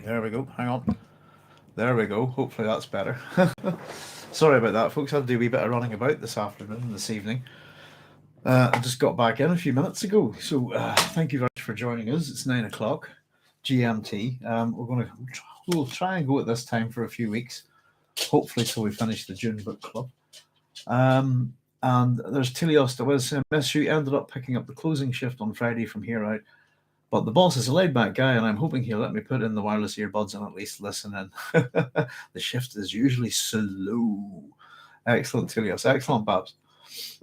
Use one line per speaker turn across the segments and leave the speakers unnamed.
There we go. Hang on. There we go. Hopefully that's better. Sorry about that, folks. I had to do a wee bit of running about this afternoon and this evening. I just got back in a few minutes ago. So thank you very much for joining us. It's 9 o'clock GMT. We'll try and go at this time for a few weeks, hopefully till we finish the Dune book club. And there's Tilios. There was Meshu ended up picking up the closing shift on Friday from here out. But the boss is a laid-back guy, and I'm hoping he'll let me put in the wireless earbuds and at least listen in. The shift is usually slow. Excellent, Tilios. Excellent, Babs.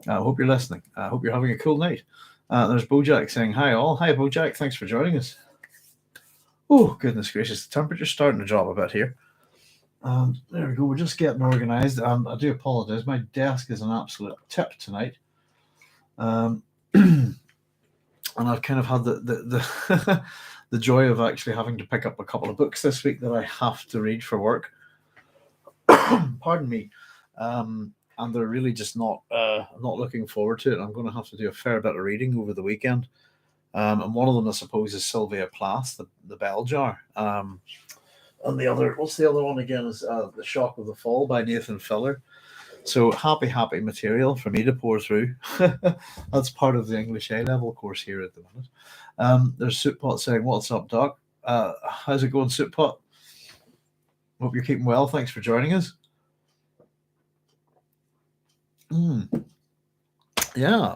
I hope you're listening. I hope you're having a cool night. There's Bojack saying, hi all. Hi, Bojack. Thanks for joining us. Oh, goodness gracious. The temperature's starting to drop a bit here. There we go. We're just getting organised. I do apologise. My desk is an absolute tip tonight. And I've kind of had the joy of actually having to pick up a couple of books this week that I have to read for work. Pardon me. And they're really just not looking forward to it. I'm going to have to do a fair bit of reading over the weekend. And one of them, I suppose, is Sylvia Plath, the Bell Jar. And the other, what's the other one again? Is The Shock of the Fall by Nathan Filler. So happy material for me to pour through. That's part of the English A-level course here at the minute. There's Sootpot saying, what's up, Doc? How's it going, Sootpot? Hope you're keeping well. Thanks for joining us. Yeah,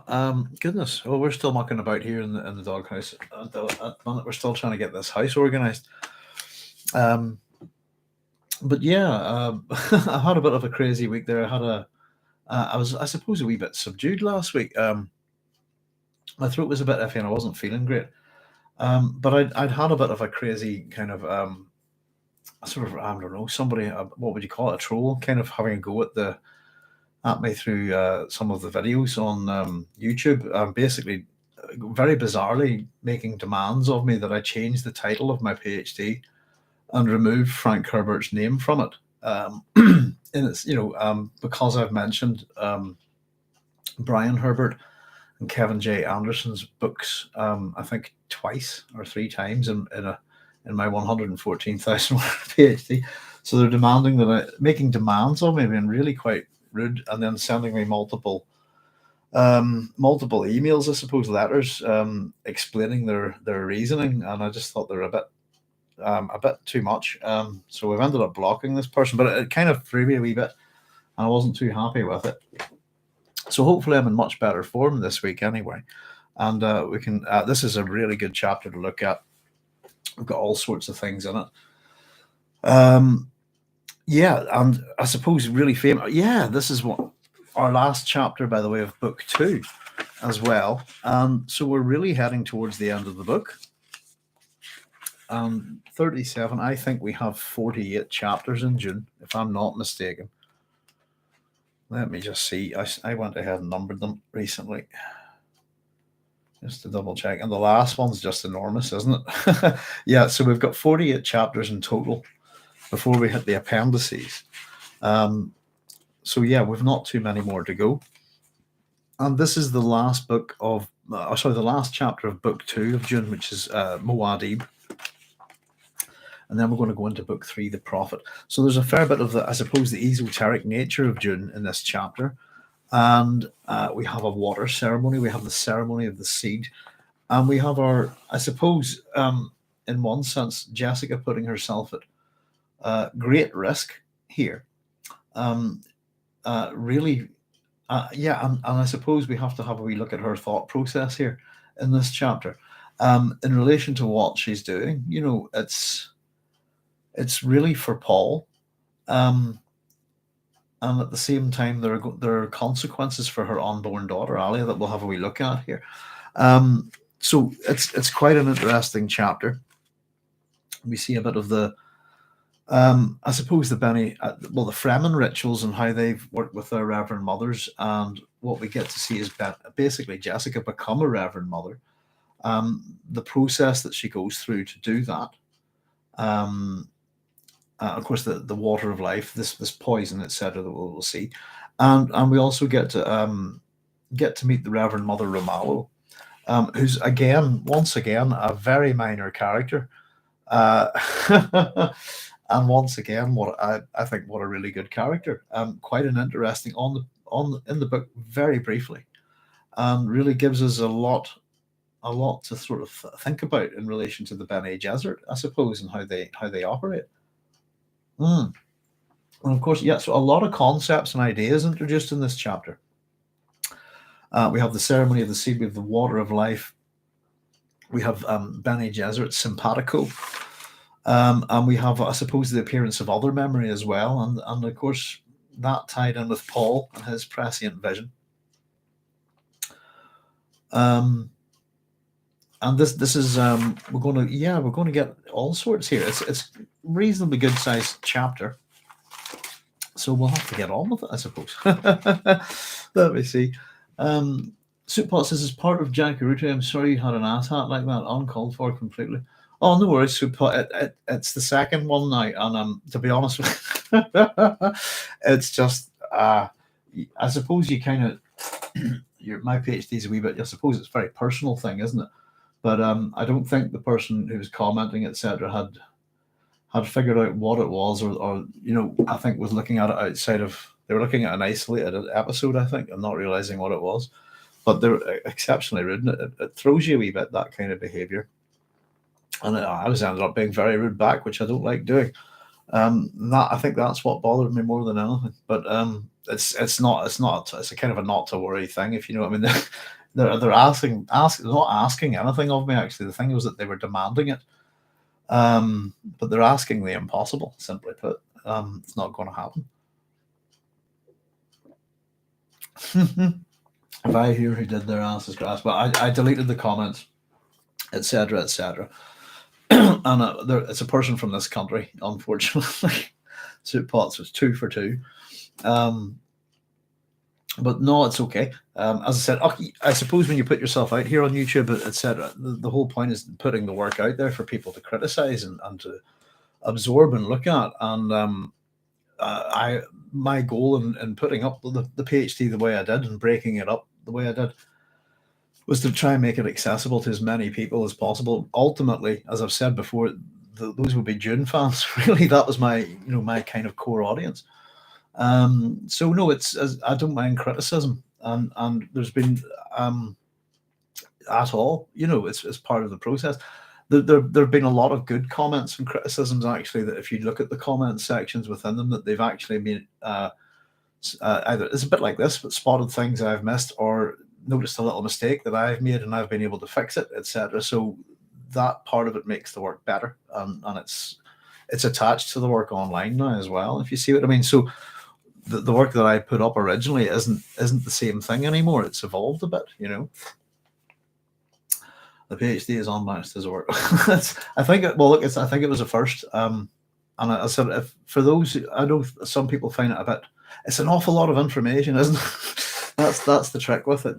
goodness. Well, we're still mucking about here in the doghouse. At the minute, we're still trying to get this house organized. But yeah, I had a bit of a crazy week there. I was, I suppose, a wee bit subdued last week. My throat was a bit iffy and I wasn't feeling great. But I'd had a bit of a crazy kind of, sort of, I don't know, somebody, what would you call it, a troll, kind of having a go at me through some of the videos on YouTube. Basically, very bizarrely making demands of me that I change the title of my PhD and remove Frank Herbert's name from it. And it's, because I've mentioned Brian Herbert and Kevin J. Anderson's books, I think twice or three times in my 114,000 PhD. So they're making demands of me, being really quite rude, and then sending me multiple emails, I suppose, letters, explaining their reasoning. And I just thought they're a bit too much. So we've ended up blocking this person, but it kind of threw me a wee bit and I wasn't too happy with it. So hopefully I'm in much better form this week anyway. And we can, this is a really good chapter to look at. We've got all sorts of things in it. Yeah, and I suppose really famous. Yeah, this is what our last chapter, by the way, of book 2 as well. So we're really heading towards the end of the book. 37, I think we have 48 chapters in Dune, if I'm not mistaken. Let me just see. I went ahead and numbered them recently, just to double check. And the last one's just enormous, isn't it? Yeah, so we've got 48 chapters in total before we hit the appendices. So yeah, we've not too many more to go. And this is the last book of, the last chapter of book 2 of Dune, which is Muad'Dib. And then we're going to go into book 3, The Prophet. So there's a fair bit of the esoteric nature of Dune in this chapter. And we have a water ceremony. We have the ceremony of the seed. And we have our, I suppose, in one sense, Jessica putting herself at great risk here. And I suppose we have to have a wee look at her thought process here in this chapter. In relation to what she's doing, it's really for Paul, and at the same time there are consequences for her unborn daughter Alia that we'll have a wee look at here. So it's quite an interesting chapter. We see a bit of the I suppose the Fremen rituals and how they've worked with their Reverend Mothers, and what we get to see is basically Jessica become a Reverend Mother. The process that she goes through to do that. Of course, the water of life, this poison, etc., that we'll see, and we also get to meet the Reverend Mother Romalo, who's once again a very minor character. And once again, what I think, what a really good character. Quite an interesting in the book, very briefly, and really gives us a lot to sort of think about in relation to the Bene Gesserit, I suppose, and how they operate. Mm. And of course, yeah, so a lot of concepts and ideas introduced in this chapter. We have the ceremony of the seed, we have the water of life, we have Bene Gesserit simpatico, and we have, I suppose, the appearance of other memory as well, and of course that tied in with Paul and his prescient vision. And this is we're going to get all sorts here. It's reasonably good sized chapter, so we'll have to get on with it, I suppose. Let me see. Sootpot says, as part of Jacuruto, I'm sorry you had an ass hat like that, uncalled for completely. Oh, no worries, Sootpot. It's the second one now, and to be honest with you, it's just I suppose you kind of my PhD is a wee bit. I suppose it's a very personal thing, isn't it? But I don't think the person who was commenting, etc., had figured out what it was, or I think was looking at it outside of. They were looking at an isolated episode, I think, and not realizing what it was. But they're exceptionally rude, and it throws you a wee bit, that kind of behaviour. And I was ended up being very rude back, which I don't like doing. I think that's what bothered me more than anything. But it's a kind of a not to worry thing, if you know what I mean. They're not asking anything of me, actually. The thing was that they were demanding it. But they're asking the impossible, simply put. It's not going to happen. If I hear who did their asses grass, but I deleted the comments, etc., etc. And it's a person from this country, unfortunately. Sootpots was 2 for 2. But no, it's okay. As I said, I suppose when you put yourself out here on YouTube, etc., the whole point is putting the work out there for people to criticize and to absorb and look at. And my goal in putting up the PhD the way I did and breaking it up the way I did was to try and make it accessible to as many people as possible. Ultimately, as I've said before, those would be Dune fans. Really, that was my my kind of core audience. So no, I don't mind criticism, and there's been at all. It's part of the process. There have been a lot of good comments and criticisms, actually, that if you look at the comment sections within them, that they've actually been either it's a bit like this, but spotted things I've missed or noticed a little mistake that I've made and I've been able to fix it, etc. So that part of it makes the work better, and it's attached to the work online now as well, if you see what I mean. So the work that I put up originally isn't the same thing anymore. It's evolved a bit, The PhD is unmatched as a work. I think it was a first. And I said, if for those, I know some people find it a bit. It's an awful lot of information, isn't it? That's the trick with it,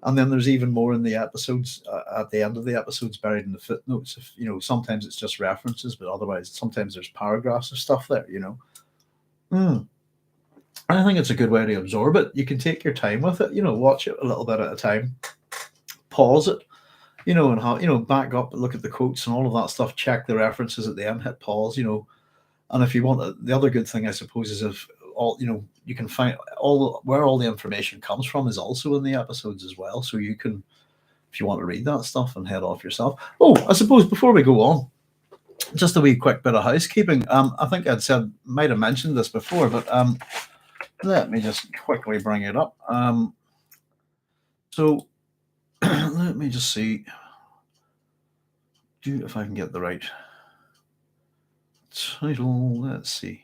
And then there's even more in the episodes at the end of the episodes, buried in the footnotes. If sometimes it's just references, but otherwise sometimes there's paragraphs of stuff there. I think it's a good way to absorb it. You can take your time with it, watch it a little bit at a time, pause it, and how, back up, look at the quotes and all of that stuff, check the references at the end, hit pause, and if you want, the other good thing, I suppose, is if all, you can find where all the information comes from is also in the episodes as well. So you can, if you want to read that stuff and head off yourself. Oh, I suppose before we go on, just a wee quick bit of housekeeping. I think might have mentioned this before, but let me just quickly bring it up. So let me just see if I can get the right title. Let's see.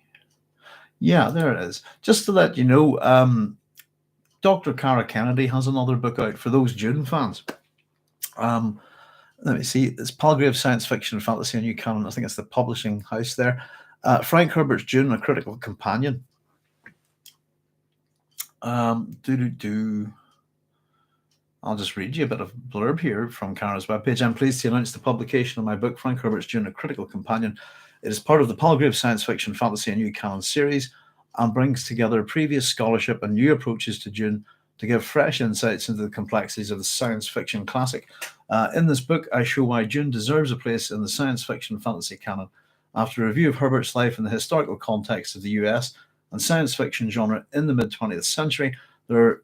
Yeah, there it is. Just to let you know, Dr. Cara Kennedy has another book out for those Dune fans. Let me see. It's Palgrave Science Fiction and Fantasy, a New Canon. I think it's the publishing house there. Frank Herbert's Dune, a Critical Companion. I'll just read you a bit of blurb here from Cara's webpage. I'm pleased to announce the publication of my book, Frank Herbert's Dune, a Critical Companion. It is part of the Palgrave Science Fiction, Fantasy, and New Canon series and brings together previous scholarship and new approaches to Dune to give fresh insights into the complexities of the science fiction classic. In this book, I show why Dune deserves a place in the science fiction fantasy canon. After a review of Herbert's life in the historical context of the US and science fiction genre in the mid-20th century, there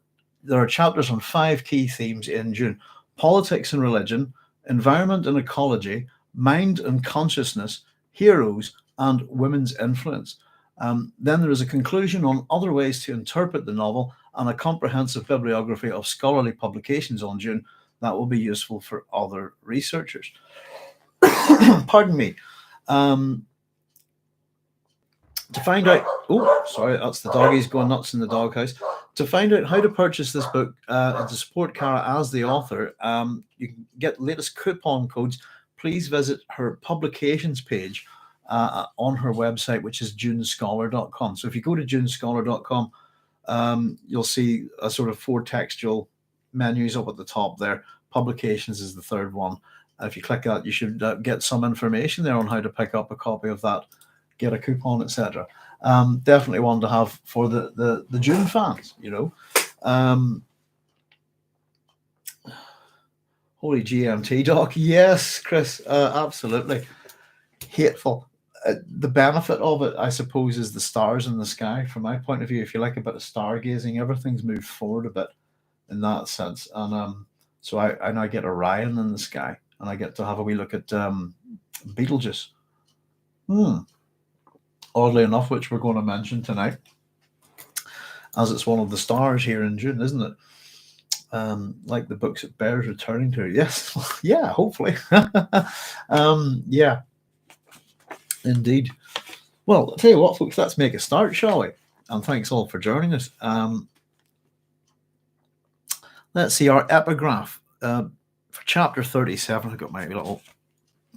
are chapters on 5 key themes in Dune: politics and religion, environment and ecology, mind and consciousness, heroes, and women's influence. Then there is a conclusion on other ways to interpret the novel and a comprehensive bibliography of scholarly publications on Dune that will be useful for other researchers. Pardon me. To find out, oh, sorry, that's the doggies going nuts in the doghouse. To find out how to purchase this book and to support Cara as the author, you can get latest coupon codes. Please visit her publications page on her website, which is dunescholar.com. So if you go to dunescholar.com, you'll see a sort of 4 textual menus up at the top there. Publications is the third one. If you click that, you should get some information there on how to pick up a copy of that, get a coupon, etc. Definitely one to have for the Dune fans, you know. Holy GMT doc, yes, Chris, absolutely. Hateful. The benefit of it, I suppose, is the stars in the sky. From my point of view, if you like a bit of stargazing, everything's moved forward a bit in that sense. And so I now get Orion in the sky, and I get to have a wee look at Betelgeuse. Oddly enough, which we're going to mention tonight, as it's one of the stars here in Dune, isn't it? Like the books it bears returning to. Yes, yeah, hopefully. Yeah, indeed. Well, I'll tell you what, folks, let's make a start, shall we? And thanks all for joining us. Let's see our epigraph for chapter 37. I've got my little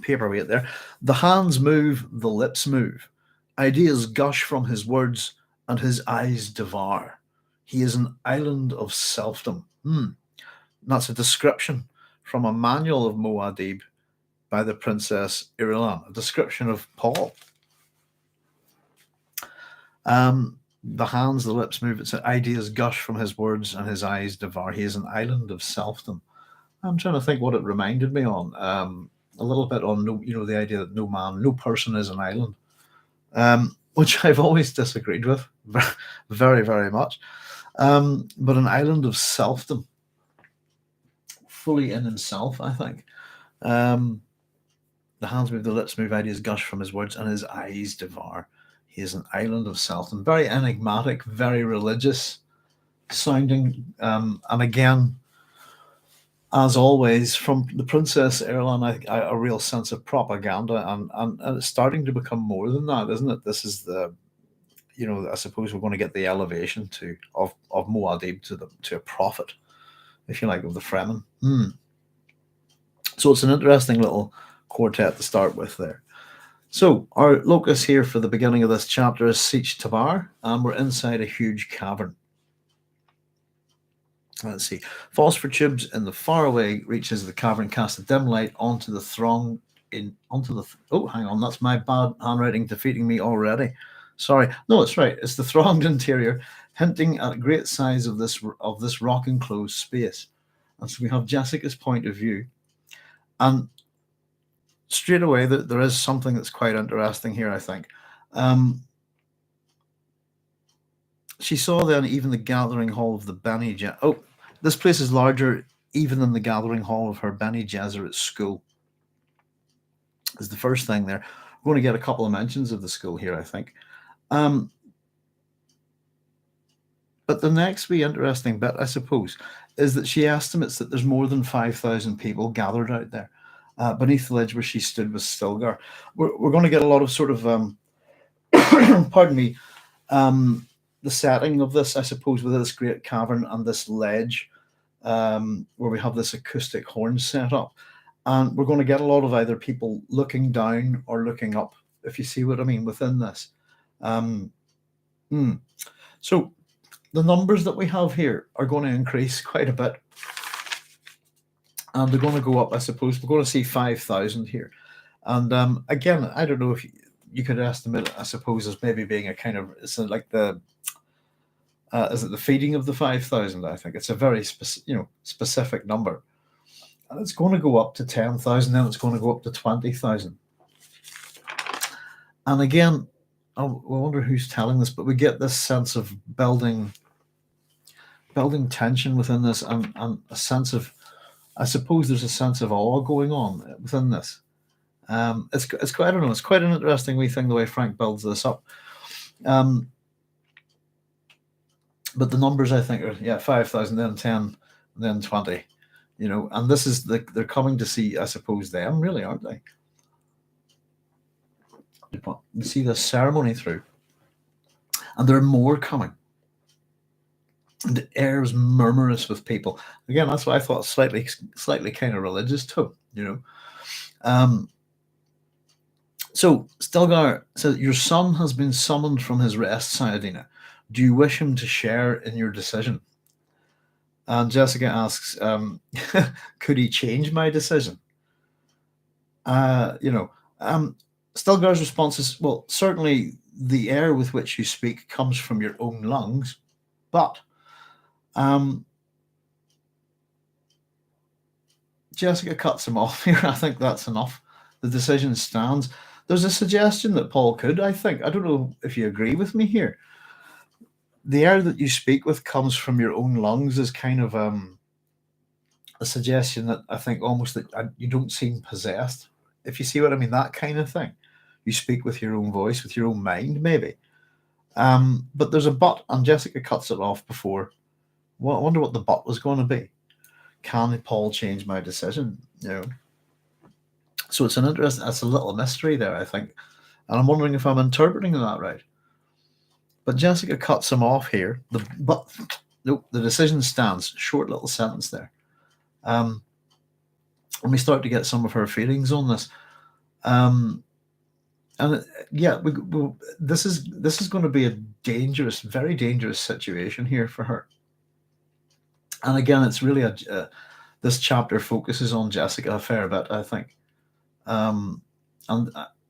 paperweight there. The hands move, the lips move. Ideas gush from his words, and his eyes devour. He is an island of selfdom. That's a description from a manual of Muad'Dib by the Princess Irulan, a description of Paul. The hands, the lips move. It's ideas gush from his words, and his eyes devour. He is an island of selfdom. I'm trying to think what it reminded me on. A little bit on, the idea that no person is an island. Which I've always disagreed with very, very much. But an island of selfdom, fully in himself, I think. The hands move, the lips move, ideas gush from his words, and his eyes devour. He is an island of selfdom, very enigmatic, very religious sounding. And again, as always, from the Princess Irulan, a real sense of propaganda, and it's starting to become more than that, isn't it? This is the, I suppose we're going to get the elevation of Muad'Dib to a prophet, if you like, of the Fremen. So it's an interesting little quartet to start with there. So our locus here for the beginning of this chapter is Sietch Tabr, and we're inside a huge cavern. Let's see. Phosphor tubes in the faraway reaches of the cavern cast a dim light onto the throng. Oh, hang on, that's my bad handwriting defeating me already. Sorry. No, it's right. It's the thronged interior, hinting at great size of this rock enclosed space. And so we have Jessica's point of view, and straight away there is something that's quite interesting here, I think. She saw then even the gathering hall of the Bene Gesserit. Oh, this place is larger even than the gathering hall of her Bene Gesserit school. Is the first thing there. We're going to get a couple of mentions of the school here, I think. But the next wee interesting bit, I suppose, is that she estimates that there's more than 5,000 people gathered out there. Beneath the ledge where she stood was Stilgar. We're going to get a lot of sort of, pardon me, the setting of this, I suppose, with this great cavern and this ledge, where we have this acoustic horn set up. And we're going to get a lot of either people looking down or looking up, if you see what I mean, within this. So the numbers that we have here are going to increase quite a bit. And they're going to go up, I suppose. We're going to see 5,000 here. And again, I don't know if you could estimate it, I suppose, as maybe being a kind of, it's like the Is it the feeding of the 5,000? I think it's a very specific number. And it's going to go up to 10,000, then it's going to go up to 20,000. And again, I wonder who's telling this, but we get this sense of building tension within this, and a sense of, I suppose there's a sense of awe going on within this. It's quite, I don't know, it's quite an interesting wee thing the way Frank builds this up. But the numbers, I think, are 5,000, then 10, then 20. And this is they're coming to see, I suppose, them, really, aren't they? You see this ceremony through, and there are more coming. And the air is murmurous with people. Again, that's why I thought slightly kind of religious too. So Stilgar says, "Your son has been summoned from his rest, Sayadina. Do you wish him to share in your decision?" And Jessica asks, "Could he change my decision?" Stilgar's response is, "Well, certainly the air with which you speak comes from your own lungs, but Jessica cuts him off here. I think that's enough. The decision stands. There's a suggestion that Paul could, I think. I don't know if you agree with me here. The air that you speak with comes from your own lungs is kind of a suggestion that I think almost that you don't seem possessed. If you see what I mean, that kind of thing. You speak with your own voice, with your own mind, maybe. But there's a but, and Jessica cuts it off before. Well, I wonder what the but was going to be. Can Paul change my decision? So it's an interesting, that's a little mystery there, I think. And I'm wondering if I'm interpreting that right. But Jessica cuts him off here. The decision stands. Short little sentence there. And we start to get some of her feelings on this. This is going to be a dangerous, very dangerous situation here for her. And again, it's really this chapter focuses on Jessica a fair bit, I think, and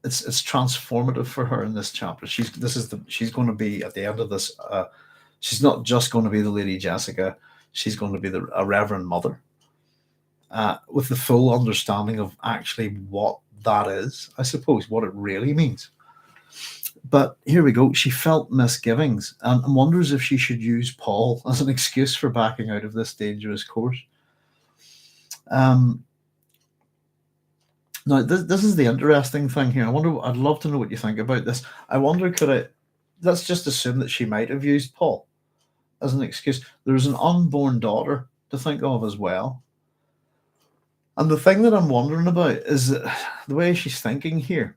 it's transformative for her in this chapter. She's going to be at the end of this. She's not just going to be the Lady Jessica. She's going to be a Reverend Mother, with the full understanding of actually what that is, I suppose, what it really means. But here we go. She felt misgivings and wonders if she should use Paul as an excuse for backing out of this dangerous course. Now, this is the interesting thing here. I'd love to know what you think about this. I wonder, let's just assume that she might have used Paul as an excuse. There's an unborn daughter to think of as well. And the thing that I'm wondering about is that the way she's thinking here,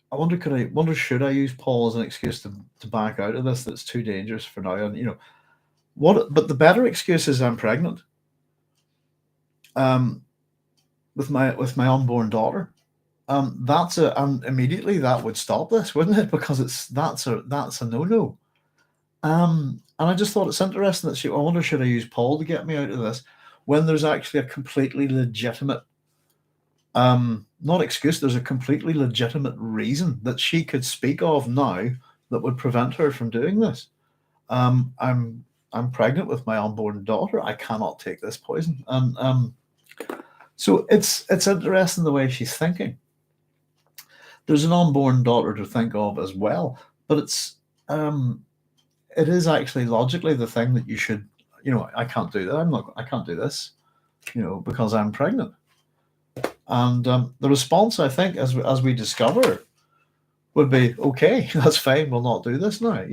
I wonder should I use Paul as an excuse to back out of this? That's too dangerous for now. And but the better excuse is I'm pregnant. With my unborn daughter. And immediately that would stop this, wouldn't it? Because that's a no-no. And I just thought it's interesting that I wonder should I use Paul to get me out of this when there's actually a completely legitimate not excuse, there's a completely legitimate reason that she could speak of now that would prevent her from doing this. I'm pregnant with my unborn daughter. I cannot take this poison. And so it's interesting the way she's thinking. There's an unborn daughter to think of as well, but it is actually logically the thing that you should, I can't do that. I can't do this, because I'm pregnant. And the response, I think, as we discover, would be, okay, that's fine. We'll not do this now.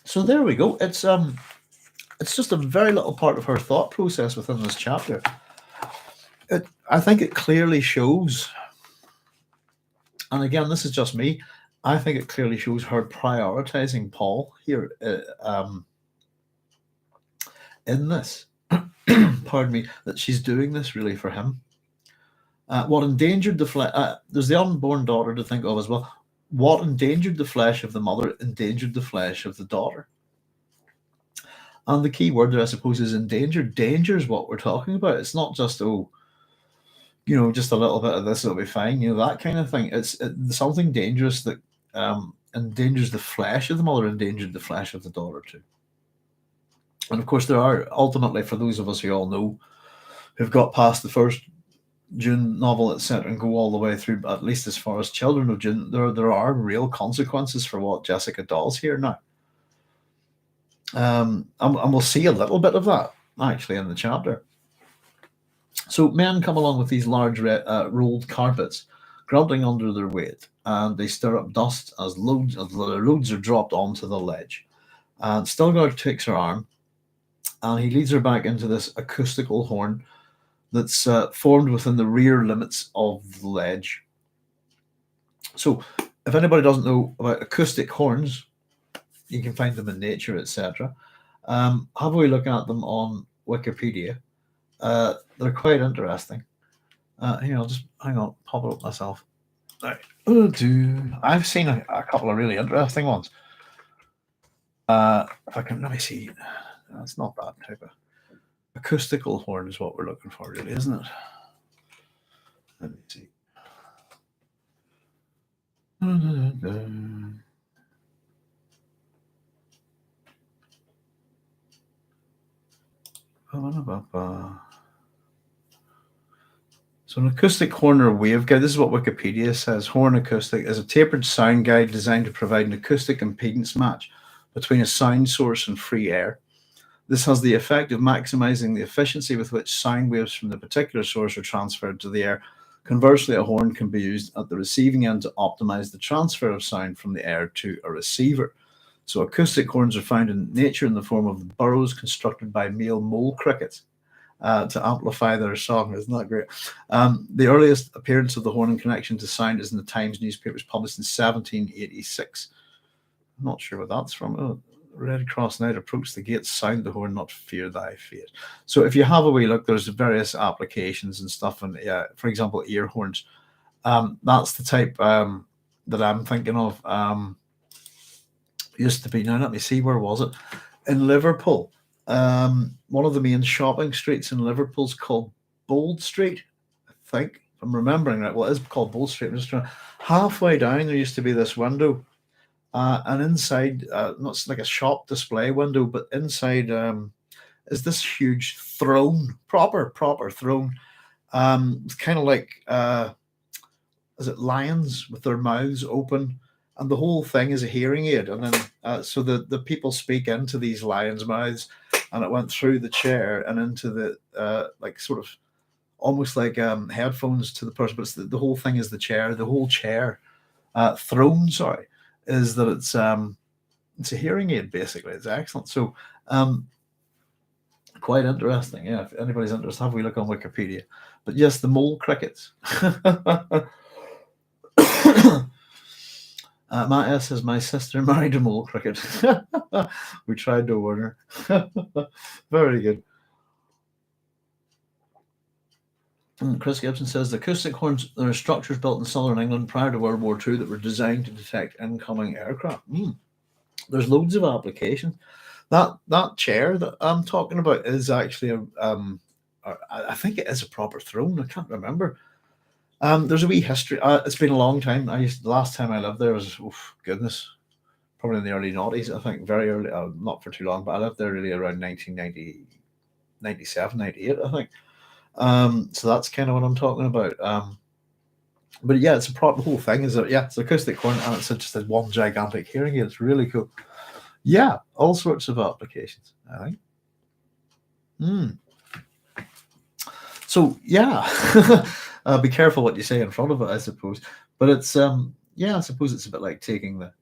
So there we go. It's just a very little part of her thought process within this chapter. I think it clearly shows, and again, this is just me, I think it clearly shows her prioritizing Paul here in this. Pardon me, that she's doing this really for him. What endangered the flesh, there's the unborn daughter to think of as well. What endangered the flesh of the mother endangered the flesh of the daughter. And the key word there, I suppose, is endangered. Danger is what we're talking about. It's not just, just a little bit of this, it'll be fine, that kind of thing. It's something dangerous that endangers the flesh of the mother, endangered the flesh of the daughter too. And of course, there are ultimately, for those of us who all know, who've got past the first Dune novel, etc., and go all the way through, at least as far as Children of Dune, there are real consequences for what Jessica does here now. And we'll see a little bit of that actually in the chapter. So men come along with these large rolled carpets, grumbling under their weight, and they stir up dust as the loads are dropped onto the ledge. And Stilgar takes her arm, and he leads her back into this acoustical horn that's formed within the rear limits of the ledge. So, if anybody doesn't know about acoustic horns, you can find them in nature, etc. Have a wee look at them on Wikipedia. They're quite interesting. Here, I'll just hang on, pop it up myself. Right. I've seen a couple of really interesting ones. If I can, let me see. That's not that type of acoustical horn is what we're looking for, really, isn't it? Let me see. So an acoustic horn or waveguide, this is what Wikipedia says. Horn acoustic is a tapered sound guide designed to provide an acoustic impedance match between a sound source and free air. This has the effect of maximizing the efficiency with which sound waves from the particular source are transferred to the air. Conversely, a horn can be used at the receiving end to optimize the transfer of sound from the air to a receiver. So acoustic horns are found in nature in the form of burrows constructed by male mole crickets to amplify their song. Isn't that great? The earliest appearance of the horn in connection to sound is in the Times newspapers, published in 1786. I'm not sure what that's from. Oh, Red Cross Knight approach the gate, sound the horn, not fear thy fate. So if you have a wee look, there's various applications and stuff. And for example, ear horns. That's the type that I'm thinking of. Used to be, now let me see, where was it? In Liverpool. One of the main shopping streets in Liverpool is called Bold Street, I think, if I'm remembering right. Well, it is called Bold Street. I'm just trying. Halfway down, there used to be this window. And inside, not like a shop display window, but inside is this huge throne, proper throne. It's kind of like, is it lions with their mouths open? And the whole thing is a hearing aid. And then, so the people speak into these lions' mouths, and it went through the chair and into the, like sort of almost like headphones to the person. But it's the whole thing is the chair, the whole chair, throne, sorry. Is that it's a hearing aid, basically. It's excellent. So quite interesting. Yeah, if anybody's interested, have a look on Wikipedia. But yes, the mole crickets. Matt S says, my sister married a mole cricket. We tried to warn her. Very good. Chris Gibson says the acoustic horns, there are structures built in southern England prior to World War II that were designed to detect incoming aircraft. There's loads of applications. That chair that I'm talking about is actually I think it is a proper throne. I can't remember. There's a wee history. It's been a long time. The last time I lived there was, probably in the early noughties. I think very early, not for too long, but I lived there really around 1990, 97, 98, I think. So that's kind of what I'm talking about. But yeah, it's the whole thing is it's acoustic horn, and it's just a one gigantic hearing aid. It's really cool. Yeah, all sorts of applications, I think. So yeah, be careful what you say in front of it, I suppose. But it's I suppose it's a bit like taking the.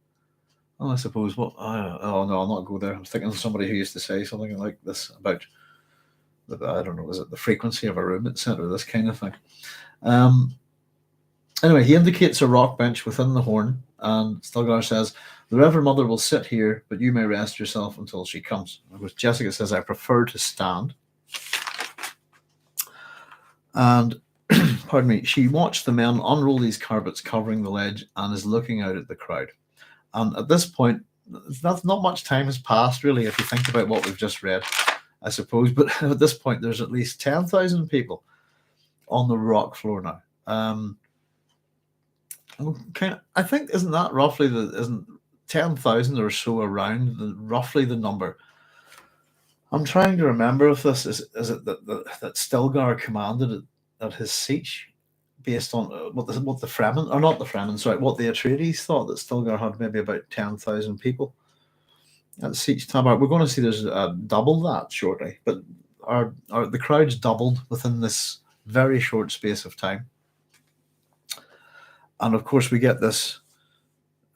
Oh, I suppose what? Oh no, I'll not go there. I'm thinking of somebody who used to say something like this about. I don't know, is it the frequency of a room, etc., this kind of thing. Anyway, he indicates a rock bench within the horn, and Stilgar says, the Reverend Mother will sit here, but you may rest yourself until she comes. Of Jessica says, I prefer to stand. And, pardon me, she watched the men unroll these carpets covering the ledge and is looking out at the crowd. And at this point, not much time has passed, really, if you think about what we've just read. I suppose, but at this point, there's at least 10,000 people on the rock floor now. I think isn't that roughly isn't 10,000 or so around, roughly the number. I'm trying to remember if this is it that Stilgar commanded at his siege, based on what the Fremen, or not the Fremen, sorry, what the Atreides thought, that Stilgar had maybe about 10,000 people at Siege Tabar. We're going to see there's double that shortly, but the crowds doubled within this very short space of time. And of course, we get this.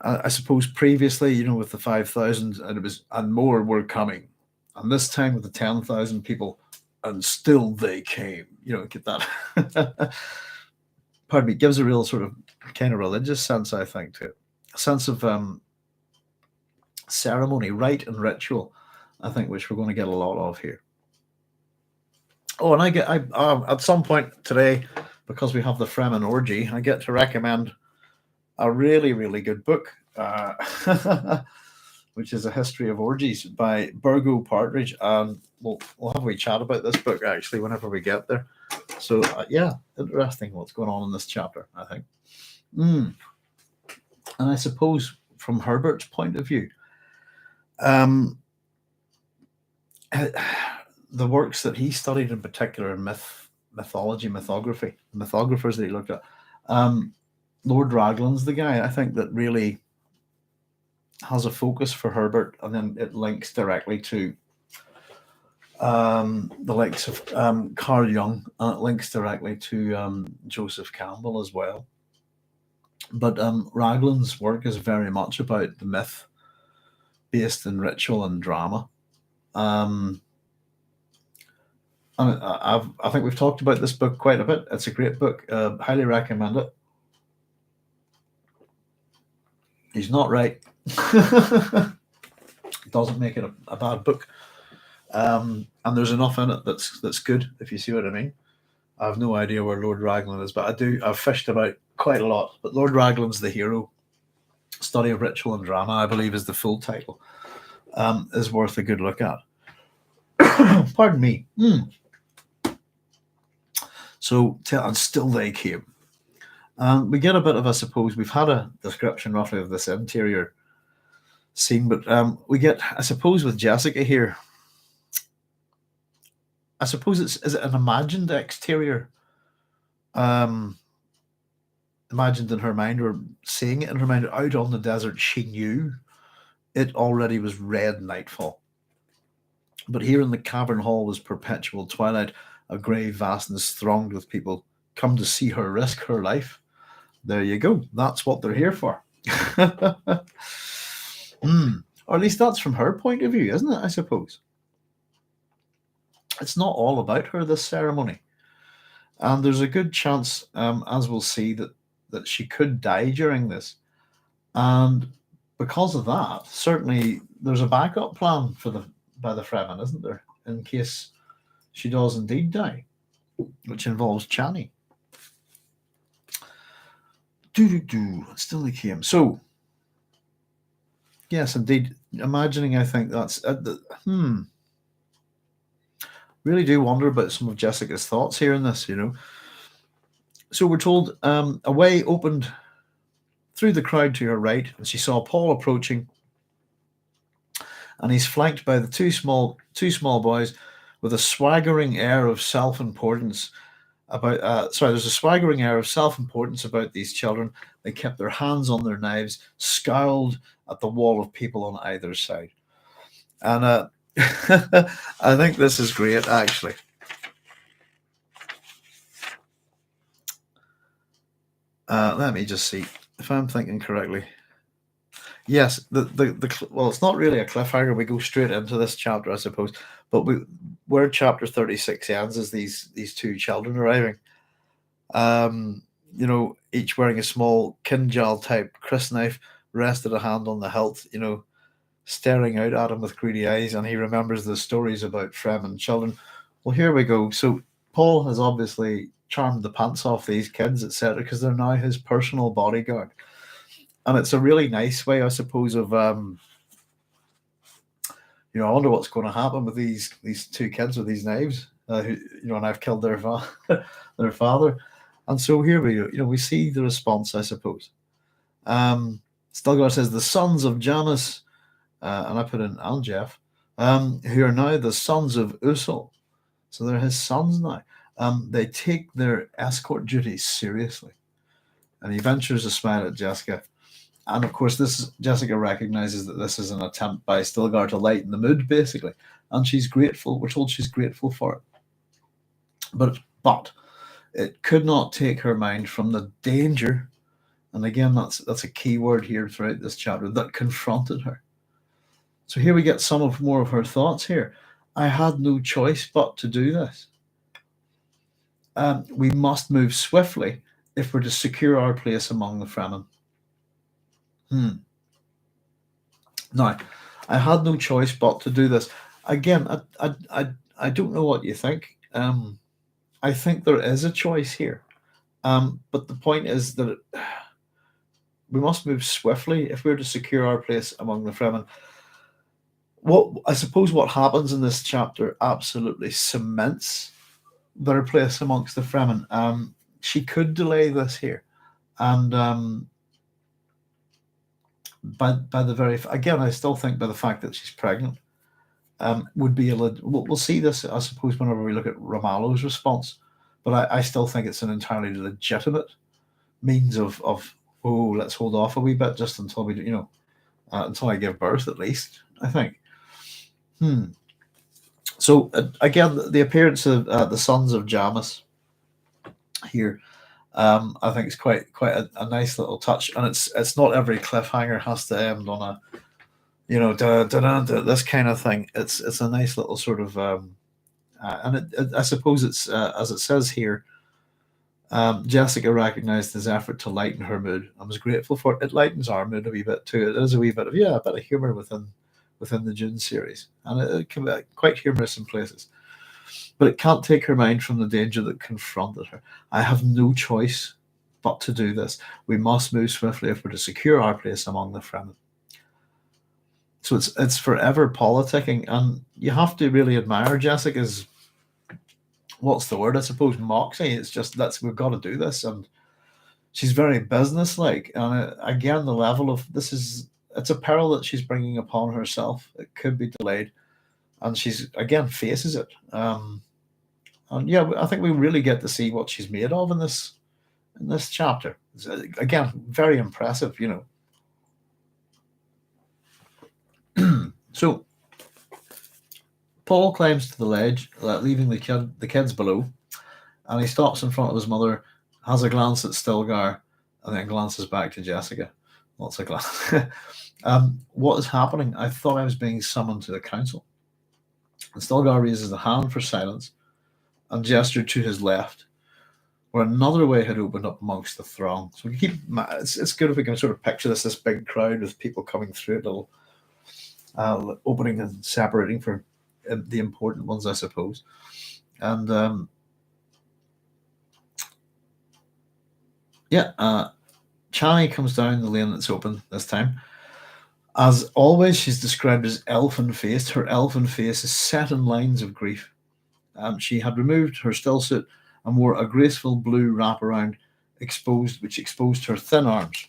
I suppose previously, with the 5,000 and more were coming, and this time with the 10,000 people, and still they came. Get that. Pardon me. Gives a real sort of kind of religious sense, I think, to it. A sense of ceremony, rite, and ritual, I think, which we're going to get a lot of here. Oh, and I at some point today, because we have the Fremen orgy, I get to recommend a really, really good book, which is A History of Orgies by Burgo Partridge. And we'll have a wee chat about this book, actually, whenever we get there. So, yeah, interesting what's going on in this chapter, I think. And I suppose from Herbert's point of view, the works that he studied in particular in mythology, mythography, the mythographers that he looked at, Lord Raglan's the guy, I think, that really has a focus for Herbert, and then it links directly to the likes of Carl Jung, and it links directly to Joseph Campbell as well. But Raglan's work is very much about the myth based in ritual and drama. And I think we've talked about this book quite a bit. It's a great book. Highly recommend it. He's not right. Doesn't make it a bad book. And there's enough in it that's good, if you see what I mean. I have no idea where Lord Raglan is, but I've fished about quite a lot. But Lord Raglan's the Hero, Study of Ritual and Drama, I believe, is the full title. Is worth a good look at. Pardon me. So, and still they came. We get a bit of, I suppose, we've had a description roughly of this interior scene, but we get, I suppose, with Jessica here, I suppose is it an imagined exterior? Imagined in her mind, or seeing it in her mind. Out on the desert, she knew it already was red nightfall. But here in the cavern hall was perpetual twilight, a grey vastness thronged with people come to see her risk her life. There you go. That's what they're here for. Or at least that's from her point of view, isn't it, I suppose? It's not all about her, this ceremony. And there's a good chance, as we'll see, that she could die during this. And because of that, certainly there's a backup plan by the Fremen, isn't there? In case she does indeed die, which involves Chani. Still they came. So, yes, indeed. Imagining, I think that's really do wonder about some of Jessica's thoughts here in this. So we're told a way opened through the crowd to her right, and she saw Paul approaching, and he's flanked by the two small boys with a swaggering air of self-importance. There's a swaggering air of self-importance about these children. They kept their hands on their knives, scowled at the wall of people on either side. And I think this is great, actually. Let me just see if I'm thinking correctly. Yes, well, it's not really a cliffhanger. We go straight into this chapter, I suppose. But where chapter 36 ends is these two children arriving. Each wearing a small Kinjal type crysknife, rested a hand on the hilt, staring out at him with greedy eyes, and he remembers the stories about Fremen children. Well, here we go. So Paul has obviously charmed the pants off these kids, etc., because they're now his personal bodyguard. And it's a really nice way, I suppose, of I wonder what's going to happen with these two kids with these knives. And I've killed their father. And so here we go. We see the response, I suppose. Stilgar says the sons of Janus, and I put in Aljef, who are now the sons of Usul. So they're his sons now. They take their escort duties seriously. And he ventures a smile at Jessica. And of course, Jessica recognizes that this is an attempt by Stilgar to lighten the mood, basically. And she's grateful. We're told she's grateful for it. But it could not take her mind from the danger, and again, that's a key word here throughout this chapter, that confronted her. So here we get more of her thoughts here. I had no choice but to do this. We must move swiftly if we're to secure our place among the Fremen. Now, I had no choice but to do this. Again, I don't know what you think. I think there is a choice here. But the point is that we must move swiftly if we're to secure our place among the Fremen. I suppose what happens in this chapter absolutely cements their place amongst the Fremen. She could delay this here, and by the very again, I still think by the fact that she's pregnant, would be we'll see this, I suppose, whenever we look at Romalo's response. But I still think it's an entirely legitimate means of let's hold off a wee bit just until we until I give birth, at least, I think. So again, the appearance of the sons of Janus here, I think is quite a nice little touch, and it's not every cliffhanger has to end on a this kind of thing. It's a nice little sort of and I suppose it's as it says here. Jessica recognized his effort to lighten her mood and was grateful for it. It lightens our mood a wee bit too. It is a wee bit of a bit of humor within the Dune series, and it can be quite humorous in places. But it can't take her mind from the danger that confronted her. I have no choice but to do this. We must move swiftly if we're to secure our place among the Fremen. So it's forever politicking, and you have to really admire Jessica's, what's the word, I suppose, moxie. It's just we've got to do this, and she's very businesslike. And again, the level of it's a peril that she's bringing upon herself. It could be delayed, and she's again faces it. And yeah, I think we really get to see what she's made of in this chapter. It's, again, very impressive, So Paul climbs to the ledge, leaving the kids below, and he stops in front of his mother, has a glance at Stilgar, and then glances back to Jessica. Lots of glance. What is happening? I thought I was being summoned to the council. And Stilgar raises a hand for silence and gestured to his left, where another way had opened up amongst the throng. So we keep. It's good if we can sort of picture this big crowd with people coming through it, little opening and separating for the important ones, I suppose. And Chani comes down the lane that's open this time. As always, she's described as elfin-faced. Her elfin face is set in lines of grief. She had removed her stillsuit and wore a graceful blue wraparound which exposed her thin arms.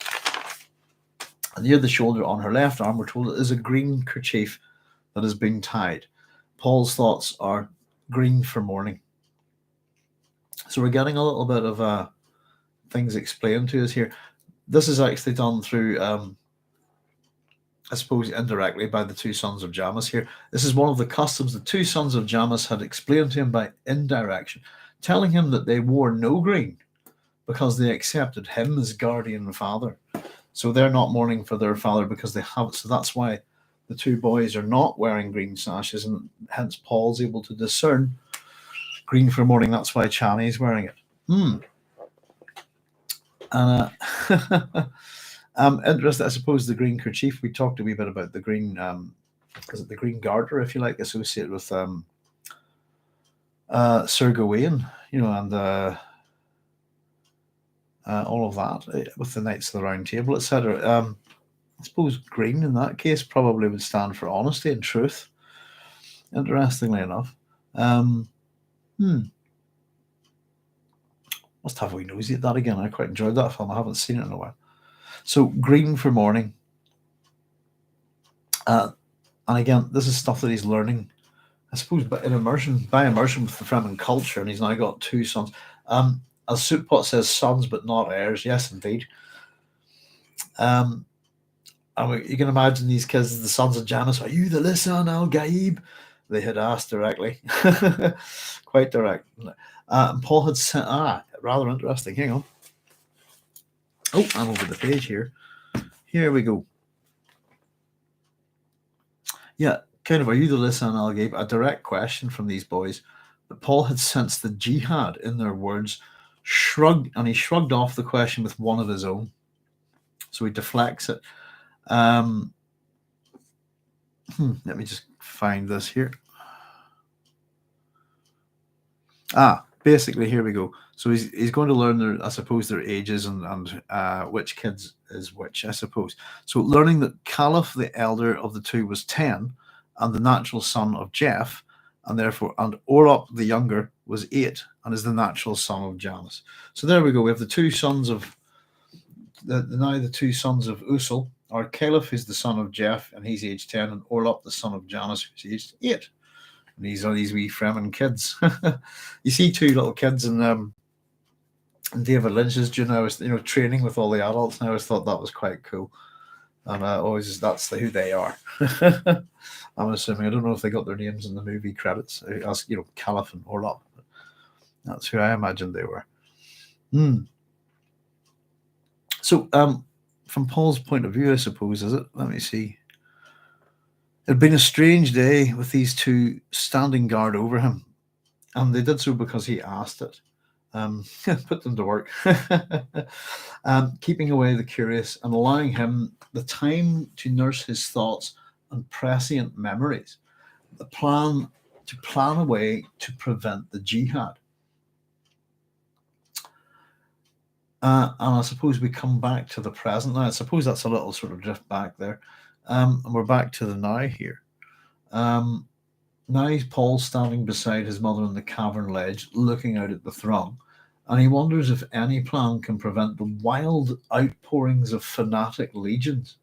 And near the shoulder on her left arm, we're told it is a green kerchief that has been tied. Paul's thoughts are green for mourning. So we're getting a little bit of things explained to us here. This is actually done through, I suppose, indirectly by the two sons of Janus here. This is one of the customs the two sons of Janus had explained to him by indirection, telling him that they wore no green because they accepted him as guardian father. So they're not mourning for their father because they have it. So that's why the two boys are not wearing green sashes, and hence Paul's able to discern green for mourning. That's why Chani's wearing it. And interesting, I suppose, the green kerchief. We talked a wee bit about the green. Is it the green garter, if you like, associated with Sir Gawain, and all of that with the Knights of the Round Table, etc. I suppose green in that case probably would stand for honesty and truth. Interestingly enough, must have a wee nosy at that again. I quite enjoyed that film. I haven't seen it in a while. So green for morning. And again, this is stuff that he's learning, I suppose, but by immersion with the Fremen culture, and he's now got two sons. As Sootpot says, sons but not heirs. Yes, indeed. And you can imagine these kids, the sons of Janus, are you the Lisan al Gaib? They had asked directly. Quite direct. And Paul had sent, rather interesting. Hang on. Oh, I'm over the page here. Here we go. Yeah, kind of, are you the Lisan al Gaib? A direct question from these boys. But Paul had sensed the jihad in their words, and he shrugged off the question with one of his own. So he deflects it. Let me just find this here. Basically, here we go. So he's going to learn I suppose, their ages and which kids is which, I suppose. So learning that Caliph, the elder of the two, was 10, and the natural son of Jeff, and Orop, the younger, was 8, and is the natural son of Janus. So there we go. We have the two sons of the two sons of Usul. Or Caliph is the son of Jeff, and he's age 10, and Orlop, the son of Janus, who's aged 8. And these are these wee Fremen kids. You see two little kids in David Lynch's Dune. I was, training with all the adults, and I always thought that was quite cool. And that's who they are. I'm assuming. I don't know if they got their names in the movie credits as Caliph and Orlop. That's who I imagined they were. So, from Paul's point of view, I suppose, is it? Let me see. It had been a strange day with these two standing guard over him, and they did so because he asked it. Put them to work. Keeping away the curious and allowing him the time to nurse his thoughts and prescient memories. To plan a way to prevent the jihad. And I suppose we come back to the present now. I suppose that's a little sort of drift back there. And we're back to the now here. Now Paul's standing beside his mother on the cavern ledge, looking out at the throng, and he wonders if any plan can prevent the wild outpourings of fanatic legions.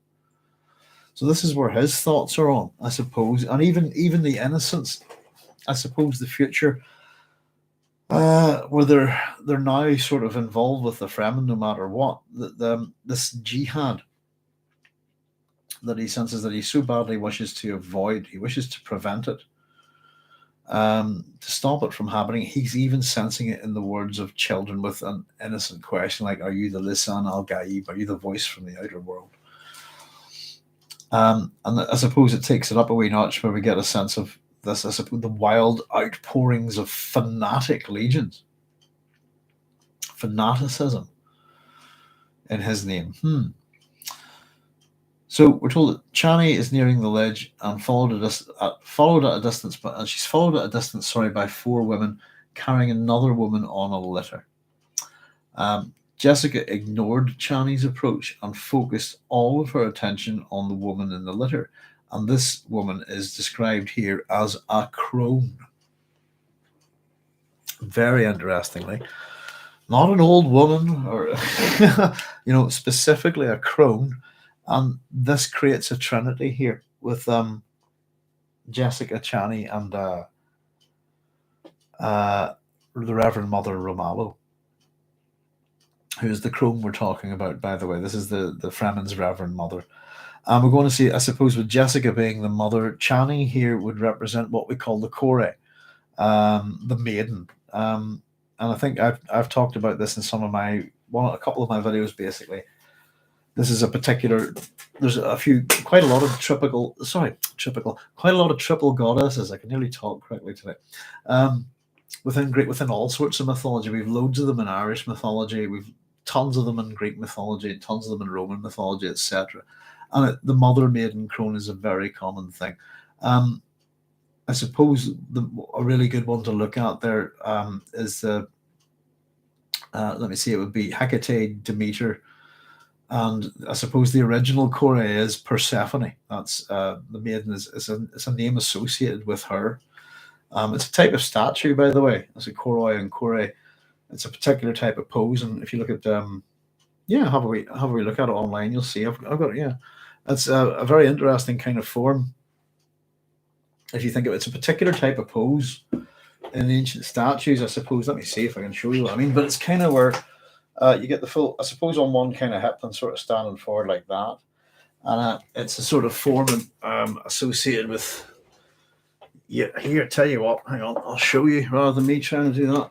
So this is where his thoughts are on, I suppose, and even the innocents, I suppose, the future, where they're now sort of involved with the Fremen no matter what. This jihad that he senses that he so badly wishes to avoid, he wishes to prevent it, to stop it from happening. He's even sensing it in the words of children with an innocent question like, are you the Lisan al-Gaib? Are you the voice from the outer world? And I suppose it takes it up a wee notch where we get a sense of this, I suppose, the wild outpourings of fanatic legions. Fanaticism in his name. So we're told that Chani is nearing the ledge and followed at a distance, she's followed at a distance, by 4 women carrying another woman on a litter. Jessica ignored Chani's approach and focused all of her attention on the woman in the litter, and this woman is described here as a crone. Very interestingly, not an old woman or specifically a crone. And this creates a trinity here with Jessica, Chani, and the Reverend Mother Romalo, who is the crone we're talking about, by the way. This is the Fremen's Reverend Mother. And we're going to see, I suppose, with Jessica being the mother, Chani here would represent what we call the Kore, the maiden. And I think I've talked about this in a couple of my videos, basically. This is there's quite a lot of triple goddesses. I can nearly talk correctly today. Within all sorts of mythology. We've loads of them in Irish mythology. We've tons of them in Greek mythology, tons of them in Roman mythology, etc. And the mother maiden crone is a very common thing. I suppose a really good one to look at there is the, let me see, it would be Hecate, Demeter, and I suppose the original Kore is Persephone. That's the maiden is a name associated with her. It's a type of statue, by the way. It's a Koroi and Kore. It's a particular type of pose, and if you look at yeah, have a wee look at it online. You'll see. I've got it. Yeah, it's a very interesting kind of form. If you think of it, it's a particular type of pose in ancient statues, I suppose. Let me see if I can show you what I mean. But it's kind of where you get the full, I suppose, on one kind of hip and sort of standing forward like that. And it's a sort of form associated with. Yeah, here, tell you what, hang on, I'll show you rather than me trying to do that.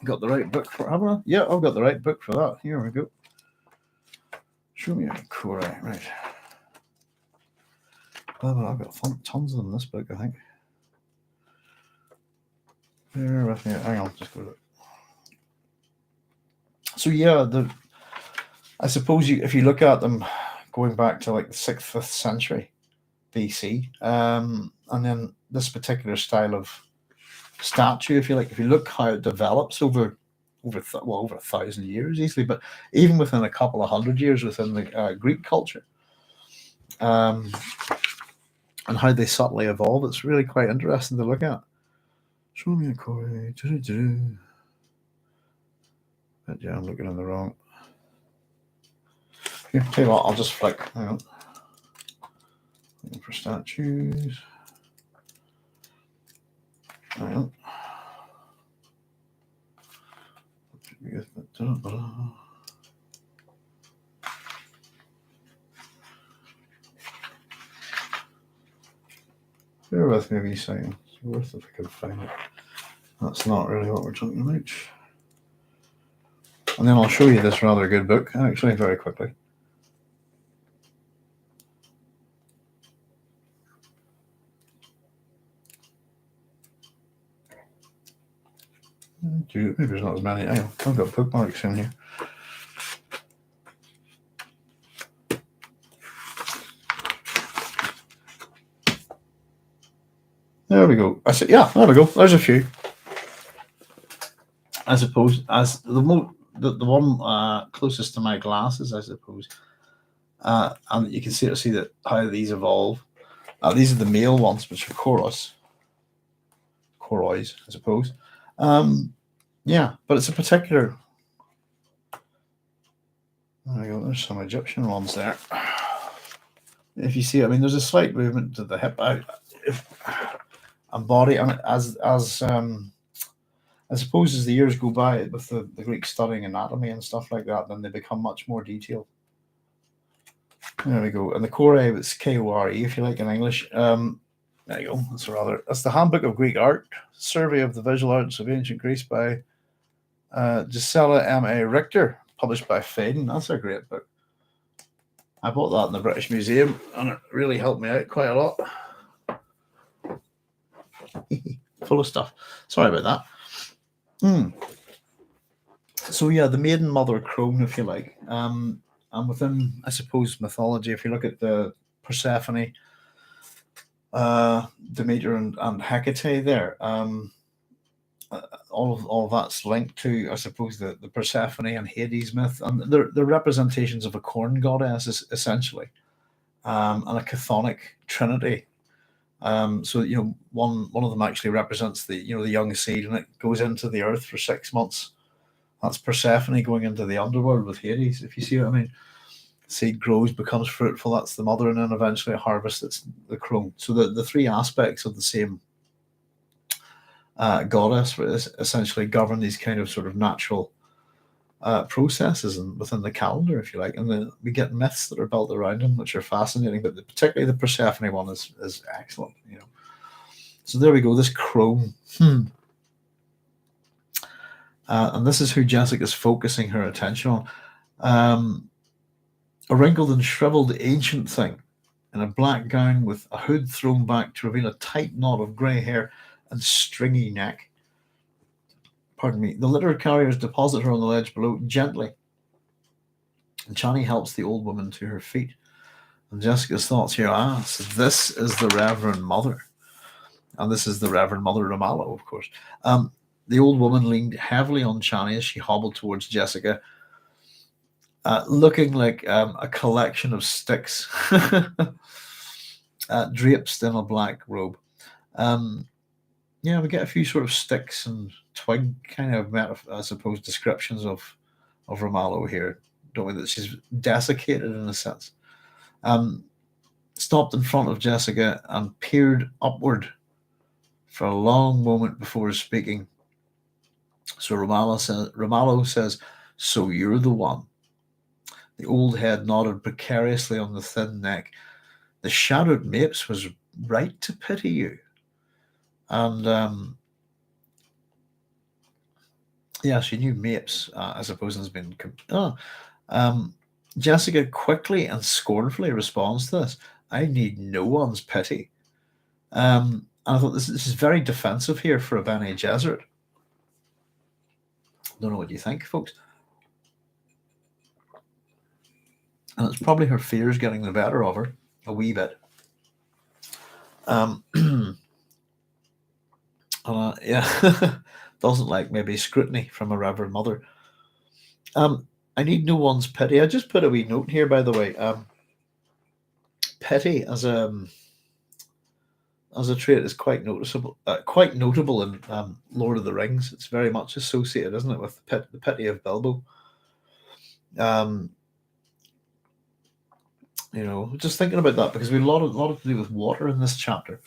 Got the right book for, haven't I? Yeah, I've got the right book for that. Here we go. Show me a core, right. Well, I've got tons of them in this book, I think. Bear with me. Hang on, just go to it. So yeah, I suppose if you look at them going back to like the 6th, 5th century BC, and then this particular style of statue, if you like, if you look how it develops over 1,000 years easily, but even within a couple of hundred years within the Greek culture, and how they subtly evolve, it's really quite interesting to look at. Show me a core. Yeah, I'm looking in the wrong. Here, tell you what, I'll just flick. Hang on. Looking for statues. Hang on. Bear with me a wee second. It's worth if I can find it. That's not really what we're talking about. And then I'll show you this rather good book, actually, very quickly. Maybe there's not as many. I've got bookmarks in here. There we go. I said, yeah, there we go. There's a few. I suppose as the one closest to my glasses, I suppose, and you can see that how these evolve. These are the male ones, which are chorois, I suppose. Yeah, but it's a particular. There we go. There's some Egyptian ones there. If you see, I mean, there's a slight movement to the hip and body, and I suppose as the years go by with the Greeks studying anatomy and stuff like that, then they become much more detailed. There we go. And the core, it's K-O-R-E, if you like, in English. There you go. That's the Handbook of Greek Art, Survey of the Visual Arts of Ancient Greece by Gisela M.A. Richter, published by Faden. That's a great book. I bought that in the British Museum, and it really helped me out quite a lot. Full of stuff. Sorry about that. So yeah, the maiden mother crone, if you like. And within, I suppose, mythology, if you look at the Persephone, Demeter and Hecate there, all of that's linked to, I suppose, the Persephone and Hades myth, and they're representations of a corn goddess, essentially, and a chthonic trinity. So one of them actually represents the young seed, and it goes into the earth for 6 months. That's Persephone going into the underworld with Hades, if you see what I mean. Seed grows, becomes fruitful, that's the mother, and then eventually a harvest, that's the crone. So the three aspects of the same goddess essentially govern these kind of sort of natural processes and within the calendar, if you like. And then we get myths that are built around them, which are fascinating, but particularly the Persephone one is excellent. So there we go, this crone. And this is who Jessica's focusing her attention on. A wrinkled and shriveled ancient thing in a black gown with a hood thrown back to reveal a tight knot of grey hair and stringy neck. Pardon me. The litter carriers deposit her on the ledge below gently, and Chani helps the old woman to her feet. And Jessica's thoughts here, so this is the Reverend Mother. And this is the Reverend Mother Ramallo, of course. The old woman leaned heavily on Chani as she hobbled towards Jessica, looking like a collection of sticks draped in a black robe. We get a few sort of sticks and twig kind of, I suppose, descriptions of Ramallo here. don't we? That she's desiccated in a sense. Stopped in front of Jessica and peered upward for a long moment before speaking. So Romalo says, "So you're the one." The old head nodded precariously on the thin neck. "The shadowed Mapes was right to pity you." And yeah, she knew Mapes, I suppose, has been. Jessica quickly and scornfully responds to this. "I need no one's pity." And I thought this is very defensive here for a Bene Gesserit. Don't know what you think, folks. And it's probably her fears getting the better of her a wee bit. Yeah, doesn't like maybe scrutiny from a Reverend Mother. I need no one's pity. I just put a wee note here, by the way. Pity as a trait is quite noticeable, quite notable in Lord of the Rings. It's very much associated, isn't it, with the pity of Bilbo. Just thinking about that because we have a lot to do with water in this chapter.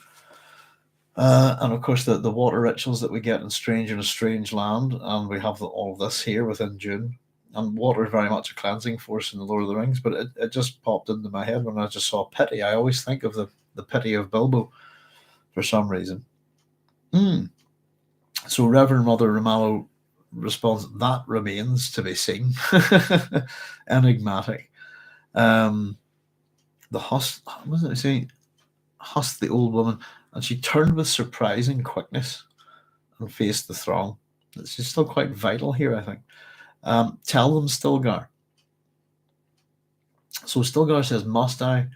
And of course, the water rituals that we get in Stranger in a Strange Land, and we have all of this here within Dune. And water is very much a cleansing force in the Lord of the Rings, but it just popped into my head when I just saw pity. I always think of the pity of Bilbo for some reason. So Reverend Mother Romalo responds, "That remains to be seen." Enigmatic. The husk, what was it saying? Husked the old woman, and she turned with surprising quickness and faced the throng. She's still quite vital here, I think. Tell them, Stilgar. So Stilgar says, "Must I?"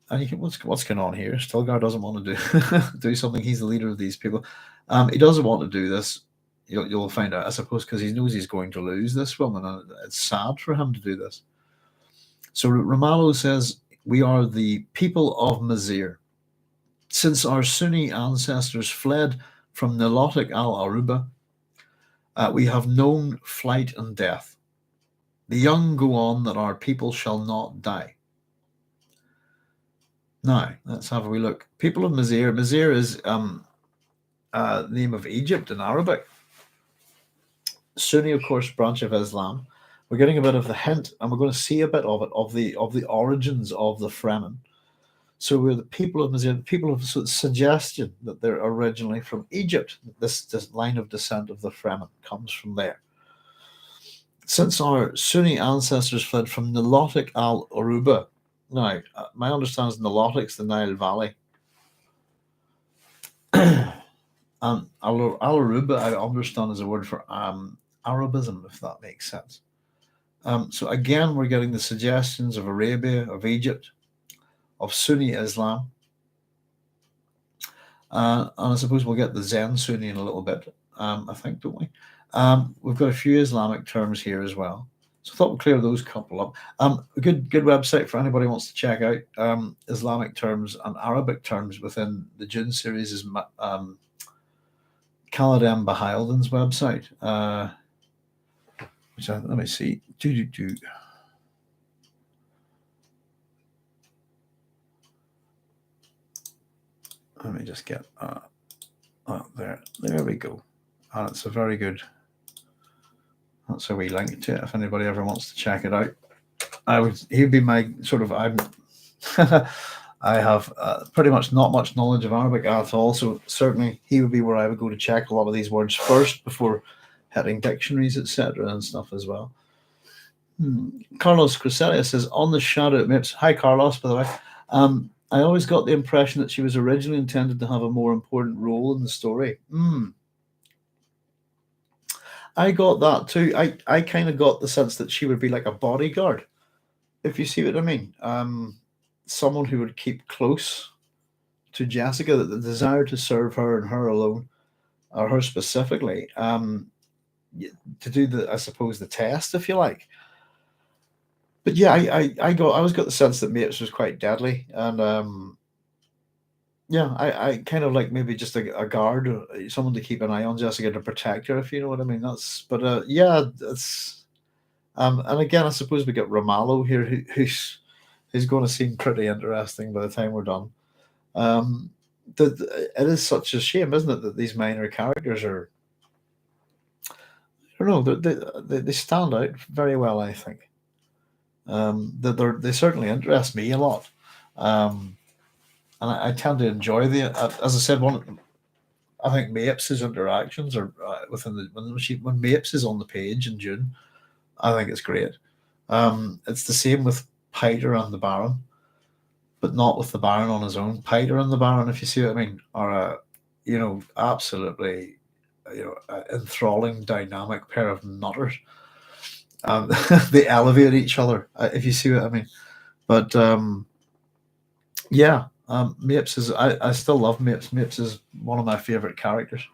And you think, what's going on here? Stilgar doesn't want to do something. He's the leader of these people. He doesn't want to do this. You'll find out, I suppose, because he knows he's going to lose this woman, and it's sad for him to do this. So Romalo says, "We are the people of Mazir. Since our Sunni ancestors fled from Nilotic al-Aruba, we have known flight and death. The young go on that our people shall not die." Now, let's have a wee look. People of Mazir. Mazir is the name of Egypt in Arabic. Sunni, of course, branch of Islam. We're getting a bit of the hint, and we're going to see a bit of it, of the origins of the Fremen. So we're the people of Mazir, the people of suggestion that they're originally from Egypt. This line of descent of the Fremen comes from there. Since our Sunni ancestors fled from Nilotic al-Aruba. Now, my understanding is Nilotic's the Nile Valley. And al-Aruba, I understand, is a word for Arabism, if that makes sense. So again, we're getting the suggestions of Arabia, of Egypt, of Sunni Islam. And I suppose we'll get the Zen Sunni in a little bit, I think, don't we? We've got a few Islamic terms here as well. So I thought we'd clear those couple up. A good website for anybody who wants to check out Islamic terms and Arabic terms within the Dune series is Khaled Bahildon's website. Let me see. Let me just get there. There we go. And it's a very good. That's a wee link to it. If anybody ever wants to check it out, he'd be my sort of. I have pretty much not much knowledge of Arabic at all, so certainly he would be where I would go to check a lot of these words first before hitting dictionaries, etc. and stuff as well. Carlos Crescelia says, "On the shadow Mapes." Hi, Carlos, by the way. I always got the impression that she was originally intended to have a more important role in the story. I got that too. I kind of got the sense that she would be like a bodyguard, if you see what I mean. Someone who would keep close to Jessica, that the desire to serve her and her alone, or her specifically, to do I suppose, the test, if you like. But yeah, I always got the sense that Mapes was quite deadly, and yeah, I kind of like maybe just a guard, someone to keep an eye on Jessica, to protect her, if you know what I mean. Yeah, And again, I suppose we get Romalo here, who's going to seem pretty interesting by the time we're done. It is such a shame, isn't it, that these minor characters are, I don't know, they stand out very well, I think. They certainly interest me a lot. And I tend to enjoy as I said, I think Mapes' interactions are within when Mapes is on the page in June, I think it's great. It's the same with Piter and the Baron, but not with the Baron on his own. Piter and the Baron, if you see what I mean, are absolutely enthralling, dynamic pair of nutters. They elevate each other, if you see what I mean. But yeah, Mapes is. I still love Mapes. Mapes is one of my favorite characters.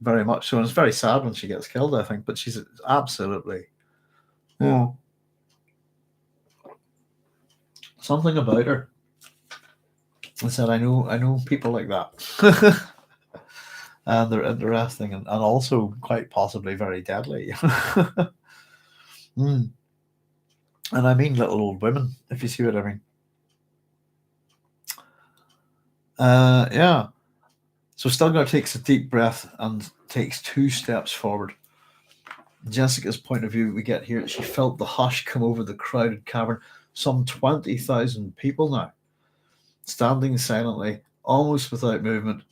Very much so, and it's very sad when she gets killed, I think. But she's absolutely, yeah, something about her. I said, I know people like that, and they're interesting and also quite possibly very deadly. Mm. And I mean little old women, if you see what I mean. Yeah. So Stilgar takes a deep breath and takes 2 steps forward. Jessica's point of view we get here, she felt the hush come over the crowded cavern. Some 20,000 people now, standing silently, almost without movement,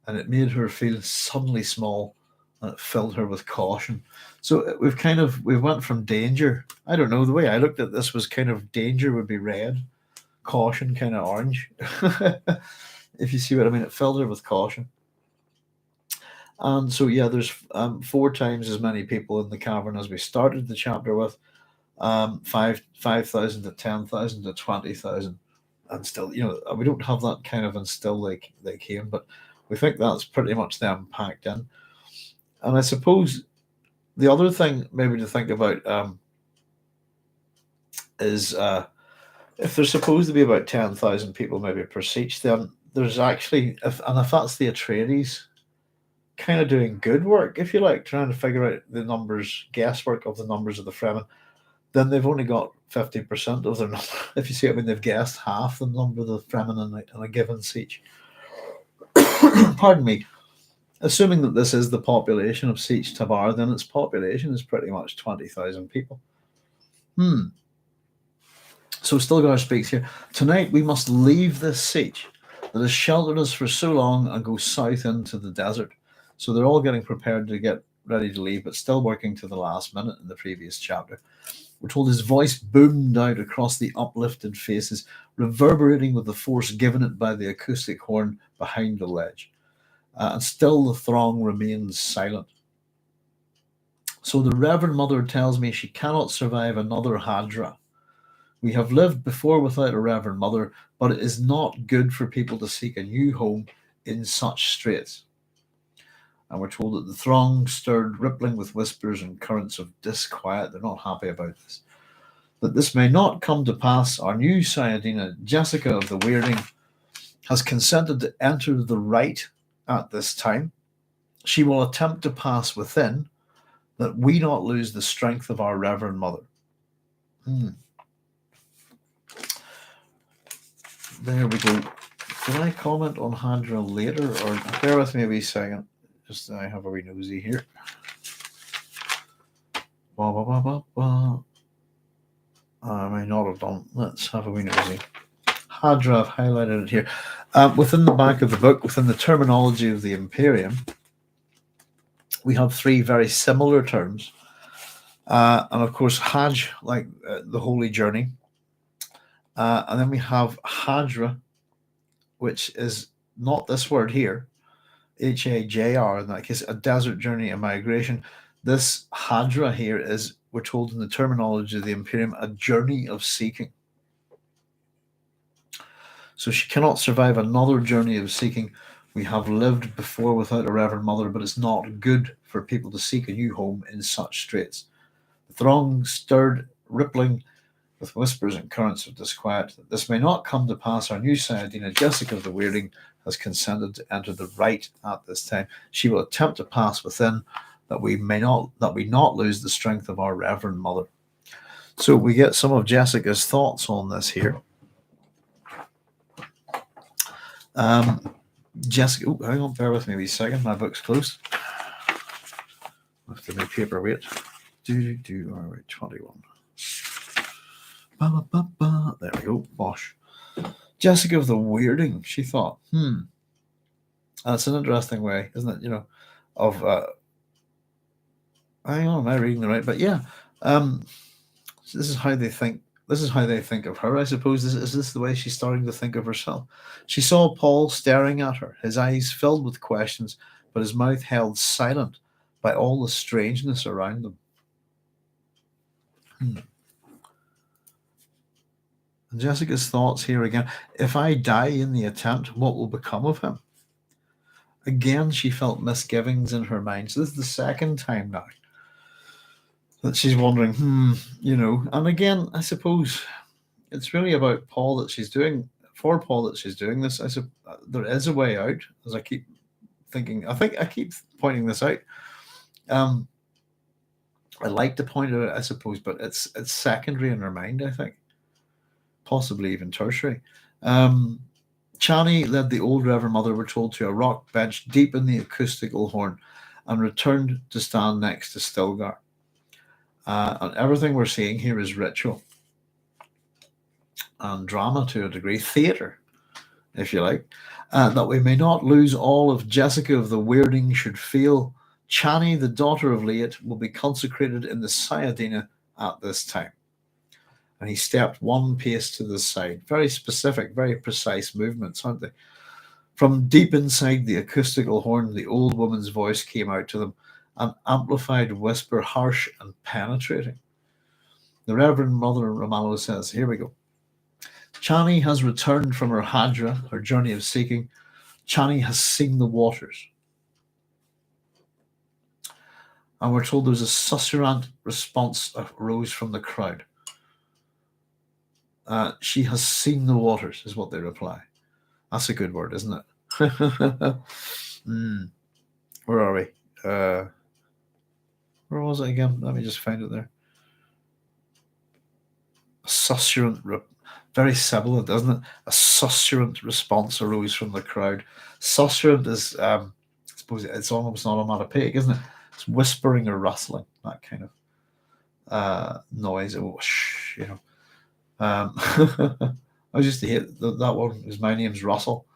and it made her feel suddenly small, and it filled her with caution. So we went from danger. I don't know, the way I looked at this was kind of danger would be red, caution kind of orange. If you see what I mean, it filled her with caution. And so, yeah, there's 4 times as many people in the cavern as we started the chapter with. 5,000 to 10,000 to 20,000, and still, we don't have that kind of instill like they came, but we think that's pretty much them packed in. And I suppose the other thing maybe to think about is if there's supposed to be about 10,000 people maybe per siege, then there's actually, if that's the Atreides kind of doing good work, if you like, trying to figure out the numbers, guesswork of the numbers of the Fremen, then they've only got 50% of their number. If you see what I mean, they've guessed half the number of the Fremen in a given siege. Pardon me. Assuming that this is the population of Siege Tabar, then its population is pretty much 20,000 people. So Stilgar speaks here. Tonight we must leave this siege that has sheltered us for so long and go south into the desert. So they're all getting prepared to get ready to leave, but still working to the last minute in the previous chapter. We're told his voice boomed out across the uplifted faces, reverberating with the force given it by the acoustic horn behind the ledge. And still the throng remains silent. So the Reverend Mother tells me she cannot survive another Hadra. We have lived before without a Reverend Mother, but it is not good for people to seek a new home in such straits. And we're told that the throng stirred, rippling with whispers and currents of disquiet. They're not happy about this. That this may not come to pass, our new Sayadina, Jessica of the Weirding, has consented to enter the rite at this time. She will attempt to pass within, that we not lose the strength of our Reverend Mother. There we go. Did I comment on Hadra later, or bear with me a wee second? Just I have a wee nosy here. I may not have done. Let's have a wee nosy. Hadra, I've highlighted it here. Within the back of the book, within the terminology of the Imperium, we have 3 very similar terms. And of course, Hajj, like the holy journey. And then we have Hadra, which is not this word here, Hajr, in that case, a desert journey, a migration. This Hadra here is, we're told in the terminology of the Imperium, a journey of seeking. So she cannot survive another journey of seeking. We have lived before without a Reverend Mother, but it's not good for people to seek a new home in such straits. The throng stirred, rippling with whispers and currents of disquiet. That this may not come to pass, our new Sayadina, Jessica of the Weirding, has consented to enter the rite at this time. She will attempt to pass within, that we not lose the strength of our Reverend Mother. So we get some of Jessica's thoughts on this here. Jessica, oh, hang on, bear with me a wee second. My book's closed. I have to make paper wait. All right, 21. There we go. Bosh. Jessica of the weirding, she thought, that's an interesting way, isn't it? You know, of hang on, am I reading the right? But yeah, this is how they think. This is how they think of her, I suppose. Is this the way she's starting to think of herself? She saw Paul staring at her, his eyes filled with questions, but his mouth held silent by all the strangeness around them. And Jessica's thoughts here again. If I die in the attempt, what will become of him? Again, she felt misgivings in her mind. So this is the second time now that she's wondering, you know. And again, I suppose it's really about Paul that she's doing, for Paul that she's doing this. I suppose there is a way out, as I keep thinking. I think I keep pointing this out. I like to point it out, I suppose, but it's secondary in her mind, I think. Possibly even tertiary. Chani led the old Reverend Mother, we're told, to a rock bench deep in the acoustical horn and returned to stand next to Stilgar. And everything we're seeing here is ritual and drama to a degree, theatre, if you like. That we may not lose all of Jessica of the weirding should feel. Chani, the daughter of Liat, will be consecrated in the Sayadina at this time. And he stepped one pace to the side. Very specific, very precise movements, aren't they? From deep inside the acoustical horn, the old woman's voice came out to them, an amplified whisper, harsh and penetrating. The Reverend Mother Romano says, here we go. Chani has returned from her Hadra, her journey of seeking. Chani has seen the waters. And we're told there's a susurrant response that rose from the crowd. She has seen the waters, is what they reply. That's a good word, isn't it? Where are we? Where was it again? Let me just find it there. A susurrant, very sibilant, isn't it? A susurrant response arose from the crowd. Susurrant is, I suppose it's almost onomatopoeic, isn't it? It's whispering or rustling, that kind of noise. Whoosh, you know. I used to hate that one because my name's Russell,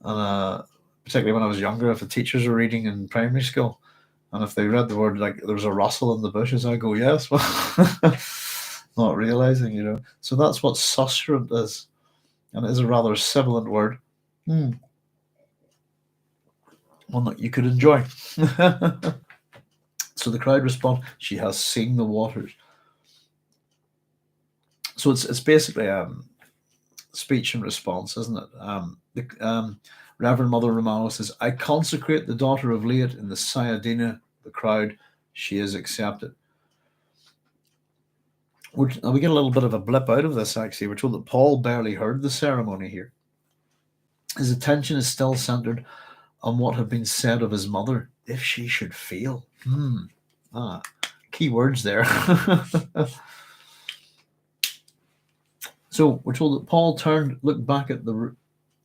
and particularly when I was younger, if the teachers were reading in primary school, and if they read the word like there was a rustle in the bushes, I go yes, well, not realizing, you know. So that's what susurrant is, and it is a rather sibilant word, one that you could enjoy. So the crowd respond, she has seen the waters. So it's basically speech and response, isn't it? The Reverend Mother Romano says, I consecrate the daughter of Liat in the Sayadina, the crowd, she is accepted. We get a little bit of a blip out of this, actually. We're told that Paul barely heard the ceremony here. His attention is still centered on what had been said of his mother, if she should fail. Key words there. So we're told that Paul looked back at the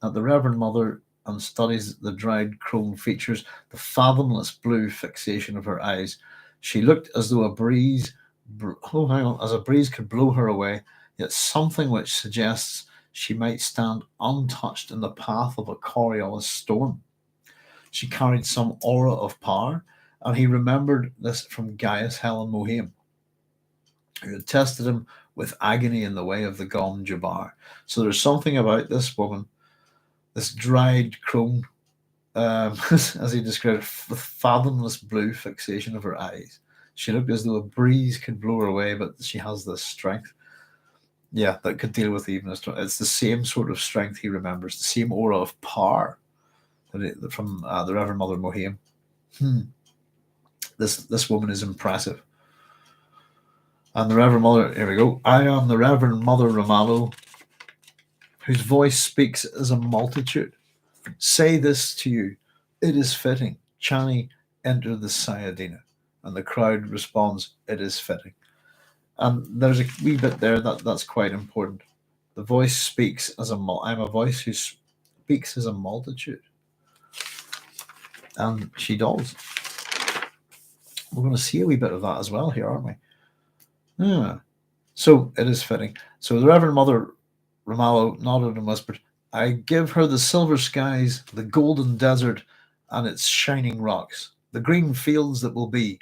Reverend Mother and studies the dried chrome features, the fathomless blue fixation of her eyes. She looked as though a breeze could blow her away, yet something which suggests she might stand untouched in the path of a Coriolis storm. She carried some aura of power, and he remembered this from Gaius Helen Mohiam, who had tested him with agony in the way of the Gom Jabbar. So there's something about this woman, this dried crone, as he described it, with fathomless blue fixation of her eyes. She looked as though a breeze could blow her away, but she has this strength. Yeah, that could deal with even a strength. It's the same sort of strength he remembers, the same aura of power from the Reverend Mother Mohiam. This woman is impressive. And the Reverend Mother, here we go. I am the Reverend Mother Romano, whose voice speaks as a multitude. Say this to you. It is fitting. Chani, enter the Sayadina. And the crowd responds, "It is fitting." And there's a wee bit there that's quite important. The voice speaks as I'm a voice who speaks as a multitude. And she does. We're going to see a wee bit of that as well here, aren't we? Yeah. So it is fitting. So the Reverend Mother Ramallo nodded and whispered, "I give her the silver skies, the golden desert, and its shining rocks, the green fields that will be.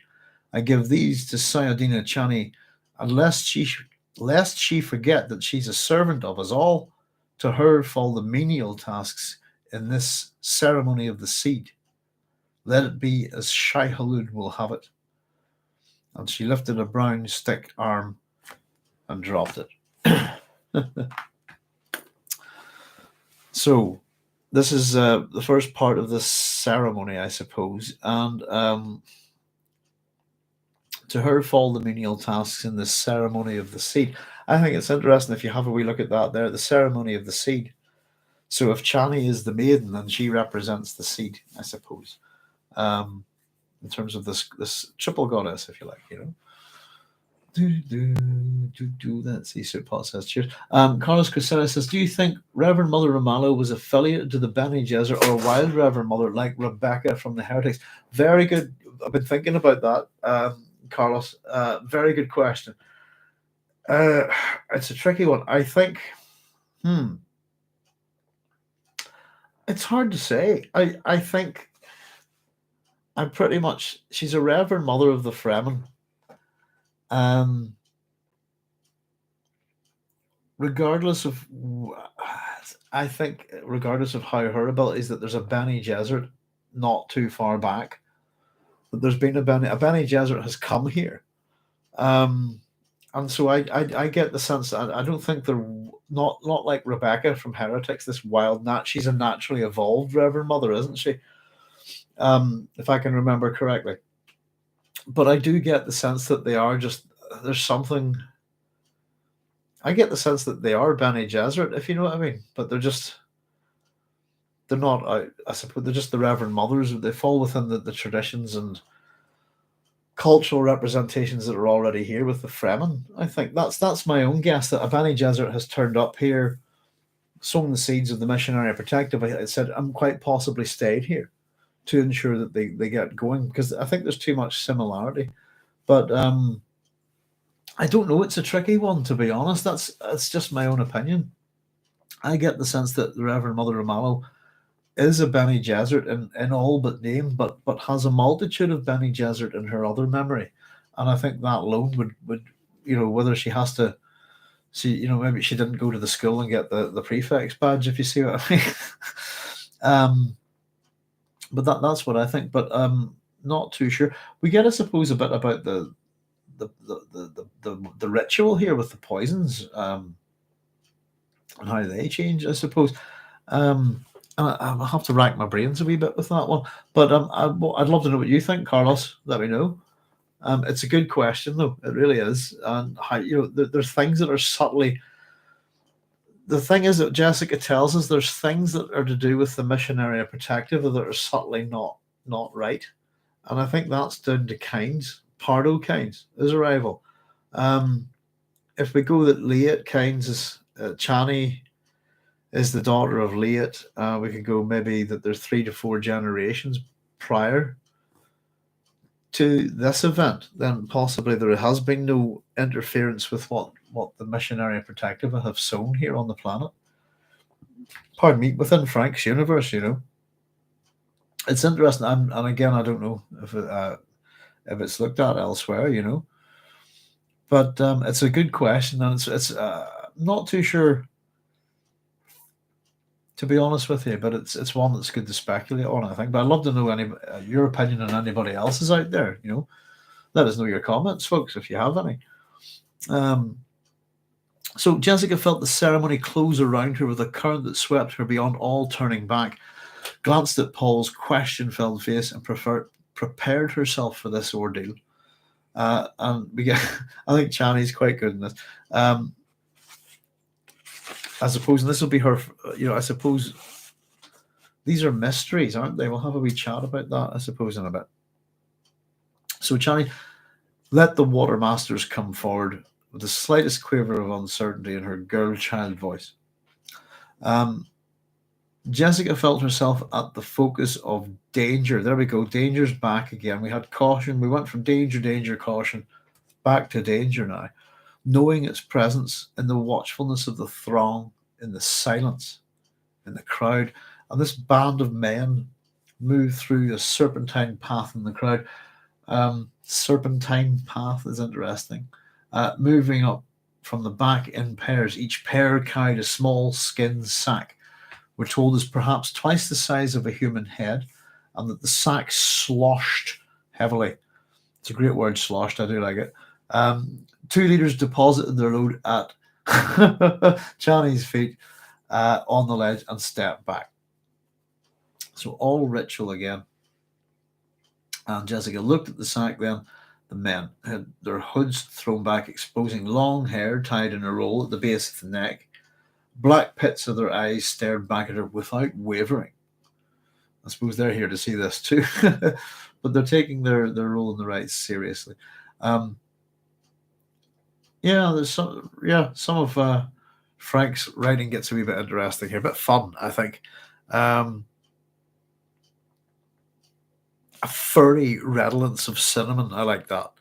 I give these to Sayadina Chani, and lest she forget that she's a servant of us all, to her fall the menial tasks in this ceremony of the seed. Let it be as Shai Hulud will have it." And she lifted a brown stick arm and dropped it. So this is the first part of this ceremony, I suppose. And to her fall the menial tasks in the ceremony of the seed. I think it's interesting if you have a wee look at that there, the ceremony of the seed. So if Chani is the maiden, then she represents the seed, I suppose, in terms of this triple goddess, if you like, you know. Let's see, Sir Paul says, cheers. Carlos Crisera says, "Do you think Reverend Mother Ramallo was affiliated to the Bene Gesserit or a wild Reverend Mother like Rebecca from the Heretics?" Very good. I've been thinking about that, Carlos. Very good question. It's a tricky one. I think, it's hard to say. I think she's a Reverend Mother of the Fremen. Regardless of, I think, regardless of how her abilities, that there's a Bene Gesserit not too far back. That there's been a Bene Gesserit has come here, and so I get the sense that I don't think they're not like Rebecca from Heretics. This wild she's a naturally evolved Reverend Mother, isn't she? If I can remember correctly. But I do get the sense that they are just, there's something. I get the sense that they are Bene Gesserit, if you know what I mean. But they're not, I suppose, they're just the Reverend Mothers. They fall within the traditions and cultural representations that are already here with the Fremen. I think that's my own guess, that a Bene Gesserit has turned up here, sown the seeds of the missionary protective. I said, and quite possibly stayed here to ensure that they get going, because I think there's too much similarity. But I don't know. It's a tricky one, to be honest. That's just my own opinion. I get the sense that the Reverend Mother Ramallo is a Bene Gesserit in all but name, but has a multitude of Bene Gesserit in her other memory. And I think that alone would whether she has to see, maybe she didn't go to the school and get the prefect's badge, if you see what I mean. But that's what I think. But not too sure. We get, I suppose, a bit about the ritual here with the poisons, and how they change, I suppose. I'll have to rack my brains a wee bit with that one. But I'd love to know what you think, Carlos. Let me know. It's a good question, though. It really is. And how, there's things that are subtly. The thing is that Jessica tells us there's things that are to do with the missionary protective that are subtly not right. And I think that's down to Kynes. Pardo Kynes is a rival. If we go that Liet Kynes is Chani is the daughter of Liet, we could go maybe that there's 3 to 4 generations prior to this event. Then possibly there has been no interference with what the missionary protective have sown here on the planet. Pardon me, within Frank's universe, it's interesting. And again, I don't know if it's looked at elsewhere, but it's a good question, and it's not too sure, to be honest with you, but it's one that's good to speculate on, I think. But I'd love to know your opinion on anybody else's out there. Let us know your comments, folks, if you have any. So Jessica felt the ceremony close around her with a current that swept her beyond all turning back, glanced at Paul's question-filled face, and prepared herself for this ordeal. And we get, I think Chani's quite good in this. I suppose, and this will be her, I suppose these are mysteries, aren't they? We'll have a wee chat about that, I suppose, in a bit. So Chani let the water masters come forward with the slightest quiver of uncertainty in her girl-child voice. Jessica felt herself at the focus of danger. There we go. Danger's back again. We had caution. We went from danger, danger, caution, back to danger now. Knowing its presence in the watchfulness of the throng, in the silence, in the crowd. And this band of men moved through a serpentine path in the crowd. Serpentine path is interesting. Moving up from the back in pairs. Each pair carried a small skin sack. We're told is perhaps twice the size of a human head, and that the sack sloshed heavily. It's a great word, sloshed. I do like it. 2 leaders deposited their load at Chani's feet on the ledge and stepped back. So all ritual again. And Jessica looked at the sack then. The men had their hoods thrown back, exposing long hair tied in a roll at the base of the neck. Black pits of their eyes stared back at her without wavering. I suppose they're here to see this too. But they're taking their role in the rites seriously. There's some of Frank's writing gets a wee bit interesting here, a bit fun, I think. A furry redolence of cinnamon, I like that.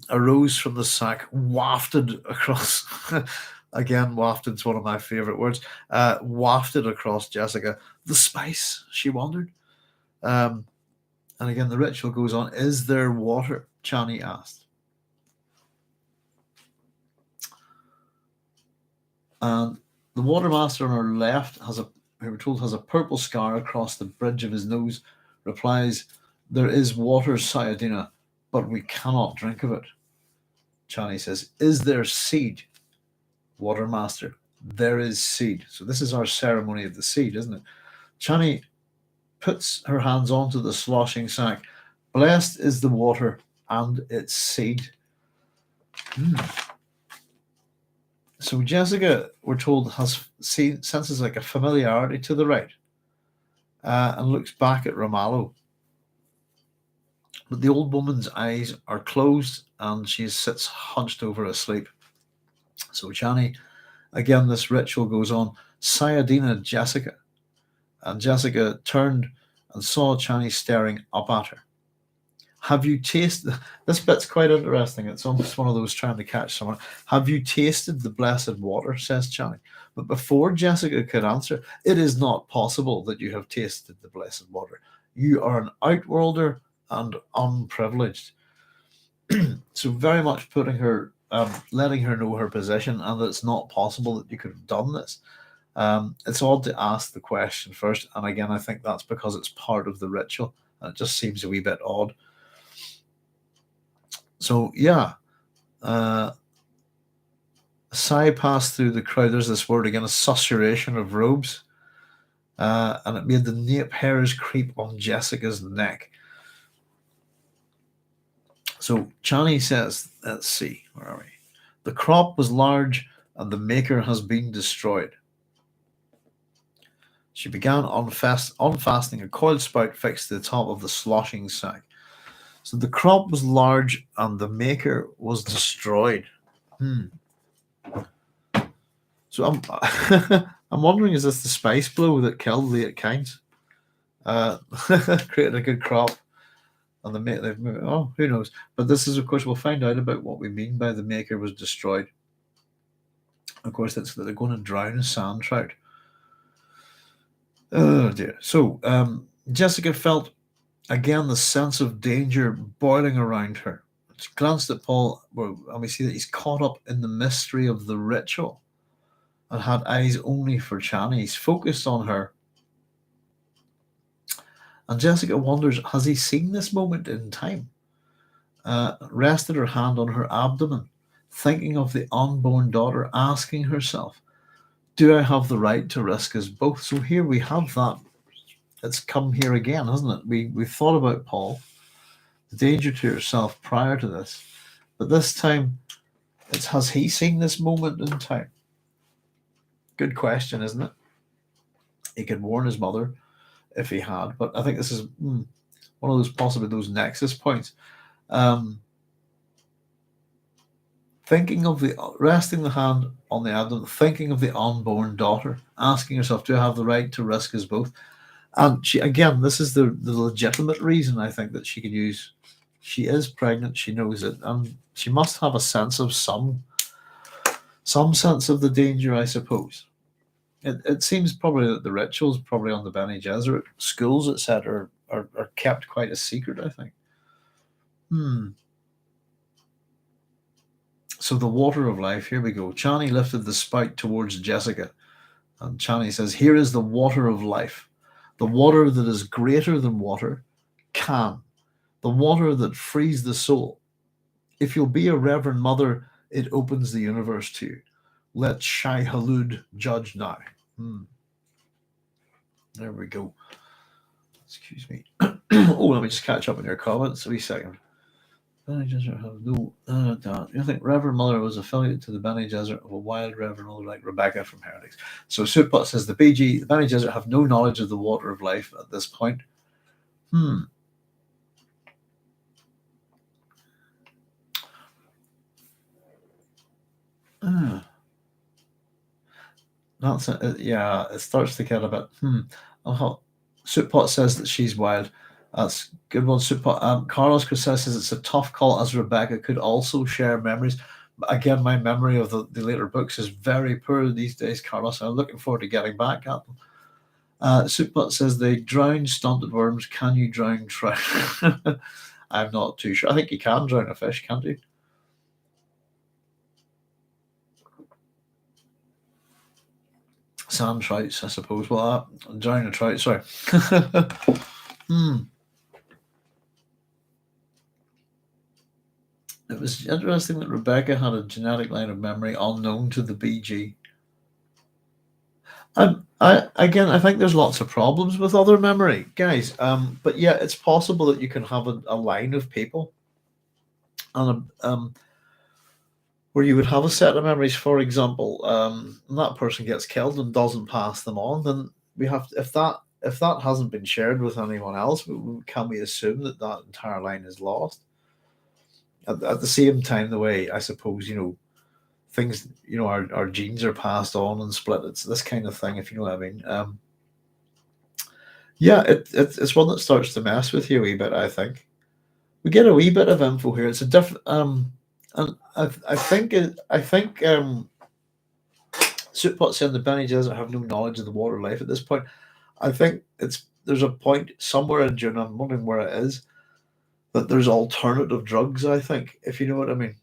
Arose from the sack, wafted across. Again, wafted is one of my favorite words. Wafted across Jessica. The spice, she wondered. And again, the ritual goes on. Is there water? Chani asked. And the watermaster on her left we were told, has a purple scar across the bridge of his nose. Replies, there is water, Sayadina, but we cannot drink of it. Chani says, is there seed? Watermaster, there is seed. So this is our ceremony of the seed, isn't it? Chani puts her hands onto the sloshing sack. Blessed is the water and its seed. So Jessica, we're told, senses like a familiarity to the right, and looks back at Ramallo. But the old woman's eyes are closed and she sits hunched over asleep. So Chani, again, this ritual goes on. Sayadina, Jessica. And Jessica turned and saw Chani staring up at her. Have you tasted... This bit's quite interesting. It's almost one of those trying to catch someone. Have you tasted the blessed water, says Chani. But before Jessica could answer, it is not possible that you have tasted the blessed water. You are an outworlder and unprivileged. So very much putting her... letting her know her position and that it's not possible that you could have done this. It's odd to ask the question first, and again, I think that's because it's part of the ritual, and it just seems a wee bit odd. So, yeah. A sigh passed through the crowd. There's this word again, a susurration of robes, and it made the nape hairs creep on Jessica's neck. So Chani says, let's see, where are we? The crop was large and the maker has been destroyed. She began unfastening a coiled spout fixed to the top of the sloshing sack. So the crop was large and the maker was destroyed. So I'm I'm wondering, is this the spice blow that killed the 8 kinds? Created a good crop. And they've moved. Oh, who knows? But this is, of course, we'll find out about what we mean by the maker was destroyed. Of course, that's that they're going to drown a sand trout. Oh dear. So Jessica felt again the sense of danger boiling around her. She glanced at Paul, and we see that he's caught up in the mystery of the ritual and had eyes only for Chani. He's focused on her. And Jessica wonders, has he seen this moment in time? Rested her hand on her abdomen, thinking of the unborn daughter, asking herself, do I have the right to risk us both? So here we have that. It's come here again, hasn't it? We've thought about Paul, the danger to herself prior to this. But this time, has he seen this moment in time? Good question, isn't it? He could warn his mother if he had, but I think this is one of those, possibly those nexus points. Thinking of resting the hand on the abdomen, thinking of the unborn daughter, asking herself, do I have the right to risk us both? And she, again, this is the legitimate reason I think that she could use. She is pregnant, she knows it, and she must have a sense of some sense of the danger, I suppose. It seems probably that the rituals, probably on the Bene Gesserit schools, etc., are kept quite a secret, I think. So the water of life, here we go. Chani lifted the spout towards Jessica, and Chani says, here is the water of life, the water that is greater than water, can, the water that frees the soul. If you'll be a reverend mother, it opens the universe to you. Let Shai Halud judge now. There we go. Excuse me. Oh, let me just catch up on your comments a wee second. Bene Gesserit have no. You think Reverend Mother was affiliated to the Bene Gesserit of a wild Reverend Mother like Rebecca from Heretics? So Supot says the BG, the Bene Gesserit have no knowledge of the water of life at this point. That's it. Yeah, it starts to get a bit. Supot says that she's wild. That's a good one, Supot. Carlos Crusade says it's a tough call, as Rebecca could also share memories. But again, my memory of the later books is very poor these days, Carlos. I'm looking forward to getting back at them. Supot says they drown stunted worms. Can you drown trout? I'm not too sure. I think you can drown a fish, can't you? Sand trouts, I suppose. Well, drown a trout, sorry. It was interesting that Rebecca had a genetic line of memory unknown to the BG. I think there's lots of problems with other memory, guys. But yeah, it's possible that you can have a line of people, and where you would have a set of memories. For example, and that person gets killed and doesn't pass them on. Then we have to, if that hasn't been shared with anyone else, can we assume that that entire line is lost? At the same time, the way I suppose things, our genes are passed on and split. It's this kind of thing, if you know what I mean. Yeah, it's one that starts to mess with you a wee bit. I think we get a wee bit of info here. It's a different. And I think Supot saying the Bene Gesserit have no knowledge of the water life at this point. I think there's a point somewhere in Dune. I'm wondering where it is. That there's alternative drugs. I think, if you know what I mean.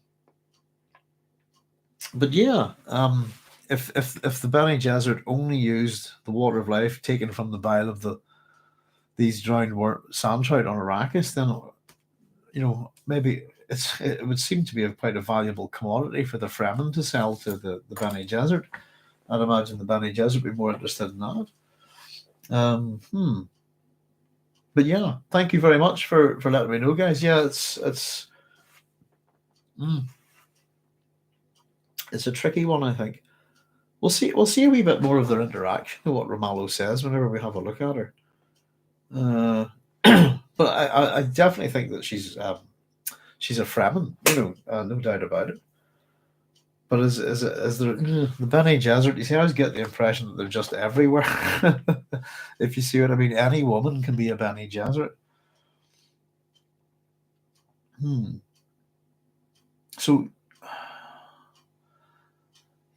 But yeah, if the Bene Gesserit only used the water of life taken from the bile of these drowned sand trout on Arrakis, then maybe it would seem to be quite a valuable commodity for the Fremen to sell to the Bene Gesserit. I'd imagine the Bene Gesserit would be more interested in that. But yeah, thank you very much for letting me know, guys. Yeah, it's a tricky one, I think. We'll see a wee bit more of their interaction and what Romalo says whenever we have a look at her. But I definitely think that she's a Fremen, no doubt about it. But is there the Bene Gesserit? You see, I always get the impression that they're just everywhere. If you see what I mean, any woman can be a Bene Gesserit. So,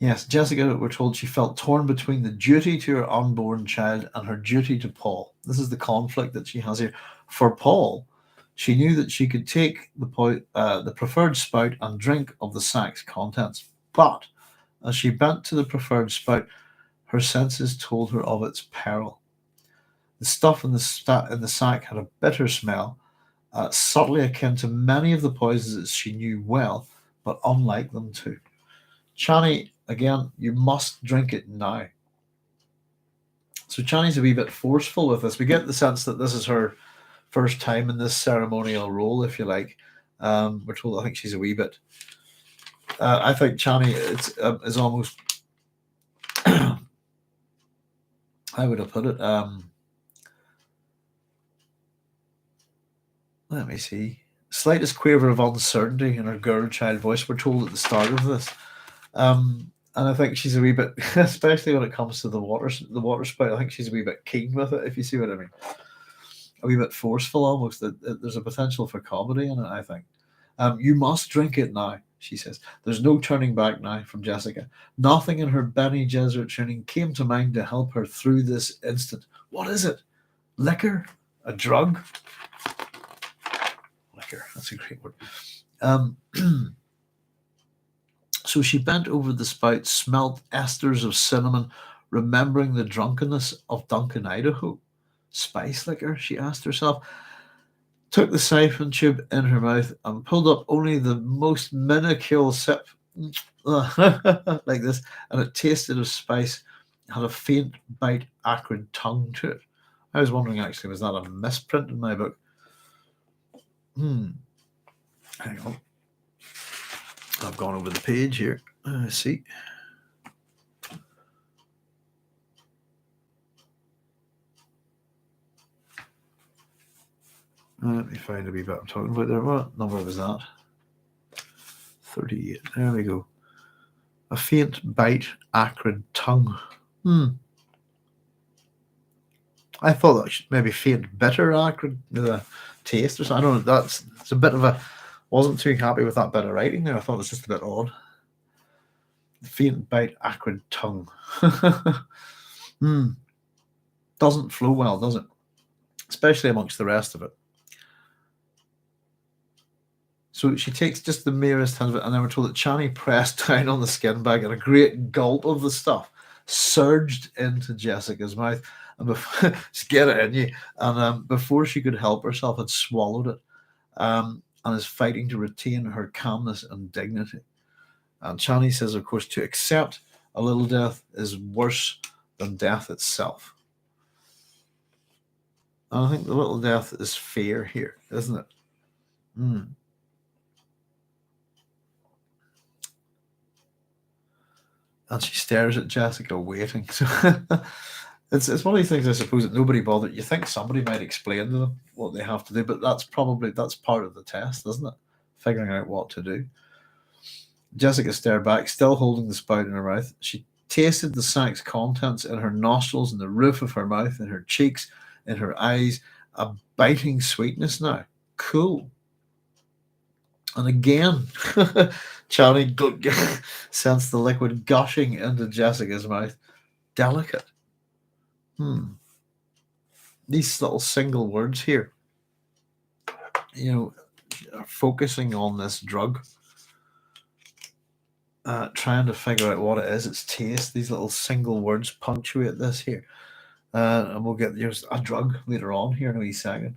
yes, Jessica, we're told she felt torn between the duty to her unborn child and her duty to Paul. This is the conflict that she has here. For Paul, she knew that she could take the preferred spout and drink of the sack's contents. But as she bent to the preferred spout, her senses told her of its peril. The stuff in the sack had a bitter smell, subtly akin to many of the poisons that she knew well, but unlike them too. Chani, again, you must drink it now. So Chani's a wee bit forceful with this. We get the sense that this is her first time in this ceremonial role, if you like. We're told I think she's a wee bit. I think Chani is almost. How would I put it? Let me see. slightest quaver of uncertainty in her girl-child voice. We're told at the start of this. And I think she's a wee bit, especially when it comes to the water spout, I think she's a wee bit keen with it, if you see what I mean. A wee bit forceful almost. There's a potential for comedy in it, I think. You must drink it now, she says. There's no turning back now from Jessica. Nothing in her Bene Gesserit training came to mind to help her through this instant. What is it? Liquor? A drug? Liquor, that's a great word. So she bent over the spout, smelt esters of cinnamon, remembering the drunkenness of Duncan, Idaho. Spice liquor, she asked herself, took the siphon tube in her mouth and pulled up only the most minuscule sip, like this, and it tasted of spice, had a faint, bite, acrid tongue to it. I was wondering, actually, was that a misprint in my book? Hang on. I've gone over the page here. See. Let me find a wee bit I'm talking about there. What number was that? 38. There we go. A faint bite, acrid tongue. I thought that should maybe faint, bitter, acrid taste or something. I don't know. It's a bit of a. Wasn't too happy with that bit of writing there. I thought it was just a bit odd. Faint bite, acrid tongue. Doesn't flow well, does it? Especially amongst the rest of it. So she takes just the merest hint of it, and then we're told that Chani pressed down on the skin bag, and a great gulp of the stuff surged into Jessica's mouth. And before, just get it in you. And before she could help herself, had swallowed it. And is fighting to retain her calmness and dignity. And Chani says, of course, to accept a little death is worse than death itself. And I think the little death is fear here, isn't it? And she stares at Jessica, waiting. So it's one of these things, I suppose, that nobody bothered. You think somebody might explain to them what they have to do, but that's part of the test, isn't it? Figuring out what to do. Jessica stared back, still holding the spout in her mouth. She tasted the sack's contents in her nostrils, in the roof of her mouth, in her cheeks, in her eyes. A biting sweetness now. Cool. And again, Chani sensed the liquid gushing into Jessica's mouth. Delicate. These little single words here, are focusing on this drug, trying to figure out what it is, its taste. These little single words punctuate this here. And we'll get a drug later on here in a wee second.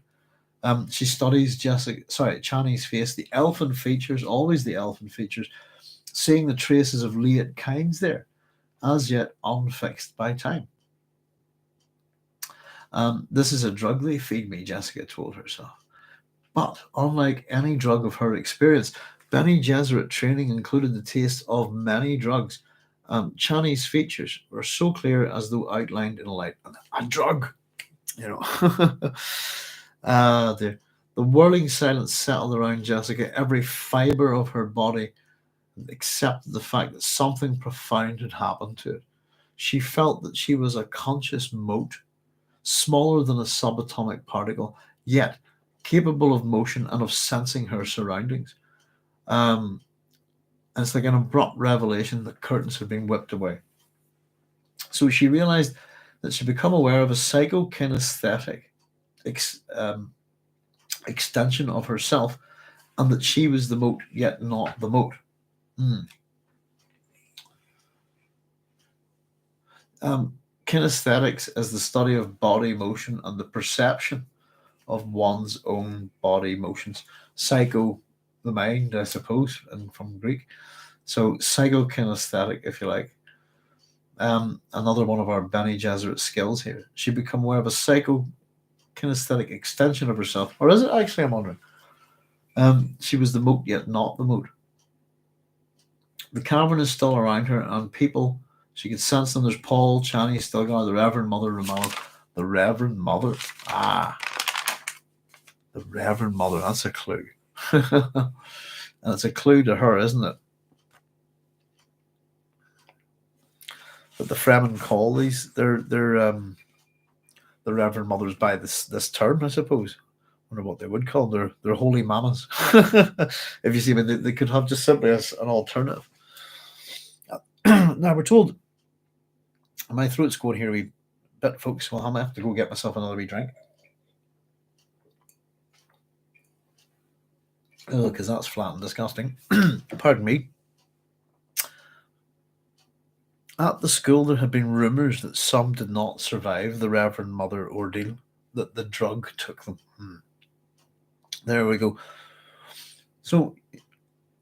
She studies Chani's face, the elfin features, always the elfin features, seeing the traces of late kinds there, as yet unfixed by time. This is a drug they feed me, Jessica told herself. But unlike any drug of her experience, Bene Gesserit training included the taste of many drugs. Chani's features were so clear as though outlined in a light. A drug, The whirling silence settled around Jessica, every fibre of her body accepted the fact that something profound had happened to it. She felt that she was a conscious mote, smaller than a subatomic particle, yet capable of motion and of sensing her surroundings. And it's like an abrupt revelation that curtains had been whipped away. So she realized that she'd become aware of a psychokinesthetic extension of herself, and that she was the mote, yet not the mote. Kinesthetics is the study of body motion and the perception of one's own body motions. Psycho, the mind, I suppose, and from Greek. So psychokinesthetic, if you like. Another one of our Bene Gesserit skills here. She become aware of a psychokinesthetic extension of herself. Or is it actually, I'm wondering? She was the mote, yet not the mote. The cavern is still around her, and people, she could sense them. There's Paul, Chani, Stilgar, the Reverend Mother, Romano. The Reverend Mother. The Reverend Mother, that's a clue. And it's a clue to her, isn't it? But the Fremen call their the Reverend Mothers by this term, I suppose. I wonder what they would call them. They're holy mamas. If you see, I mean, they could have just simply as an alternative. Now we're told my throat's going here a wee bit, folks. Well, I might have to go get myself another wee drink. Oh, because that's flat and disgusting. Pardon me. At the school, there had been rumours that some did not survive the Reverend Mother ordeal, that the drug took them. There we go. So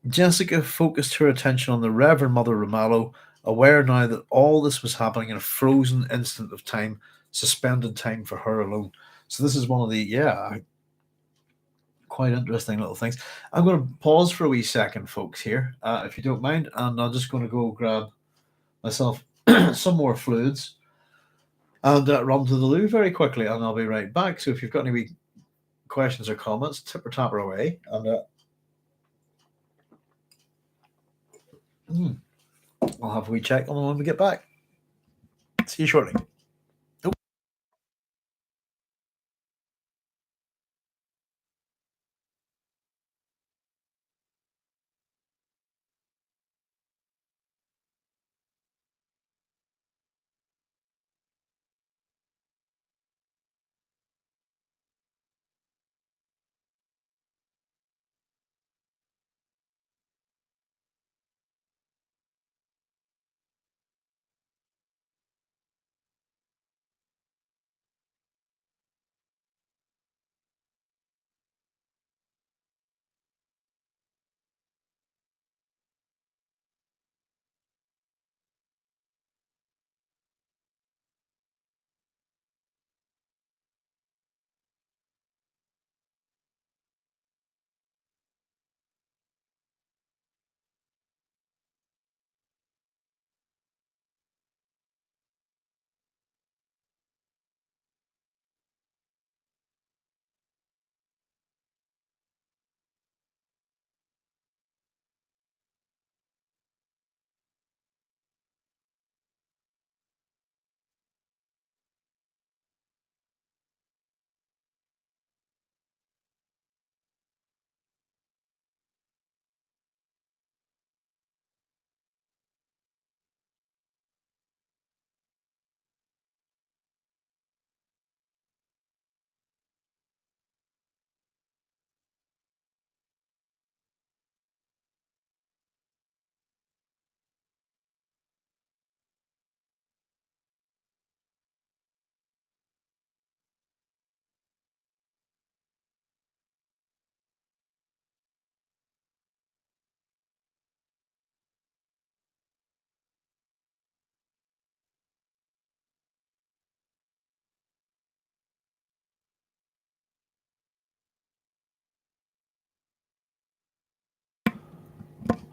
Jessica focused her attention on the Reverend Mother Ramallo, aware now that all this was happening in a frozen instant of time, suspended time for her alone. So this is one of the, quite interesting little things. I'm going to pause for a wee second, folks, here, if you don't mind, and I'm just going to go grab myself some more fluids and run to the loo very quickly, and I'll be right back. So if you've got any wee questions or comments, tipper tapper away, and I'll have a wee check on them when we get back. See you shortly. Oh.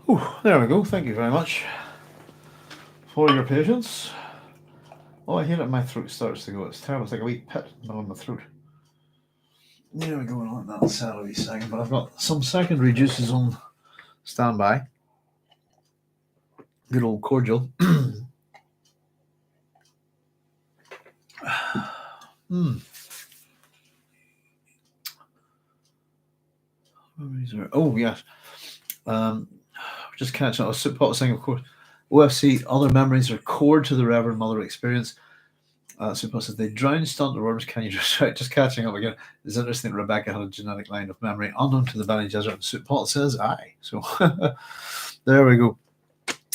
Ooh, there we go. Thank you very much for your patience. Oh, I hear it. My throat starts to go. It's terrible. It's like a wee pit in my throat. There we go. I'll let that settle a wee second. But I've got some secondary juices on standby. Good old cordial. Oh, yes. Just catching up. Soup pot saying, of course, OFC, other memories are core to the Reverend Mother experience. Soup pot says, they drowned stunted worms. Can you just catching up again? It's interesting that Rebecca had a genetic line of memory unknown to the Bene Gesserit, and Soup pot says, aye. So there we go.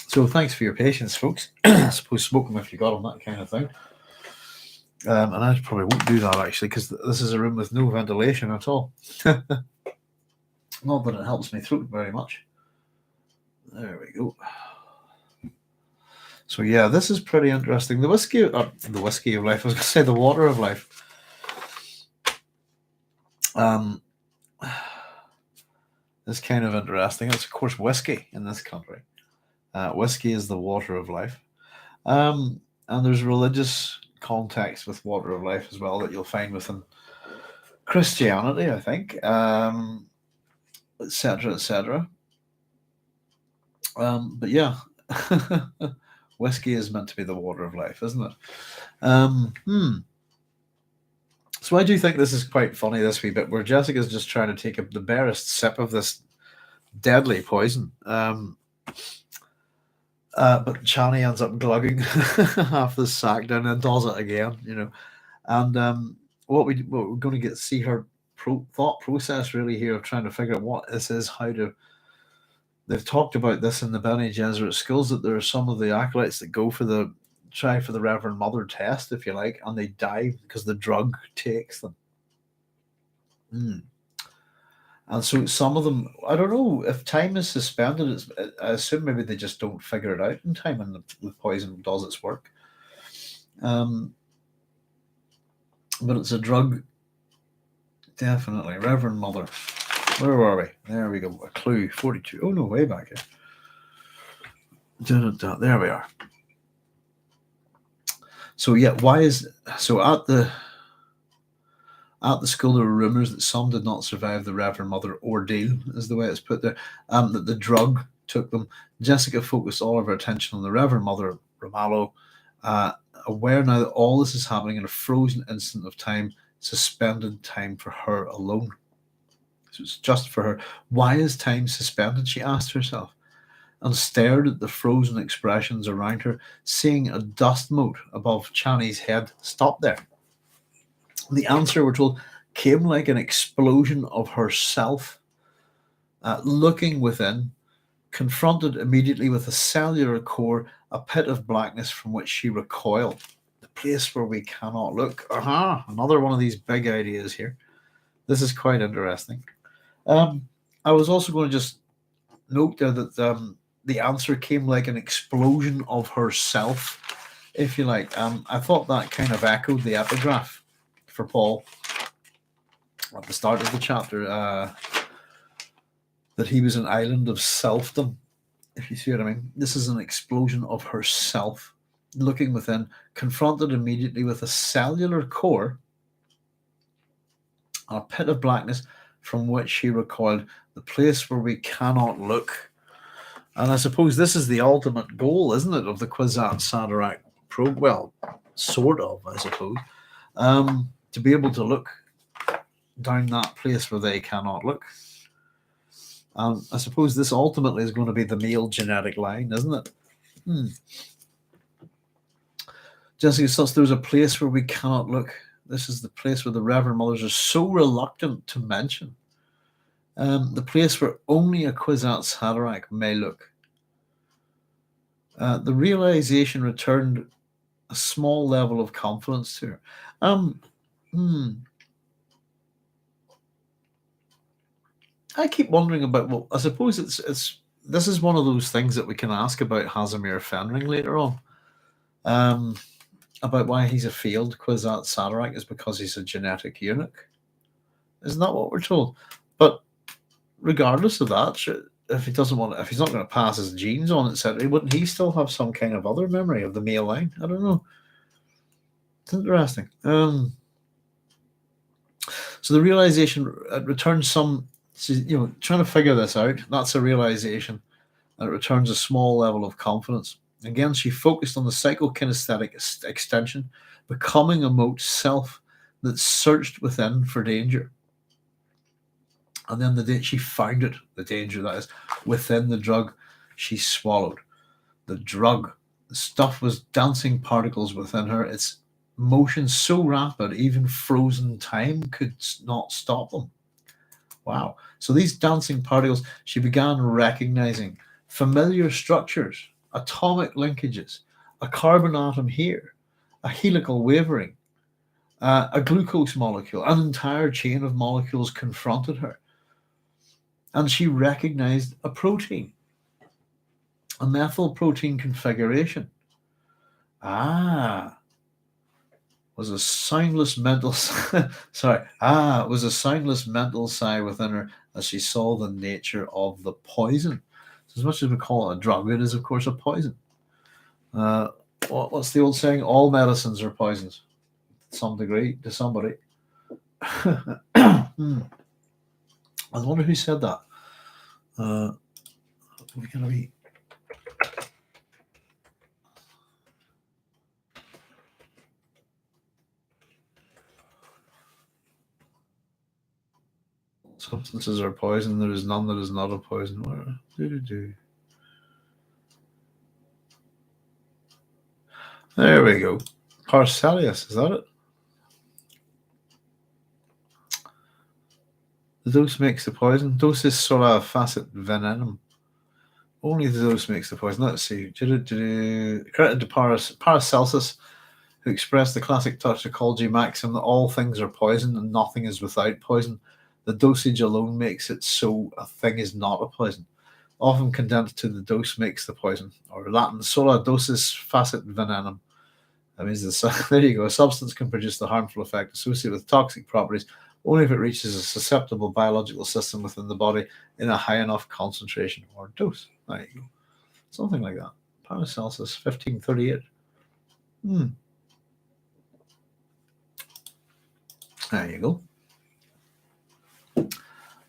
So thanks for your patience, folks. I suppose smoke them if you got them, that kind of thing. And I probably won't do that, actually, because this is a room with no ventilation at all. Not that it helps my throat very much. There we go. So yeah, this is pretty interesting. The whiskey of life. I was going to say the water of life. It's kind of interesting. It's of course whiskey in this country. Whiskey is the water of life, and there's religious context with water of life as well that you'll find within Christianity, I think. etc., etc. But yeah, whiskey is meant to be the water of life, isn't it? So I do think this is quite funny, this wee bit, where Jessica's just trying to take the barest sip of this deadly poison. But Chani ends up glugging half the sack down and does it again, And what we're going to get to see her thought process really here of trying to figure out what this is, how to. They've talked about this in the Bene Gesserit schools, that there are some of the acolytes that try for the Reverend Mother test, if you like, and they die because the drug takes them. And so some of them, I don't know if time is suspended. I assume maybe they just don't figure it out in time, and the poison does its work. But it's a drug, definitely. Reverend Mother. Where were we? There we go. A clue. 42. Oh no, way back here. There we are. So yeah, at the school, there were rumours that some did not survive the Reverend Mother ordeal, is the way it's put there, that the drug took them. Jessica focused all of her attention on the Reverend Mother, Ramallo, aware now that all this is happening in a frozen instant of time, suspended time for her alone. So it's just for her. Why is time suspended, she asked herself, and stared at the frozen expressions around her, seeing a dust mote above Chani's head. Stop there. The answer, we're told, came like an explosion of herself, looking within, confronted immediately with a cellular core, a pit of blackness from which she recoiled. The place where we cannot look. Another one of these big ideas here. This is quite interesting. I was also going to just note there that the answer came like an explosion of herself, if you like. I thought that kind of echoed the epigraph for Paul at the start of the chapter, that he was an island of selfdom, if you see what I mean. This is an explosion of herself, looking within, confronted immediately with a cellular core, a pit of blackness from which she recoiled, the place where we cannot look. And I suppose this is the ultimate goal, isn't it, of the Kwisatz Haderach probe? Well, sort of, I suppose. To be able to look down that place where they cannot look. I suppose this ultimately is going to be the male genetic line, isn't it? Jessica says there's a place where we cannot look. This is the place where the Reverend Mothers are so reluctant to mention. The place where only a Kwisatz Haderach may look. The realization returned a small level of confidence to her. I keep wondering about, well, I suppose this is one of those things that we can ask about Hasimir Fenring later on. About why he's a failed Kwisatz Haderach is because he's a genetic eunuch. Isn't that what we're told? But regardless of that, if he's not going to pass his genes on, etc., wouldn't he still have some kind of other memory of the male line? I don't know. It's interesting. So the realization returns some, trying to figure this out. That's a realization, and it returns a small level of confidence. Again, she focused on the psychokinesthetic extension, becoming a mote self that searched within for danger. And then she found it, the danger that is within the drug she swallowed. The drug, the stuff was dancing particles within her. Its motion so rapid, even frozen time could not stop them. Wow. So these dancing particles, she began recognizing familiar structures, atomic linkages, a carbon atom here, a helical wavering, a glucose molecule, an entire chain of molecules confronted her. And she recognized a protein, a methyl protein configuration. Was a soundless mental was a soundless mental sigh within her as she saw the nature of the poison. So as much as we call it a drug, it is of course a poison. What's the old saying? All medicines are poisons, to some degree, to somebody. I wonder who said that. We're going to be... Substances are poison. There is none that is not a poison. There we go. Parcelius, is that it? The dose makes the poison. Dosis sola facet venenum. Only the dose makes the poison. Let's see. Credited to Paracelsus, who expressed the classic toxicology maxim that all things are poison and nothing is without poison. The dosage alone makes it so a thing is not a poison. Often condensed to the dose makes the poison, or Latin sola dosis facet venenum. That means there you go. A substance can produce the harmful effect associated with toxic properties only if it reaches a susceptible biological system within the body in a high enough concentration or dose. There you go. Something like that. Paracelsus, 1538. There you go.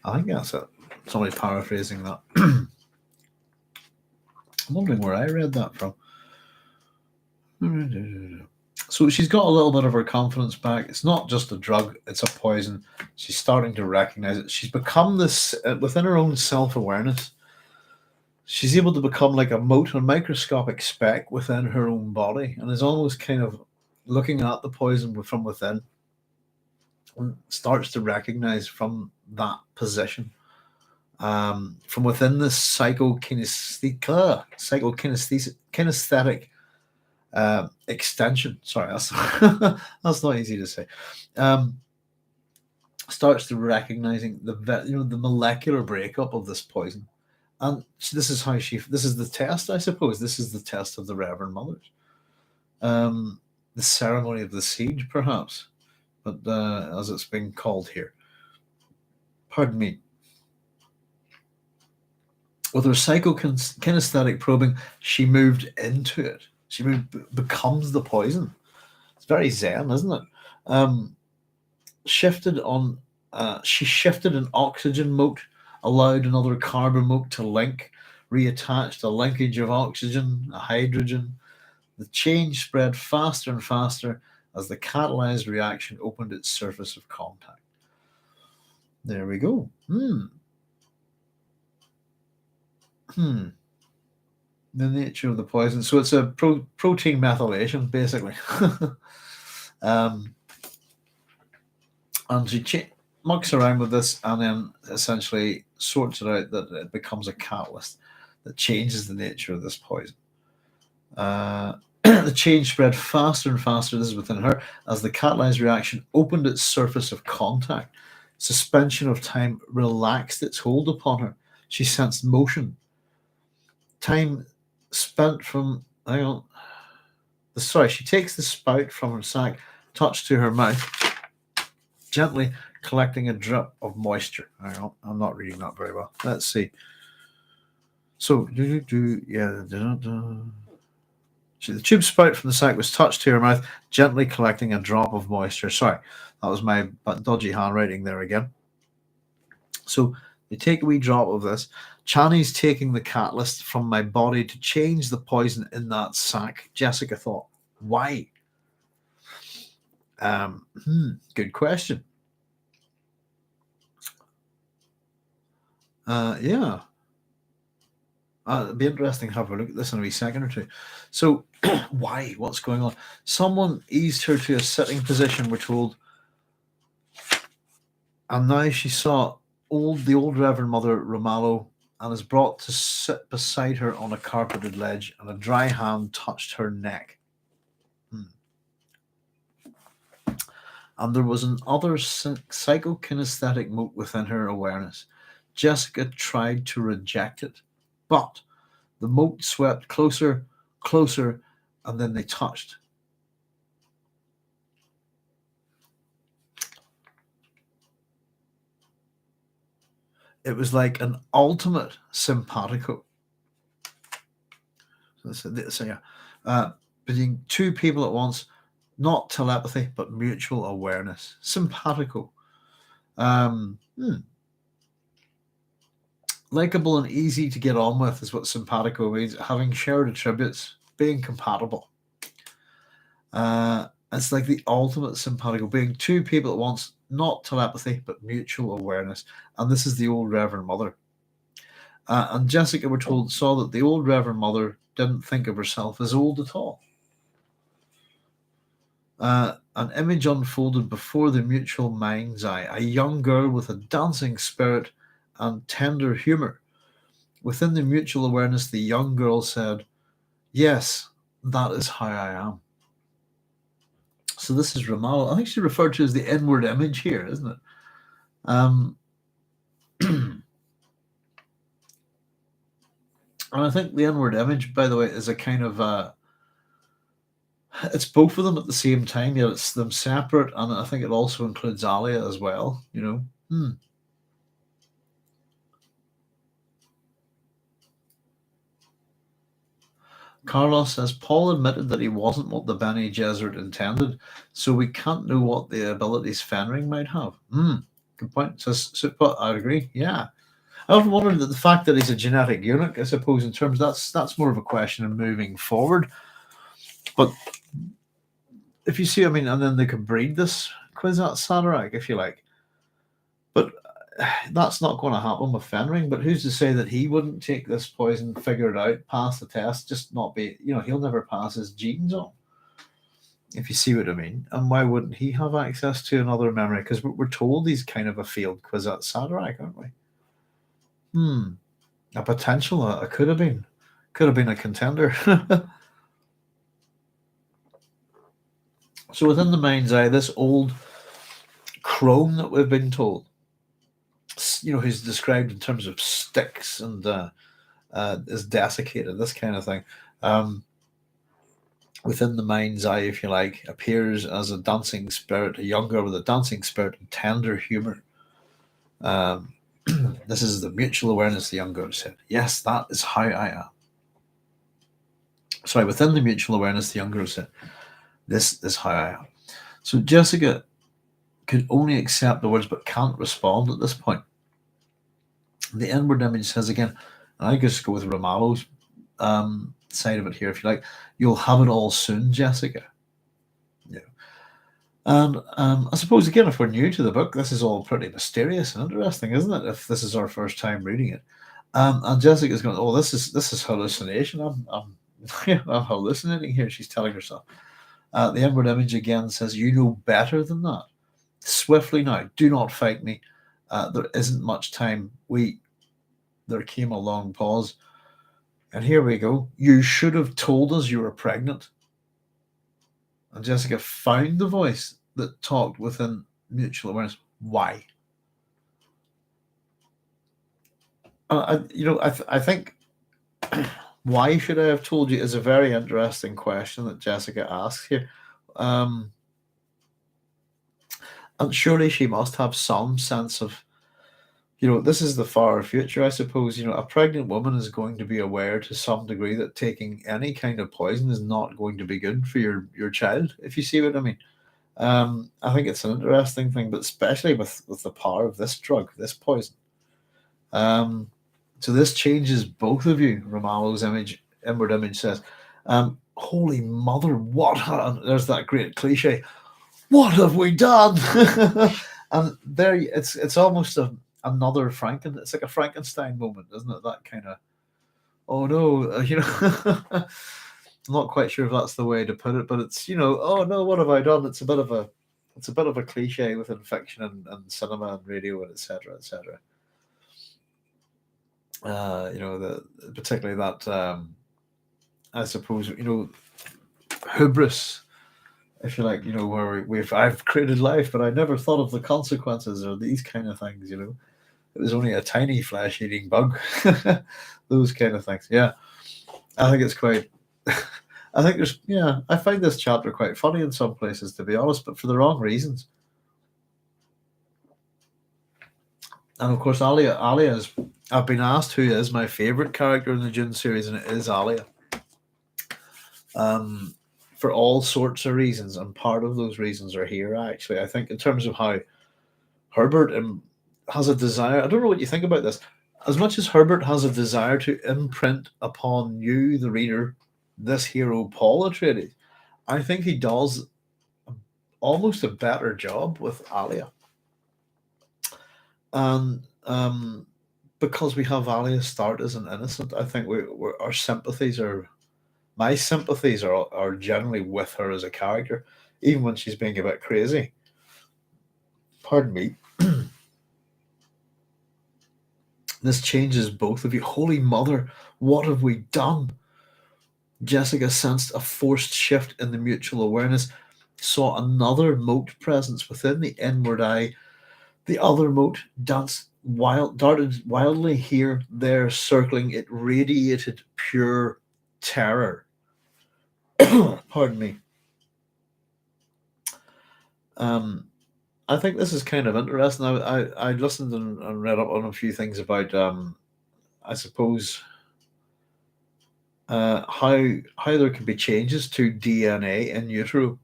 I think that's it. Somebody paraphrasing that. I'm wondering where I read that from. So she's got a little bit of her confidence back. It's not just a drug, it's a poison. She's starting to recognize it. She's become this, within her own self-awareness, she's able to become like a mote, a microscopic speck within her own body, and is almost kind of looking at the poison from within, and starts to recognize from that position, from within this kinesthetic extension. Sorry, that's that's not easy to say. Starts to recognizing the molecular breakup of this poison, and this is how this is the test, I suppose. This is the test of the Reverend Mothers, the ceremony of the seed, perhaps, but as it's been called here. Pardon me. With her psychokinesthetic probing, she moved into it. She becomes the poison. It's very Zen, isn't it? She shifted an oxygen mote, allowed another carbon mote to link, reattached a linkage of oxygen, a hydrogen. The change spread faster and faster as the catalyzed reaction opened its surface of contact. There we go. The nature of the poison. So it's a protein methylation, basically. And she mucks around with this and then essentially sorts it out that it becomes a catalyst that changes the nature of this poison. The change spread faster and faster, this is within her, as the catalyzed reaction opened its surface of contact. Suspension of time relaxed its hold upon her. She sensed motion. Time spent from... she takes the spout from her sac, touched to her mouth, gently collecting a drip of moisture. I'm not reading that very well. Let's see. So, the tube spout from the sac was touched to her mouth, gently collecting a drop of moisture. Sorry, that was my dodgy handwriting there again. So they take a wee drop of this. Channy's taking the catalyst from my body to change the poison in that sac. Jessica thought, why? Good question. Yeah. It'd be interesting to have a look at this in a wee second or two. So, why? What's going on? Someone eased her to a sitting position, we're told, and now she saw the old Reverend Mother Romallo, and is brought to sit beside her on a carpeted ledge, and a dry hand touched her neck. And there was another psychokinesthetic mote within her awareness. Jessica tried to reject it, but the mote swept closer, and then they touched. It was like an ultimate simpatico. Between two people at once, not telepathy, but mutual awareness. Simpatico. Likeable and easy to get on with is what simpatico means. Having shared attributes, being compatible. It's like the ultimate simpatico, being two people at once, not telepathy, but mutual awareness. And this is the old Reverend Mother. And Jessica, we're told, saw that the old Reverend Mother didn't think of herself as old at all. An image unfolded before the mutual mind's eye, a young girl with a dancing spirit and tender humor. Within the mutual awareness, the young girl said, "Yes, that is how I am." So this is Ramallo. I think she's referred to as the inward image here, isn't it? And I think the inward image, by the way, is a kind of it's both of them at the same time. Yet it's them separate, and I think it also includes Alia as well. Carlos says Paul admitted that he wasn't what the Bene Gesserit intended, so we can't know what the abilities Fenring might have. Good point. Says Super. I'd agree. Yeah, I often wondered that the fact that he's a genetic eunuch, I suppose, in terms that's more of a question of moving forward. But if you see, I mean, and then they could breed this Kwisatz Haderach, if you like. But that's not going to happen with Fenring. But who's to say that he wouldn't take this poison, figure it out, pass the test, just not be, he'll never pass his genes on, if you see what I mean. And why wouldn't he have access to another memory? Because we're told he's kind of a failed Kwisatz Haderach, aren't we? A potential, a could have been a contender. So within the mind's eye, this old crone that we've been told, who's described in terms of sticks and is desiccated, this kind of thing. Within the mind's eye, if you like, appears as a dancing spirit, a young girl with a dancing spirit and tender humor. This is the mutual awareness, the young girl said. Yes, that is how I am. Sorry, within the mutual awareness, the young girl said, this is how I am. So Jessica could only accept the words but can't respond at this point. The inward image says again, and I just go with Ramallo's side of it here, if you like, you'll have it all soon, Jessica. And I suppose, again, if we're new to the book, this is all pretty mysterious and interesting, isn't it? If this is our first time reading it. And Jessica's going, oh, this is hallucination. I'm hallucinating here, she's telling herself. The inward image again says, you know better than that. Swiftly now, do not fight me. There isn't much time. There came a long pause. And here we go. You should have told us you were pregnant. And Jessica found the voice that talked within mutual awareness. Why? I think why should I have told you is a very interesting question that Jessica asks here. And surely she must have some sense of, this is the far future, I suppose. A pregnant woman is going to be aware to some degree that taking any kind of poison is not going to be good for your child, if you see what I mean. I think it's an interesting thing, but especially with the power of this drug, this poison. So this changes both of you, Ramallo's inward image says. Holy mother, there's that great cliche. What have we done? And there, it's almost another it's like a Frankenstein moment, isn't it? That kind of, oh no, I'm not quite sure if that's the way to put it, but it's, oh no, what have I done? It's a bit of a cliche within fiction and cinema and radio and etc. Particularly that, I suppose, hubris, if you like, where I've created life, but I never thought of the consequences or these kind of things, It was only a tiny flesh-eating bug. Those kind of things. Yeah. I think it's quite... I find this chapter quite funny in some places, to be honest, but for the wrong reasons. And of course, Alia is... I've been asked who is my favourite character in the Dune series, and it is Alia. For all sorts of reasons, and part of those reasons are here, actually. I think in terms of how Herbert has a desire... I don't know what you think about this. As much as Herbert has a desire to imprint upon you, the reader, this hero Paul Atreides, I think he does almost a better job with Alia. And because we have Alia start as an innocent, I think our sympathies are, my sympathies are generally with her as a character, even when she's being a bit crazy. Pardon me. This changes both of you. Holy Mother, what have we done? Jessica sensed a forced shift in the mutual awareness, saw another mote presence within the inward eye. The other mote darted wildly here, there, circling. It radiated pure terror. Pardon me. I think this is kind of interesting. I listened and read up on a few things about, I suppose, how there can be changes to DNA in utero.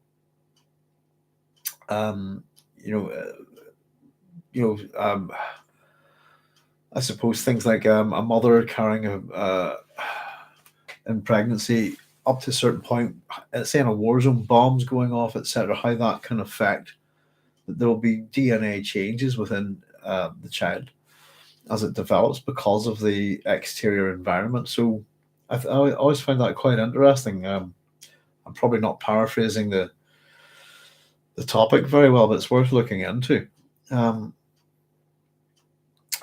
Um, you know, I suppose things like a mother carrying in pregnancy up to a certain point, say in a war zone, bombs going off, etc. How that can affect, that there will be DNA changes within the child as it develops because of the exterior environment. So I always find that quite interesting. I'm probably not paraphrasing the topic very well, but it's worth looking into.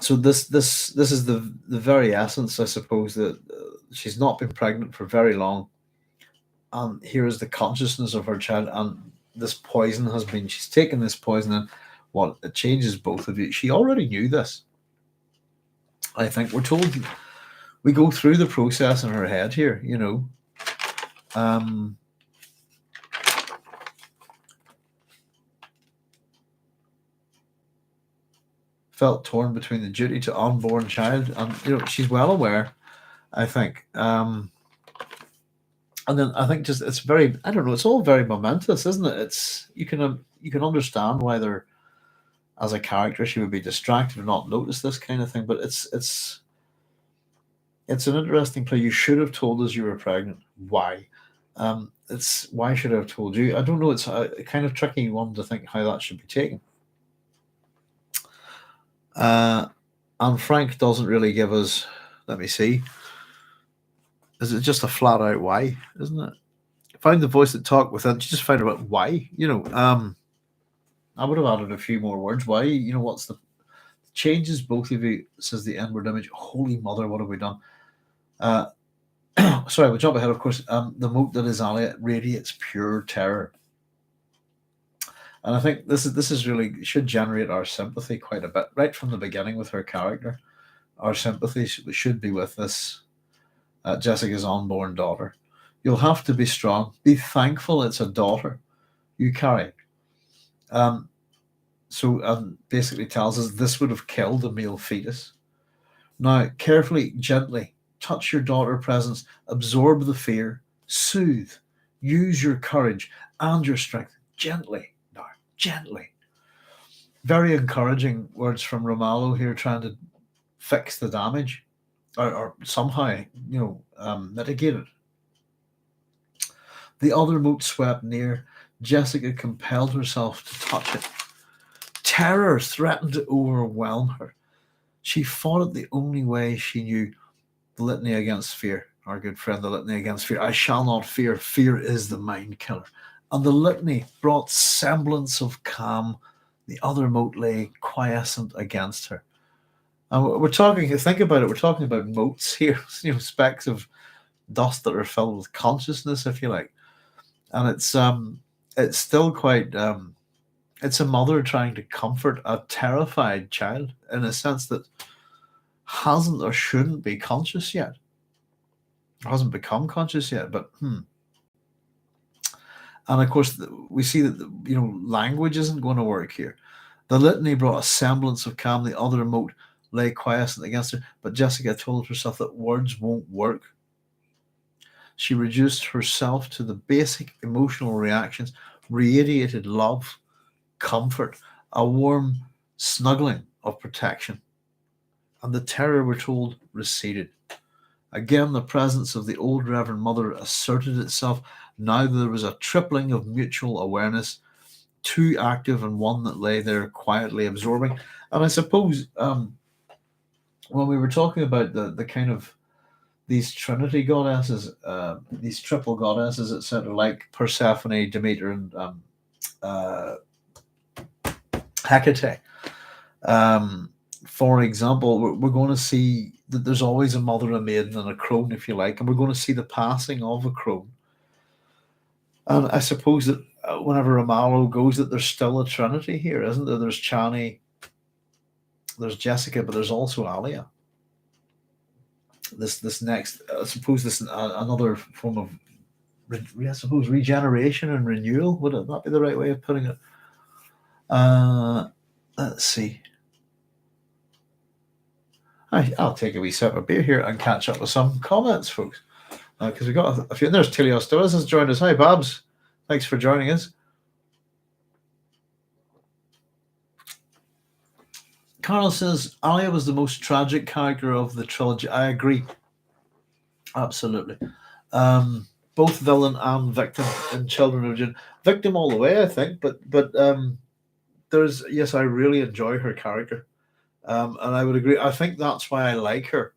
So this is the very essence, I suppose, that she's not been pregnant for very long, and here is the consciousness of her child, and this poison has been, she's taken this poison, and what it changes both of you. She already knew this. I think we're told, we go through the process in her head here, felt torn between the duty to unborn child, and she's well aware, I think. And then I think just it's very, I don't know, it's all very momentous, isn't it? It's you can understand why they're, as a character, she would be distracted or not notice this kind of thing. But it's an interesting play. You should have told us you were pregnant. Why? It's why should I have told you? I don't know. It's a kind of tricky one to think how that should be taken. And Frank doesn't really give us. Let me see. Is it just a flat out why? Isn't it? Find the voice that talked within. Just find out why. I would have added a few more words. Why? What's the changes both of you, says the inward image. Holy Mother, what have we done? Sorry, we'll jump ahead, of course. The mote that is Alia radiates pure terror. And I think this is really should generate our sympathy quite a bit. Right from the beginning with her character, our sympathy should be with this Jessica's unborn daughter. You'll have to be strong. Be thankful it's a daughter you carry. So basically tells us this would have killed a male fetus. Now, carefully, gently, touch your daughter presence, absorb the fear, soothe, use your courage and your strength. Gently, now, gently. Very encouraging words from Romalo here, trying to fix the damage or somehow, mitigate it. The other mote swept near. Jessica compelled herself to touch it. Terror threatened to overwhelm her. She fought it the only way she knew. The litany against fear. Our good friend, the litany against fear. I shall not fear. Fear is the mind killer. And the litany brought semblance of calm. The other mote lay quiescent against her. And we're talking, think about it, we're talking about motes here, specks of dust that are filled with consciousness, if you like. And it's still quite, it's a mother trying to comfort a terrified child in a sense that hasn't or shouldn't be conscious yet. Hasn't become conscious yet, but And of course, we see that, language isn't going to work here. The litany brought a semblance of calm. The other mote lay quiescent against her, but Jessica told herself that words won't work. She reduced herself to the basic emotional reactions, radiated love, comfort, a warm snuggling of protection. and the terror, we're told, receded. Again, the presence of the old Reverend Mother asserted itself. Now there was a tripling of mutual awareness, two active and one that lay there quietly absorbing. And I suppose when we were talking about the kind of these Trinity goddesses, these triple goddesses, etc., like Persephone, Demeter, and Hecate, for example, we're going to see that there's always a mother, a maiden, and a crone, if you like, and we're going to see the passing of a crone. And I suppose that whenever Amalo goes, that there's still a trinity here, isn't there? There's Chani, there's Jessica, but there's also Alia. This next, I suppose, this another form of, I suppose, regeneration and renewal. Would that be the right way of putting it? Let's see. I'll take a wee sip of beer here and catch up with some comments, folks, because we've got a few. There's Tilios Doas has joined us. Hi, Babs. Thanks for joining us. Carl says Alia was the most tragic character of the trilogy. I agree. Absolutely. Both villain and victim in Children of Dune. Victim all the way, I think, but there's, yes, I really enjoy her character. And I would agree. I think that's why I like her.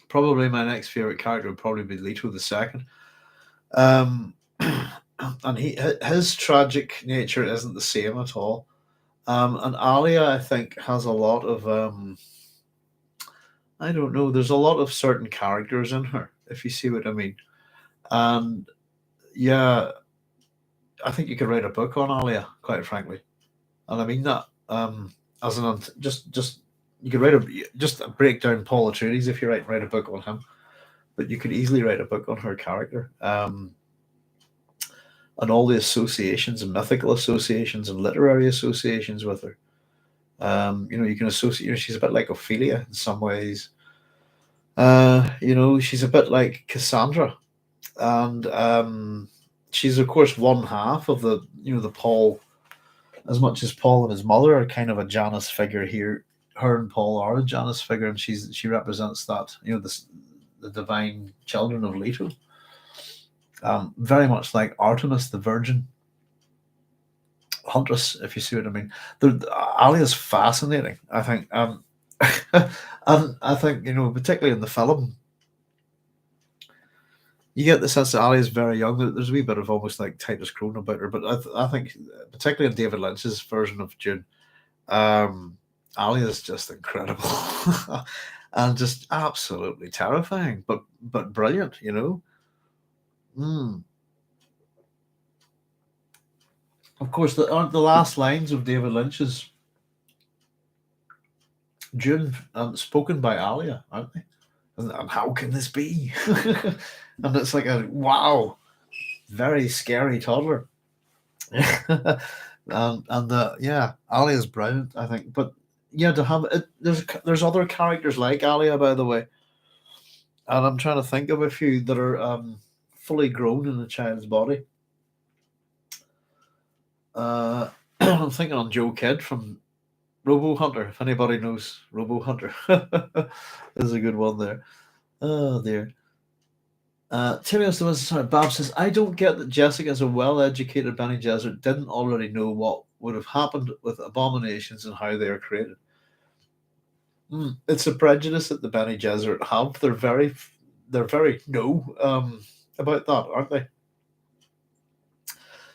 Probably my next favorite character would probably be Leto II. And his tragic nature isn't the same at all. And Alia, I think, has a lot of I don't know. There's a lot of certain characters in her, if you see what I mean. And yeah, I think you could write a book on Alia, quite frankly. And I mean that as an just you could just break down Paul Atreides if you write a book on him, but you could easily write a book on her character. And all the associations and mythical associations and literary associations with her. You can associate. She's a bit like Ophelia in some ways. She's a bit like Cassandra, and she's of course one half of the Paul. As much as Paul and his mother are kind of a Janus figure here, her and Paul are a Janus figure, and she represents that the divine children of Leto. Very much like Artemis, the virgin huntress, if you see what I mean. Alia is fascinating, I think. And I think, particularly in the film, you get the sense that Alia is very young. There's a wee bit of almost like Titus Crone about her, but I think, particularly in David Lynch's version of Dune, Alia is just incredible and just absolutely terrifying, but brilliant, Of course, aren't the last lines of David Lynch's Dune spoken by Alia, aren't they? And how can this be? And it's like a wow, very scary toddler. Yeah, Alia is brilliant, I think. But yeah, to have it, there's other characters like Alia, by the way, and I'm trying to think of a few that are fully grown in a child's body. I'm thinking on Joe Kidd from Robo Hunter. If anybody knows Robo Hunter, there's a good one there. Oh dear. Bob says, I don't get that Jessica, as a well-educated Bene Gesserit, didn't already know what would have happened with abominations and how they are created. It's a prejudice that the Bene Gesserit have. They're very about that, aren't they?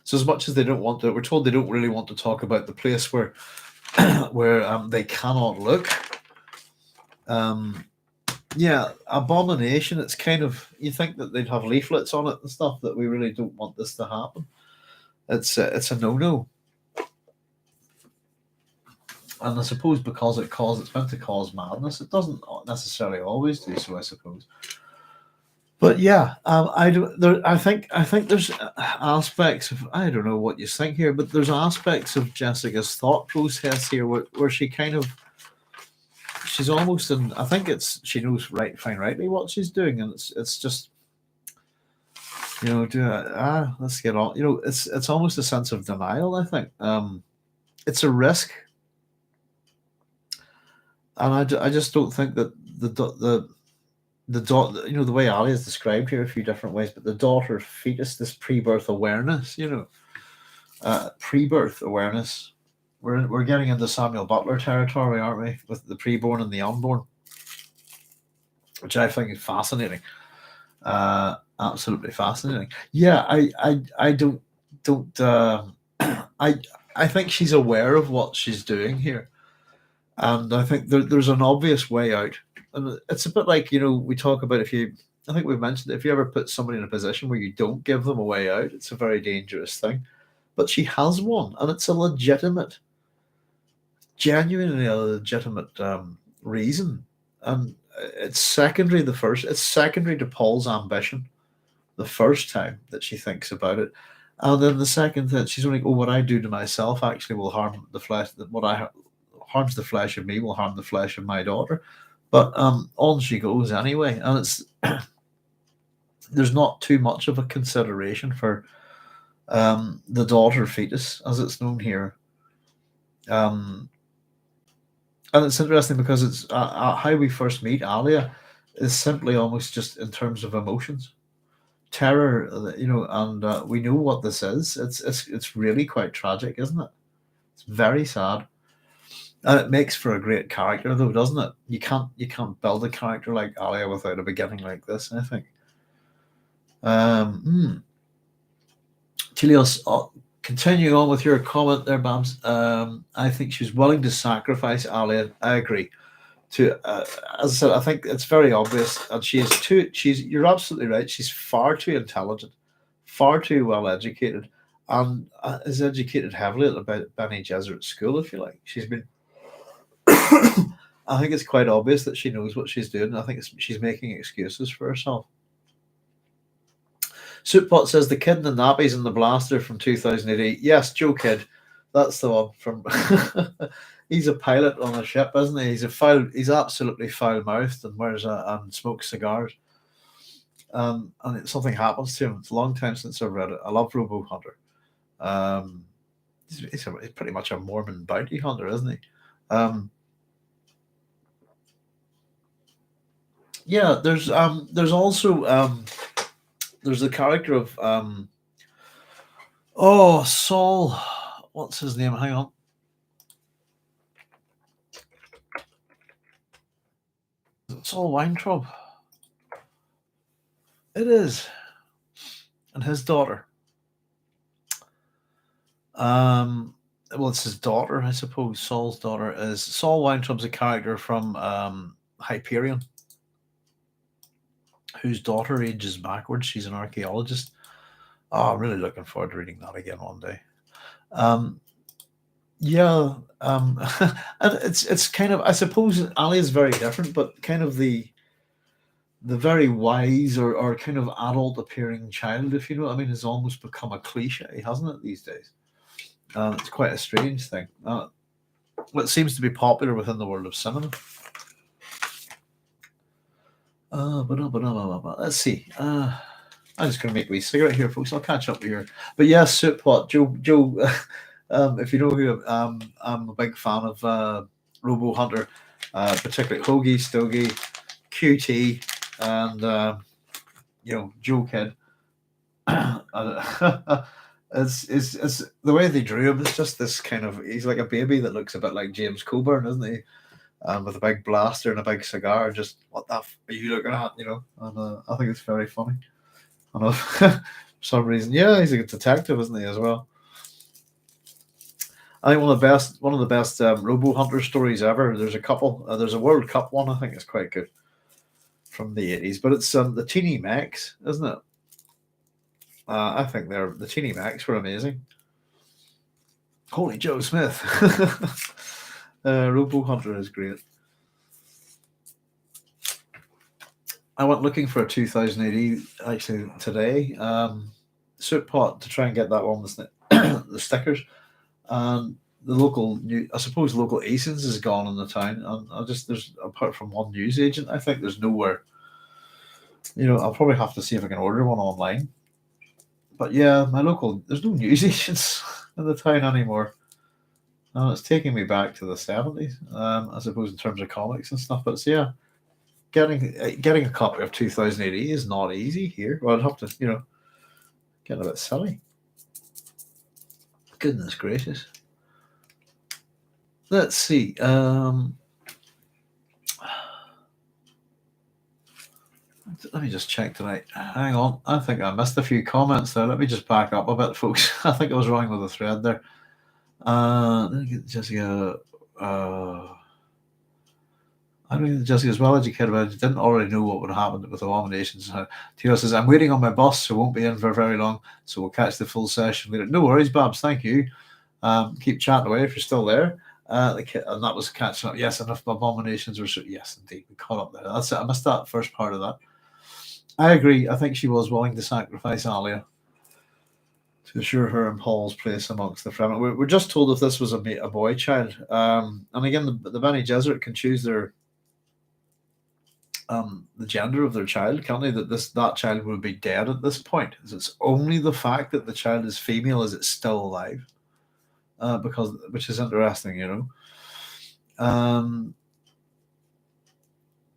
So as much as they don't want to, we're told they don't really want to talk about the place where they cannot look. Yeah, abomination. It's kind of, you think that they'd have leaflets on it and stuff that we really don't want this to happen. It's a no-no, and I suppose because it's meant to cause madness, it doesn't necessarily always do so, I suppose. But yeah, I think there's aspects of, I don't know what you think here, but there's aspects of Jessica's thought process here where she kind of, she's almost in, I think she knows rightly what she's doing, and it's just, let's get on. It's almost a sense of denial, I think. It's a risk. and I just don't think that the daughter, the way Ali is described here a few different ways, but the daughter fetus, this pre-birth awareness, pre-birth awareness. We're getting into Samuel Butler territory, aren't we? With the preborn and the unborn, which I think is fascinating. Absolutely fascinating. Yeah, I don't. I think she's aware of what she's doing here, and I think there's an obvious way out. And it's a bit like we talk about if you. I think we've mentioned if you ever put somebody in a position where you don't give them a way out, it's a very dangerous thing. But she has one, and it's a legitimate, genuinely a legitimate reason, and it's secondary. It's secondary to Paul's ambition. The first time that she thinks about it, and then the second that she's only, oh, what I do to myself actually will harm the flesh. That what I harms the flesh of me will harm the flesh of my daughter. But on she goes anyway, and it's there's not too much of a consideration for the daughter fetus, as it's known here. And it's interesting because it's how we first meet Alia is simply almost just in terms of emotions, terror, and we know what this is. It's really quite tragic, isn't it? It's very sad, and it makes for a great character, though, doesn't it? You can't build a character like Alia without a beginning like this, I think. Telios, continuing on with your comment there, Bams. I think she was willing to sacrifice Alia. I agree. As I said, I think it's very obvious, and you're absolutely right. She's far too intelligent, far too well educated, and is educated heavily at the Bene Gesserit school, if you like. She's been. I think it's quite obvious that she knows what she's doing. I think she's making excuses for herself. Sootpot says the kid in the nappies and the blaster from 2008. Yes, Joe Kidd. That's the one from. He's a pilot on a ship, isn't he? He's absolutely foul mouthed and and smokes cigars. And something happens to him. It's a long time since I've read it. I love Robo Hunter. He's pretty much a Mormon bounty hunter, isn't he? Yeah, there's also there's the character of Saul. What's his name? Hang on. Saul Weintraub. It is, and his daughter. Well, it's his daughter, I suppose. Saul's daughter is Saul Weintraub's a character from Hyperion, whose daughter ages backwards. She's an archaeologist. Oh, I'm really looking forward to reading that again one day. Yeah, and it's kind of, I suppose Ali is very different, but kind of the very wise or kind of adult appearing child, if you know what I mean, has almost become a cliche, hasn't it, these days? It's quite a strange thing. It seems to be popular within the world of cinema. Let's see. I'm just going to make a wee cigarette here, folks. I'll catch up with you. But yes, Sootpot, Joe. If you know who I'm a big fan of Robo Hunter, particularly Hoagie, Stogie, QT, and Joe Kidd. It's the way they drew him. It's just this kind of, he's like a baby that looks a bit like James Coburn, isn't he? With a big blaster and a big cigar. Just what the are you looking at? And I think it's very funny. And for some reason, yeah, he's a good detective, isn't he, as well? I think one of the best Robo Hunter stories ever. There's a couple. There's a World Cup one. I think it's quite good from the 80s, but it's the teeny mechs, isn't it? I think the teeny mechs were amazing. Holy Joe Smith. Robo Hunter is great. I went looking for a 2080 actually today. Sootpot to try and get that one with the stickers. And the local ASINs is gone in the town, and there's, apart from one newsagent, I think there's nowhere. I'll probably have to see if I can order one online. But yeah, there's no newsagents in the town anymore. And it's taking me back to the 70s, I suppose, in terms of comics and stuff. But it's, yeah, getting a copy of 2000 AD is not easy here. Well, I'd have to, get a bit silly. Goodness gracious. Let's see. Let me just check tonight. Hang on. I think I missed a few comments there. Let me just back up a bit, folks. I think I was wrong with the thread there. Let me get Jessica. I mean, Jessica's well educated, but I didn't already know what would happen with Abominations. Tio says, I'm waiting on my bus, so won't be in for very long, so we'll catch the full session later. No worries, Babs. Thank you. Keep chatting away if you're still there. And that was catching up. Yes, enough Abominations were. Yes, indeed. We caught up there. That's it. I missed that first part of that. I agree. I think she was willing to sacrifice Alia to assure her and Paul's place amongst the Fremen. We're just told if this was a boy child. And again, the Bene Gesserit can choose the gender of their child, can't they? That child would be dead at this point. It's only the fact that the child is female is it still alive, which is interesting,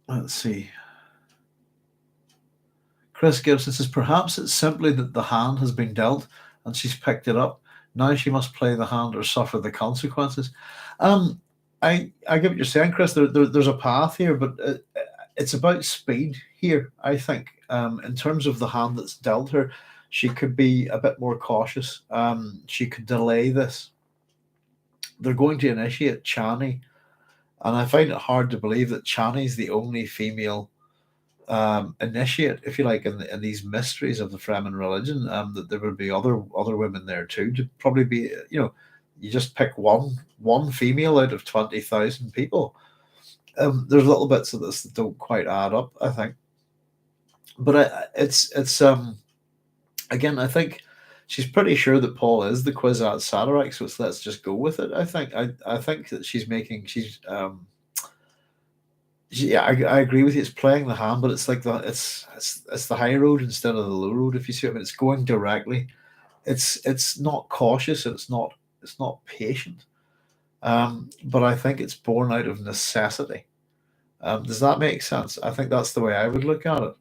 Let's see. Chris Gibson says, perhaps it's simply that the hand has been dealt and she's picked it up. Now she must play the hand or suffer the consequences. I get what you're saying, Chris. There's a path here, but it's about speed here, I think. In terms of the hand that's dealt her, she could be a bit more cautious. She could delay this. They're going to initiate Chani, and I find it hard to believe that Chani's the only female initiate, if you like, in these mysteries of the Fremen religion. That there would be other women there too. To probably be, you just pick one female out of 20,000 people. There's little bits of this that don't quite add up, I think. But it's again, I think she's pretty sure that Paul is the Kwisatz Haderach, so let's just go with it. I think that I agree with you. It's playing the hand, but it's like it's the high road instead of the low road. If you see what I mean, it's going directly. It's not cautious. It's not patient. But I think it's born out of necessity. Does that make sense? I think that's the way I would look at it.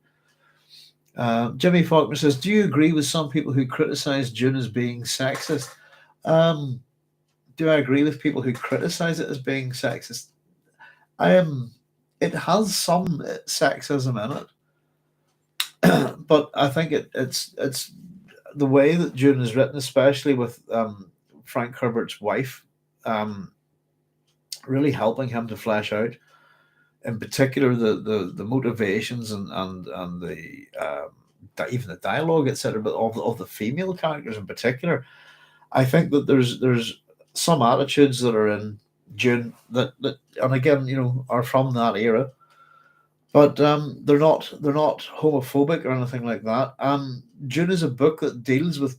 Jimmy Faulkner says, do you agree with some people who criticize Dune as being sexist? Do I agree with people who criticize it as being sexist? It has some sexism in it, but I think it's the way that Dune is written, especially with Frank Herbert's wife, really helping him to flesh out, in particular, the motivations and the even the dialogue, etc., but of the female characters in particular. I think that there's some attitudes that are in Dune that and again, are from that era, but they're not homophobic or anything like that. Dune is a book that deals with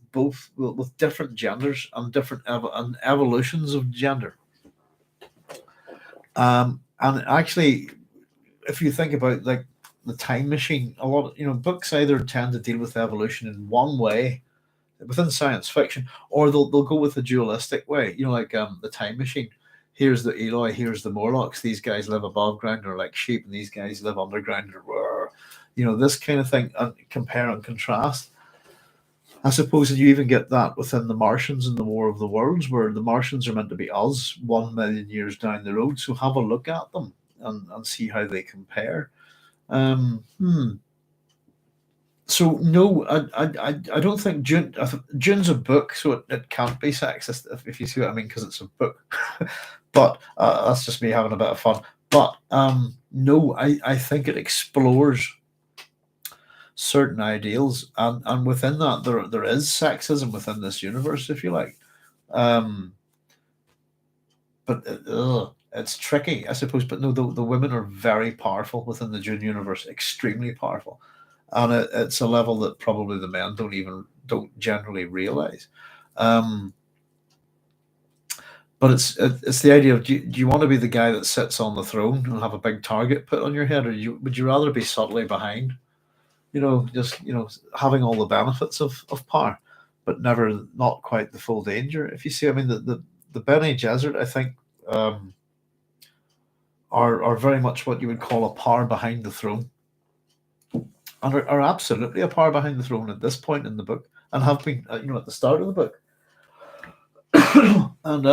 with different genders and different evolutions of gender. And actually, if you think about like the time machine, a lot of books either tend to deal with evolution in one way within science fiction, or they'll go with a dualistic way. Like the time machine. Here's the Eloi, here's the Morlocks. These guys live above ground, or like sheep, and these guys live underground, or this kind of thing, and compare and contrast. I suppose that you even get that within the Martians in the War of the Worlds, where the Martians are meant to be us 1 million years down the road. So have a look at them and see how they compare. So no, I don't think Dune. Dune's a book, so it can't be sexist if you see what I mean, because it's a book. But that's just me having a bit of fun. But no, I think it explores certain ideals, and within that there is sexism within this universe, if you like. But it's tricky, I suppose. But no, the women are very powerful within the Dune universe, extremely powerful, and it's a level that probably the men don't generally realize. But it's the idea of, do you want to be the guy that sits on the throne and have a big target put on your head, or would you rather be subtly behind? Just having all the benefits of power, but not quite the full danger. If you see, I mean, the Bene Gesserit, I think, um, are very much what you would call a power behind the throne, and are absolutely a power behind the throne at this point in the book, and have been, at the start of the book. And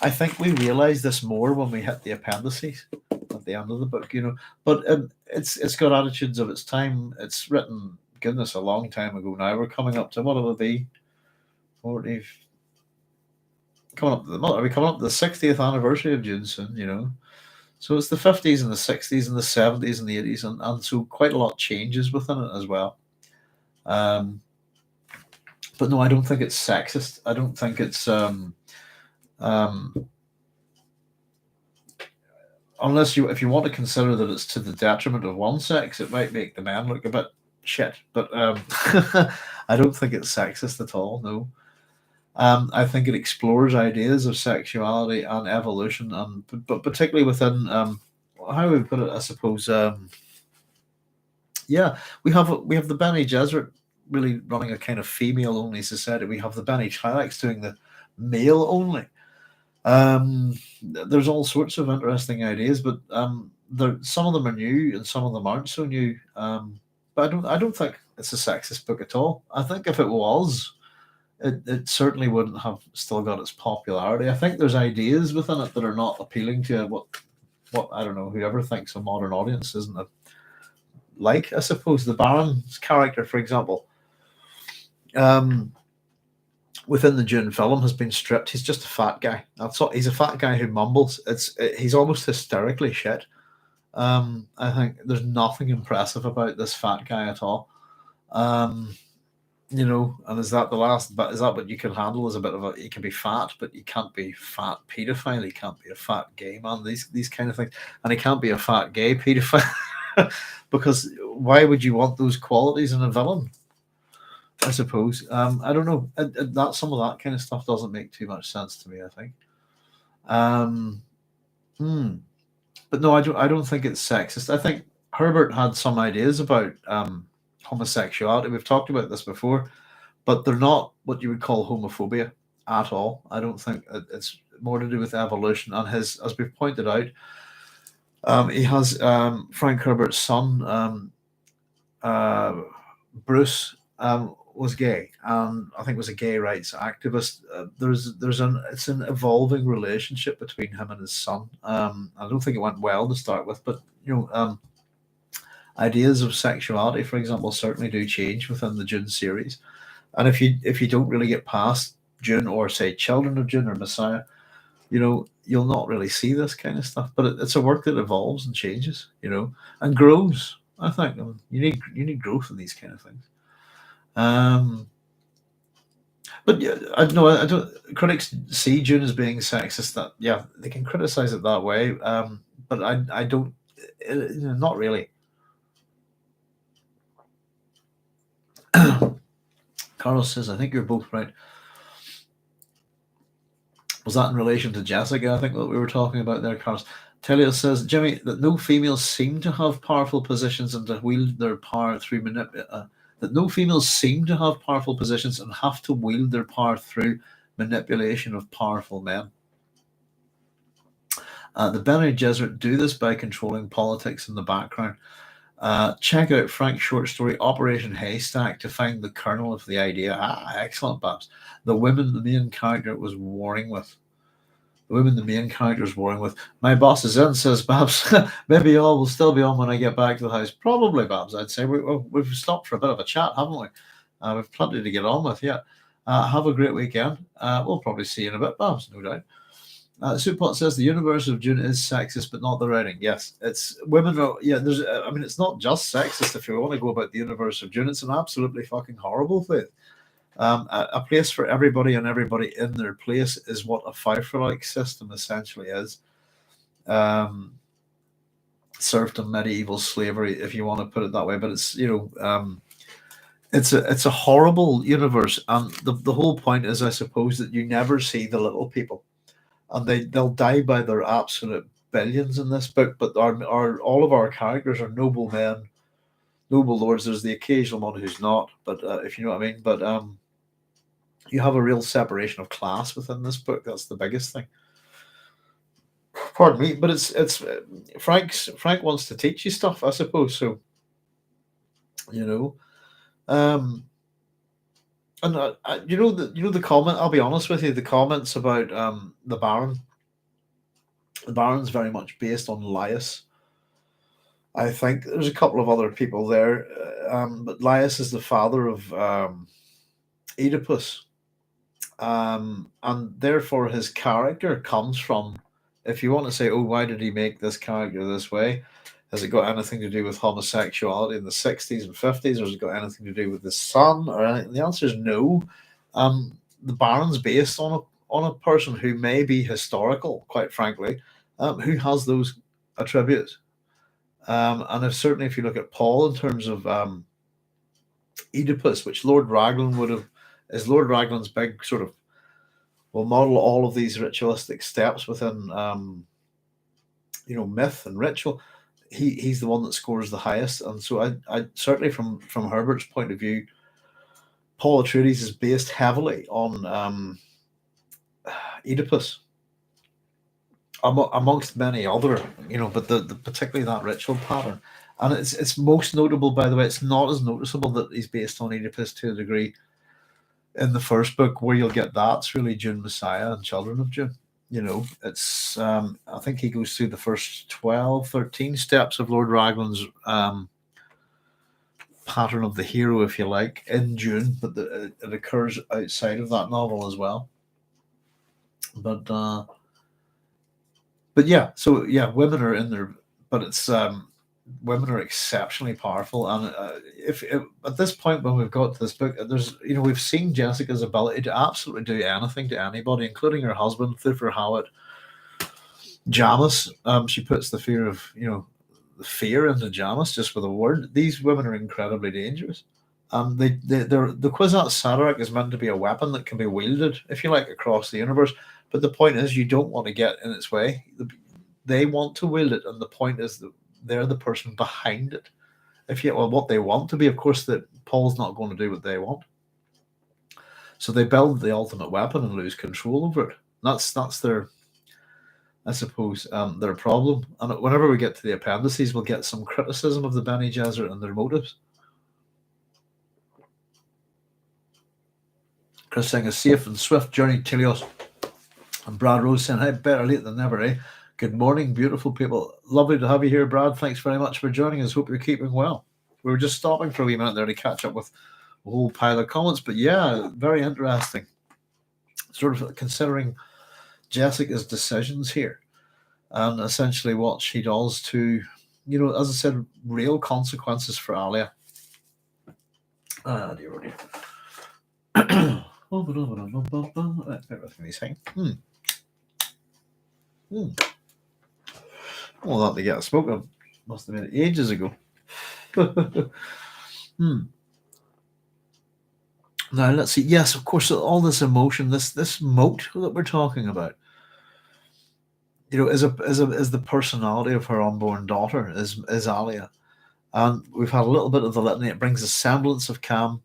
I think we realise this more when we hit the appendices at the end of the book, But it's got attitudes of its time. It's written, goodness, a long time ago now. We're coming up to, what will it be? 40. Are we coming up to the 60th anniversary of Dune soon? So it's the 50s and the 60s and the 70s and the 80s, and so quite a lot changes within it as well. But no, I don't think it's sexist. I don't think it's unless if you want to consider that it's to the detriment of one sex, it might make the men look a bit shit. But I don't think it's sexist at all. No. I think it explores ideas of sexuality and evolution, but particularly within how we put it, I suppose. We have the Bene Gesserit really running a kind of female-only society. We have the Bene Chilex doing the male-only. There's all sorts of interesting ideas, but some of them are new and some of them aren't so new. But I don't think it's a sexist book at all. I think if it was, it certainly wouldn't have still got its popularity. I think there's ideas within it that are not appealing to what I don't know, whoever thinks a modern audience isn't like. I suppose the Baron's character, for example, within the Dune film has been stripped. He's just a fat guy. That's all. He's a fat guy who mumbles. He's almost hysterically shit. I think there's nothing impressive about this fat guy at all. And is that the last? But is that what you can handle? As a bit of a, you can be fat, but you can't be fat pedophile. You can't be a fat gay man. These kind of things, and he can't be a fat gay pedophile because why would you want those qualities in a villain? I suppose. I don't know. That some of that kind of stuff doesn't make too much sense to me, I think. But no, I don't think it's sexist. I think Herbert had some ideas about homosexuality. We've talked about this before, but they're not what you would call homophobia at all. I don't think it's more to do with evolution. And as we've pointed out, he has Frank Herbert's son, Bruce. Was gay, and I think was a gay rights activist. It's an evolving relationship between him and his son. I don't think it went well to start with, but ideas of sexuality, for example, certainly do change within the Dune series. And if you don't really get past Dune, or say Children of Dune or Messiah, you'll not really see this kind of stuff. But it's a work that evolves and changes, and grows. I think you need growth in these kind of things. But yeah, I don't. Critics see Dune as being sexist. That they can criticize it that way. But I don't. Not really. Carlos says, "I think you're both right." Was that in relation to Jessica? I think what we were talking about there, Carlos. Telio says, Jimmy, that no females seem to have powerful positions and to wield their power through that no females seem to have powerful positions and have to wield their power through manipulation of powerful men. The Bene Gesserit do this by controlling politics in the background. Check out Frank's short story Operation Haystack to find the kernel of the idea. Excellent, Babs. The women the main character was warring with. My boss is in, says Babs. Maybe y'all will still be on when I get back to the house. Probably, Babs, I'd say. We've stopped for a bit of a chat, haven't we? We've plenty to get on with yet. Have a great weekend. We'll probably see you in a bit, Babs, no doubt. Supot says the universe of Dune is sexist, but not the writing. Yes, it's women. There's. It's not just sexist. If you want to go about the universe of Dune, it's an absolutely fucking horrible thing. A place for everybody and everybody in their place is what a Pfeiffer-like system essentially is. Serfdom, medieval slavery, if you want to put it that way. But it's it's a horrible universe, and the whole point is, I suppose, that you never see the little people, and they'll die by their absolute billions in this book. But all of our characters are noble men, noble lords. There's the occasional one who's not, but if you know what I mean. But You have a real separation of class within this book. That's the biggest thing. Pardon me, but it's Frank wants to teach you stuff, I suppose. So you know, um, and the comment. I'll be honest with you. The comments about the Baron. The Baron's very much based on Laius. I think there's a couple of other people there, but Laius is the father of Oedipus, and therefore his character comes from. If you want to say, oh, why did he make this character this way? Has it got anything to do with homosexuality in the 60s and 50s, or has it got anything to do with the son? Or anything? The answer is no. The Baron's based on a person who may be historical, quite frankly, who has those attributes. And certainly, if you look at Paul in terms of Oedipus, which Lord Raglan would have, is Lord Raglan's big sort of, will model all of these ritualistic steps within, myth and ritual. He's the one that scores the highest, and so I certainly from Herbert's point of view, Paul Atreides is based heavily on Oedipus, amongst many other, but the particularly that ritual pattern, and it's most notable, by the way. It's not as noticeable that he's based on Oedipus to a degree in the first book, where you'll get that's really Dune Messiah and Children of Dune. It's I think he goes through the first 12, 13 steps of Lord Raglan's pattern of the hero, if you like, in Dune, but it occurs outside of that novel as well. But yeah, so yeah, women are in there, but it's women are exceptionally powerful, and if at this point when we've got to this book, there's we've seen Jessica's ability to absolutely do anything to anybody, including her husband, Thufir Hawat Jamis. She puts the fear of the fear into Jamis just with a word. These women are incredibly dangerous. The Kwisatz Haderach is meant to be a weapon that can be wielded, if you like, across the universe. But the point is, you don't want to get in its way. They want to wield it, and the point is that they're the person behind it. What they want to be, of course, that Paul's not going to do what they want. So they build the ultimate weapon and lose control over it. That's their, I suppose, their problem. And whenever we get to the appendices, we'll get some criticism of the Bene Gesserit and their motives. Chris saying a safe and swift journey, Telios. And Brad Rose saying, hey, better late than never, eh? Good morning, beautiful people. Lovely to have you here, Brad. Thanks very much for joining us. Hope you're keeping well. We were just stopping for a wee minute there to catch up with a whole pile of comments, but yeah, very interesting. Sort of considering Jessica's decisions here and essentially what she does to, as I said, real consequences for Alia. Dear, oh dear. Well, that to get a smoke. I must have made it ages ago. Now let's see. Yes, of course, all this emotion, this moat that we're talking about, is the personality of her unborn daughter, is Alia, and we've had a little bit of the litany. It brings a semblance of calm.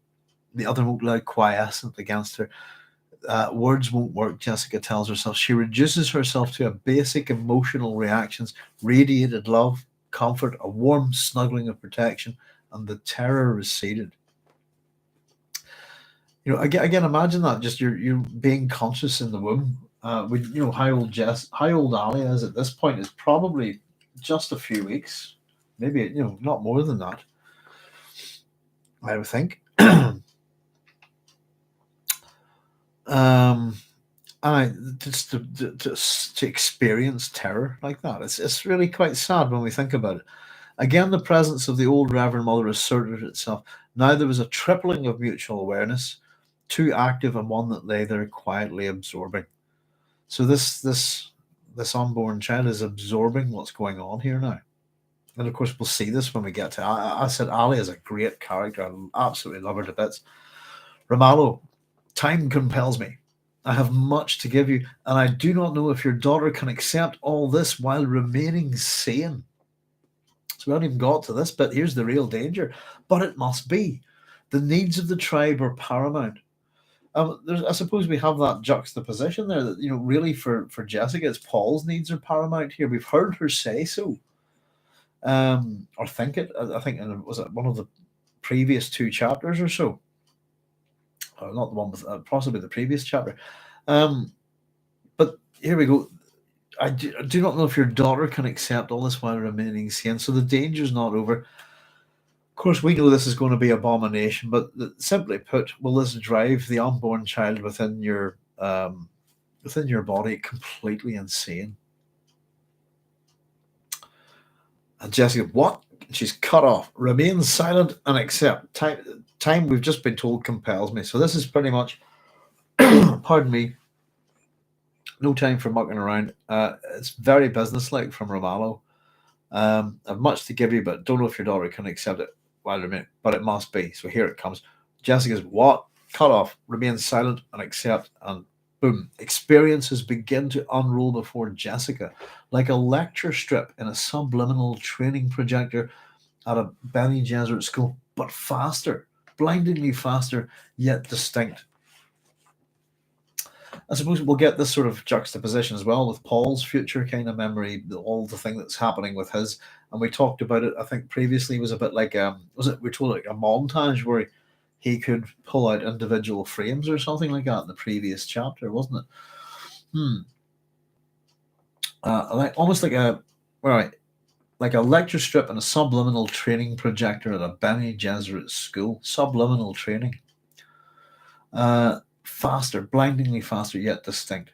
The other moat lie quiescent against her. Words won't work, Jessica tells herself. She reduces herself to a basic emotional reactions: radiated love, comfort, a warm snuggling of protection, and the terror receded. Again, imagine that, just you're being conscious in the womb. How old Alia is at this point is probably just a few weeks, maybe not more than that, I would think. Just to experience terror like that, it's really quite sad when we think about it. Again, the presence of the old Reverend Mother asserted itself. Now there was a tripling of mutual awareness, two active and one that lay there quietly absorbing. So this unborn child is absorbing what's going on here now. And of course, we'll see this when we get to. I said Ali is a great character. I absolutely love her to bits. Ramallo, time compels me. I have much to give you, and I do not know if your daughter can accept all this while remaining sane. So we haven't even got to this, but here's the real danger. But it must be. The needs of the tribe are paramount. I suppose we have that juxtaposition there that, really for Jessica, it's Paul's needs are paramount here. We've heard her say so, or think it. I think, was it one of the previous two chapters or so? Or not the one with, possibly the previous chapter. But here we go. I do not know if your daughter can accept all this while remaining sane. So the danger's not over. Of course, we know this is going to be abomination, but simply put, will this drive the unborn child within your body completely insane? And Jessica, what? She's cut off. Remain silent and accept. Time we've just been told compels me. So this is pretty much, pardon me, no time for mucking around. It's very businesslike from Romano. I've much to give you, but don't know if your daughter can accept it while remain, but it must be. So here it comes. Jessica's what? Cut off. Remain silent and accept. And boom. Experiences begin to unroll before Jessica like a lecture strip in a subliminal training projector at a Bene Gesserit school, but faster, blindingly faster, yet distinct. I suppose we'll get this sort of juxtaposition as well with Paul's future kind of memory, all the thing that's happening with his. And we talked about it, I think previously, was a bit like, we told like a montage where he could pull out individual frames or something like that in the previous chapter, wasn't it? Almost like like a lecture strip and a subliminal training projector at a Bene Gesserit school. Subliminal training. Faster, blindingly faster, yet distinct.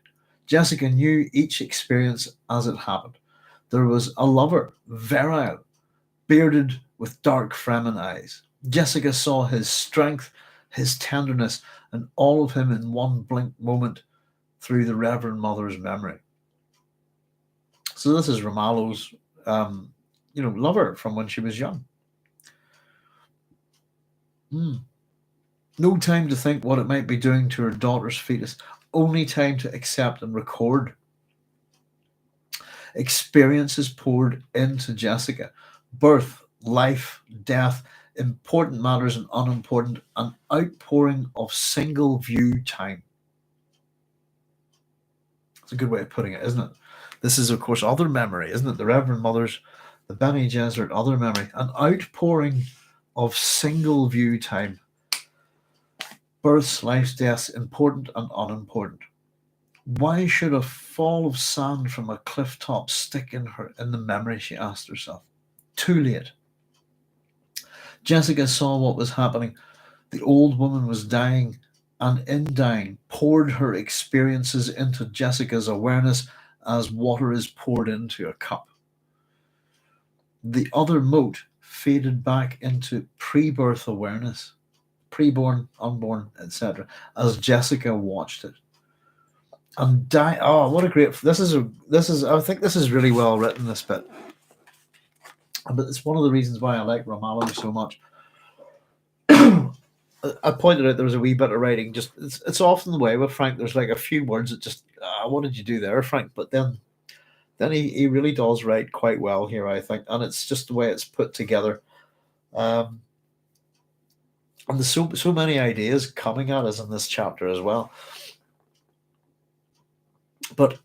Jessica knew each experience as it happened. There was a lover, virile, bearded with dark Fremen eyes. Jessica saw his strength, his tenderness, and all of him in one blink moment through the Reverend Mother's memory. So this is Romalo's, lover from when she was young. No time to think what it might be doing to her daughter's fetus. Only time to accept and record. Experiences poured into Jessica. Birth, life, death, important matters and unimportant. An outpouring of single view time. It's a good way of putting it, isn't it? This is, of course, other memory, isn't it? The Reverend Mother's, the Bene Gesserit, other memory. An outpouring of single view time. Births, lives, deaths, important and unimportant. Why should a fall of sand from a cliff top stick in the memory, she asked herself. Too late. Jessica saw what was happening. The old woman was dying, and in dying, poured her experiences into Jessica's awareness as water is poured into a cup. The other mote faded back into pre-birth awareness. Preborn, unborn, etc., as Jessica watched it. And what a great! I think this is really well written, this bit. But it's one of the reasons why I like Romano so much. I pointed out there was a wee bit of writing. Just it's often the way with Frank. There's like a few words that just what did you do there, Frank? But then he really does write quite well here, I think, and it's just the way it's put together. And there's so many ideas coming at us in this chapter as well. But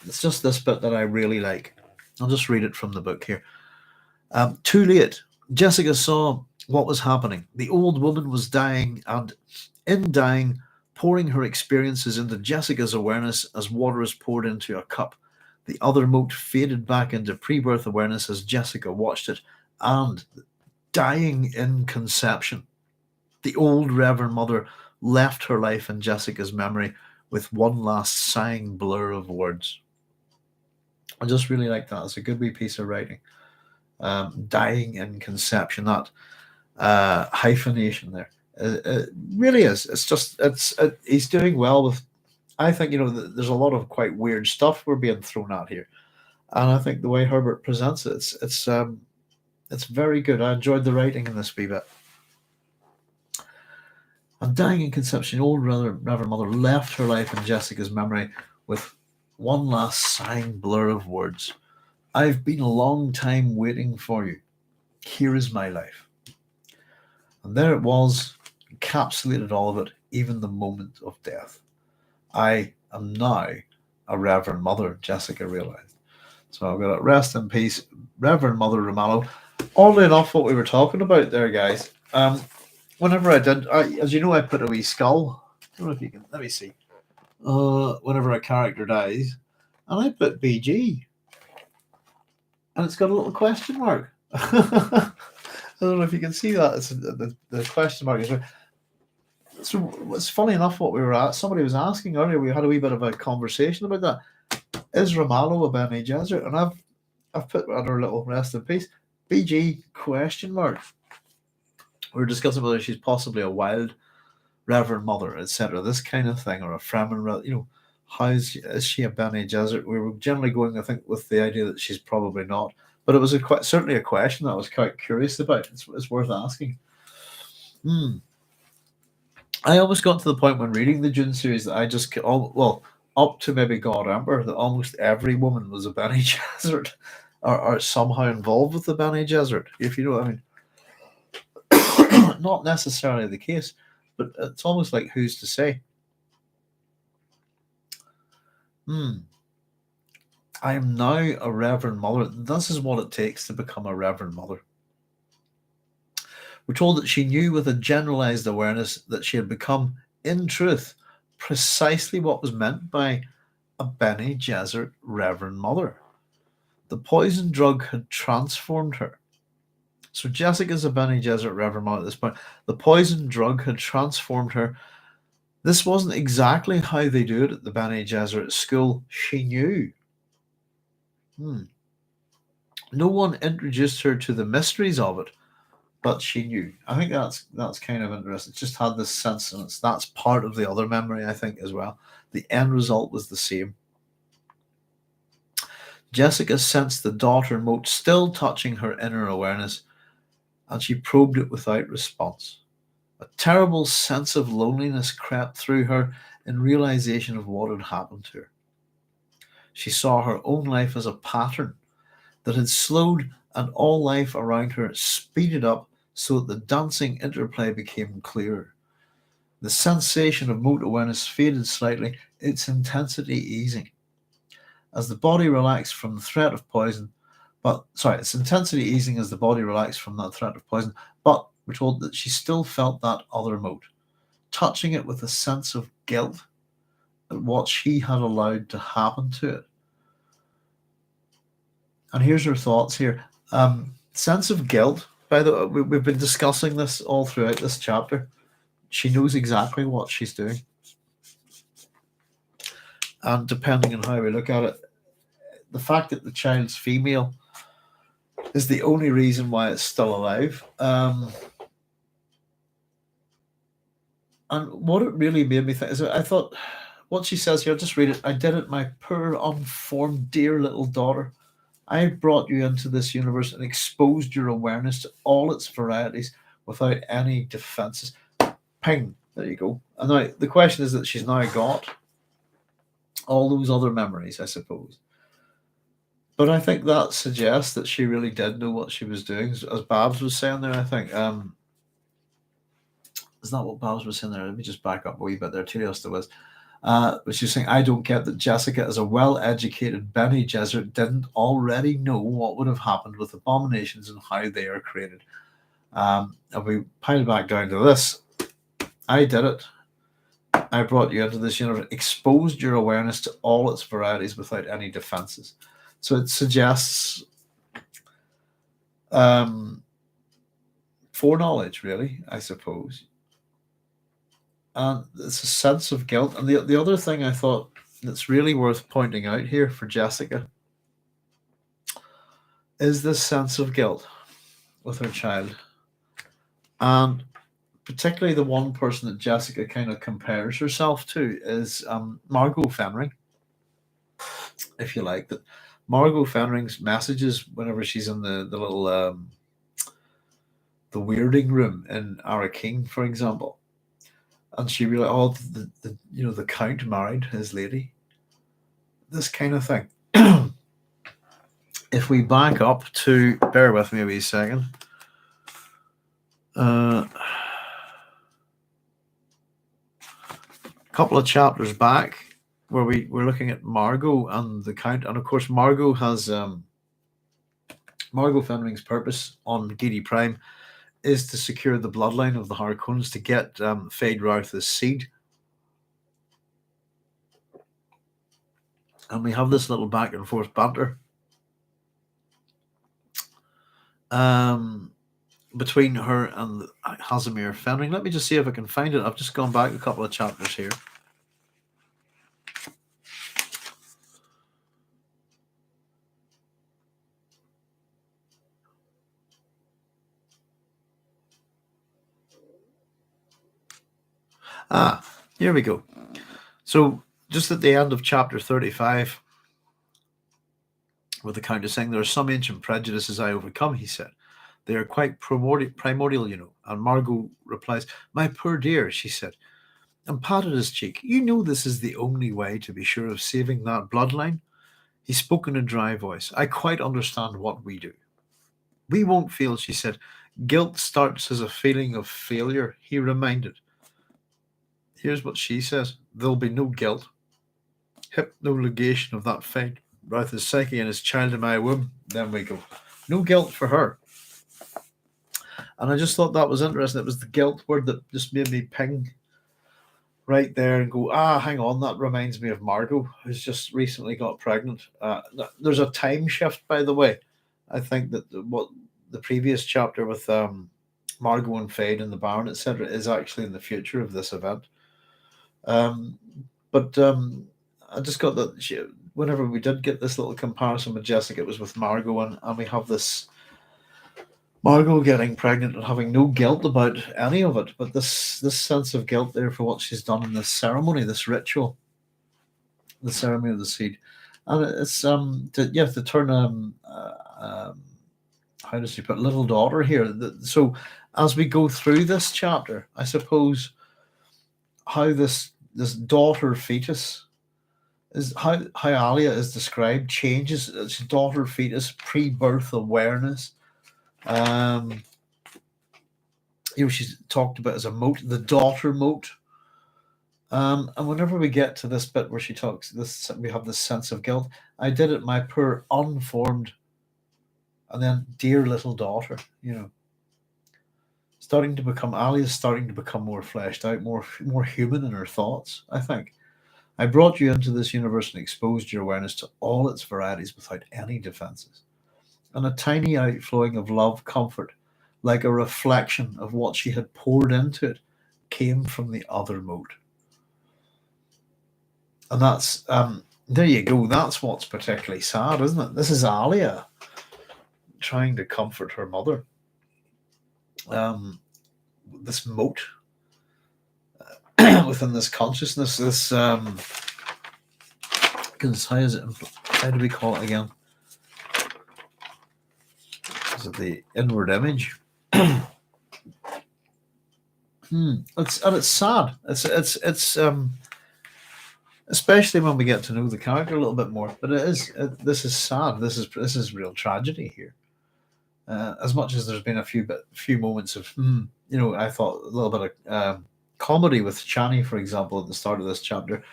it's just this bit that I really like. I'll just read it from the book here. Too late. Jessica saw what was happening. The old woman was dying, and in dying, pouring her experiences into Jessica's awareness as water is poured into a cup. The other mote faded back into pre-birth awareness as Jessica watched it, and dying in conception. The old Reverend Mother left her life in Jessica's memory with one last sighing blur of words. I just really like that. It's a good wee piece of writing. Dying in conception, that hyphenation there. It really is. He's doing well with. I think there's a lot of quite weird stuff we're being thrown at here, and I think the way Herbert presents it, it's very good. I enjoyed the writing in this wee bit. And dying in conception, old Reverend Mother left her life in Jessica's memory with one last sighing blur of words. I've been a long time waiting for you. Here is my life. And there it was, encapsulated all of it. even the moment of death. I am now a Reverend Mother, Jessica realized. So I've got it. Rest in peace, Reverend Mother Romano. Oddly enough, what we were talking about there, guys. Whenever as you know, I put a wee skull. I don't know if you can. Let me see. Whenever a character dies, and I put BG, and it's got a little question mark. I don't know if you can see that. It's the question mark is right. So it's funny enough what we were at. Somebody was asking earlier. We had a wee bit of a conversation about that. Is Romalo a Bene Gesserit? And I've put under a little rest in peace. BG question mark. We were discussing whether she's possibly a wild Reverend Mother, etc. This kind of thing, or a Fremen. How is she a Bene Gesserit? We were generally going, I think, with the idea that she's probably not. But it was certainly a question that I was quite curious about. It's worth asking. I almost got to the point when reading the Dune series that I just up to maybe God Emperor, that almost every woman was a Bene Gesserit, or somehow involved with the Bene Gesserit, if you know what I mean. Not necessarily the case, but it's almost like who's to say. I am now a Reverend Mother. This is what it takes to become a Reverend Mother. We're told that she knew with a generalized awareness that she had become, in truth, precisely what was meant by a Bene Gesserit Reverend Mother. The poison drug had transformed her. So Jessica's a Bene Gesserit Reverend Mother at this point. The poison drug had transformed her. This wasn't exactly how they do it at the Bene Gesserit school. She knew. No one introduced her to the mysteries of it, but she knew. I think that's kind of interesting. It just had this sense, and that's part of the other memory, I think, as well. The end result was the same. Jessica sensed the daughter mote still touching her inner awareness, and she probed it without response. A terrible sense of loneliness crept through her in realization of what had happened to her. She saw her own life as a pattern that had slowed, and all life around her speeded up so that the dancing interplay became clearer. The sensation of mote awareness faded slightly, its intensity easing. As the body relaxed from the threat of poison, its intensity easing as the body relaxed from that threat of poison, but we're told that she still felt that other mote, touching it with a sense of guilt at what she had allowed to happen to it. And here's her thoughts here. Sense of guilt, by the way, we've been discussing this all throughout this chapter. She knows exactly what she's doing. And depending on how we look at it, the fact that the child's female is the only reason why it's still alive. And what it really made me think is, I thought, what she says here, I'll just read it. I did it, my poor, unformed, dear little daughter. I brought you into this universe and exposed your awareness to all its varieties without any defenses. Ping, there you go. And now the question is that she's now got all those other memories, I suppose. But I think that suggests that she really did know what she was doing, as Babs was saying there, I think. Is that what Babs was saying there? Let me just back up a wee bit there. Telios there was. Which is saying, I don't get that Jessica, as a well-educated Bene Gesserit, didn't already know what would have happened with abominations and how they are created. And we pile back down to this. I did it. I brought you into this universe, exposed your awareness to all its varieties without any defenses. So it suggests foreknowledge, really, I suppose. And it's a sense of guilt. And the other thing I thought that's really worth pointing out here for Jessica is this sense of guilt with her child. And particularly the one person that Jessica kind of compares herself to is Margot Fenring, if you like. That Margot Fenring's messages whenever she's in the little the weirding room in Ara King, for example. And she realized, the Count married his lady. This kind of thing. If we back up to, bear with me a wee second. couple of chapters back where we're looking at Margot and the Count, and of course Margot has Margot Fenring's purpose on Gidi Prime is to secure the bloodline of the Harkonnens, to get Fade Routh's seed. And we have this little back and forth banter between her and Casimir Fenring. Let me just see if I can find it. I've just gone back a couple of chapters here. Here we go. So just at the end of chapter 35, with the Countess saying, there are some ancient prejudices I overcome, he said. They are quite primordial, you know. And Margot replies, my poor dear, she said, and patted his cheek. You know this is the only way to be sure of saving that bloodline. He spoke in a dry voice. I quite understand what we do. We won't feel, she said. Guilt starts as a feeling of failure, he reminded. Here's what she says. There'll be no guilt. Hypnologation of that fate. Routh's psyche and his child in my womb. Then we go. No guilt for her. And I just thought that was interesting. It was the guilt word that just made me ping right there and go, hang on, that reminds me of Margot, who's just recently got pregnant. There's a time shift, by the way. I think that what the previous chapter with Margot and Fade and the Baron, etc., is actually in the future of this event. But I just got that whenever we did get this little comparison with Jessica, it was with Margot, and we have this Margot getting pregnant and having no guilt about any of it, but this sense of guilt there for what she's done in this ceremony, this ritual, the ceremony of the seed. And it's to turn how does she put little daughter here? So as we go through this chapter, I suppose how this daughter fetus is how Alia is described changes. It's daughter fetus, pre-birth awareness. She's talked about as a mote, the daughter mote. And whenever we get to this bit where she talks, we have this sense of guilt. I did it, my poor unformed, and then dear little daughter. Alia's starting to become more fleshed out, more human in her thoughts. I think I brought you into this universe and exposed your awareness to all its varieties without any defenses. And a tiny outflowing of love, comfort, like a reflection of what she had poured into it, came from the other mode. And that's, there you go, that's what's particularly sad, isn't it? This is Alia trying to comfort her mother. This mote within this consciousness, this, how do we call it again? Is it the inward image? It's sad. It's especially when we get to know the character a little bit more. But this is sad. This is real tragedy here. As much as there's been a few moments of I thought a little bit of comedy with Chani, for example, at the start of this chapter,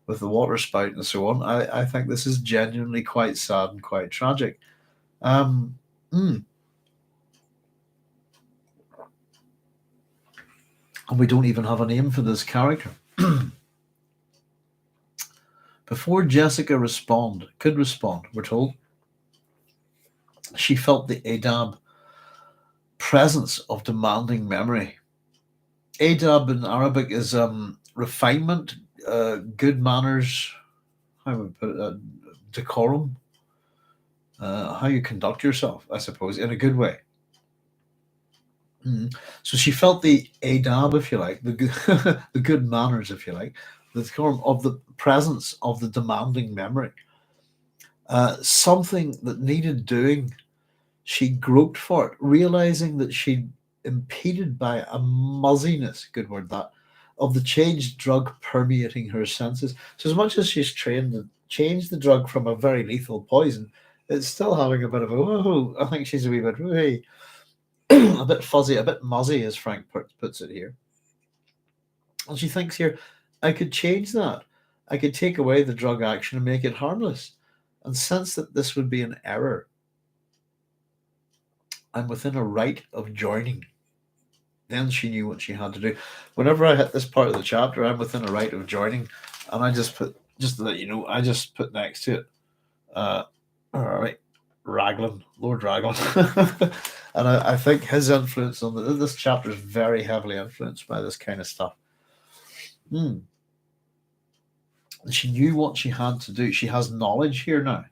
with the water spout and so on. I think this is genuinely quite sad and quite tragic. And we don't even have a name for this character. Before Jessica could respond, we're told, she felt the Adab presence of demanding memory. Adab in Arabic is refinement, good manners, how would we put it, decorum, how you conduct yourself, I suppose, in a good way. So she felt the adab, if you like, the good manners, if you like, the decorum of the presence of the demanding memory. Something that needed doing, she groped for it, realizing that she'd impeded by a muzziness, good word that, of the changed drug permeating her senses. So as much as she's trained to change the drug from a very lethal poison, it's still having a bit of I think she's a wee bit, a bit fuzzy, a bit muzzy, as Frank puts it here. And she thinks here, I could change that. I could take away the drug action and make it harmless. And sense that this would be an error, I'm within a right of joining. Then she knew what she had to do. Whenever I hit this part of the chapter, I'm within a right of joining, and I just put, just to let you know, I just put next to it, all right, Raglan, Lord Raglan. And I think his influence on this chapter is very heavily influenced by this kind of stuff. And she knew what she had to do. She has knowledge here now.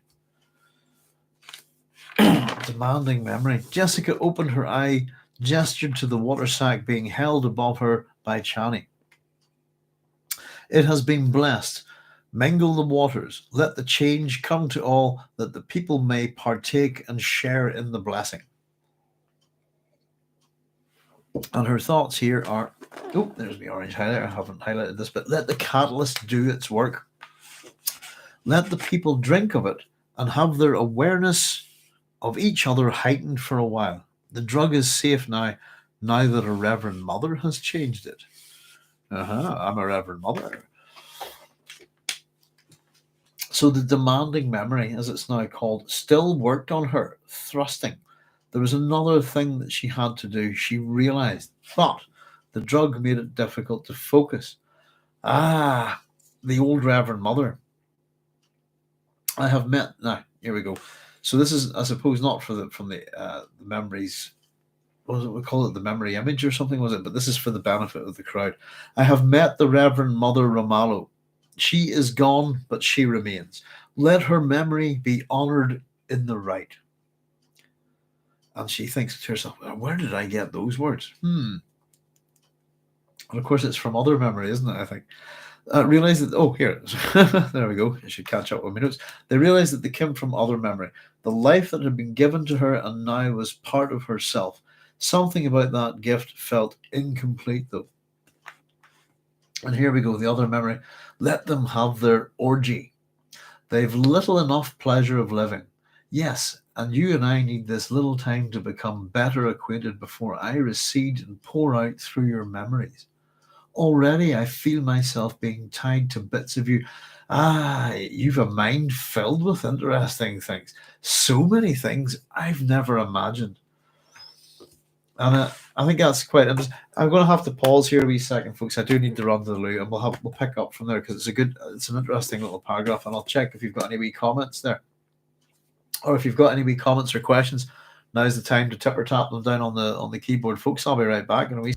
Demanding memory. Jessica opened her eye, gestured to the water sack being held above her by Chani. It has been blessed. Mingle the waters. Let the change come to all, that the people may partake and share in the blessing. And her thoughts here are, oh, there's my orange highlighter. I haven't highlighted this, but let the catalyst do its work. Let the people drink of it and have their awareness of each other heightened for a while. The drug is safe now that a Reverend Mother has changed it. I'm a Reverend Mother. So the demanding memory, as it's now called, still worked on her, thrusting. There was another thing that she had to do, she realized, but the drug made it difficult to focus. The old Reverend Mother. I have met, now, here we go. So this is, I suppose, not from the memories. What was it? We call it the memory image or something, was it? But this is for the benefit of the crowd. I have met the Reverend Mother Ramallo. She is gone, but she remains. Let her memory be honored in the right. And she thinks to herself, where did I get those words? And of course, it's from other memory, isn't it? I think. Realize that, oh, here, there we go. I should catch up with my notes. They realized that they came from other memory. The life that had been given to her and now was part of herself. Something about that gift felt incomplete, though. And here we go, the other memory. Let them have their orgy. They've little enough pleasure of living. Yes, and you and I need this little time to become better acquainted before I recede and pour out through your memories. Already I feel myself being tied to bits of you. You've a mind filled with interesting things. So many things I've never imagined. And I think that's quite interesting. I'm going to have to pause here a wee second, folks. I do need to run to the loo, and we'll pick up from there because it's an interesting little paragraph, and I'll check if you've got any wee comments there. Or if you've got any wee comments or questions, now's the time to tip or tap them down on the keyboard, folks. I'll be right back in a wee.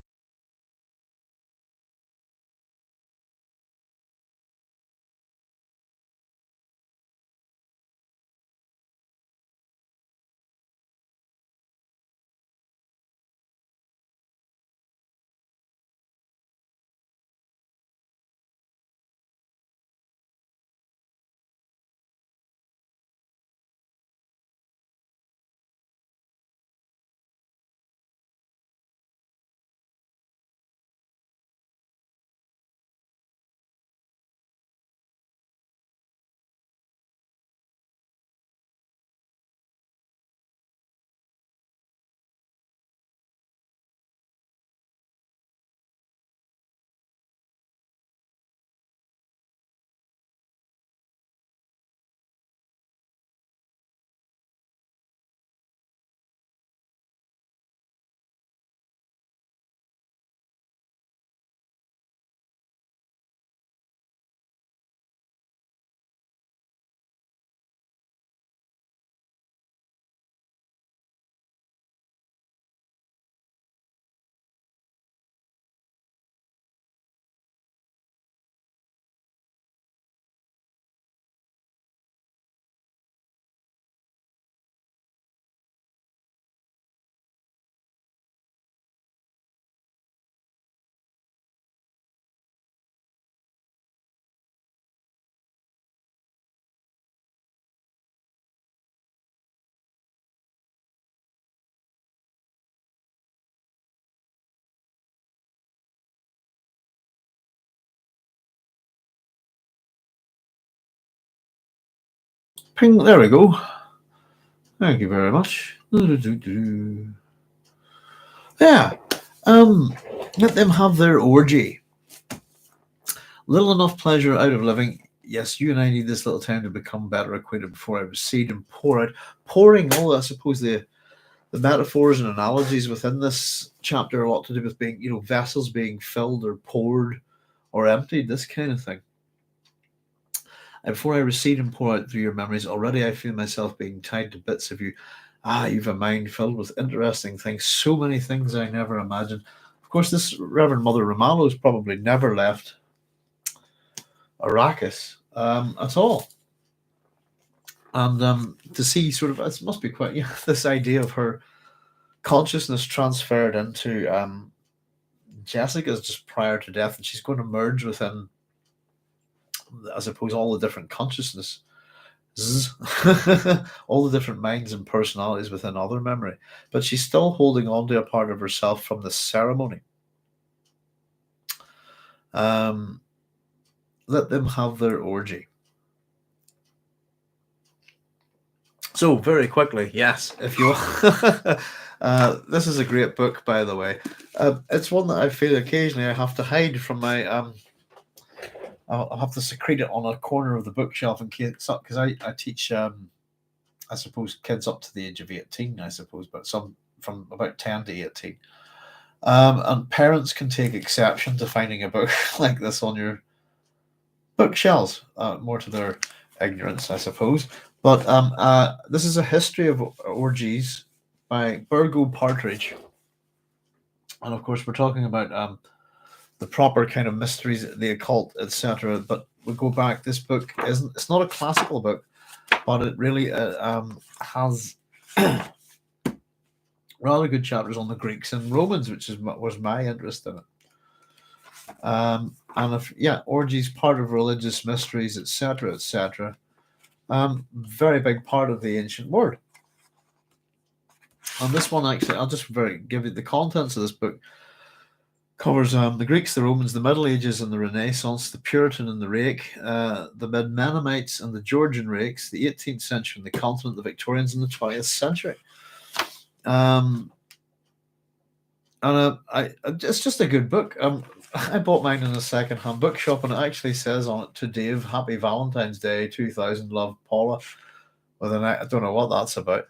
Ping, there we go. Thank you very much. Yeah. Let them have their orgy. Little enough pleasure out of living. Yes, you and I need this little time to become better acquainted before I recede and pour out. Pouring, all I suppose the metaphors and analogies within this chapter are a lot to do with being, vessels being filled or poured or emptied, this kind of thing. And before I recede and pour out through your memories, already I feel myself being tied to bits of you. You've a mind filled with interesting things, so many things I never imagined. Of course, this Reverend Mother Romano's probably never left Arrakis at all. And to see sort of, it must be quite, this idea of her consciousness transferred into Jessica's just prior to death, and she's going to merge within, I suppose, all the different consciousness, all the different minds and personalities within other memory. But she's still holding on to a part of herself from the ceremony. Let them have their orgy. So very quickly, yes, if you this is a great book, by the way. It's one that I feel occasionally I have to hide from my I'll have to secrete it on a corner of the bookshelf in case, because I teach I suppose kids up to the age of 18, I suppose, but some from about 10 to 18. And parents can take exception to finding a book like this on your bookshelves, more to their ignorance, I suppose. But this is a history of orgies by Burgo Partridge. And of course, we're talking about the proper kind of mysteries, the occult, etc. But we go back, this book it's not a classical book, but it really has rather good chapters on the Greeks and Romans, which was my interest in it. And orgies, part of religious mysteries, etc., etc. Very big part of the ancient world. And this one, actually, I'll just give you the contents of this book. Covers the Greeks, the Romans, the Middle Ages and the Renaissance, the Puritan and the Rake, the Mid-Mennonites and the Georgian Rakes, the 18th century and the continent, the Victorians and the 20th century. It's just a good book. I bought mine in a second-hand bookshop, and it actually says on it, "To Dave, Happy Valentine's Day, 2000, Love, Paula." I don't know what that's about.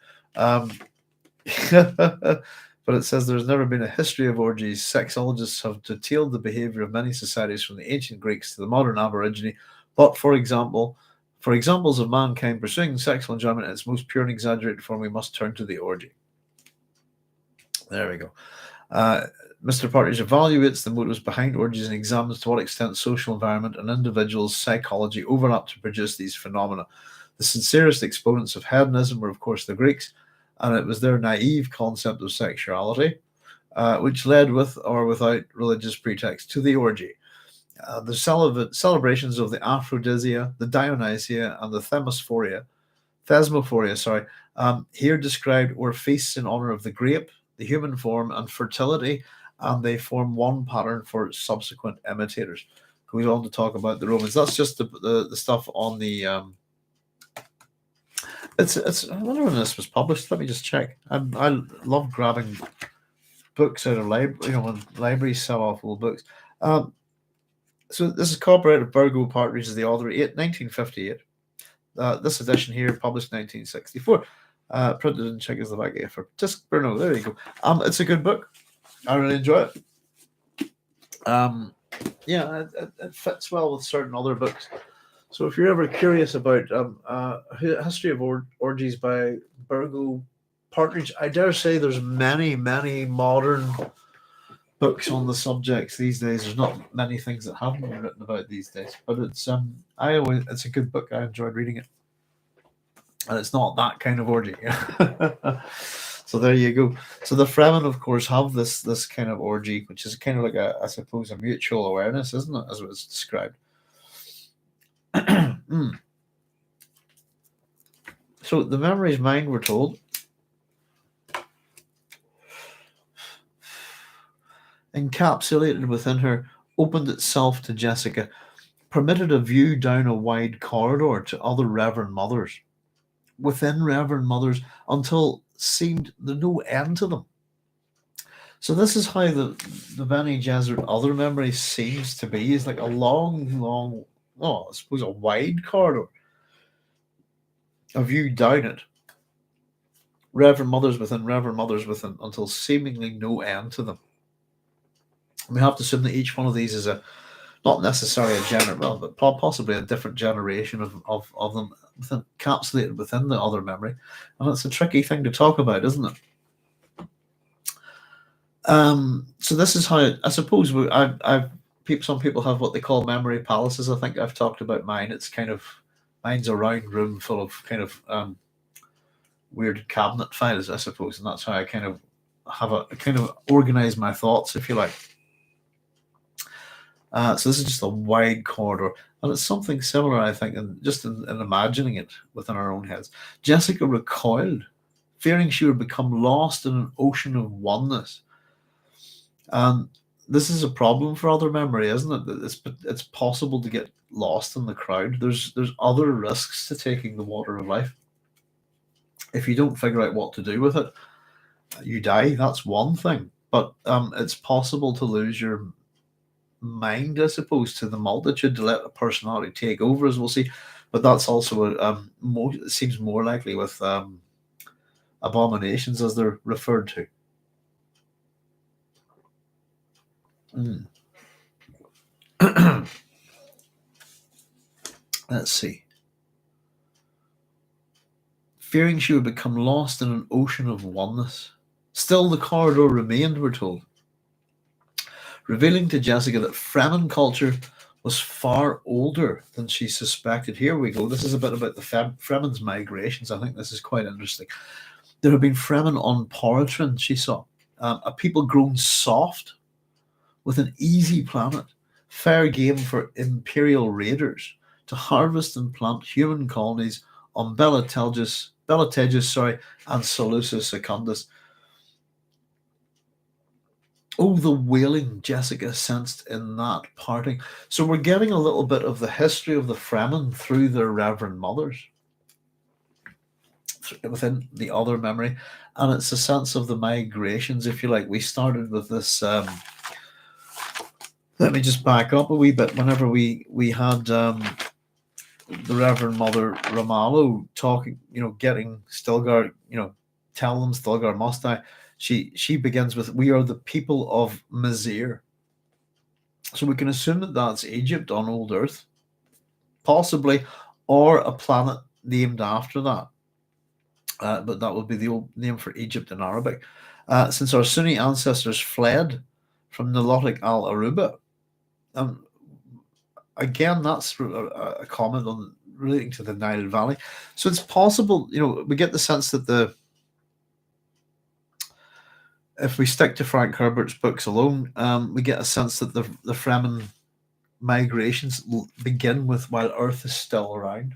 But it says there's never been a history of orgies. Sexologists have detailed the behavior of many societies from the ancient Greeks to the modern Aborigine. But for examples of mankind pursuing sexual enjoyment in its most pure and exaggerated form, we must turn to the orgy. There we go. Mr. Partridge evaluates the motives behind orgies and examines to what extent social environment and individuals' psychology overlap to produce these phenomena. The sincerest exponents of hedonism were, of course, the Greeks, and it was their naive concept of sexuality, which led with or without religious pretext to the orgy. The celebrations of the Aphrodisia, the Dionysia, and the Thesmophoria, here described were feasts in honor of the grape, the human form, and fertility, and they form one pattern for subsequent imitators. Goes on to talk about the Romans. That's just the stuff on the. It's. I wonder when this was published. Let me just check. I love grabbing books out of library. When libraries sell off old books. So this is copyrighted Burgo Partridge is the author, 1958. This edition here published 1964. Printed in Czechoslovakia for Tisk Brno. There you go. It's a good book. I really enjoy it. It fits well with certain other books. So if you're ever curious about history of orgies by Burgo Partridge, I dare say there's many, many modern books on the subjects these days. There's not many things that haven't been written about these days, but it's a good book. I enjoyed reading it, and it's not that kind of orgy. So there you go. So the Fremen, of course, have this kind of orgy, which is kind of like I suppose a mutual awareness, isn't it, as it was described. So the memory's mind, we're told, encapsulated within her, opened itself to Jessica, permitted a view down a wide corridor to other Reverend Mothers, within Reverend Mothers, until seemed there no end to them. So this is how the Bene Gesserit other memory seems to be. Is like a long, oh, I suppose a wide corridor. A view down it. Reverend Mothers within, until seemingly no end to them. We have to assume that each one of these is not necessarily a well, but possibly a different generation of them encapsulated within the other memory. And it's a tricky thing to talk about, isn't it? So this is how I suppose some people have what they call memory palaces. I think I've talked about mine. It's kind of mine's a round room full of kind of weird cabinet files, I suppose, and that's how I kind of organize my thoughts, if you like. So this is just a wide corridor, and it's something similar, I think, and just in imagining it within our own heads. Jessica recoiled, fearing she would become lost in an ocean of oneness. And this is a problem for other memory, isn't it? That it's possible to get lost in the crowd. There's other risks to taking the water of life. If you don't figure out what to do with it, you die. That's one thing. But it's possible to lose your mind, I suppose, to the multitude, to let a personality take over, as we'll see. But that's also it seems more likely with abominations, as they're referred to. Let's see. Fearing she would become lost in an ocean of oneness. Still, the corridor remained, we're told, revealing to Jessica that Fremen culture was far older than she suspected. Here we go. This is a bit about the Fremen's migrations. I think this is quite interesting. There have been Fremen on Poratrin, she saw, a people grown soft with an easy planet, fair game for imperial raiders to harvest and plant human colonies on Bella Tejas, and Solusa Secundus. Oh, the wailing Jessica sensed in that parting. So we're getting a little bit of the history of the Fremen through their Reverend Mothers within the other memory. And it's a sense of the migrations, if you like. We started with this. Let me just back up a wee bit. Whenever we had the Reverend Mother Ramallo talking, getting Stilgar, tell them Stilgar must die. She begins with, "We are the people of Mazir." So we can assume that that's Egypt on Old Earth, possibly, or a planet named after that. But that would be the old name for Egypt in Arabic. Since our Sunni ancestors fled from Nilotic Al Aruba. Again, that's a comment on relating to the Nile Valley. So it's possible, we get the sense that if we stick to Frank Herbert's books alone, we get a sense that the Fremen migrations begin with while Earth is still around,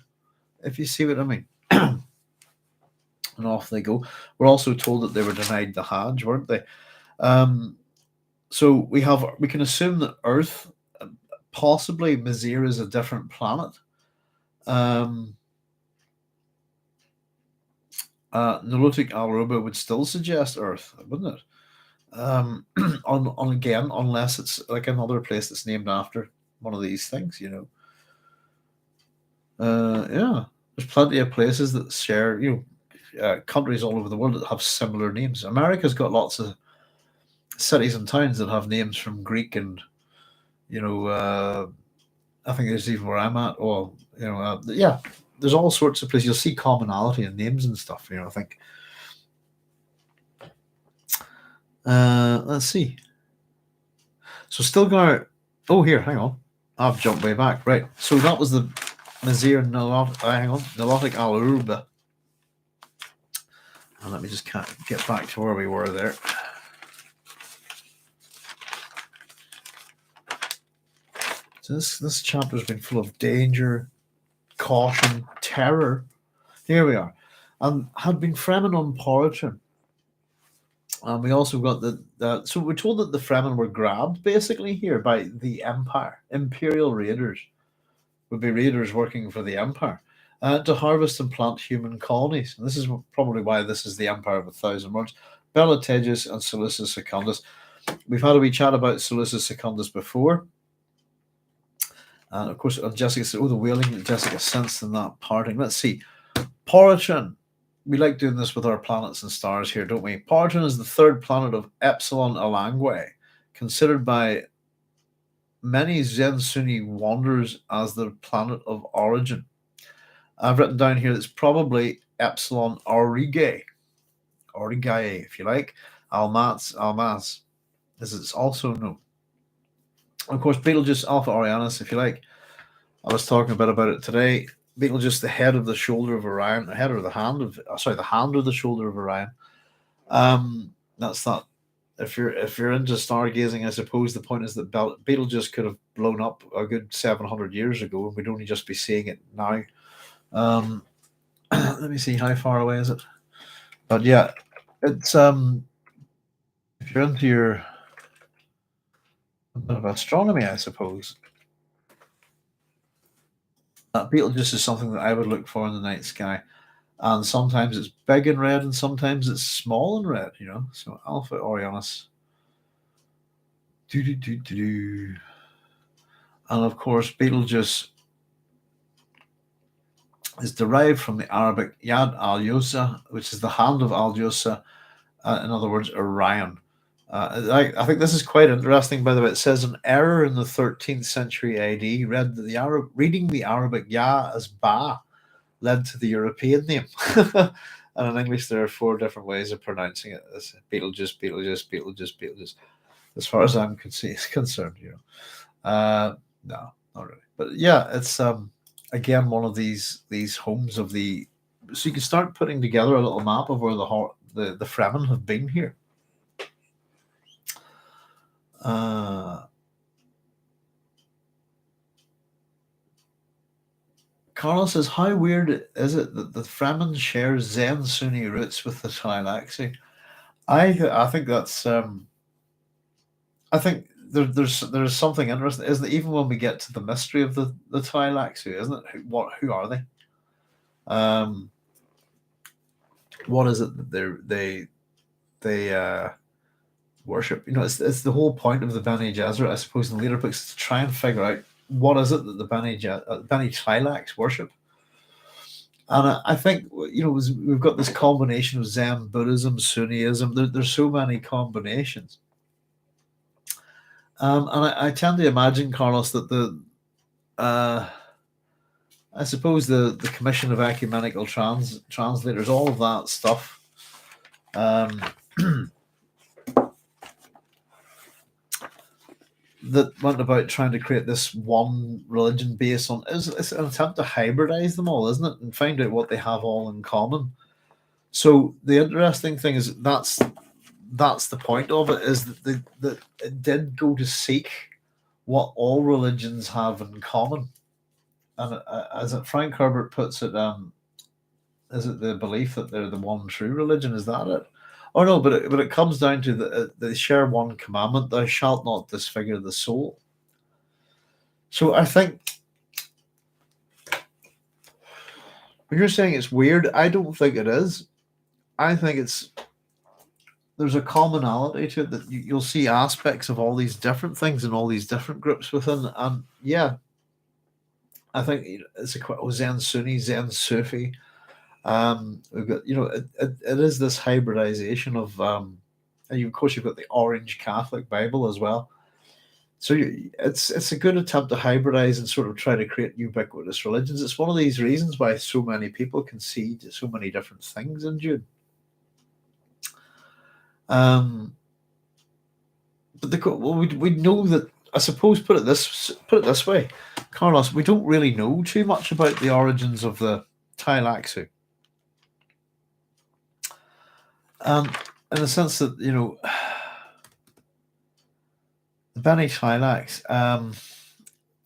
if you see what I mean. And off they go. We're also told that they were denied the Hajj, weren't they? So we can assume that Earth, possibly Mazir, is a different planet. Nilotic Al Aruba would still suggest Earth, wouldn't it? Again, unless it's like another place that's named after one of these things, yeah, there's plenty of places that share, countries all over the world that have similar names. America's got lots of cities and towns that have names from Greek and, I think there's even where I'm at. Well, yeah, there's all sorts of places. You'll see commonality in names and stuff, I think. Let's see. So Stilgar. Oh, here, hang on. I've jumped way back. Right. So that was the Mazir Nilotic Al Aruba. And let me just get back to where we were there. So this chapter has been full of danger, caution, terror. Here we are. And had been Fremen on Poratrin. And we also got so we're told that the Fremen were grabbed basically here by the Empire. Imperial raiders would be raiders working for the Empire to harvest and plant human colonies. And this is probably why this is the Empire of 1,000 Worlds. Tejas and Solusus Secundus. We've had a wee chat about Solusus Secundus before. And of course, Jessica said, oh, the wailing that Jessica sensed in that parting. Let's see. Poratron. We like doing this with our planets and stars here, don't we? Poratron is the third planet of Epsilon Elangue, considered by many Zen Sunni wanderers as the planet of origin. I've written down here that's probably Epsilon Aurigae, if you like. Almaz, as it's also known. Of course, Betelgeuse Alpha Orionis, if you like. I was talking a bit about it today. Betelgeuse, the head of the shoulder of Orion, the hand of the shoulder of Orion. That's that. If you're into stargazing, I suppose the point is that Betelgeuse could have blown up a good 700 years ago, and we'd only just be seeing it now. Let me see, how far away is it? But yeah, it's if you're into a bit of astronomy, I suppose. Betelgeuse is something that I would look for in the night sky, and sometimes it's big and red, and sometimes it's small and red. So Alpha Orionis. And of course, Betelgeuse is derived from the Arabic Yad al-Yusa, which is the hand of al-Yusa, in other words, Orion. I think this is quite interesting, by the way. It says an error in the 13th century AD reading the Arabic Ya as Ba led to the European name. And in English, there are 4 different ways of pronouncing it. It's Betelgeuse, as far as I'm concerned. No, not really. But yeah, it's again one of these homes of the. So you can start putting together a little map of where the Fremen have been here. Carlos says, how weird is it that the Fremen share Zen Sunni roots with the Tleilaxi? I think that's I think there's something interesting, isn't it? Even when we get to the mystery of the Tleilaxi, isn't it? Who are they? What is it that they worship? It's the whole point of the Bene Gesserit, I suppose, in the later books, to try and figure out what is it that the Bene Tleilax worship. And I think we've got this combination of Zen, Buddhism, Sunniism. There's so many combinations, and I tend to imagine, Carlos, that I suppose the Commission of Ecumenical Translators, all of that stuff. That went about trying to create this one religion based on it's an attempt to hybridize them all, isn't it, and find out what they have all in common. So the interesting thing is that's the point of it, is that it did go to seek what all religions have in common, and as Frank Herbert puts it, is it the belief that they're the one true religion? Is that it? Oh no, but it comes down to they share one commandment: thou shalt not disfigure the soul. So I think when you're saying it's weird, I don't think it is. I think there's a commonality to it, that you'll see aspects of all these different things and all these different groups within. And yeah, I think it's Zen Sunni, Zen Sufi. We've got, it is this hybridization of, and of course you've got the Orange Catholic Bible as well. So it's a good attempt to hybridize and sort of try to create ubiquitous religions. It's one of these reasons why so many people can see so many different things in Dune. But we know that, I suppose, put it this way, Carlos, we don't really know too much about the origins of the Tleilaxu. In the sense that, the Bene Tleilax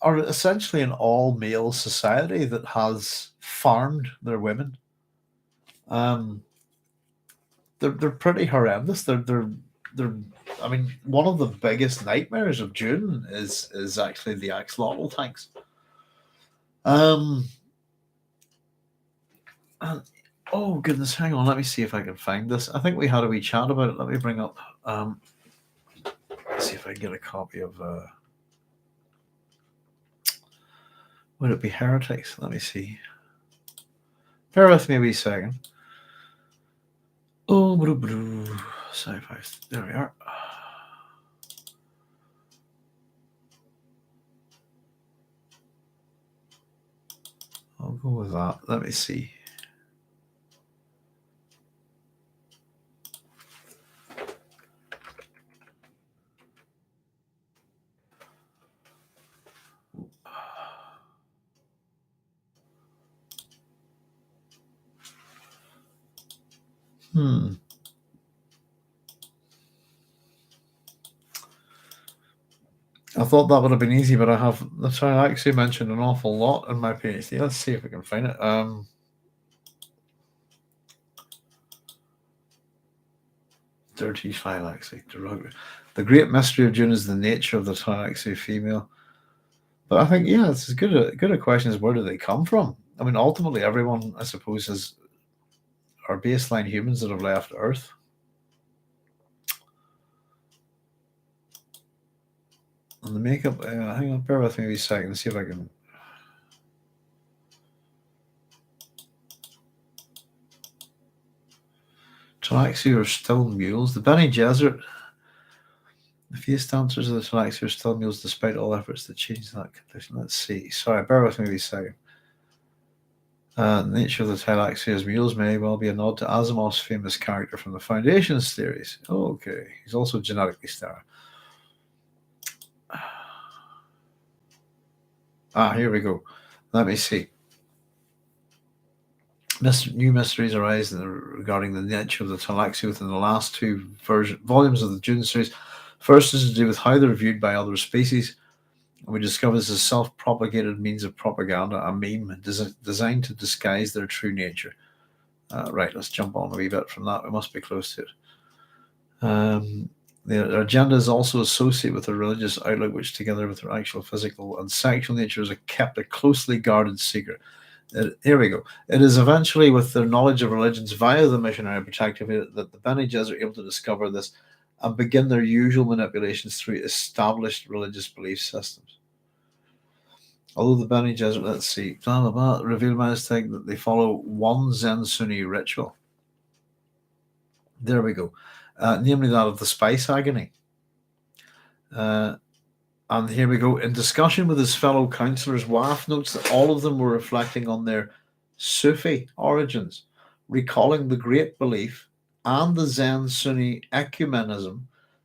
are essentially an all-male society that has farmed their women. They're pretty horrendous. They're I mean, one of the biggest nightmares of Dune is actually the axolotl tanks. And Oh goodness, hang on. Let me see if I can find this. I think we had a wee chat about it. Let me bring up. Let's see if I can get a copy of. Would it be Heretics? Let me see. Bear with me a wee second. Oh, sci-fi. There we are. I'll go with that. Let me see. I thought that would have been easy, but I actually mentioned an awful lot in my PhD. Let's see if we can find it. Dirty Thylaxy. The great mystery of Dune is the nature of the Thylaxy female. But I think, yeah, it's as good a question as where do they come from? I mean, ultimately, everyone, I suppose, are baseline humans that have left Earth. And the makeup, hang on, bear with me a second, see if I can. Thylaxy are still mules. The Bene Gesserit, the face dancers of the Thylaxy are still mules despite all efforts to change that condition. Let's see. Sorry, bear with me a second. The nature of the Thylaxy as mules may well be a nod to Asimov's famous character from the Foundations theories. Oh, okay. He's also genetically sterile. Here we go. Let me see. New mysteries arise regarding the nature of the Thylaxy within the last two volumes of the Dune series. First is to do with how they're viewed by other species. And we discover this is a self-propagated means of propaganda, a meme designed to disguise their true nature. Right, let's jump on a wee bit from that. We must be close to it. Their agenda is also associated with a religious outlook, which, together with their actual physical and sexual nature, is kept a closely guarded secret. Here we go. It is eventually with their knowledge of religions via the missionary protective that the Bene Gesserit are able to discover this and begin their usual manipulations through established religious belief systems. Although the Bene Gesserit, let's see, reveal by mistake that they follow one Zen Sunni ritual. There we go. Namely that of the spice agony. And here we go. In discussion with his fellow councillors, Waf notes that all of them were reflecting on their Sufi origins, recalling the great belief and the Zen Sunni ecumenism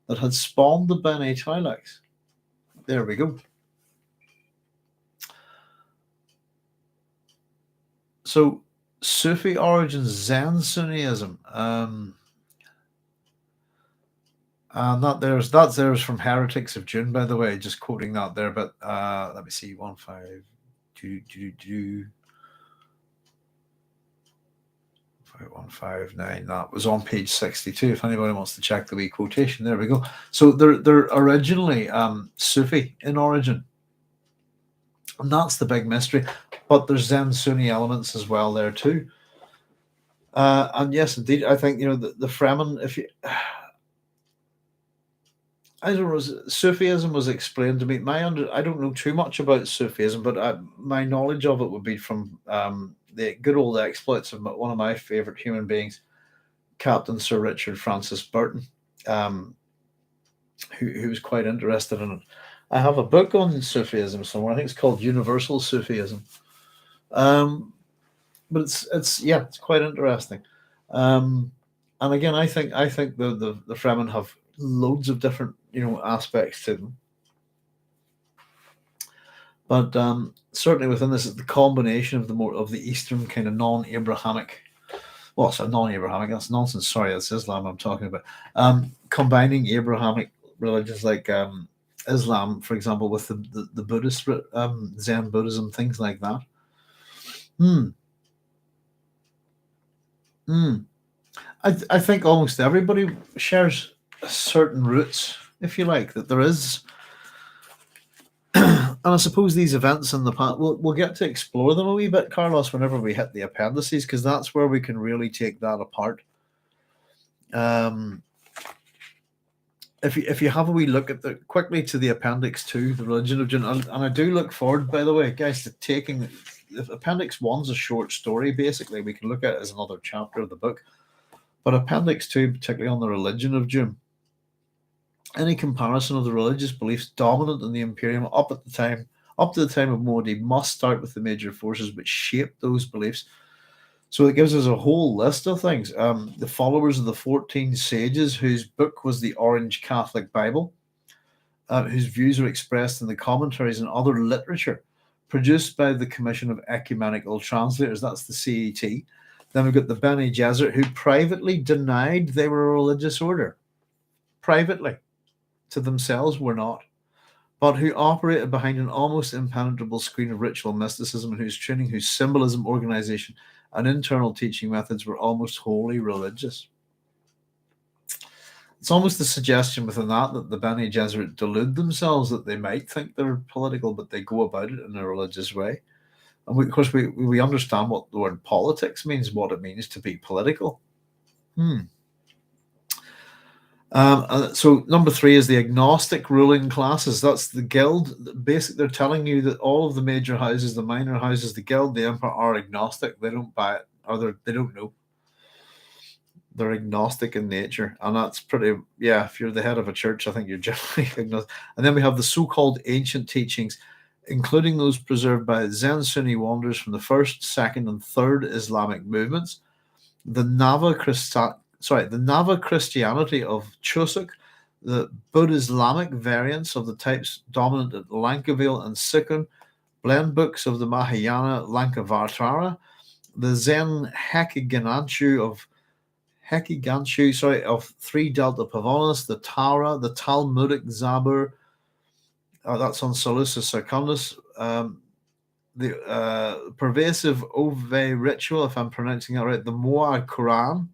that had spawned the Bene Thylax. There we go. So, Sufi origins, Zen Sunniism. And that's theirs from Heretics of Dune, by the way, just quoting that there. But let me see, 159. That was on page 62. If anybody wants to check the wee quotation, there we go. So they're originally Sufi in origin, and that's the big mystery. But there's Zen Sunni elements as well there too. And yes, indeed, I think the Fremen, if you. I don't know. Sufism was explained to me. I don't know too much about Sufism, but my knowledge of it would be from the good old exploits of one of my favorite human beings, Captain Sir Richard Francis Burton, who was quite interested in it. I have a book on Sufism somewhere. I think it's called Universal Sufism, but it's quite interesting. And again, I think the Fremen have loads of different aspects to them, but certainly within this is the combination of the Eastern kind of non-Abrahamic. Well, it's non-Abrahamic. That's nonsense. Sorry, that's Islam I'm talking about. Combining Abrahamic religions like Islam, for example, with the Buddhist Zen Buddhism, things like that. I think almost everybody shares certain roots, if you like, that there is And I suppose these events in the past, we'll get to explore them a wee bit, Carlos, whenever we hit the appendices, because that's where we can really take that apart. If you have a wee look at quickly to the Appendix 2, the Religion of Dune, and I do look forward, by the way, guys, to taking if Appendix 1's a short story, basically, we can look at it as another chapter of the book. But Appendix 2, particularly on the Religion of Dune, any comparison of the religious beliefs dominant in the Imperium up to the time of Muad'Dib must start with the major forces which shaped those beliefs. So it gives us a whole list of things. The followers of the 14 sages, whose book was the Orange Catholic Bible, whose views are expressed in the commentaries and other literature produced by the Commission of Ecumenical Translators, that's the CET. Then we've got the Bene Gesserit, who privately denied they were a religious order. Privately. To themselves, were not. But who operated behind an almost impenetrable screen of ritual mysticism, and whose training, whose symbolism, organization, and internal teaching methods were almost wholly religious. It's almost the suggestion within that the Bene Gesserit delude themselves that they might think they're political, but they go about it in a religious way. And of course, we understand what the word politics means, what it means to be political. So number 3 is the agnostic ruling classes. That's the guild. Basically, they're telling you that all of the major houses, the minor houses, the guild, the emperor are agnostic. They don't buy it, or they don't know. They're agnostic in nature, and that's pretty. Yeah, if you're the head of a church, I think you're generally agnostic. And then we have the so-called ancient teachings, including those preserved by Zen Sunni wanderers from the first, second, and third Islamic movements. The Nava Christianity of Chusak, the Buddha-Islamic variants of the types dominant at Lankavel and Sikkim, blend books of the Mahayana Lankavatara, the Zen Hekiganshu of 3 Delta Pavonis, the Tara, the Talmudic Zabur, that's on Salusa Secundus, the pervasive Ove ritual, if I'm pronouncing that right, the Muad Quran,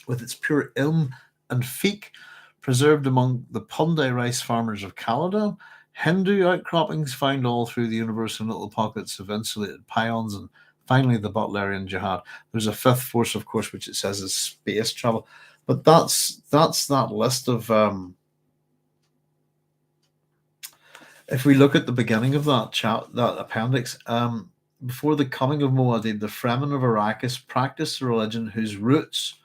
with its pure ilm and fiqh, preserved among the Punday rice farmers of Caledon, Hindu outcroppings found all through the universe in little pockets of insulated pions, and finally the Butlerian jihad. There's a 5th force, of course, which it says is space travel. But that's that list of... if we look at the beginning of that appendix, before the coming of Muad'Dib, the Fremen of Arrakis practiced a religion whose roots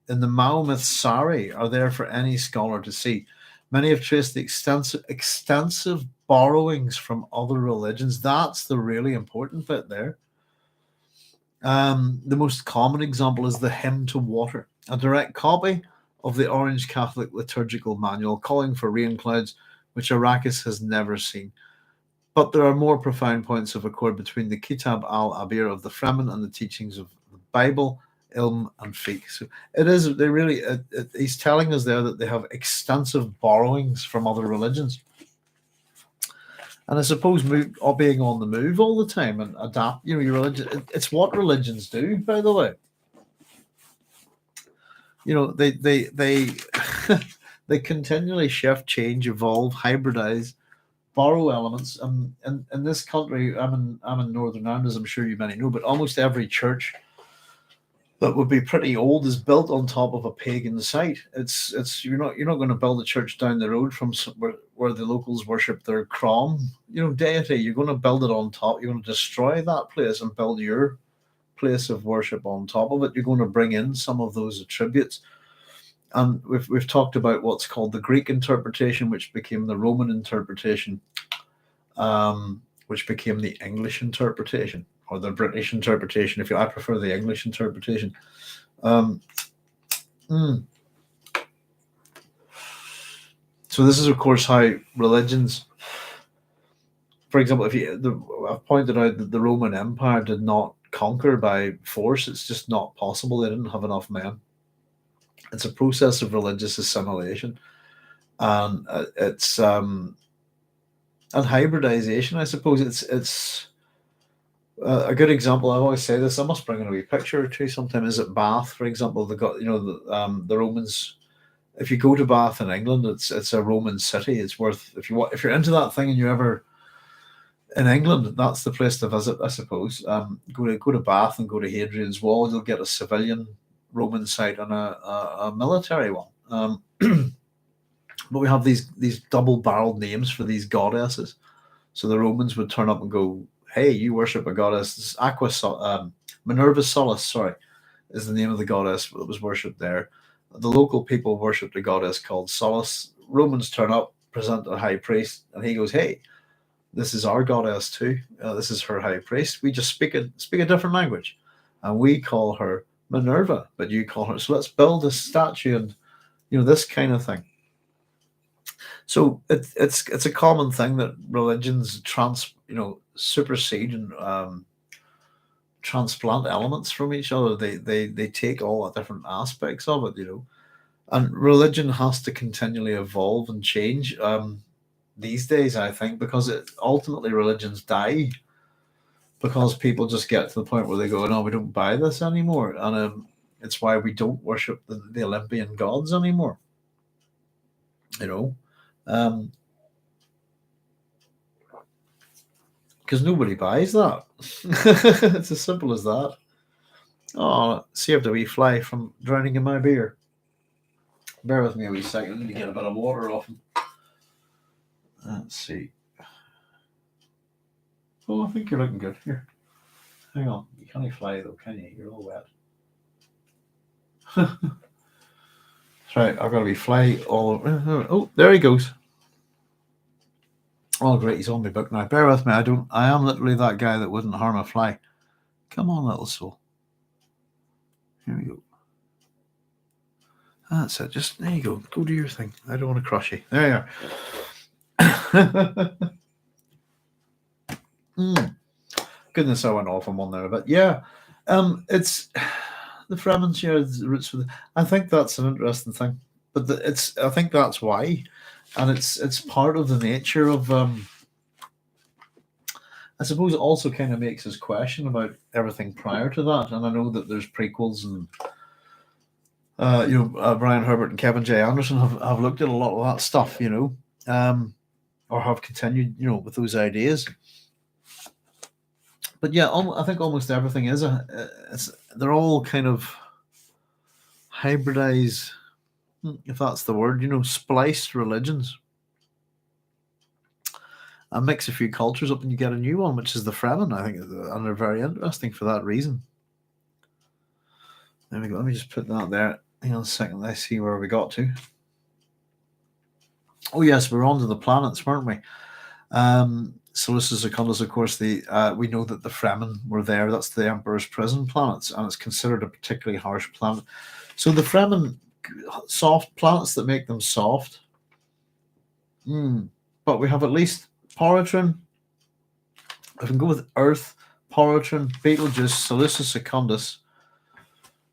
in the Mahomet Sari are there for any scholar to see. Many have traced the extensive borrowings from other religions. That's the really important bit there. The most common example is the Hymn to Water, a direct copy of the Orange Catholic Liturgical Manual calling for rain clouds, which Arrakis has never seen. But there are more profound points of accord between the Kitab al-Abir of the Fremen and the teachings of the Bible, ilm, and fiqh. So he's telling us there that they have extensive borrowings from other religions. And I suppose being on the move all the time and adapt, your religion, it's what religions do, by the way. They they continually shift, change, evolve, hybridize, borrow elements. And in this country, I'm in Northern Ireland, as I'm sure you many know, but almost every church that would be pretty old is built on top of a pagan site. It's you're not going to build a church down the road from where the locals worship their Crom, deity. You're going to build it on top. You're going to destroy that place and build your place of worship on top of it. You're going to bring in some of those attributes. And we've talked about what's called the Greek interpretation, which became the Roman interpretation, which became the English interpretation, or the British interpretation. I prefer the English interpretation. So this is, of course, how religions. For example, I've pointed out that the Roman Empire did not conquer by force. It's just not possible. They didn't have enough men. It's a process of religious assimilation, and it's and hybridization. I suppose it's a good example. I always say this. I must bring in a wee picture or two sometime. Is it Bath, for example? They got the Romans. If you go to Bath in England, it's a Roman city. It's worth if you're into that thing and you ever in England, that's the place to visit, I suppose. Go to Bath and go to Hadrian's Wall. You'll get a civilian Roman site and a military one. But we have these double-barreled names for these goddesses. So the Romans would turn up and go, "Hey, you worship a goddess, Minerva Solis, sorry, is the name of the goddess that was worshipped there." The local people worshipped a goddess called Solis. Romans turn up, present a high priest, and he goes, "Hey, this is our goddess too. This is her high priest. We just speak a different language, and we call her Minerva, but you call her. So let's build a statue, and this kind of thing." So it's a common thing that religions supersede and transplant elements from each other. They take all the different aspects of it, and religion has to continually evolve and change. These days, I think, because ultimately religions die because people just get to the point where they go, "No, we don't buy this anymore," and it's why we don't worship the Olympian gods anymore. Because nobody buys that. It's as simple as that. Oh, saved a wee fly from drowning in my beer. Bear with me a wee second. I need to get a bit of water off him. Let's see. Oh, I think you're looking good. Here. Hang on. You can't fly though, can you? You're all wet. That's right. I've got a wee fly all over. Oh, there he goes. Oh, great. He's on my book now. Bear with me. I am literally that guy that wouldn't harm a fly. Come on, little soul. Here we go. That's it. Just there you go. Go do your thing. I don't want to crush you. There you are. Goodness, I went off on one there a bit. Yeah, it's the Fremen share the roots for I think that's an interesting thing, but I think that's why, and it's part of the nature of. I suppose it also kind of makes us question about everything prior to that, and I know that there's prequels and. Brian Herbert and Kevin J. Anderson have looked at a lot of that stuff, or have continued, with those ideas. But yeah, I think almost everything is they're all kind of hybridized, if that's the word, spliced religions. And mix a few cultures up and you get a new one, which is the Fremen, I think, and they're very interesting for that reason. There we go. Let me just put that there. Hang on a second. Let's see where we got to. Oh yes, we're on to the planets, weren't we? Solstice Secundus, of course, we know that the Fremen were there. That's the Emperor's prison planets, and it's considered a particularly harsh planet. So the Fremen, soft planets that make them soft. But we have at least Poratrin. I can go with Earth, Poratrin, Betelgeuse, Solstice Secundus.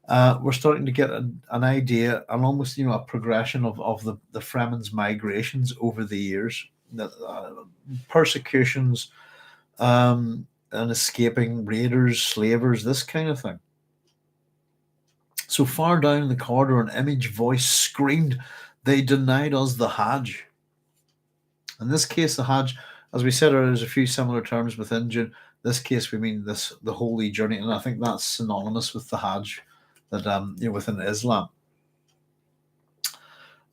We're starting to get an idea and almost a progression of the Fremen's migrations over the years, persecutions, and escaping raiders, slavers, this kind of thing. So far down the corridor, an image voice screamed, "They denied us the Hajj." In this case, the Hajj, as we said earlier, there's a few similar terms within Dune. In this case, we mean the holy journey, and I think that's synonymous with the Hajj. That within Islam,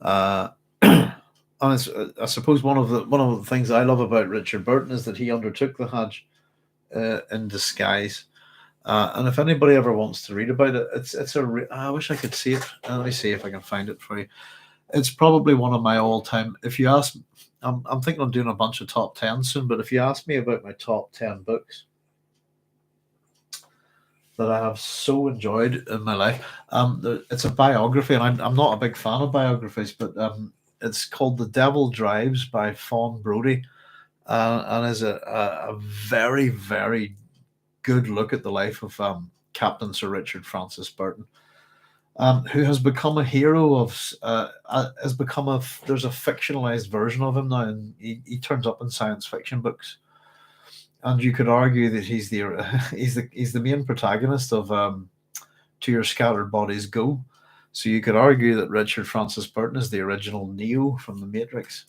and it's, I suppose one of the things I love about Richard Burton is that he undertook the Hajj in disguise. And if anybody ever wants to read about it, I wish I could see it. Let me see if I can find it for you. It's probably one of my all-time. If you ask, I'm thinking of doing a bunch of top 10 soon. But if you ask me about my top 10 books that I have so enjoyed in my life. It's a biography, and I'm not a big fan of biographies, but it's called The Devil Drives by Fawn Brodie, and is a very, very good look at the life of Captain Sir Richard Francis Burton, who has become a hero of, there's a fictionalized version of him now, and he turns up in science fiction books. And you could argue that he's the main protagonist of To Your Scattered Bodies Go. So you could argue that Richard Francis Burton is the original Neo from the Matrix.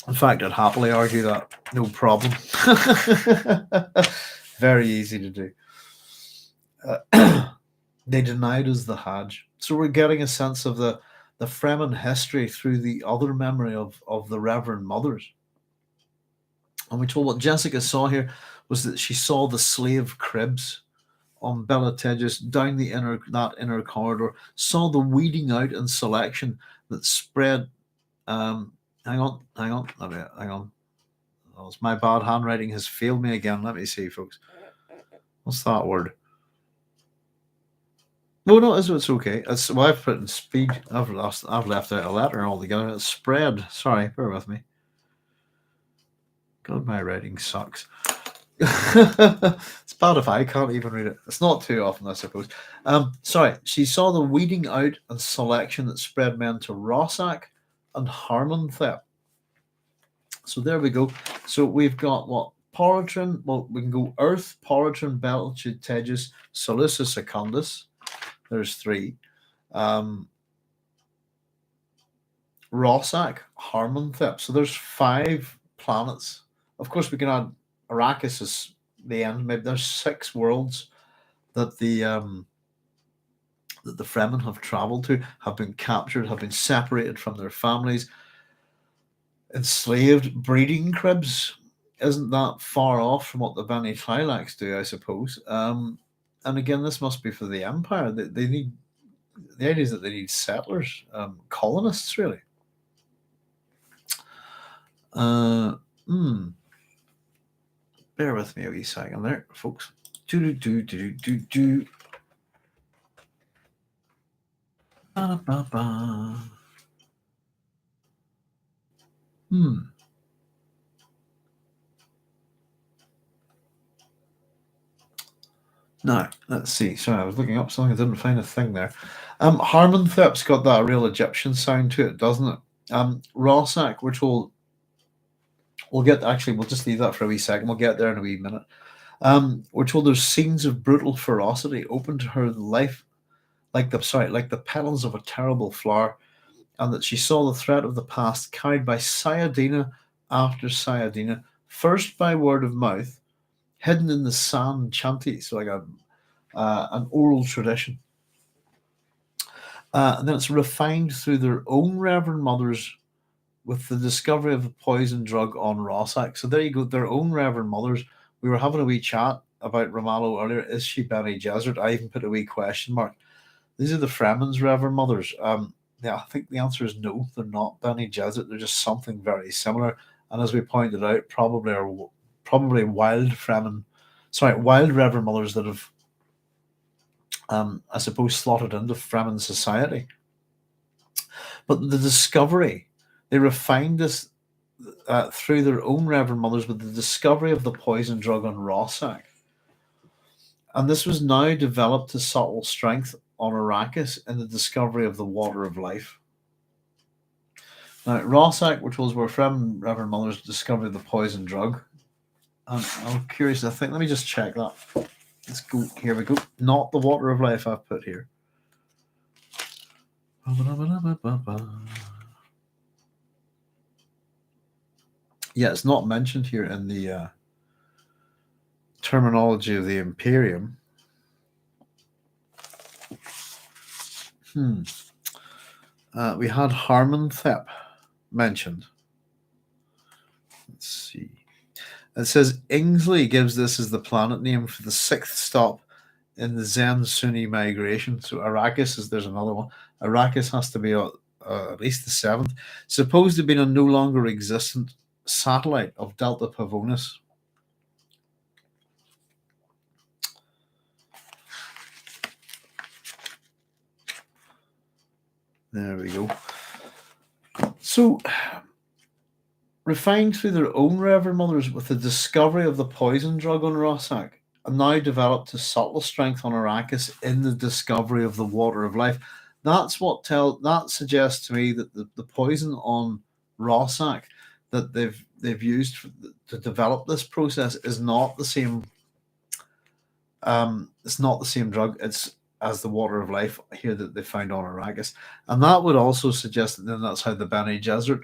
In fact, I'd happily argue that, no problem. Very easy to do. They denied us the Hajj. So we're getting a sense of the Fremen history through the other memory of the Reverend Mothers. And we told what Jessica saw here was that she saw the slave cribs on Bella Tejas down that inner corridor, saw the weeding out and selection that spread. Hang on. Oh, it's my bad handwriting has failed me again. Let me see, folks. What's that word? No, it's okay. Well, I've put in speed. I've left out a letter altogether. It's spread. Sorry, bear with me. God, my writing sucks. It's bad if I can't even read it. It's not too often, I suppose. Sorry, she saw the weeding out and selection that spread men to Rossack and Harmonthep. So there we go. So we've got what? Poratrin. Well, we can go Earth, Poratrin, Beltude, Tejas, Solusa, Secundus. There's 3. Rossack, Harmonthep. So there's 5 planets. Of course, we can add Arrakis as the end. Maybe there's 6 worlds that the Fremen have traveled to, have been captured, have been separated from their families, enslaved. Breeding cribs isn't that far off from what the Bene Tleilax do, I suppose. And again, this must be for the Empire. They need, the idea is that they need settlers, colonists, really. Bear with me a wee second there, folks. Now, let's see. Sorry, I was looking up something. I didn't find a thing there. Harmonthep's got that real Egyptian sound to it, doesn't it? Rossack, we're told. We'll just leave that for a wee second. We'll get there in a wee minute. We're told there's scenes of brutal ferocity open to her life, like the petals of a terrible flower, and that she saw the threat of the past carried by Sayadina after Sayadina, first by word of mouth, hidden in the sand chanty, so like an oral tradition. And then it's refined through their own Reverend Mothers with the discovery of the poison drug on Rossack. So there you go, their own Reverend Mothers. We were having a wee chat about Ramallo earlier. Is she Bene Gesserit? I even put a wee question mark. These are the Fremen's Reverend Mothers. Yeah, I think the answer is no, they're not Bene Gesserit. They're just something very similar. And as we pointed out, probably wild Reverend Mothers that have, I suppose, slotted into Fremen society. But the discovery, they refined this through their own Reverend Mothers with the discovery of the poison drug on Rossack. And this was now developed to subtle strength on Arrakis in the discovery of the water of life. Now, Rossack, which was where Fremen Reverend Mothers discovered the poison drug. And I'm curious, let me just check that. Let's go, here we go. Not the water of life I've put here. Yeah, it's not mentioned here in the terminology of the Imperium. We had Harmonthep mentioned. Let's see. It says Ingsley gives this as the planet name for the 6th stop in the Zen Sunni migration. So Arrakis there's another one. Arrakis has to be at least the 7th. Supposed to have been a no longer existent satellite of Delta Pavonis. There we go. So, refined through their own Reverend Mothers with the discovery of the poison drug on Rossack, and now developed to subtle strength on Arrakis in the discovery of the water of life. That suggests to me that the poison on Rossack that they've used to develop this process is not the same. It's not the same drug. It's as the water of life here that they found on Arrakis, and that would also suggest that then that's how the Bene Gesserit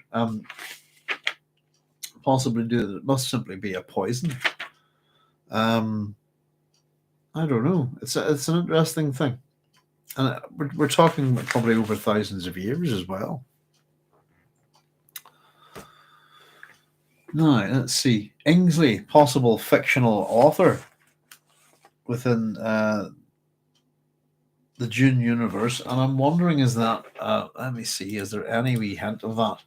possibly do? It must simply be a poison. I don't know. It's an interesting thing, and we're talking probably over thousands of years as well. Now let's see. Ingsley, possible fictional author within the Dune universe, and I'm wondering, is that? Let me see. Is there any wee hint of that?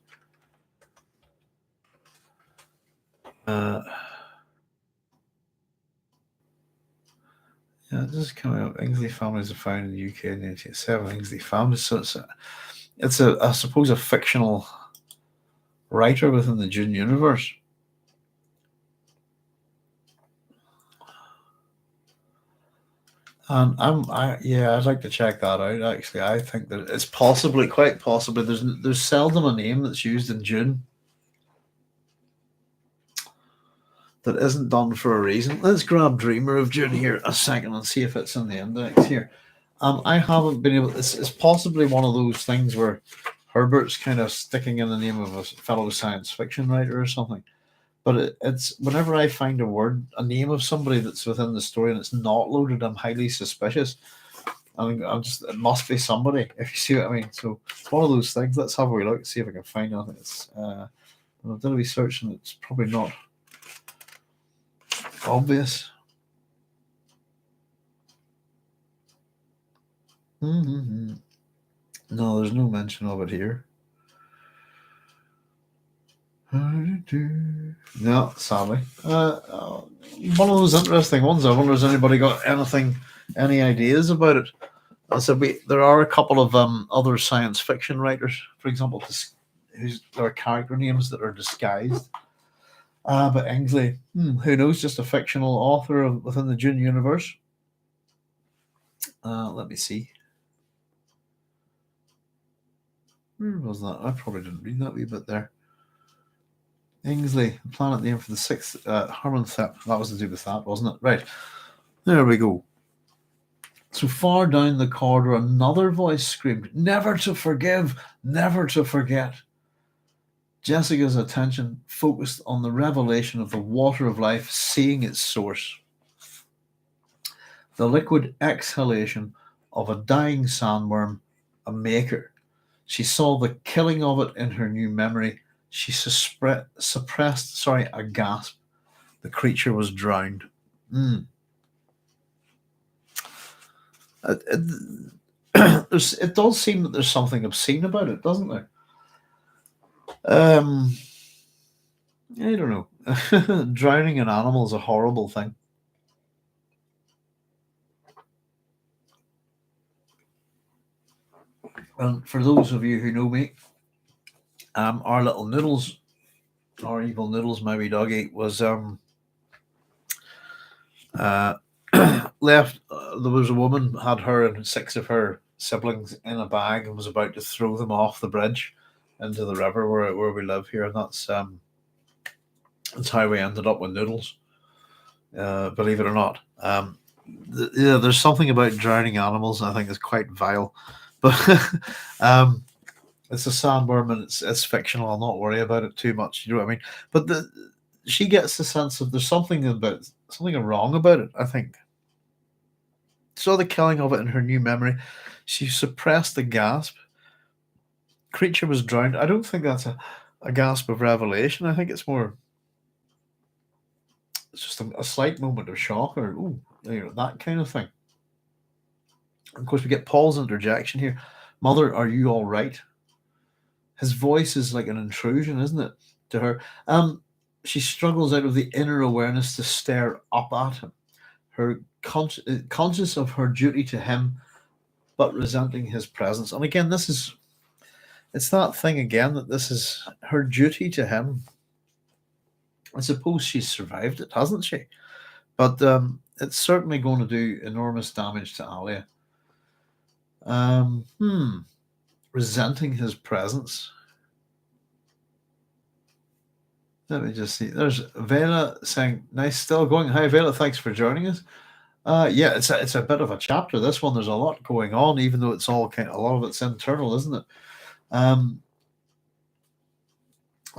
Yeah, this is coming up. Ingsley families are found in the UK in 1987. Ingsley families, so it's I suppose a fictional writer within the Dune universe. And I'd like to check that out. Actually, I think that it's quite possibly. There's seldom a name that's used in Dune that isn't done for a reason. Let's grab Dreamer of Dune here a second and see if it's in the index here. I haven't been able. It's possibly one of those things where Herbert's kind of sticking in the name of a fellow science fiction writer or something. But it's whenever I find a name of somebody that's within the story and it's not loaded, I'm highly suspicious. It must be somebody, if you see what I mean. So it's one of those things. Let's have a wee look, see if I can find anything. I've done a wee search and it's probably not obvious. No, there's no mention of it here. No, sadly. One of those interesting ones. I wonder has anybody got any ideas about it? I said there are a couple of other science fiction writers, for example, there are character names that are disguised. But Ingsley, who knows? Just a fictional author within the Dune universe. Let me see. Where was that? I probably didn't read that wee bit there. Ingsley, planet name for the sixth Hermanthep. That was to do with that, wasn't it? Right. There we go. So far down the corridor, another voice screamed, "Never to forgive, never to forget." Jessica's attention focused on the revelation of the water of life seeing its source. The liquid exhalation of a dying sandworm, a maker. She saw the killing of it in her new memory. She suppressed a gasp. The creature was drowned. It does seem that there's something obscene about it, doesn't there? I don't know. Drowning an animal is a horrible thing. And for those of you who know me, our little Noodles, our evil Noodles, my wee doggy, was left. There was a woman had her and 6 of her siblings in a bag and was about to throw them off the bridge into the river where we live here, and that's how we ended up with Noodles. Believe it or not, there's something about drowning animals I think is quite vile, but it's a sandworm and it's fictional. I'll not worry about it too much. You know what I mean? But she gets the sense of there's something wrong about it. I think. Saw the killing of it in her new memory. She suppressed the gasp. Creature was drowned. I don't think that's a gasp of revelation. I think it's just a slight moment of shock or that kind of thing. Of course, we get Paul's interjection here. "Mother, are you all right?" His voice is like an intrusion, isn't it, to her? She struggles out of the inner awareness to stare up at him. Her conscious of her duty to him, but resenting his presence. And again, it's that thing again that this is her duty to him. I suppose she's survived it, hasn't she? But it's certainly going to do enormous damage to Alia. Resenting his presence. Let me just see. There's Vela saying, "Nice, still going." Hi, Vela. Thanks for joining us. Yeah, it's a bit of a chapter. This one, there's a lot going on, even though it's all a lot of it's internal, isn't it?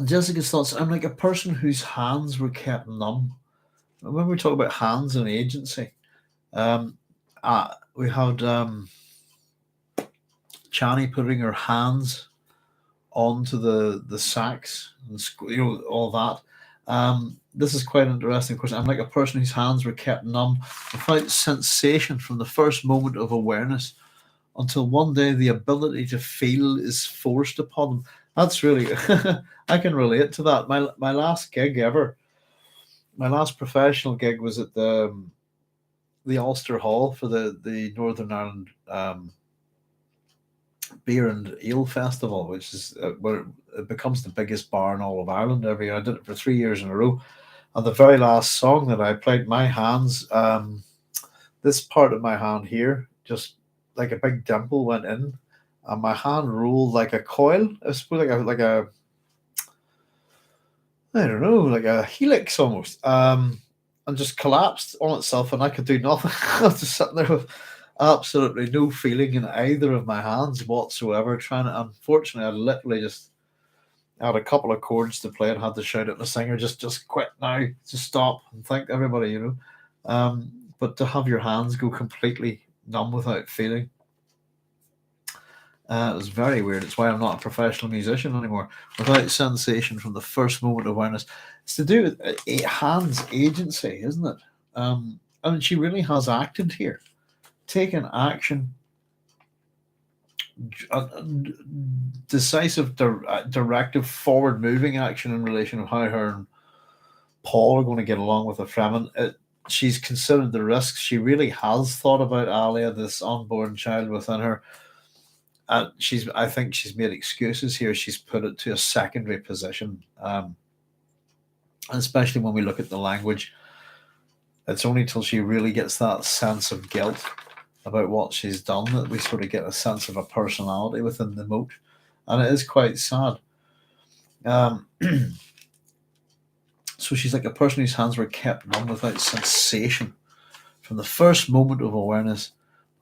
Jessica's thoughts. I'm like a person whose hands were kept numb. When we talk about hands and agency, um, we had Chani putting her hands onto the sacks and all that. This is quite interesting. Of course, I'm like a person whose hands were kept numb without sensation from the first moment of awareness until one day the ability to feel is forced upon them. That's really, I can relate to that. My last gig ever, my last professional gig was at the Ulster Hall for the Northern Ireland Beer and Ale Festival, which is where it becomes the biggest bar in all of Ireland every year. I did it for 3 years in a row. And the very last song that I played, my hands, this part of my hand here, just like a big dimple went in, and my hand rolled like a coil. I suppose I don't know, like a helix almost, and just collapsed on itself, and I could do nothing. I was just sitting there with absolutely no feeling in either of my hands whatsoever. Trying to, unfortunately, I literally just had a couple of chords to play and had to shout at the singer, just quit now, just stop, and thank everybody, you know. But to have your hands go completely numb without feeling, it was very weird. It's why I'm not a professional musician anymore. Without sensation from the first moment of awareness. It's to do with hands agency, isn't it? I mean, she really has acted here, taken action, decisive, directive, forward-moving action in relation to how her and Paul are going to get along with the Fremen. She's considered the risks. She really has thought about Alia, this unborn child within her. I think she's made excuses here. She's put it to a secondary position, and especially when we look at the language. It's only till she really gets that sense of guilt about what she's done that we sort of get a sense of a personality within the moat, and it is quite sad. So she's like a person whose hands were kept numb without sensation from the first moment of awareness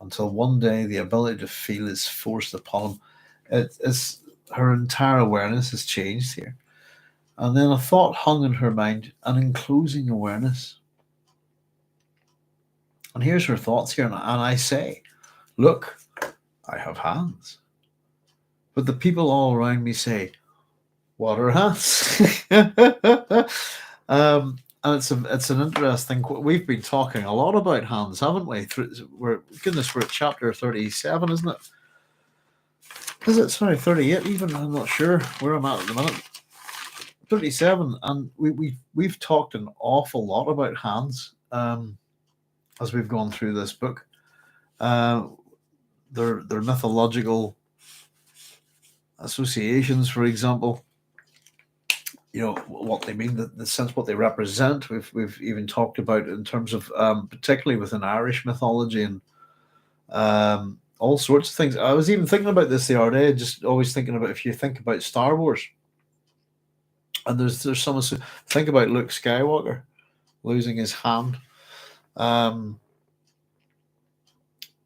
until one day the ability to feel is forced upon him. It's her entire awareness has changed here. And then a thought hung in her mind, an enclosing awareness. And here's her thoughts here, and I say, look, I have hands. But the people all around me say, what are hands? And it's an interesting. We've been talking a lot about hands, haven't we? We're at chapter 37, isn't it? Is it? Sorry, 38. Even I'm not sure where I'm at the minute. 37, and we've talked an awful lot about hands as we've gone through this book. Their mythological associations, for example. You know what they mean, the sense what they represent. We've even talked about in terms of particularly within Irish mythology and all sorts of things. I was even thinking about this the other day. Just always thinking about if you think about Star Wars, and there's some think about Luke Skywalker losing his hand.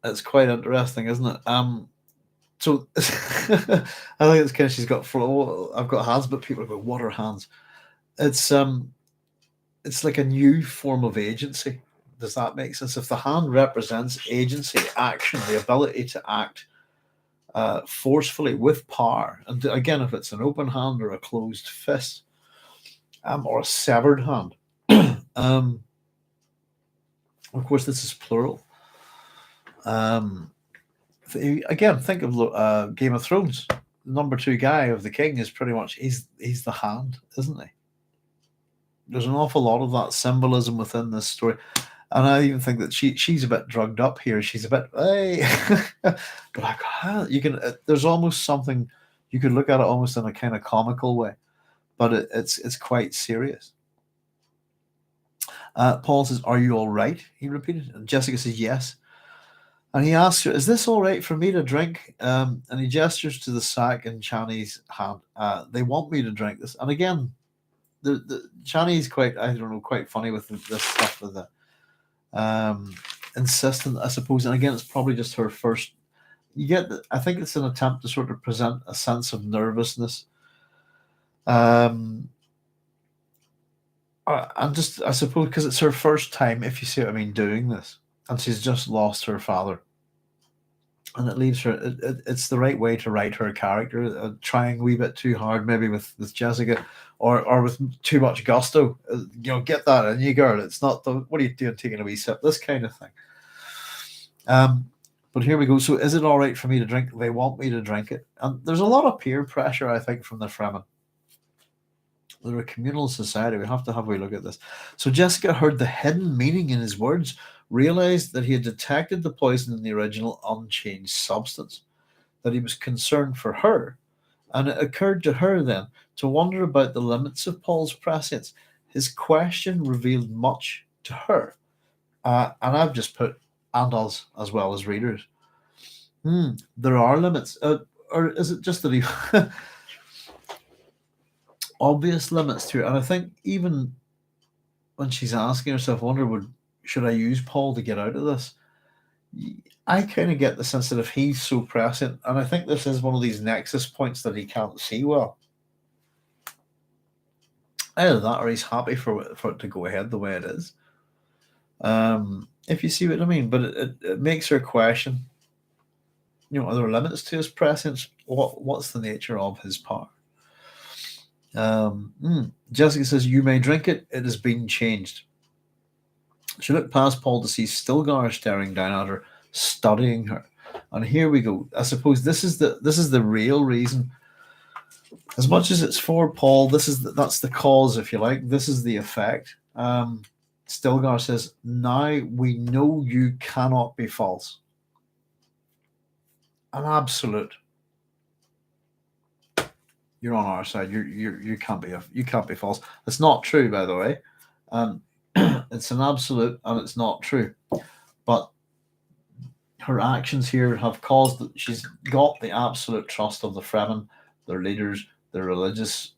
It's quite interesting, isn't it? So I think it's kind of she's got flow. I've got hands, but people go, "What are hands?" It's like a new form of agency. Does that make sense? If the hand represents agency, action, the ability to act forcefully with power, and again, if it's an open hand or a closed fist, or a severed hand, of course, this is plural. Again, think of Game of Thrones. The number 2 guy of the king is pretty much he's the hand, isn't he? There's an awful lot of that symbolism within this story, and I even think that she's a bit drugged up here. She's a bit, hey, but you can. There's almost something you could look at it almost in a kind of comical way, but it's quite serious. Paul says, "Are you all right?" He repeated, and Jessica says, "Yes." And he asks her, "Is this all right for me to drink?" And he gestures to the sack in Chani's hand. They want me to drink this. And again, the Chani's quite, I don't know, quite funny with this stuff with the insistent, I suppose. And again, it's probably just her first. I think it's an attempt to sort of present a sense of nervousness. Um, I suppose, because it's her first time, if you see what I mean, doing this, and she's just lost her father, and it leaves her. It's the right way to write her character, trying a wee bit too hard, maybe with Jessica, or with too much gusto. Get that in you, girl. It's not the what are you doing, taking a wee sip, this kind of thing. But here we go. So, is it all right for me to drink? They want me to drink it, and there's a lot of peer pressure, I think, from the Fremen. They're a communal society. We have to have a look at this. So Jessica heard the hidden meaning in his words, realized that he had detected the poison in the original unchanged substance, that he was concerned for her, and it occurred to her then to wonder about the limits of Paul's prescience. His question revealed much to her. And I've just put, and us as well as readers. There are limits. Or is it just that he obvious limits to it? And I think even when she's asking herself, I wonder, should I use Paul to get out of this? I kind of get the sense that if he's so prescient, and I think this is one of these nexus points that he can't see well, either that or he's happy for it to go ahead the way it is. If you see what I mean, but it makes her question. Are there limits to his prescience? What's the nature of his power? Jessica says, "You may drink it. It has been changed." She looked past Paul to see Stilgar staring down at her, studying her. And here we go. I suppose this is the real reason. As much as it's for Paul, that's the cause, if you like. This is the effect. Stilgar says, "Now we know you cannot be false." An absolute. You're on our side. You can't be false. It's not true, by the way. It's an absolute, and it's not true. But her actions here have caused that she's got the absolute trust of the Fremen, their leaders, their religious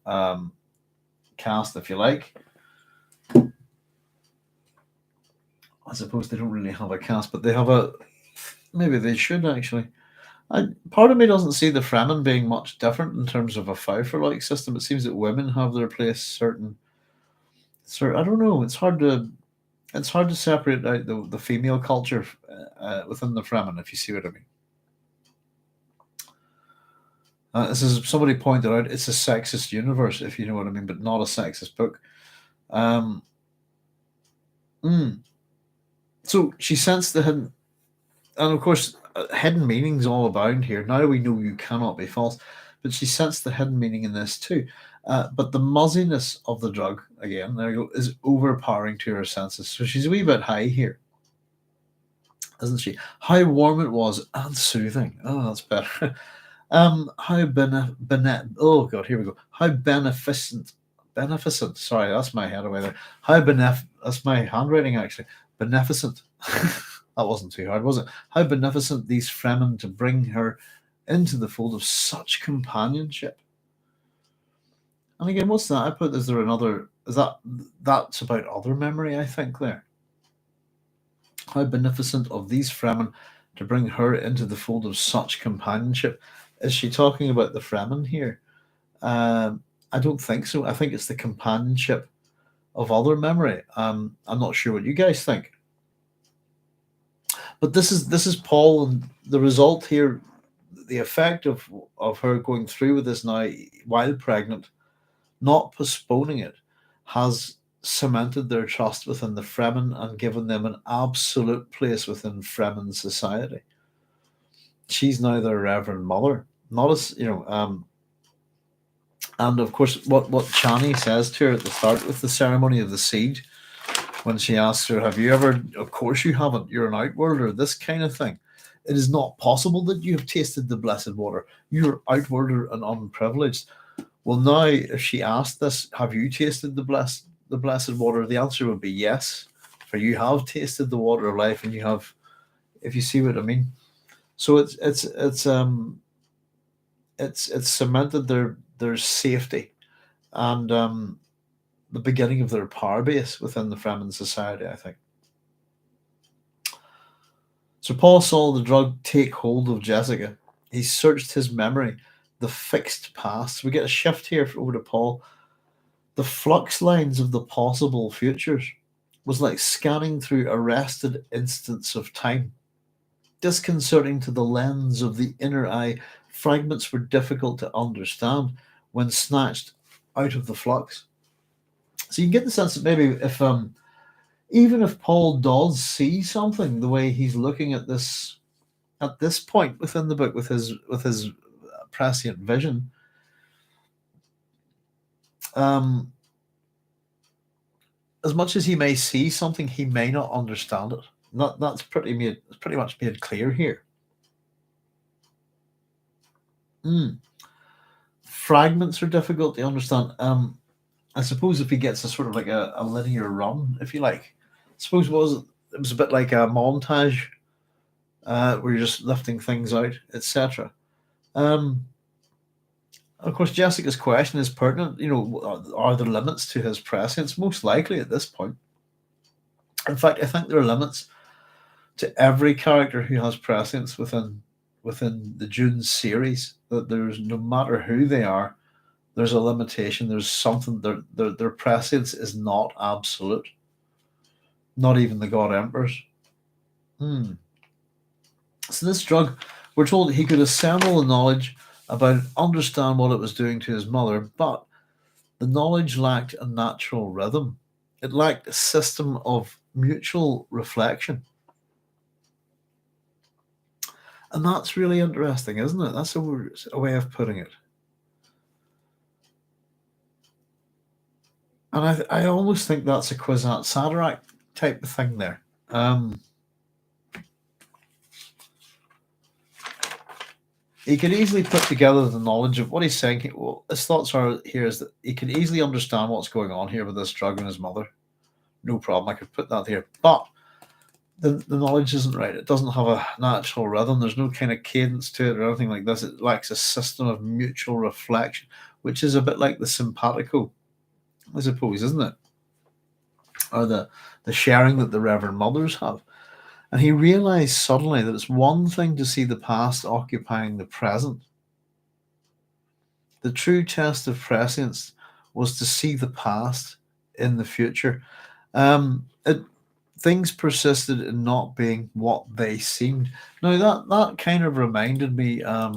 caste, if you like. I suppose they don't really have a caste, but they have a. Maybe they should actually. Part of me doesn't see the Fremen being much different in terms of a Pfeiffer-like system. It seems that women have their place. Certain. I don't know. It's hard to separate out the female culture within the Fremen, if you see what I mean. This is somebody pointed out. It's a sexist universe, if you know what I mean, but not a sexist book. So she sensed the hidden, and of course, hidden meanings all abound here. Now we know you cannot be false, but she sensed the hidden meaning in this too. But the muzziness of the drug, again, there you go, is overpowering to her senses. So she's a wee bit high here, isn't she? How warm it was and soothing. Oh, that's better. Oh God, here we go. How beneficent. Sorry, that's my head away there. That's my handwriting actually. Beneficent. That wasn't too hard, was it? How beneficent these Fremen to bring her into the fold of such companionship. And again, what's that? I put, is there another? That's about other memory, I think, there. How beneficent of these Fremen to bring her into the fold of such companionship. Is she talking about the Fremen here? I don't think so. I think it's the companionship of other memory. I'm not sure what you guys think. But this is Paul, and the result here, the effect of her going through with this now while pregnant, not postponing it, has cemented their trust within the Fremen and given them an absolute place within Fremen society. She's now their Reverend Mother, not as and of course what Chani says to her at the start with the ceremony of the seed, when she asks her, "Have you ever?" Of course you haven't. You're an outworlder. This kind of thing. It is not possible that you have tasted the blessed water. You're outworlder and unprivileged. Well, now, if she asked this, "Have you tasted the blessed water?" The answer would be yes, for you have tasted the water of life, and you have, if you see what I mean. So it's cemented their safety and the beginning of their power base within the Fremen society, I think. So Paul saw the drug take hold of Jessica. He searched his memory. the fixed past. We get a shift here over to Paul. The flux lines of the possible futures was like scanning through arrested instants of time, disconcerting to the lens of the inner eye. Fragments were difficult to understand when snatched out of the flux. So you get the sense that maybe if even if Paul does see something, the way he's looking at this point within the book with his prescient vision, as much as he may see something, he may not understand it. That's pretty much made clear here. Fragments are difficult to understand. I suppose if he gets a sort of like a linear run, if you like, I suppose it was a bit like a montage where you're just lifting things out, etc. Of course, Jessica's question is pertinent. Are there limits to his prescience? Most likely at this point. In fact, I think there are limits to every character who has prescience within the Dune series. That there's, no matter who they are, there's a limitation. There's something. Their prescience is not absolute. Not even the God Emperors. So this drug, we're told he could assemble the knowledge about it, understand what it was doing to his mother, but the knowledge lacked a natural rhythm. It lacked a system of mutual reflection. And that's really interesting, isn't it? That's a way of putting it. And I almost think that's a Kwisatz Haderach type of thing there. He could easily put together the knowledge of what he's saying. Well, his thoughts are here is that he could easily understand what's going on here with this drug and his mother. No problem. I could put that here. But the knowledge isn't right. It doesn't have a natural rhythm. There's no kind of cadence to it or anything like this. It lacks a system of mutual reflection, which is a bit like the simpatico, I suppose, isn't it? Or the sharing that the Reverend Mothers have. And he realized suddenly that it's one thing to see the past occupying the present. The true test of prescience was to see the past in the future. Things persisted in not being what they seemed. Now that kind of reminded me. Let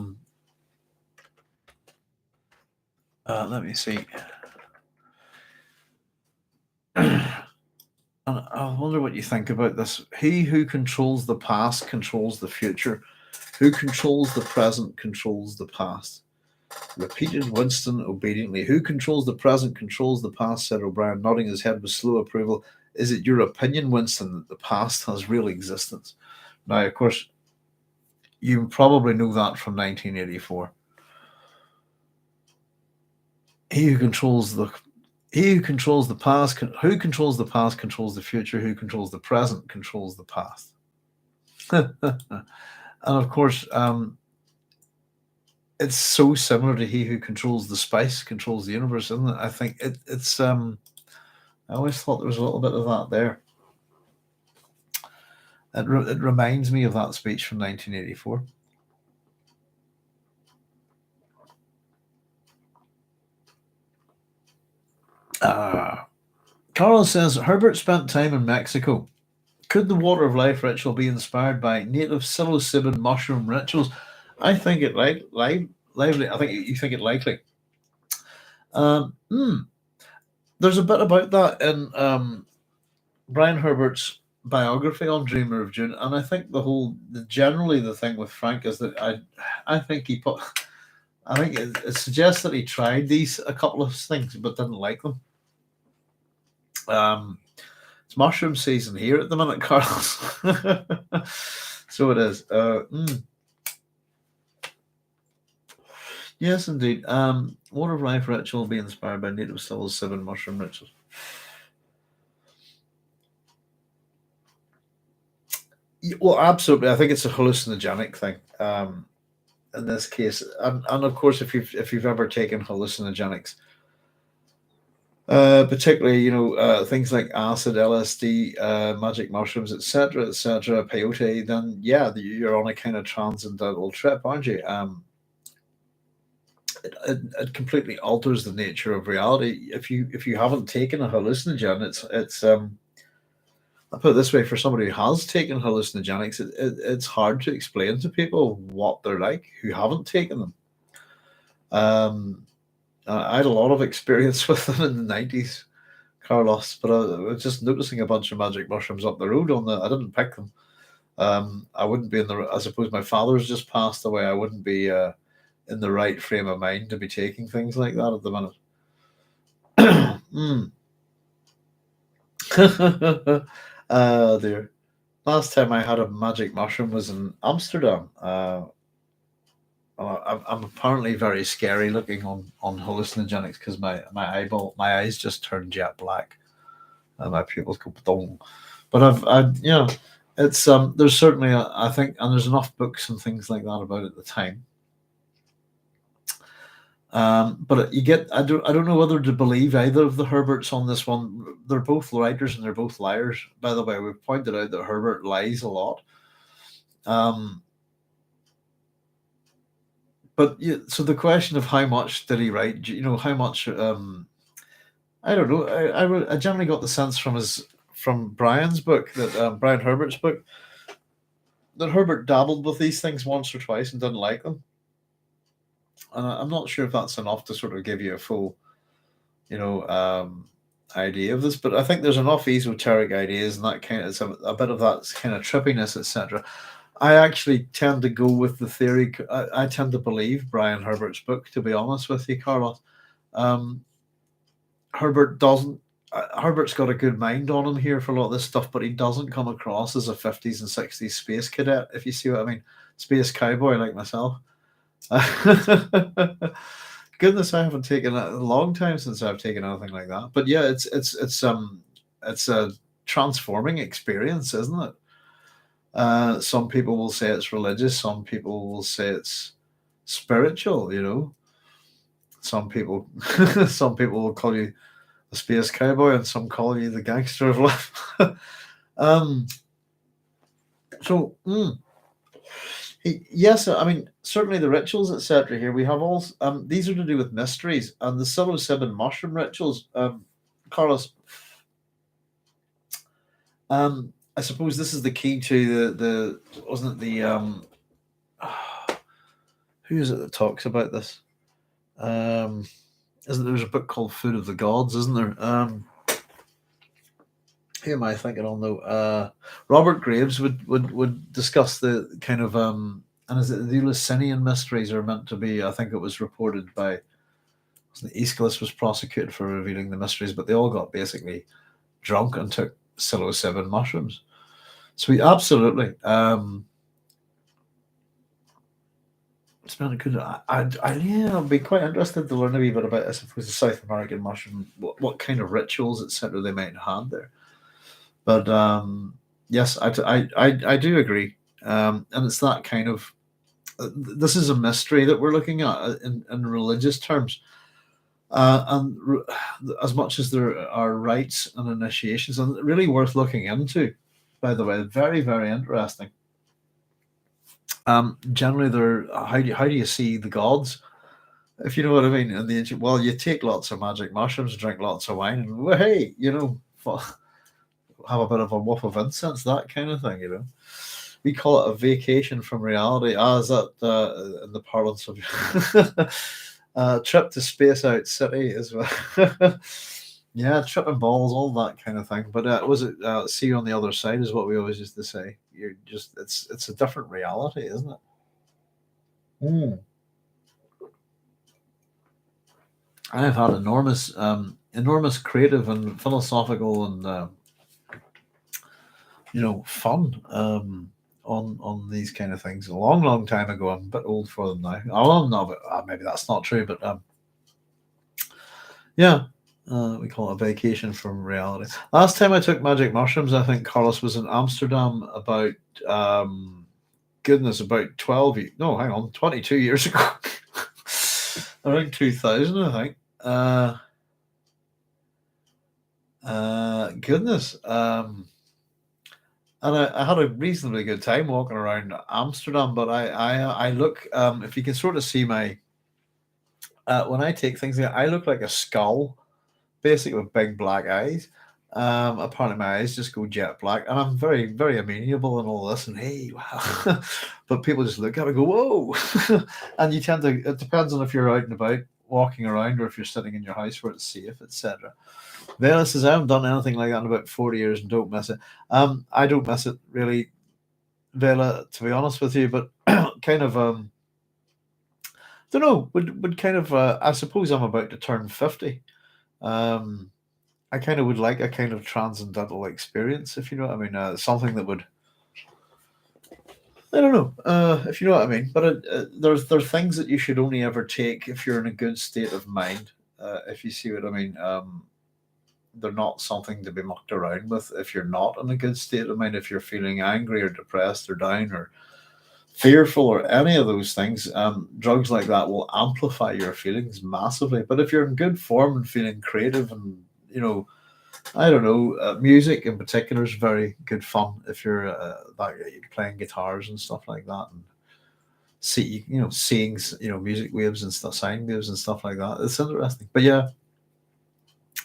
me see. And I wonder what you think about this. He who controls the past controls the future. Who controls the present controls the past. Repeated Winston obediently. Who controls the present controls the past, said O'Brien, nodding his head with slow approval. Is it your opinion, Winston, that the past has real existence? Now, of course, you probably know that from 1984. He who controls the past, who controls the past controls the future. Who controls the present controls the past. And of course, it's so similar to he who controls the spice controls the universe, isn't it? I think it's. I always thought there was a little bit of that there. It reminds me of that speech from 1984. Carlos says, Herbert spent time in Mexico. Could the Water of Life ritual be inspired by native psilocybin mushroom rituals? I think it lively. I think you think it likely. There's a bit about that in Brian Herbert's biography on Dreamer of Dune, and I think generally the thing with Frank is that I think it suggests that he tried a couple of things but didn't like them. It's mushroom season here at the minute, Carlos. So it is. Yes, indeed. Water of Life ritual will be inspired by native psilocybin mushroom rituals. Well, absolutely. I think it's a hallucinogenic thing. In this case, and of course, if you've ever taken hallucinogenics, particularly things like acid, LSD, magic mushrooms, etc., peyote, then yeah, you're on a kind of transcendental trip, aren't you? it completely alters the nature of reality. If you haven't taken a hallucinogen, it's I put it this way: for somebody who has taken hallucinogenics, it's hard to explain to people what they're like who haven't taken them. Um, I had a lot of experience with them in the 90s, Carlos, but I was just noticing a bunch of magic mushrooms up the road. I didn't pick them. I wouldn't be in the. I suppose my father's just passed away. I wouldn't be in the right frame of mind to be taking things like that at the minute. Mm. Dear. Last time I had a magic mushroom was in Amsterdam. I'm apparently very scary looking on hallucinogenics because my eyes just turn jet black and my pupils go dong. But it's there's certainly I think, and there's enough books and things like that about it at the time. But you get I don't know whether to believe either of the Herberts on this one. They're both writers and they're both liars. By the way, we've pointed out that Herbert lies a lot. But yeah, so the question of how much did he write? How much? I don't know. I generally got the sense from Brian's book that Brian Herbert's book that Herbert dabbled with these things once or twice and didn't like them. And I'm not sure if that's enough to sort of give you a full, idea of this. But I think there's enough esoteric ideas and that kind of a bit of that kind of trippiness, etc. I actually tend to go with the theory. I tend to believe Brian Herbert's book, to be honest with you, Carlos. Herbert doesn't. Herbert's got a good mind on him here for a lot of this stuff, but he doesn't come across as a 50s and 60s space cadet, if you see what I mean. Space cowboy like myself. Goodness, I haven't taken a long time since I've taken anything like that. But yeah, it's a transforming experience, isn't it? Some people will say it's religious. Some people will say it's spiritual. Some people, some people will call you a space cowboy, and some call you the gangster of life. So, yes, I mean certainly the rituals, etc. Here we have all. These are to do with mysteries and the psilocybin mushroom rituals. Carlos, I suppose this is the key to the wasn't it the who is it that talks about this? Isn't there's a book called Food of the Gods, isn't there? Who am I thinking on though? Robert Graves would discuss the kind of and is it the Eleusinian mysteries are meant to be? I think it was reported by Aeschylus was prosecuted for revealing the mysteries, but they all got basically drunk and took psilocybin mushrooms. So we absolutely. It's been a good. I'll be quite interested to learn a wee bit about, I suppose, the South American mushroom, what kind of rituals, etc., they might have there. But yes, I do agree, and it's that kind of. This is a mystery that we're looking at in religious terms, as much as there are rites and initiations, and really worth looking into. By the way, very very interesting. Generally, how do you see the gods? If you know what I mean, in the ancient, well, you take lots of magic mushrooms, drink lots of wine, and well, hey, have a bit of a whiff of incense, that kind of thing. We call it a vacation from reality. Is that in the parlance of trip to space out city as well? Yeah, tripping balls, all that kind of thing. But was it see you on the other side is what we always used to say. You're just it's a different reality, isn't it? Mm. I've had enormous creative and philosophical and fun on these kind of things. A long, long time ago. I'm a bit old for them now. Oh, no, but maybe that's not true. But yeah, we call it a vacation from reality. Last time I took magic mushrooms, I think Carlos was in Amsterdam about about 22 years ago. Around 2000, I think. Goodness. And I had a reasonably good time walking around Amsterdam, but I look if you can sort of see my When I take things, I look like a skull, basically with big black eyes. Apparently my eyes just go jet black, and I'm very, very amenable and all this, and hey, wow. But people just look at me and go, whoa. And you tend to, it depends on if you're out and about walking around or if you're sitting in your house where it's safe, etc. Vela says, I haven't done anything like that in about 40 years and don't miss it. I don't miss it really, Vela, to be honest with you, but kind of, don't know, would kind of, I suppose I'm about to turn 50. Um, I kind of would like a kind of transcendental experience, if you know what I mean. Something that would, I don't know, if you know what I mean. But there's things that you should only ever take if you're in a good state of mind. If you see what I mean. They're not something to be mucked around with if you're not in a good state of mind. If you're feeling angry or depressed or down or fearful or any of those things, drugs like that will amplify your feelings massively. But if you're in good form and feeling creative and I don't know, music in particular is very good fun if you're playing guitars and stuff like that, and seeing music waves and stuff, sine waves and stuff like that. It's interesting, but yeah.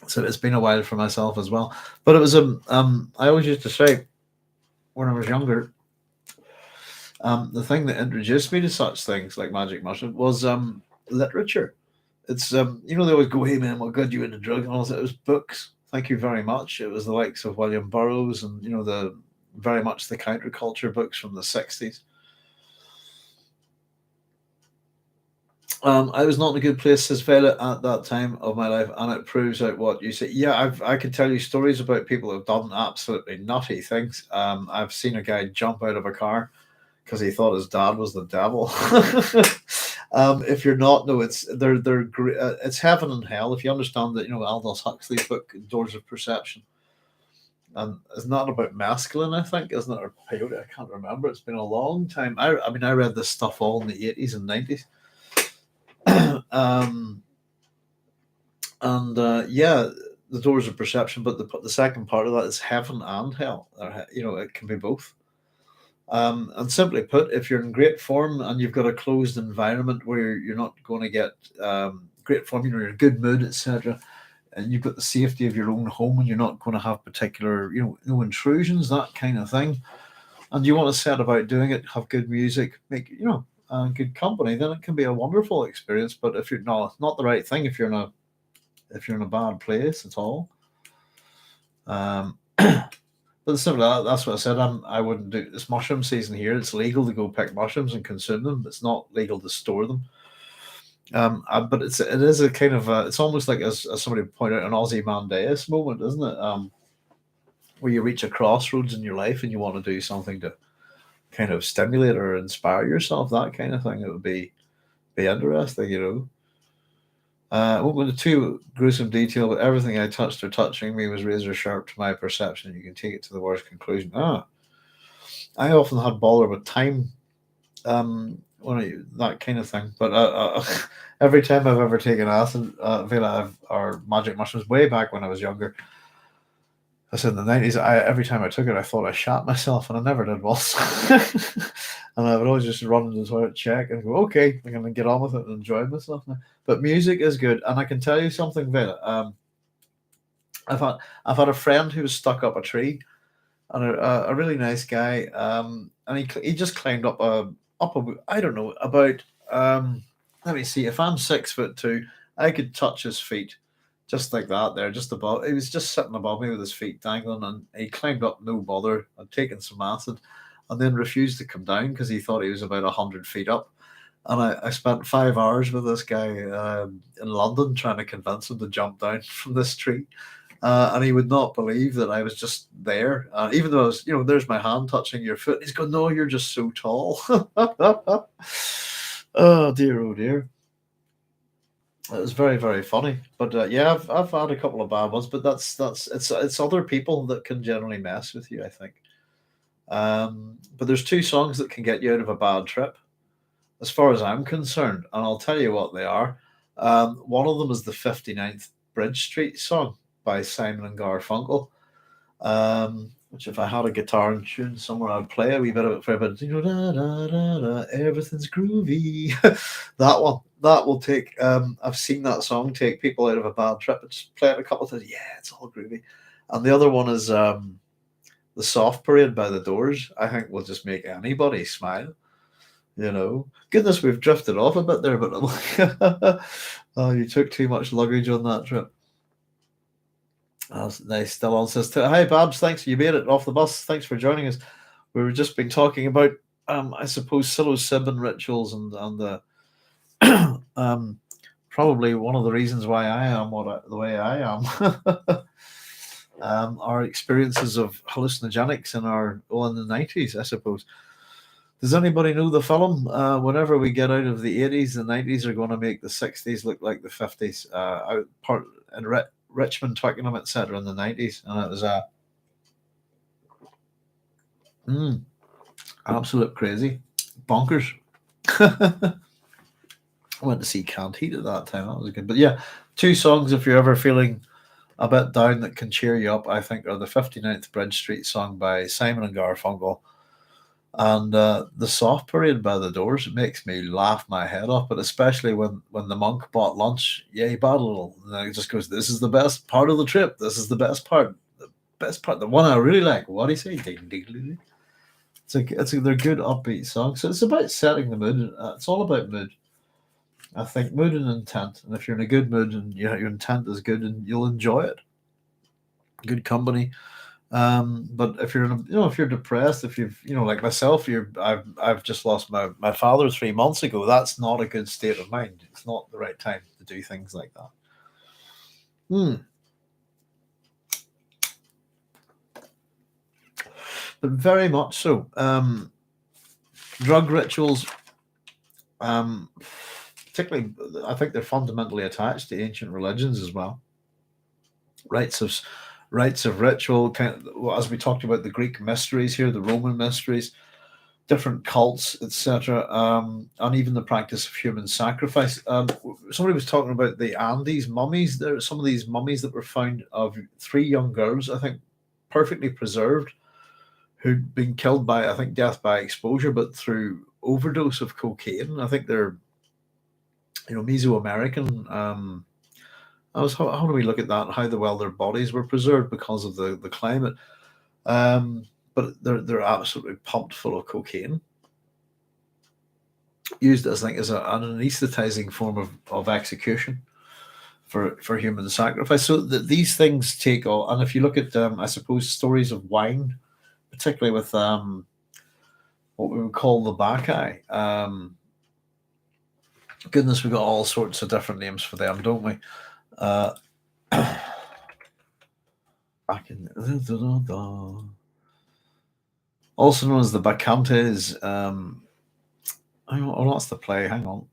So it's been a while for myself as well. But it was I always used to say when I was younger, the thing that introduced me to such things like magic mushroom was literature. It's they always go, "Hey man, what got you into drugs?" And all that. It was books. Thank you very much. It was the likes of William Burroughs and the very much the counterculture books from the 60s. I was not in a good place, says Vela, at that time of my life, and it proves out what you say. Yeah, I could tell you stories about people who've done absolutely nutty things. I've seen a guy jump out of a car because he thought his dad was the devil. If you're not, no, it's heaven and hell. If you understand that, Aldous Huxley's book Doors of Perception, and it's not about masculine, I think, isn't it, or peyote? I can't remember. It's been a long time. I mean, I read this stuff all in the 80s and 90s. um, and yeah, the Doors of Perception, but the second part of that is heaven and hell. It can be both. And simply put, if you're in great form and you've got a closed environment where you're not going to get great form, you're in a good mood, etc., and you've got the safety of your own home and you're not going to have particular, no intrusions, that kind of thing, and you want to set about doing it, have good music, make, good company, then it can be a wonderful experience. But if you're not the right thing, if you're in a bad place at all, but simply that's what I said. I wouldn't do this mushroom season here. It's legal to go pick mushrooms and consume them. It's not legal to store them. But it is a kind of it's almost like, as somebody pointed out, an Ozymandias moment, isn't it? Where you reach a crossroads in your life and you want to do something to kind of stimulate or inspire yourself, that kind of thing. It would be interesting. I won't go into too gruesome detail, but everything I touched or touching me was razor sharp to my perception. You can take it to the worst conclusion. I often had bother with time, that kind of thing. But every time I've ever taken acid, Vela, or magic mushrooms, way back when I was younger, I said in the 90s, every time I took it, I thought I shot myself, and I never did once. And I would always just run into the toilet, check, and go, okay, I'm going to get on with it and enjoy myself now. But music is good. And I can tell you something, Vela. I've had a friend who was stuck up a tree, and a really nice guy, and he just climbed up I don't know, about, let me see, if I'm 6'2", I could touch his feet just like that there, just above. He was just sitting above me with his feet dangling, and he climbed up no bother, had taken some acid, and then refused to come down because he thought he was about 100 feet up. And I spent 5 hours with this guy in London trying to convince him to jump down from this tree. And he would not believe that I was just there. Even though I was, there's my hand touching your foot. He's going, no, you're just so tall. Oh dear, oh dear. It was very, very funny. But yeah, I've had a couple of bad ones, but it's other people that can generally mess with you, I think. But there's two songs that can get you out of a bad trip, as far as I'm concerned, and I'll tell you what they are. One of them is the 59th Bridge Street song by Simon and Garfunkel. which if I had a guitar and tune somewhere, I'd play a wee bit of it for everybody. Da, da, da, da, everything's groovy. That one, that will take. I've seen that song take people out of a bad trip. Just play it a couple of times. Yeah, it's all groovy. And the other one is the Soft Parade by the Doors. I think will just make anybody smile. Goodness, we've drifted off a bit there, but oh, you took too much luggage on that trip. That's nice. Still on says, "Hi, Babs. Thanks. You made it off the bus. Thanks for joining us. We were just been talking about, I suppose, psilocybin rituals and the probably one of the reasons why I am the way I am. Our experiences of hallucinogenics in the 90s, I suppose. Does anybody know the film? Whenever we get out of the 80s, the 90s are going to make the 60s look like the 50s. Part in Richmond, Twickenham, etc. in the 90s, and it was absolute crazy, bonkers. I went to see Canned Heat at that time. That was good. But yeah, 2 songs if you're ever feeling a bit down that can cheer you up, I think, are the 59th Bridge Street song by Simon and Garfunkel and the Soft Parade by the Doors. It makes me laugh my head off, but especially when the monk bought lunch. Yeah, he bought a little, and then he just goes, "This is the best part of the trip. This is the best part. The best part. The one I really like." What do you say? Ding, ding, ding. They're good upbeat songs. So it's about setting the mood. It's all about mood. I think mood and intent. And if you're in a good mood and your intent is good, and you'll enjoy it. Good company. But if you're if you're depressed, if you've like myself, I've just lost my father 3 months ago. That's not a good state of mind. It's not the right time to do things like that. But very much so. Drug rituals, particularly, I think they're fundamentally attached to ancient religions as well. Rites of ritual, as we talked about the Greek mysteries here, the Roman mysteries, different cults, etc., and even the practice of human sacrifice. Somebody was talking about the Andes mummies. There are some of these mummies that were found of 3 young girls, I think, perfectly preserved, who'd been killed by, I think, death by exposure, but through overdose of cocaine. I think they're, Mesoamerican. How do we look at that? How well their bodies were preserved because of the climate. But they're absolutely pumped full of cocaine, used as an anesthetizing form of execution for human sacrifice. So these things take all. And if you look at, I suppose, stories of wine, particularly with what we would call the Bacchae. Goodness, we've got all sorts of different names for them, don't we? Back in also known as the Bacchantes. Oh, that's the play. Hang on.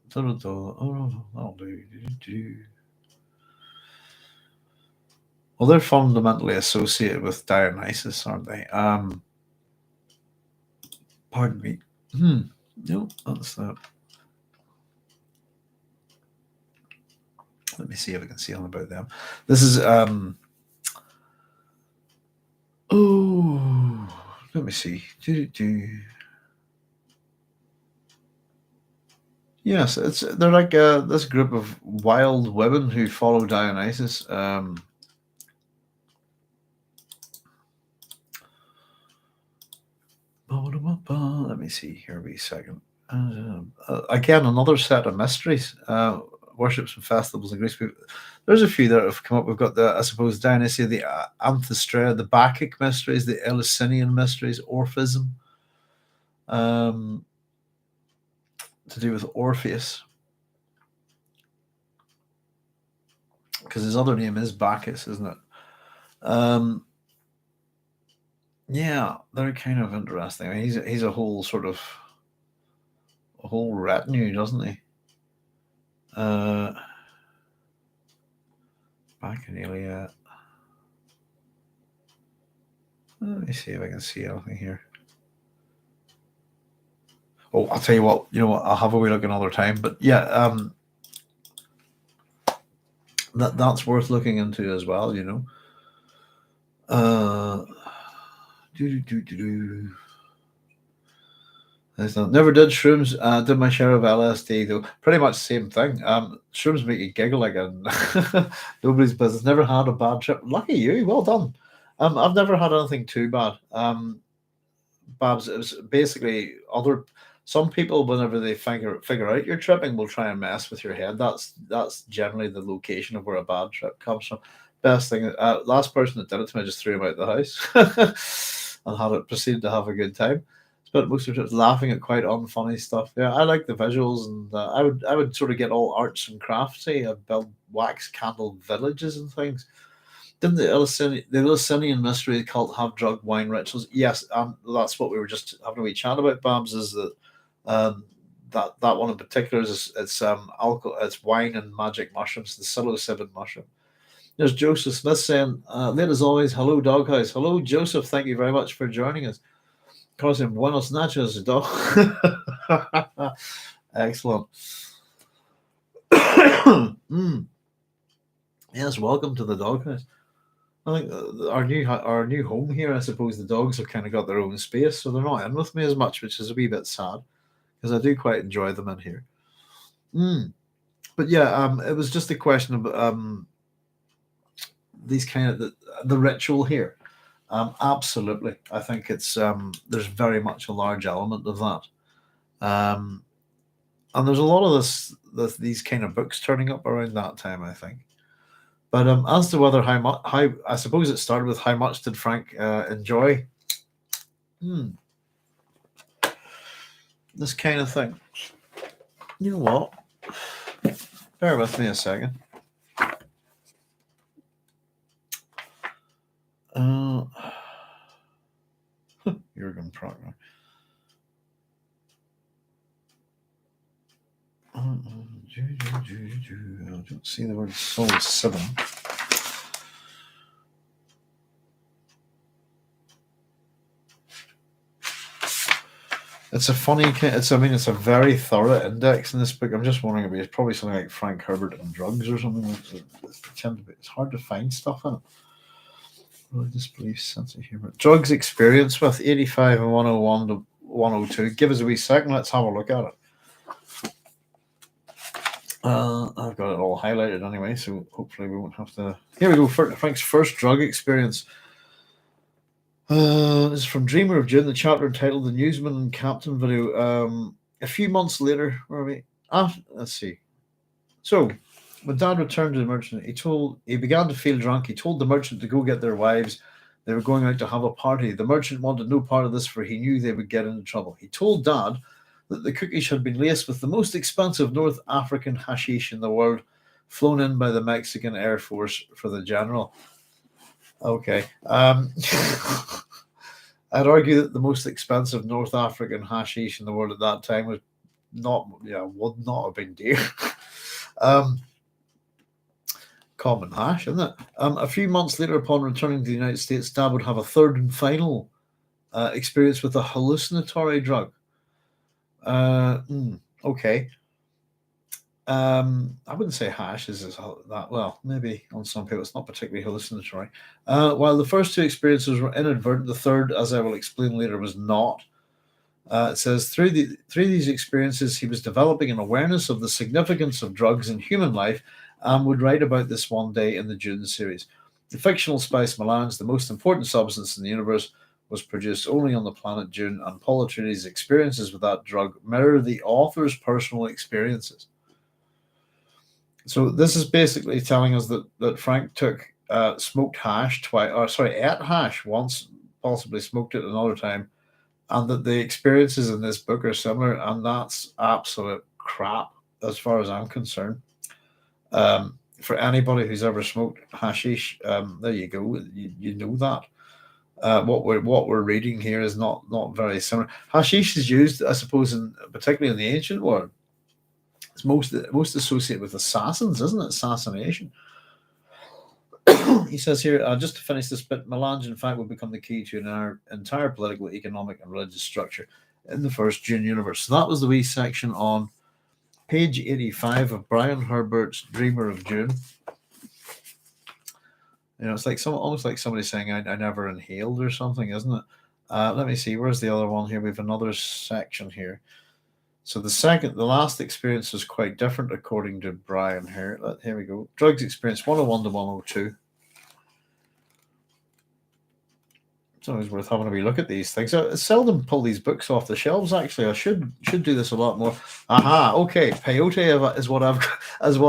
Well, they're fundamentally associated with Dionysus, aren't they? Pardon me. No, that's that. Let me see if I can see on about them. This is let me see. Yes, they're like this group of wild women who follow Dionysus. Let me see here. Wait a second. Again, another set of mysteries. Worships and festivals in Greece. There's a few that have come up. We've got I suppose, Dionysia, the Anthestrea, the Bacchic mysteries, the Eleusinian mysteries, Orphism, to do with Orpheus, because his other name is Bacchus, isn't it? Yeah, they're kind of interesting. I mean, he's a whole sort of a whole retinue, doesn't he? Bacchanalia. Let me see if I can see anything here. Oh, I'll tell you what. You know what? I'll have a wee look another time. But yeah, that's worth looking into as well. Never did shrooms. Did my share of LSD though. Pretty much the same thing. Shrooms make you giggle again. Nobody's business. Never had a bad trip. Lucky you. Well done. I've never had anything too bad. Babs, it was basically some people, whenever they figure out you're tripping, will try and mess with your head. That's generally the location of where a bad trip comes from. Best thing, last person that did it to me, I just threw him out the house and proceeded to have a good time. Spent most of the trips laughing at quite unfunny stuff. Yeah, I like the visuals, and I would sort of get all arts and craftsy. I'd build wax candle villages and things. Didn't the Eleusinian mystery cult have drug wine rituals? Yes, that's what we were just having a wee chat about, Babs. Is that that one in particular is it's alcohol, it's wine and magic mushrooms, the psilocybin mushroom. There's Joseph Smith saying, late as always, hello Doghouse. Hello Joseph, thank you very much for joining us. Causing buenos nachos, dog. Excellent. Yes, welcome to the Doghouse. I think our new home here, I suppose the dogs have kind of got their own space, so they're not in with me as much, which is a wee bit sad because I do quite enjoy them in here. But yeah, it was just a question of these kind of the ritual here. Absolutely, I think it's there's very much a large element of that, and there's a lot of these kind of books turning up around that time, I think. But as to whether how I suppose it started with how much did Frank enjoy this kind of thing. You know what? Bear with me a second. Jurgen Prochnow. I don't see the word Soul 7. It's a funny. It's a very thorough index in this book. I'm just wondering if it's probably something like Frank Herbert and drugs or something. It's hard to find stuff in it. Religious beliefs, sense of humor, drugs experience with 85 and 101 to 102. Give us a wee second. Let's have a look at it. I've got it all highlighted anyway, so hopefully we won't have to. Here we go. Frank's first drug experience. This is from Dreamer of Dune, the chapter entitled "The Newsman and Captain" video. A few months later, where are we? Let's see. So, when Dad returned to the merchant, he began to feel drunk. He told the merchant to go get their wives. They were going out to have a party. The merchant wanted no part of this, for he knew they would get into trouble. He told Dad that the cookies had been laced with the most expensive North African hashish in the world, flown in by the Mexican Air Force for the general. Okay. I'd argue that the most expensive North African hashish in the world at that time would not have been dear. Common hash, isn't it? A few months later, upon returning to the United States, Dad would have a third and final experience with a hallucinatory drug. Okay. I wouldn't say hash is that well. Maybe on some people it's not particularly hallucinatory. While the first two experiences were inadvertent, the third, as I will explain later, was not. It says through these experiences, he was developing an awareness of the significance of drugs in human life, and would write about this one day in the Dune series. The fictional spice melange, the most important substance in the universe, was produced only on the planet Dune, and Paul Atreides' experiences with that drug mirror the author's personal experiences. So this is basically telling us that Frank took smoked hash twice, ate hash once, possibly smoked it another time, and that the experiences in this book are similar, and that's absolute crap as far as I'm concerned. For anybody who's ever smoked hashish, there you go. You know that. What we're reading here is not very similar. Hashish is used, I suppose, particularly in the ancient world. It's most associated with assassins, isn't it? Assassination. He says here, just to finish this bit, melange, in fact, will become the key to our entire political, economic, and religious structure in the first Dune universe. So that was the wee section on page 85 of Brian Herbert's Dreamer of Dune. You know, it's like almost like somebody saying, I never inhaled or something, isn't it? Let me see. Where's the other one here? We have another section here. So the last experience was quite different according to Brian here. Here we go. Drugs experience 101 to 102. It's always worth having a wee look at these things. I seldom pull these books off the shelves. Actually, I should do this a lot more. Aha, okay. Peyote is what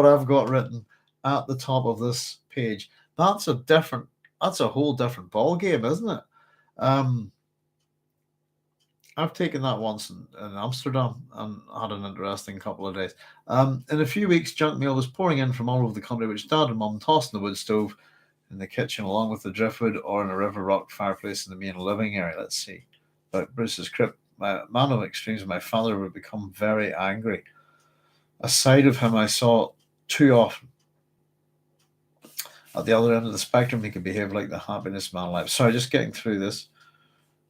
I've got written at the top of this page. That's a whole different ball game, isn't it? I've taken that once in Amsterdam and had an interesting couple of days. In a few weeks, junk mail was pouring in from all over the country, which Dad and Mum tossed in the wood stove in the kitchen along with the driftwood or in a river rock fireplace in the main living area. Let's see. But Bruce's crypt, my man of extremes, my father would become very angry. A side of him I saw too often. At the other end of the spectrum, he could behave like the happiness man life. Sorry, just getting through this.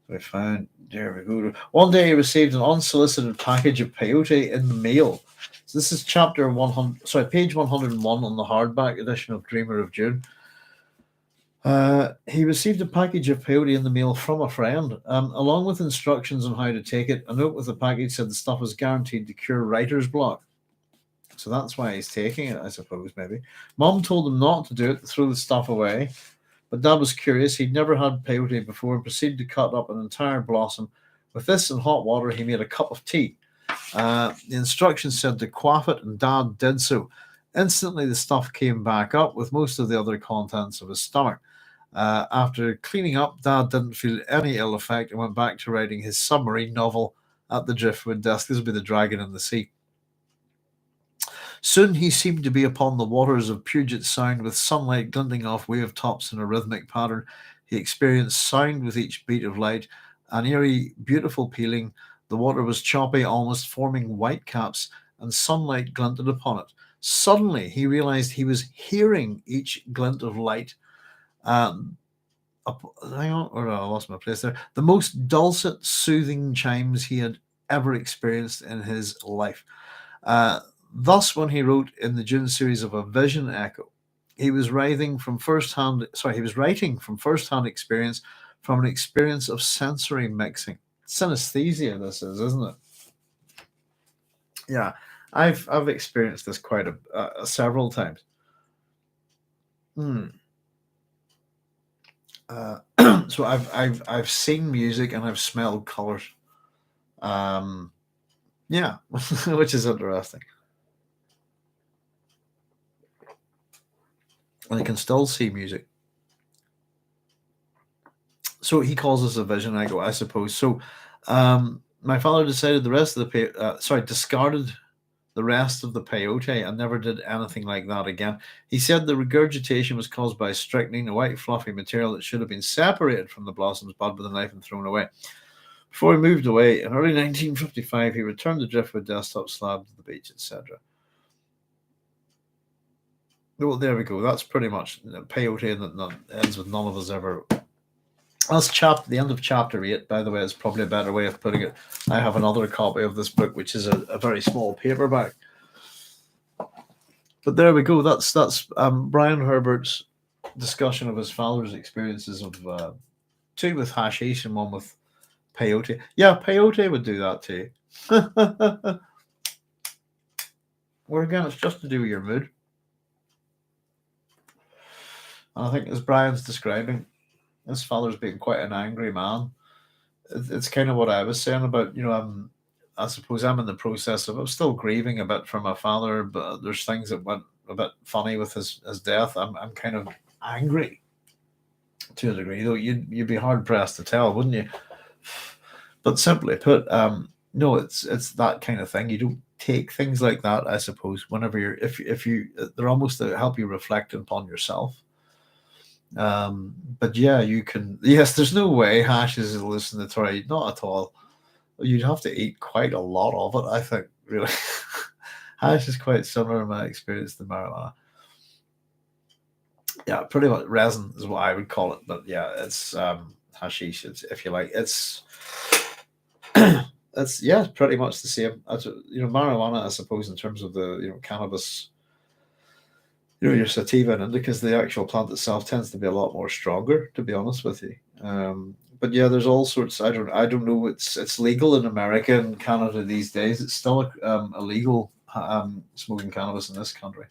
We found, there we go. One day he received an unsolicited package of peyote in the mail. So this is chapter 100, page 101 on the hardback edition of Dreamer of Dune. He received a package of peyote in the mail from a friend, along with instructions on how to take it. A note with the package said the stuff was guaranteed to cure writer's block. So that's why he's taking it, I suppose, maybe. Mom told him not to do it, to throw the stuff away. But Dad was curious. He'd never had peyote before and proceeded to cut up an entire blossom. With this and hot water, he made a cup of tea. The instructions said to quaff it, and Dad did so. Instantly, the stuff came back up with most of the other contents of his stomach. After cleaning up, Dad didn't feel any ill effect and went back to writing his submarine novel at the driftwood desk. This would be The Dragon in the Sea. Soon he seemed to be upon the waters of Puget Sound with sunlight glinting off wave tops in a rhythmic pattern. He experienced sound with each beat of light, an eerie, beautiful pealing. The water was choppy, almost forming whitecaps, and sunlight glinted upon it. Suddenly he realized he was hearing each glint of light. Hang on, I lost my place there. The most dulcet, soothing chimes he had ever experienced in his life. Thus, when he wrote in the Dune series of A Vision Echo, he was writing from first-hand experience, from an experience of sensory mixing. Synesthesia, this is, isn't it? Yeah, I've experienced this quite several times. So I've seen music and I've smelled colors. Yeah, which is interesting. And I can still see music. So he calls this a vision echo, I suppose. So my father decided discarded the rest of the peyote and never did anything like that again. He said the regurgitation was caused by strychnine, a white fluffy material that should have been separated from the blossoms bud with a knife and thrown away. Before he moved away in early 1955, he returned the driftwood desktop slab to the beach, etc. Well, there we go. That's pretty much peyote that ends with none of us ever. That's the end of chapter 8, by the way, is probably a better way of putting it. I have another copy of this book, which is a very small paperback. But there we go. That's Brian Herbert's discussion of his father's experiences of 2 with hashish and 1 with peyote. Yeah, peyote would do that too. Well, again, it's just to do with your mood. And I think, as Brian's describing, his father's been quite an angry man. It's kind of what I was saying about, I suppose I'm in the process of, I'm still grieving a bit for my father, but there's things that went a bit funny with his death. I'm kind of angry to a degree, though you'd be hard pressed to tell, wouldn't you? But simply put, no, it's that kind of thing. You don't take things like that, I suppose, whenever they're almost to help you reflect upon yourself. But yeah, you can. Yes, there's no way hash is hallucinatory, not at all. You'd have to eat quite a lot of it, I think. Really, hash is quite similar in my experience to marijuana. Yeah, pretty much resin is what I would call it. But yeah, it's hashish. It's, if you like, it's it's pretty much the same. Marijuana, I suppose, in terms of the cannabis. Your sativa and indicas, the actual plant itself tends to be a lot more stronger, to be honest with you. But yeah, there's all sorts. I don't know. It's legal in America and Canada these days. It's still illegal smoking cannabis in this country.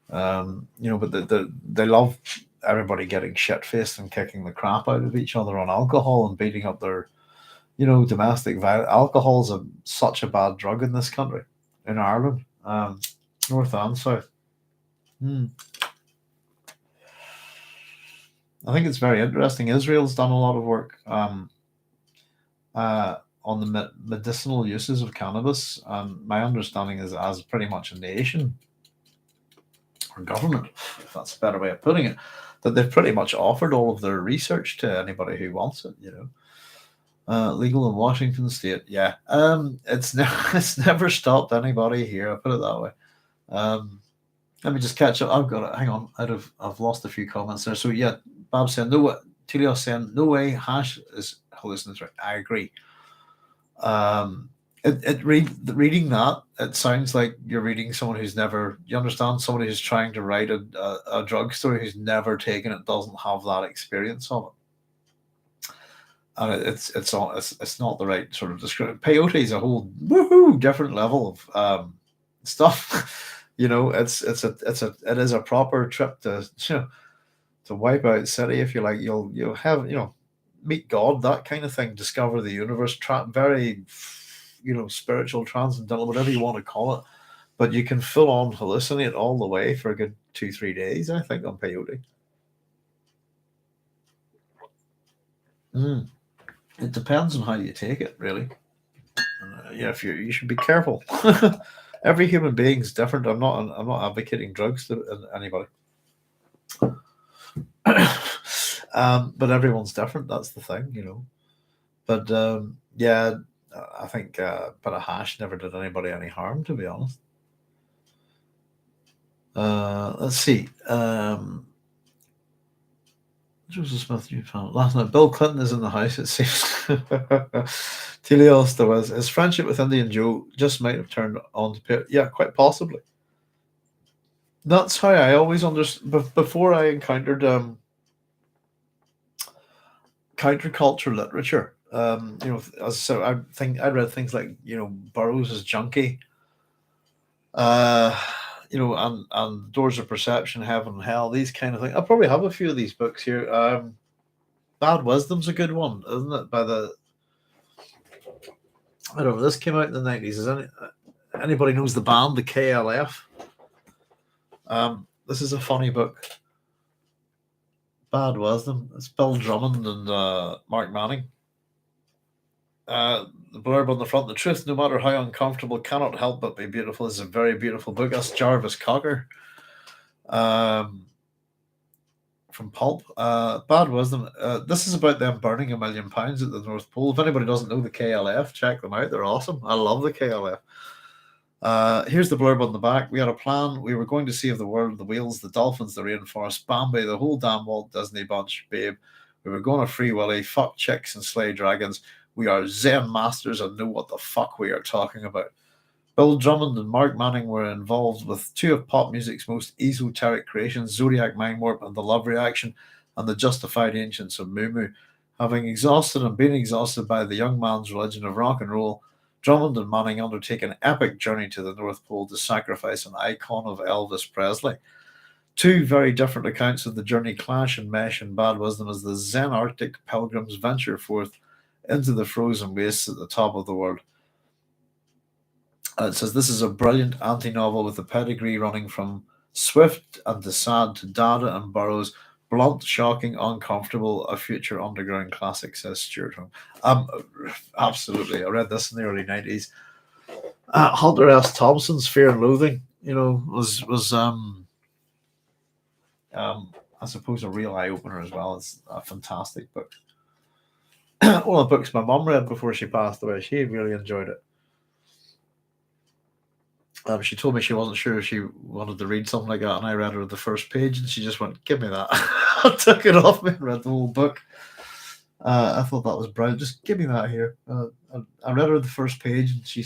But they love everybody getting shit faced and kicking the crap out of each other on alcohol and beating up their domestic violence. Alcohol's such a bad drug in this country, in Ireland, north and south. Hmm. I think it's very interesting. Israel's done a lot of work on the medicinal uses of cannabis. My understanding is, as pretty much a nation or government, if that's a better way of putting it, that they've pretty much offered all of their research to anybody who wants it. Legal in Washington State. Yeah, it's never it's never stopped anybody here. I put it that way. Let me just catch up. I've got it. Hang on. I've lost a few comments there. So yeah, Bob saying no way. Tulio saying no way. Hash is hallucinatory. I agree. Reading that, it sounds like you're reading someone who's never. You understand somebody who's trying to write a drug story who's never taken it, doesn't have that experience of it, and it's not the right sort of description. Peyote is a whole woohoo different level of stuff. It is a proper trip to wipe out city, if you like. You'll have meet God, that kind of thing, discover the universe, very spiritual, transcendental, whatever you want to call it. But you can full on hallucinate all the way for a good 2-3 days, I think, on peyote. It depends on how you take it, really. If you should be careful. Every human being is different. I'm not advocating drugs to anybody. But everyone's different. That's the thing. But yeah, I think but a hash never did anybody any harm, to be honest. Let's see. Joseph Smith, you found last night. Bill Clinton is in the house, it seems. Telios there was. His friendship with Indian Joe just might have turned on to pit. Yeah, quite possibly. That's how I always understood. Before I encountered counterculture literature, so I read things like Burroughs' Junkie, and Doors of Perception, Heaven and Hell, these kind of things. I probably have a few of these books here. Bad Wisdom's a good one, isn't it? I don't know. This came out in the 90s. Is anybody knows the band, the KLF? This is a funny book. Bad Wisdom. It's Bill Drummond and Mark Manning. The blurb on the front: the truth, no matter how uncomfortable, cannot help but be beautiful. This is a very beautiful book. That's Jarvis Cocker. From Pulp. Bad Wisdom. This is about them burning £1 million at the North Pole. If anybody doesn't know the KLF, check them out. They're awesome. I love the KLF. Here's the blurb on the back. We had a plan. We were going to save the world, the whales, the dolphins, the rainforest, Bambi, the whole damn Walt Disney bunch, babe. We were going to free willy, fuck chicks and slay dragons. We are Zen masters and know what the fuck we are talking about. Bill Drummond and Mark Manning were involved with two of pop music's most esoteric creations, Zodiac Mind Warp and The Love Reaction, and The Justified Ancients of Moo Moo. Having exhausted and been exhausted by the young man's religion of rock and roll, Drummond and Manning undertake an epic journey to the North Pole to sacrifice an icon of Elvis Presley. Two very different accounts of the journey clash and mesh in Bad Wisdom as the Zen Arctic pilgrims venture forth into the frozen wastes at the top of the world. It says this is a brilliant anti-novel with a pedigree running from Swift and Desaad to Dada and Burroughs. Blunt, shocking, uncomfortable, a future underground classic, says Stuart Home. Absolutely. I read this in the early 90s. Hunter S. Thompson's Fear and Loathing, was I suppose a real eye-opener as well. It's a fantastic book. One of the books my mum read before she passed away. She really enjoyed it. She told me she wasn't sure if she wanted to read something like that, and I read her the first page, and she just went, "Give me that." I took it off me and read the whole book. I thought that was brilliant. Just give me that here. I read her the first page, and she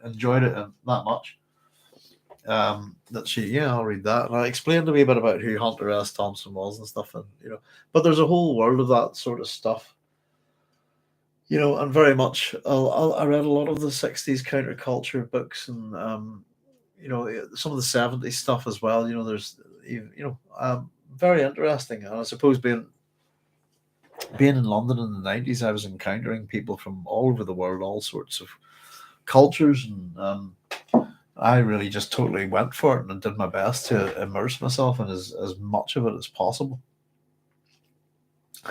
enjoyed it that much. That I'll read that. And I explained to me a bit about who Hunter S. Thompson was and stuff, and but there's a whole world of that sort of stuff And very much, I read a lot of the '60s counterculture books, and some of the '70s stuff as well. There's very interesting, and I suppose being in London in the '90s, I was encountering people from all over the world, all sorts of cultures, and I really just totally went for it and did my best to immerse myself in as much of it as possible.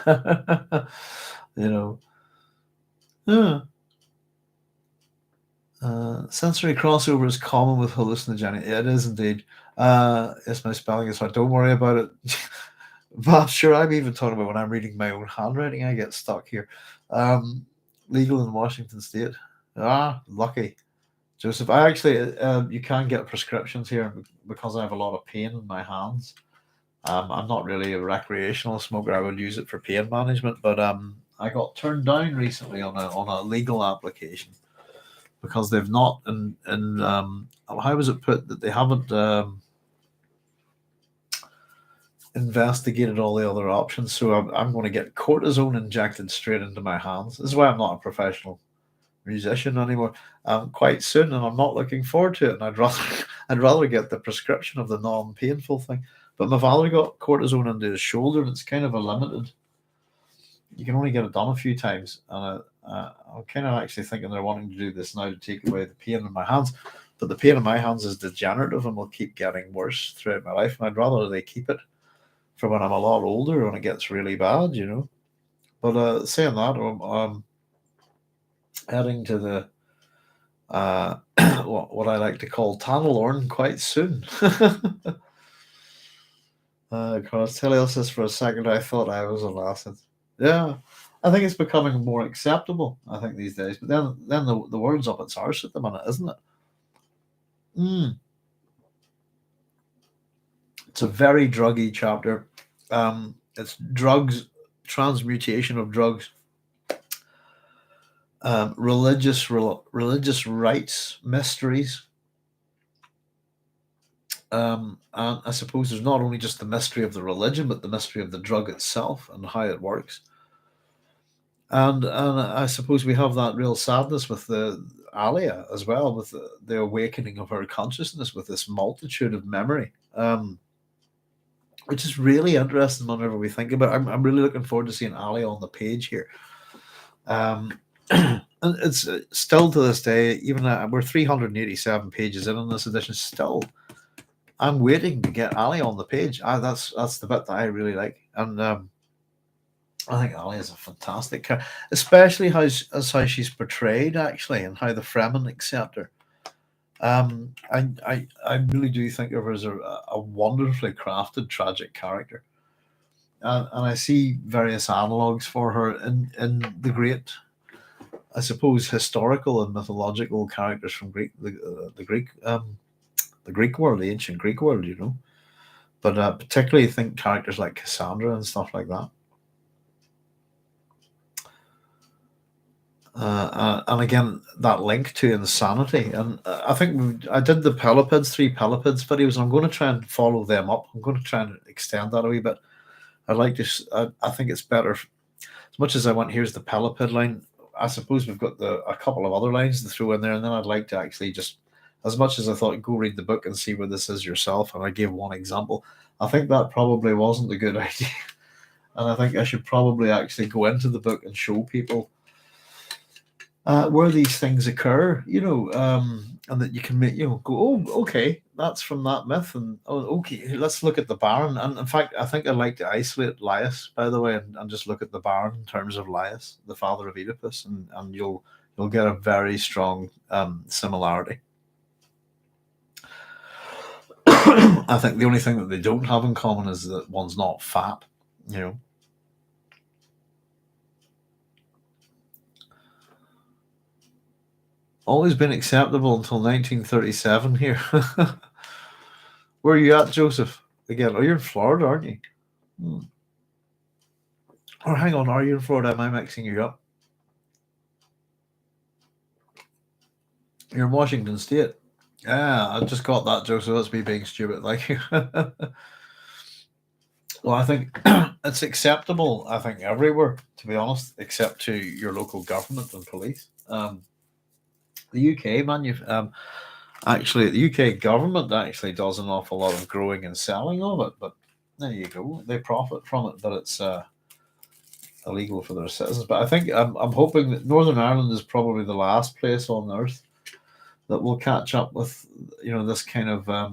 you know, yeah. Sensory crossover is common with hallucinogenic. It is indeed. Yes, my spelling is hard. Don't worry about it. But I'm sure I'm even talking about when I'm reading my own handwriting, I get stuck here. Um, Legal in Washington State. Ah, lucky. Joseph, I actually, you can get prescriptions here because I have a lot of pain in my hands. I'm not really a recreational smoker. I would use it for pain management, but I got turned down recently on a legal application because they've not and how was it put that they haven't investigated all the other options. So I'm going to get cortisone injected straight into my hands. This is why I'm not a professional musician anymore. Quite soon, and I'm not looking forward to it. And I'd rather get the prescription of the non-painful thing. But my father got cortisone into his shoulder, and it's kind of a limited. You can only get it done a few times, and I'm kind of actually thinking they're wanting to do this now to take away the pain in my hands. But the pain in my hands is degenerative and will keep getting worse throughout my life, and I'd rather they keep it for when I'm a lot older when it gets really bad. But saying that, I'm heading to the what I like to call Tanelorn quite soon. Teleosis for a second, I thought I was an acid. Yeah, I think it's becoming more acceptable. I think these days, but then the world's up its arse at the minute, isn't it? Mm. It's a very druggy chapter. It's drugs, transmutation of drugs, religious rites, mysteries. And I suppose there's not only just the mystery of the religion, but the mystery of the drug itself and how it works. And I suppose we have that real sadness with the Alia as well, with the awakening of her consciousness with this multitude of memory, which is really interesting whenever we think about it. I'm really looking forward to seeing Alia on the page here. And it's still to this day, even we're 387 pages in this edition, still I'm waiting to get Ali on the page. That's the bit that I really like, and I think Ali is a fantastic character, especially how she's portrayed actually, and how the Fremen accept her. I really do think of her as a wonderfully crafted tragic character, and I see various analogues for her in the great, I suppose, historical and mythological characters from the Greek the Greek world, the ancient Greek world. But particularly think characters like Cassandra and stuff like that. And again, that link to insanity. And I think I did the Pelopids, 3 Pelopids videos, and I'm going to try and follow them up. I'm going to try and extend that a wee bit. I'd like to, I think it's better, as much as I want, here's the Pelopid line, I suppose we've got a couple of other lines to throw in there, and then I'd like to actually just, as much as I thought, go read the book and see where this is yourself, and I gave one example, I think that probably wasn't a good idea. And I think I should probably actually go into the book and show people where these things occur, and that you can make, go, oh, okay, that's from that myth, and oh, okay, let's look at the Baron. And in fact, I think I'd like to isolate Laius, by the way, and just look at the Baron in terms of Laius, the father of Oedipus, and you'll get a very strong similarity. I think the only thing that they don't have in common is that one's not fat, Always been acceptable until 1937 here. Where are you at, Joseph? Again, you're in Florida, aren't you? Or hang on, are you in Florida? Am I mixing you up? You're in Washington State. Yeah, I just got that, Joseph. That's me being stupid. Like, Well, I think it's acceptable. I think everywhere, to be honest, except to your local government and police. The UK actually, the UK government actually does an awful lot of growing and selling of it. But there you go, they profit from it, but it's illegal for their citizens. But I think I'm hoping that Northern Ireland is probably the last place on earth that will catch up with this kind of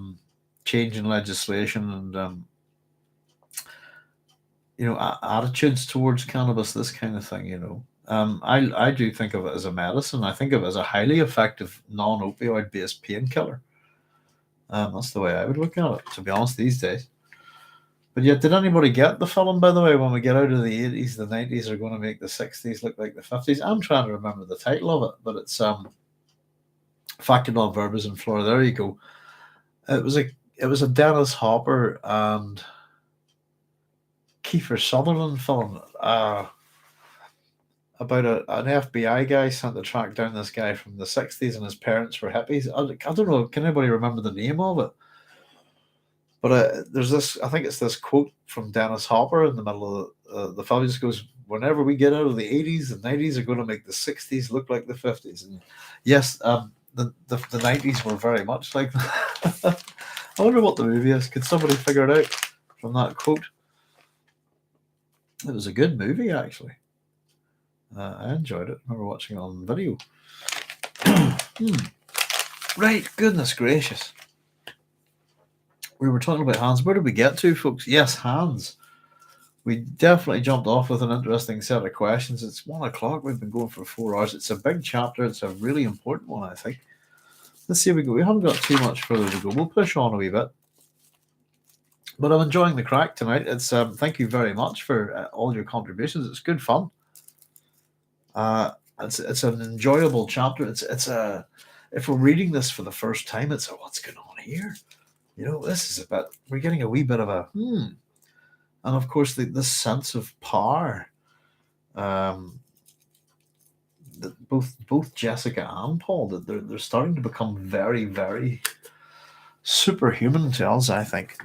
change in legislation and attitudes towards cannabis, this kind of thing. I do think of it as a medicine. I think of it as a highly effective non-opioid based painkiller. That's the way I would look at it, to be honest, these days. But yet, did anybody get the film, by the way? When we get out of the 80s, the 90s are going to make the 60s look like the 50s. I'm trying to remember the title of it, but it's Factional Verbs in Flora. There you go. It was a Dennis Hopper and Kiefer Sutherland film about an FBI guy sent to track down this guy from the 60s, and his parents were hippies. I don't know, can anybody remember the name of it? But there's this, I think it's this quote from Dennis Hopper in the middle of the film. He just goes, whenever we get out of the 80s, the 90s are going to make the 60s look like the 50s. And yes, the 90s were very much like that. I wonder what the movie is. Could somebody figure it out from that quote? It was a good movie, actually. I enjoyed it. I remember watching it on video. Right, goodness gracious. We were talking about hands. Where did we get to, folks? Yes, hands. We definitely jumped off with an interesting set of questions. It's 1 o'clock. We've been going for 4 hours. It's a big chapter. It's a really important one, I think. Let's see if we go. We haven't got too much further to go. We'll push on a wee bit. But I'm enjoying the crack tonight. It's thank you very much for all your contributions. It's good fun. It's an enjoyable chapter. It's if we're reading this for the first time, it's what's going on here? This is a bit. We're getting a wee bit of a and of course this sense of power. That both Jessica and Paul, that they're starting to become very, very superhuman to us, I think.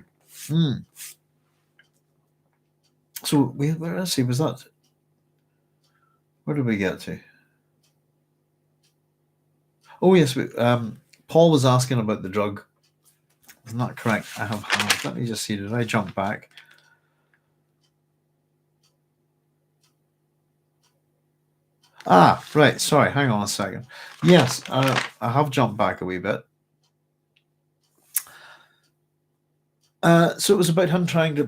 So let's see, was that? Where did we get to? Oh yes, Paul was asking about the drug. Isn't that correct? I have hands. Let me just see. Did I jump back? Right. Sorry. Hang on a second. Yes, I have jumped back a wee bit. So it was about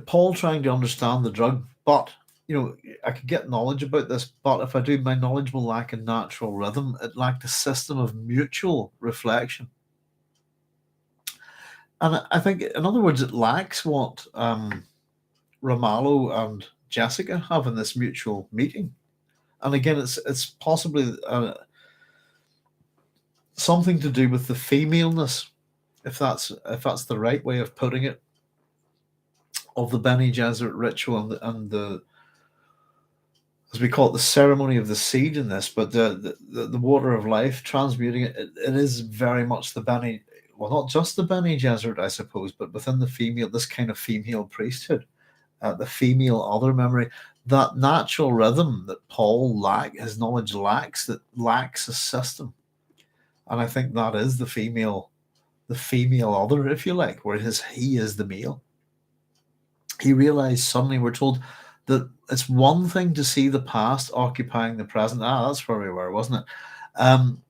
Paul trying to understand the drug, but I could get knowledge about this, but if I do, my knowledge will lack a natural rhythm. It lacked a system of mutual reflection. And I think, in other words, it lacks what Ramallo and Jessica have in this mutual meeting. And again, it's possibly something to do with the femaleness, if that's the right way of putting it, of the Bene Gesserit ritual and the as we call it, the ceremony of the seed in this, but the water of life, transmuting it, it is very much the Bene, well, not just the Bene Gesserit, I suppose, but within the female, this kind of female priesthood, the female other memory, that natural rhythm that Paul his knowledge lacks, that lacks a system. And I think that is the female other, if you like, where he is the male. He realized suddenly, we're told, that it's one thing to see the past occupying the present. That's where we were, wasn't it?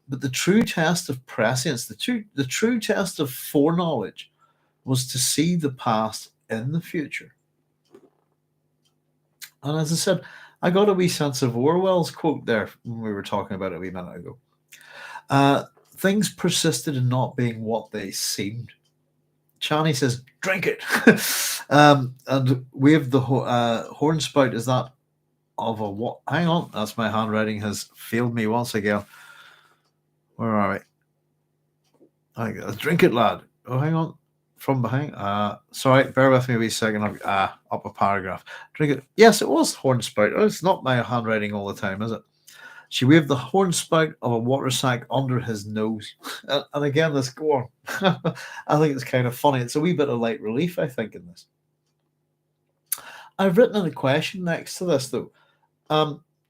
But the true test of prescience, the true test of foreknowledge, was to see the past in the future. And as I said, I got a wee sense of Orwell's quote there when we were talking about it a wee minute ago. Things persisted in not being what they seemed. Chani says, drink it. And wave the horn spout. Is that of a what? Hang on, that's my handwriting has failed me once again. Where are we? Drink it, lad. Oh, hang on. From behind. Sorry, bear with me a wee second. I've up a paragraph. Drink it. Yes, it was horn spout. Oh, it's not my handwriting all the time, is it? She waved the horn spout of a water sack under his nose. And again, let's go on. I think it's kind of funny. It's a wee bit of light relief, I think, in this. I've written in a question next to this though.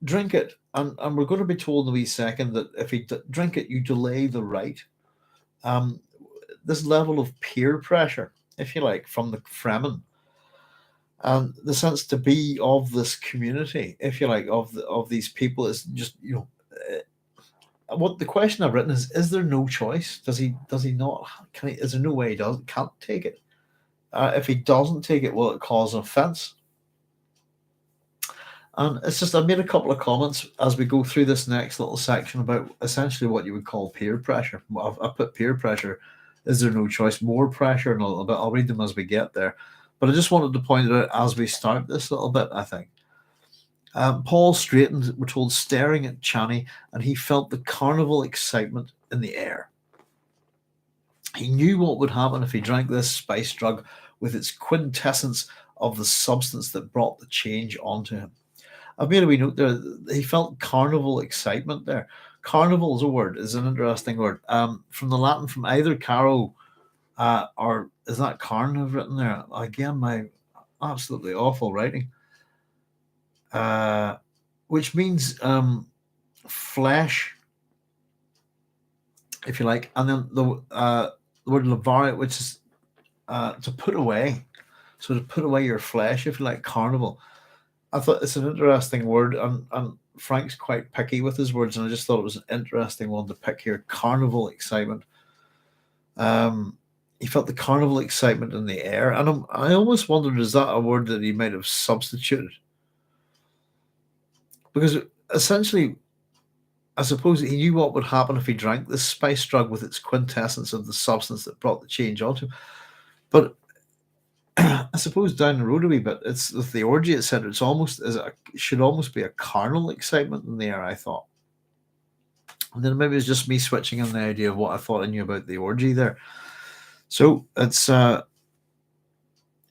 Drink it, and we're going to be told in a wee second that if you drink it, you delay the right. Um, this level of peer pressure, if you like, from the Fremen, and the sense to be of this community, if you like, of these people is just what the question I've written is there no choice? Does he not? Can he? Is there no way he can't take it? If he doesn't take it, will it cause an offence? And it's just I've made a couple of comments as we go through this next little section about essentially what you would call peer pressure. I've put peer pressure. Is there no choice? More pressure in a little bit. I'll read them as we get there. But I just wanted to point it out as we start this little bit, I think. Paul straightened, we're told, staring at Chani, and he felt the carnival excitement in the air. He knew what would happen if he drank this spice drug with its quintessence of the substance that brought the change onto him. I've made a wee note there. He felt carnival excitement there. Carnival is a word, is an interesting word. From the Latin, from either caro or is that carn I've written there? Again, my absolutely awful writing. Which means flesh, if you like, and then the word lavare, which is to put away. So to put away your flesh, if you like, carnival. I thought it's an interesting word, and Frank's quite picky with his words, and I just thought it was an interesting one to pick here. Carnival excitement. He felt the carnival excitement in the air, and I almost wondered, is that a word that he might have substituted? Because essentially, I suppose he knew what would happen if he drank this spice drug with its quintessence of the substance that brought the change onto him. But I suppose down the road a wee bit, it's with the orgy, etc. It's almost should almost be a carnal excitement in the air, I thought. And then maybe it's just me switching on the idea of what I thought I knew about the orgy there. So it's an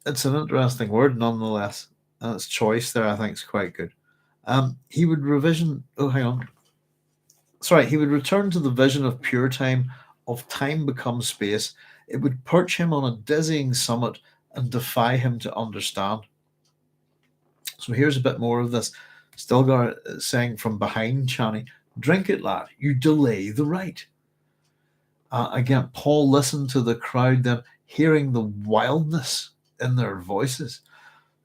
interesting word nonetheless. And its choice there, I think, is quite good. He would revision. Oh, hang on. Sorry, he would return to the vision of pure time, of time becomes space. It would perch him on a dizzying summit and defy him to understand. So here's a bit more of this. Stilgar saying from behind Chani, drink it, lad, you delay the right. Again, Paul listened to the crowd then, hearing the wildness in their voices.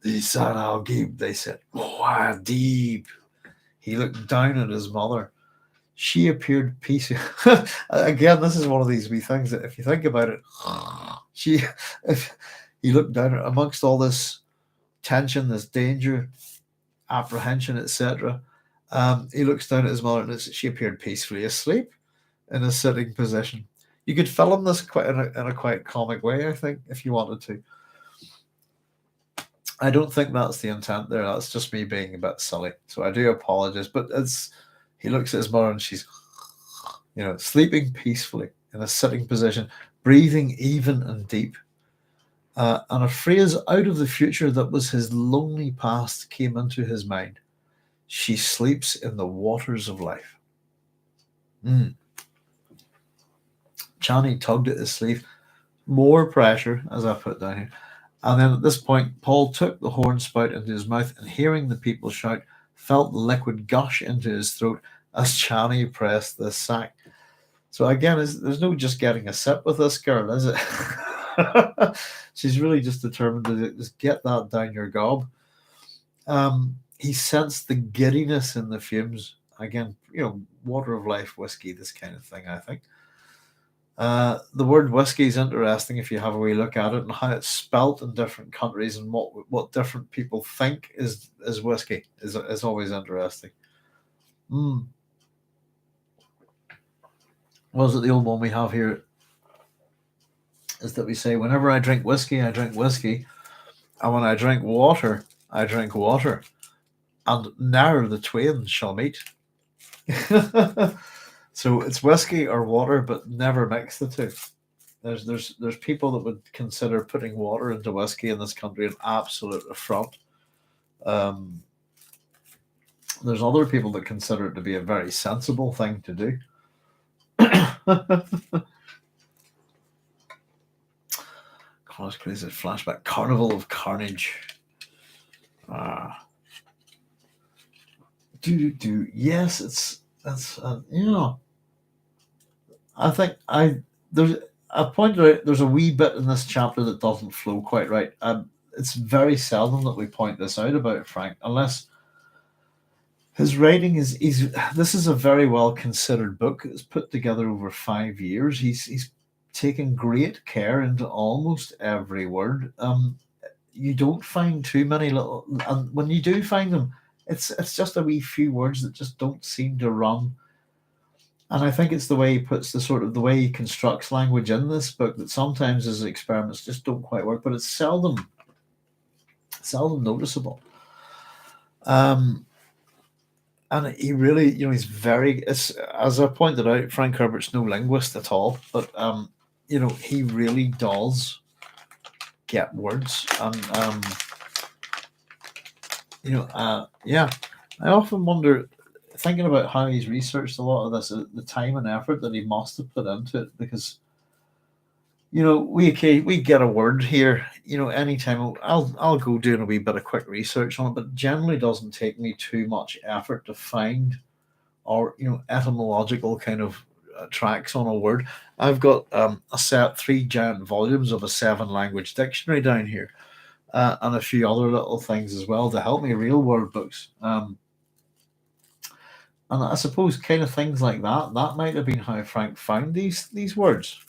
The son al-Gib, they said, Muad'Dib. He looked down at his mother. She appeared peaceful. Again, this is one of these wee things that if you think about it, if he looked down at amongst all this tension, this danger, apprehension, etc. He looks down at his mother and she appeared peacefully asleep in a sitting position. You could film this quite in a quite comic way, I think, if you wanted to. I don't think that's the intent there. That's just me being a bit silly. So I do apologize. But he looks at his mother and she's, sleeping peacefully in a sitting position, breathing even and deep. And a phrase out of the future that was his lonely past came into his mind. She sleeps in the waters of life. Chani tugged at his sleeve. More pressure, as I put down here. And then at this point, Paul took the horn spout into his mouth and, hearing the people shout, felt the liquid gush into his throat as Chani pressed the sack. So again, there's no just getting a sip with this girl, is it? She's really just determined to just get that down your gob. He sensed the giddiness in the fumes. Again, water of life, whiskey, this kind of thing, I think. The word whiskey is interesting if you have a wee look at it and how it's spelt in different countries and what different people think is whiskey is always interesting. Was it the old one we have here? Is that we say, whenever I drink whiskey, I drink whiskey. And when I drink water, I drink water. And ne'er the twain shall meet. So it's whiskey or water, but never mix the two. There's people that would consider putting water into whiskey in this country an absolute affront. There's other people that consider it to be a very sensible thing to do. Crazy flashback. Carnival of Carnage. Yes, that's I think there's I pointed out there's a wee bit in this chapter that doesn't flow quite right. It's very seldom that we point this out about Frank, unless his writing is. This is a very well considered book. It's put together over 5 years. He's taken great care into almost every word. You don't find too many little, and when you do find them, it's just a wee few words that just don't seem to run. And I think it's the way he puts the way he constructs language in this book that sometimes his experiments just don't quite work, but it's seldom noticeable. And he really, he's as I pointed out, Frank Herbert's no linguist at all, but he really does get words, and yeah, I often wonder, thinking about how he's researched a lot of this, the time and effort that he must have put into it, because we get a word here, anytime I'll go doing a wee bit of quick research on it, but generally doesn't take me too much effort to find, or etymological kind of tracks on a word. I've got a set 3 giant volumes of a 7 language dictionary down here, and a few other little things as well to help me, real word books. And I suppose kind of things like that might have been how Frank found these words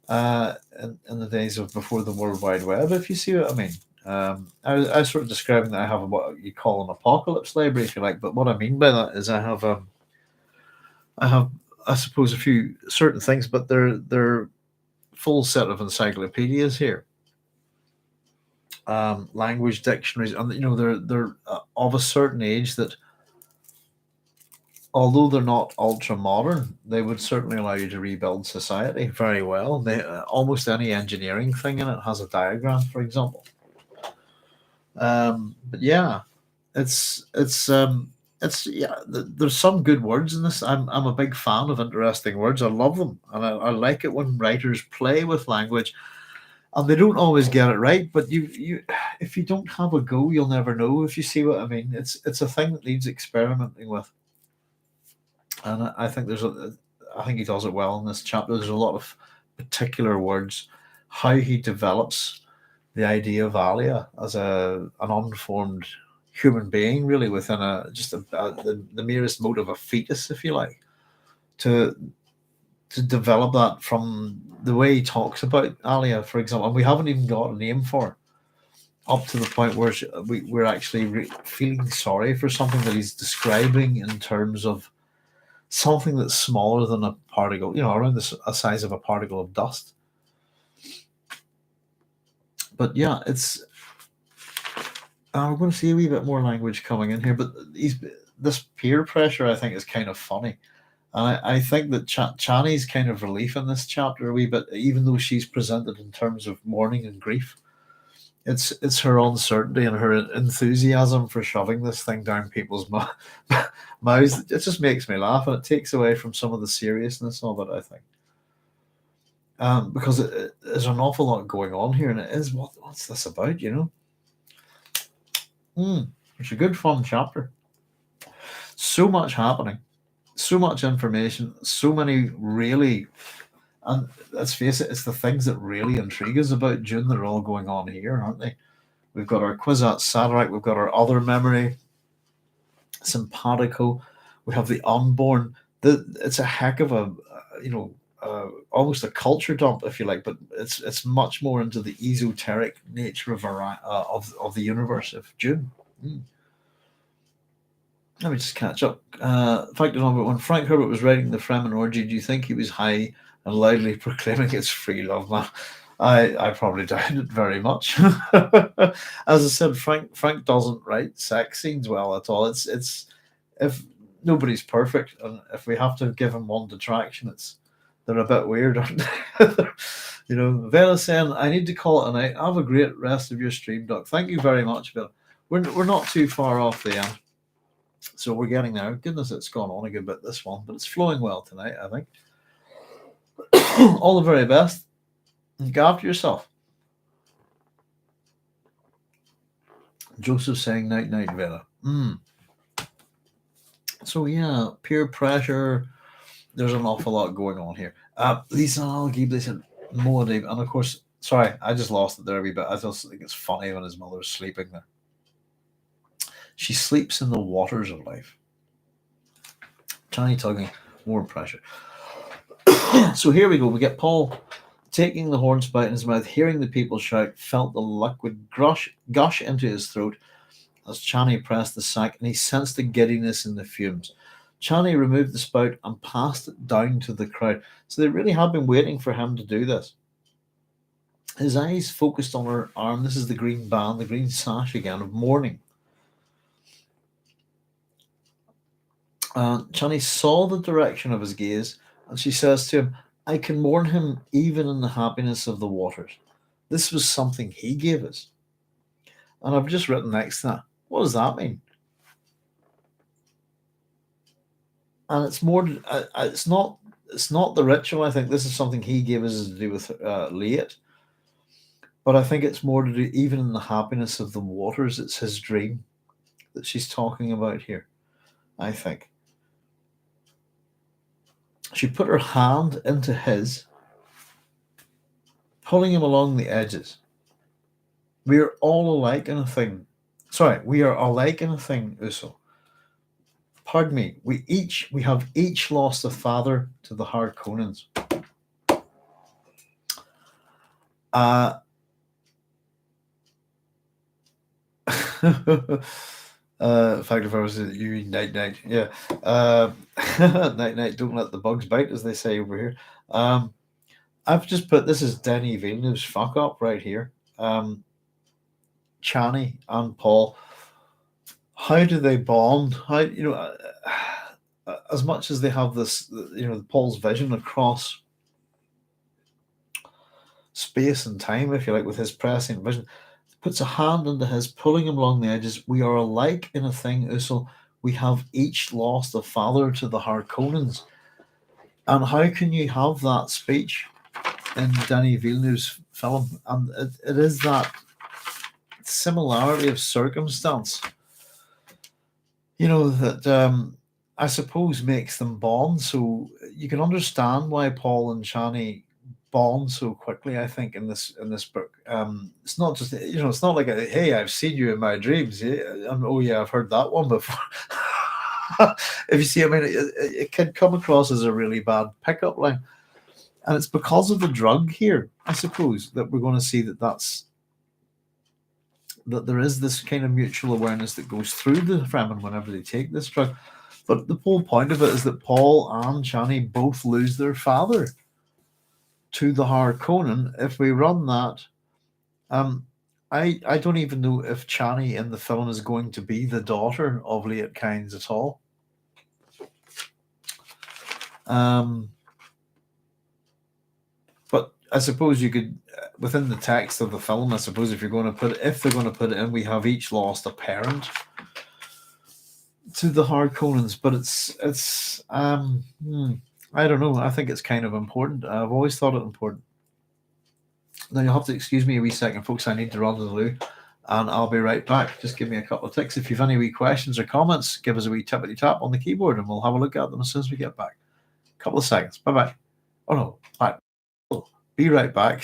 in the days of before the World Wide Web, if you see what I mean. I was sort of describing that I have what you call an apocalypse library, if you like, but what I mean by that is I have, I suppose, a few certain things, but they're full set of encyclopedias here, language dictionaries, and they're of a certain age that, although they're not ultra modern, they would certainly allow you to rebuild society very well. Almost any engineering thing in it has a diagram, for example. But yeah, there's some good words in this. I'm a big fan of interesting words. I love them, and I like it when writers play with language, and they don't always get it right. But if you don't have a go, you'll never know. If you see what I mean, it's a thing that needs experimenting with, and I think I think he does it well in this chapter. There's a lot of particular words, how he develops the idea of Alia as an unformed human being, really within the merest mode of a fetus, if you like, to develop that from the way he talks about Alia, for example. And we haven't even got a name for her, up to the point where we're actually feeling sorry for something that he's describing in terms of something that's smaller than a particle, around the size of a particle of dust. But yeah, we're going to see a wee bit more language coming in here, but this peer pressure, I think, is kind of funny. And I think that Chani's kind of relief in this chapter a wee bit, even though she's presented in terms of mourning and grief. It's her uncertainty and her enthusiasm for shoving this thing down people's mouths. It just makes me laugh, and it takes away from some of the seriousness of it, I think. Because there's an awful lot going on here, and it is, what's this about, It's a good, fun chapter. So much happening, so much information, so many really, and let's face it, it's the things that really intrigue us about Dune that are all going on here, aren't they? We've got our Kwisatz satellite, we've got our other memory, Simpatico, we have the unborn. It's a heck of a, almost a culture dump, if you like, but it's much more into the esoteric nature of the universe of Dune. Let me just catch up. Fact number one: Frank Herbert was writing the Fremen orgy. Do you think he was high and loudly proclaiming it's free love, man? I probably doubt it very much. As I said, Frank doesn't write sex scenes well at all. It's if nobody's perfect, and if we have to give him one detraction, they're a bit weird, aren't they? Vela saying, I need to call it a night. Have a great rest of your stream, Doc. Thank you very much, Bill. We're not too far off the end. So we're getting there. Goodness, it's gone on a good bit, this one, but it's flowing well tonight, I think. All the very best. Look after yourself. Joseph saying night night Vela. So yeah, peer pressure. There's an awful lot going on here. Lisa Al Ghibli said Muad'Dib, and of course, sorry, I just lost it there a wee bit. I just think it's funny when his mother's sleeping there. She sleeps in the waters of life. Chani tugging, more pressure. So here we go. We get Paul taking the horn spout in his mouth, hearing the people shout, felt the liquid gush into his throat as Chani pressed the sack, and he sensed the giddiness in the fumes. Chani removed the spout and passed it down to the crowd. So they really had been waiting for him to do this. His eyes focused on her arm. This is the green band, the green sash again of mourning. Chani saw the direction of his gaze, and she says to him, I can mourn him even in the happiness of the waters. This was something he gave us. And I've just written next to that, what does that mean? And it's more, it's not the ritual. I think this is something he gave us to do with Leat. But I think it's more to do, even in the happiness of the waters, it's his dream that she's talking about here, I think. She put her hand into his, pulling him along the edges. We are all alike in a thing. Sorry, we are alike in a thing, Uso. Pardon me. We have each lost a father to the Harkonnens. In fact, if I was you, night night, yeah, night night. Don't let the bugs bite, as they say over here. I've just put this is Denis Villeneuve's fuck up right here. Chani and Paul. How do they bond? How as much as they have this, Paul's vision across space and time, if you like, with his prescient vision, puts a hand into his, pulling him along the edges. We are alike in a thing, Usul. We have each lost a father to the Harkonnens. And how can you have that speech in Denis Villeneuve's film? And it is that similarity of circumstance, that I suppose makes them bond. So you can understand why Paul and Chani bond so quickly. I think in this book, it's not just it's not like hey, I've seen you in my dreams. Oh yeah, I've heard that one before. If you see, I mean, it can come across as a really bad pickup line, and it's because of the drug here, I suppose, that we're going to see that there is this kind of mutual awareness that goes through the Fremen whenever they take this drug. But the whole point of it is that Paul and Chani both lose their father to the Harkonnen. If we run that, I don't even know if Chani in the film is going to be the daughter of Leat Kynes at all. But I suppose you could, within the text of the film, I suppose if they're going to put it in, we have each lost a parent to the Harkonnens. But it's I don't know. I think it's kind of important. I've always thought it important. Now you'll have to excuse me a wee second, folks. I need to run to the loo, and I'll be right back. Just give me a couple of ticks. If you've any wee questions or comments, give us a wee tippity tap on the keyboard, and we'll have a look at them as soon as we get back. A couple of seconds. Bye bye. Oh no, bye. Be right back.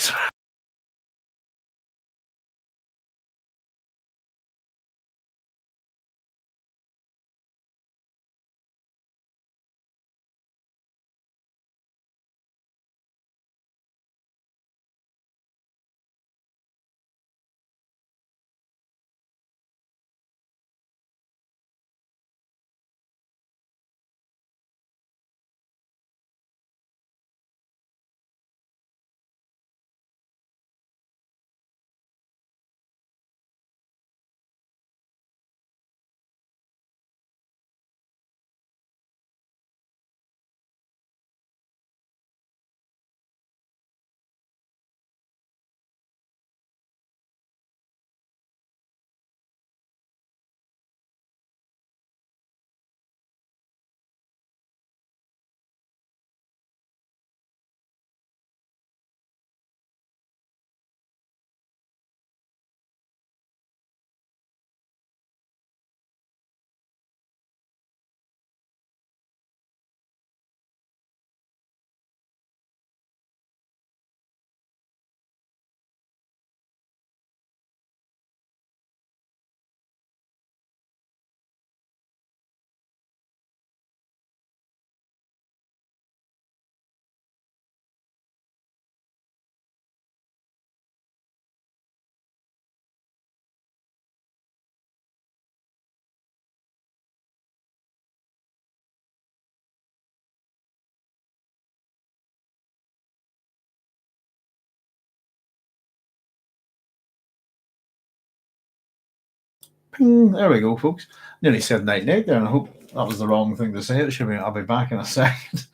Ping, there we go, folks. Nearly said night night there, and I hope that was the wrong thing to say. It should be, I'll be back in a second.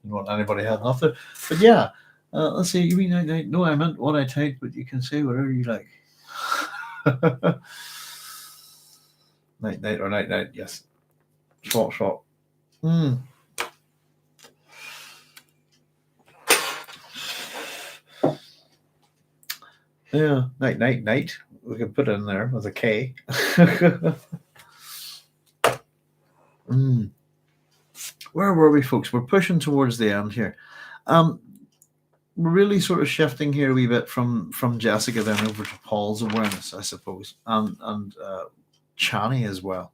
Didn't want anybody heading off there. But yeah, let's see. You mean night night? No, I meant what I typed, but you can say whatever you like. Night night or night night, yes. Short. Yeah, night. We can put it in there with a K. Where were we, folks? We're pushing towards the end here. We're really sort of shifting here a wee bit from Jessica then over to Paul's awareness, I suppose, and Chani as well.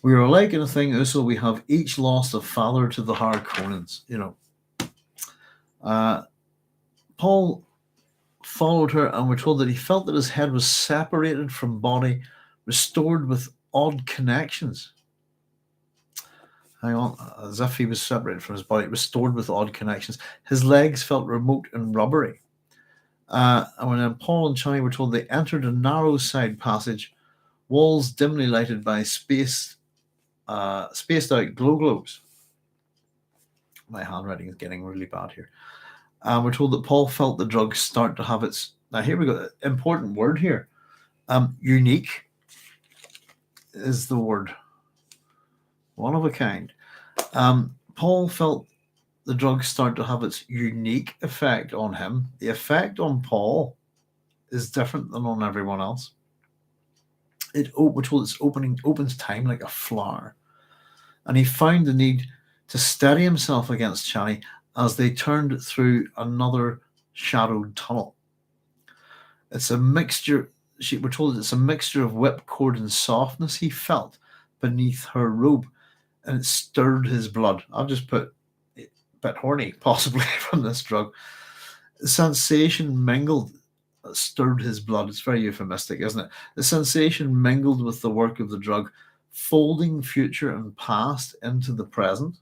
We are like in a thing also, we have each lost a father to the Harkonnens, Paul followed her, and we're told that he felt that his head was separated from body, restored with odd connections. Hang on, as if he was separated from his body, restored with odd connections. His legs felt remote and rubbery. And when Paul and Chani were told, they entered a narrow side passage, walls dimly lighted by spaced out glow globes. My handwriting is getting really bad here. We're told that Paul felt the drug start to have its... Now here we go, important word here. Unique is the word. One of a kind. Paul felt the drug start to have its unique effect on him. The effect on Paul is different than on everyone else. We're told it opens time like a flower. And he found the need to steady himself against Chani as they turned through another shadowed tunnel. It's a mixture, we're told it's a mixture of whipcord and softness he felt beneath her robe, and it stirred his blood. I've just put a bit horny, possibly, from this drug. The sensation stirred his blood. It's very euphemistic, isn't it? The sensation mingled with the work of the drug, folding future and past into the present.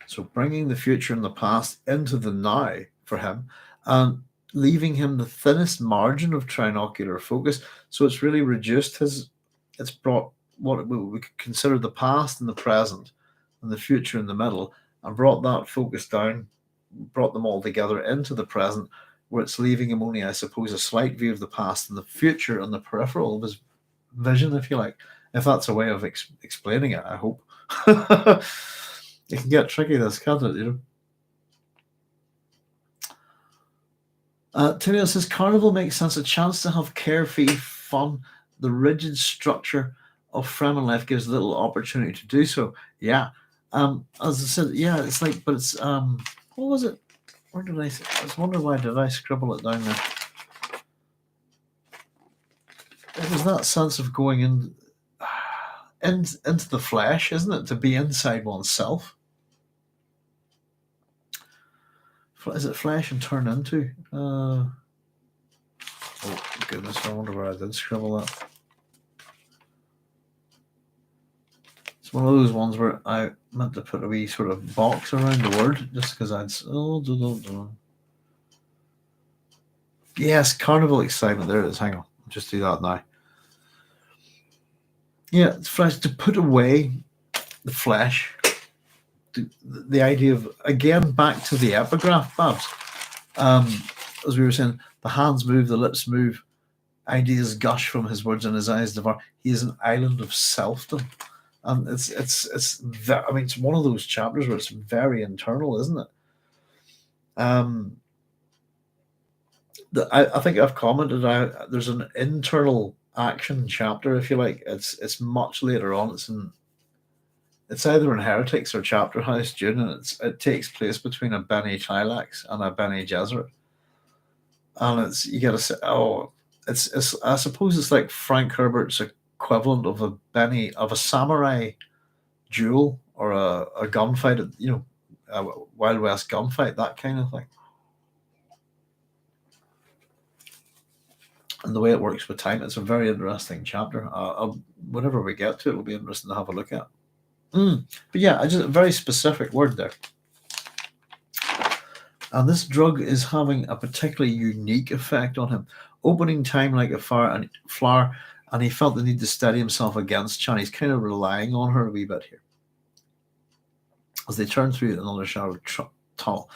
So bringing the future and the past into the now for him, and leaving him the thinnest margin of trinocular focus. So it's really reduced it's brought what we could consider the past and the present and the future in the middle, and brought that focus down, brought them all together into the present, where it's leaving him only, I suppose, a slight view of the past and the future on the peripheral of his vision, if you like. If that's a way of explaining it, I hope. It can get tricky, this, can't it? Tennille says, Carnival makes sense. A chance to have carefree fun. The rigid structure of Fremen life gives little opportunity to do so. Yeah. As I said, yeah, it's like, but it's, what was it? Where did I was wondering why did I scribble it down there? It was that sense of going into the flesh, isn't it? To be inside oneself. Is it flesh and turn into? Oh goodness, I wonder where I did scribble that. It's one of those ones where I meant to put a wee sort of box around the word, just because Yes, carnival excitement. There it is. Hang on, I'll just do that now. Yeah, it's flesh, to put away the flesh. The idea of, again, back to the epigraph, Babs. As we were saying, the hands move, the lips move, ideas gush from his words, and his eyes devour. He is an island of selfdom, and it's one of those chapters where it's very internal, isn't it? I think I've commented. There's an internal action chapter, if you like. It's much later on. It's either in Heretics or Chapter House Dune, and it takes place between a Bene Tleilax and a Bene Gesserit. And you gotta say, it's I suppose it's like Frank Herbert's equivalent of a samurai duel or a gunfight, a Wild West gunfight, that kind of thing. And the way it works with time, it's a very interesting chapter. Whenever we get to it, it'll be interesting to have a look at. But yeah, just a very specific word there. And this drug is having a particularly unique effect on him, opening time like a flower, and he felt the need to steady himself against Chan. He's kind of relying on her a wee bit here. As they turn through another shallow tunnel.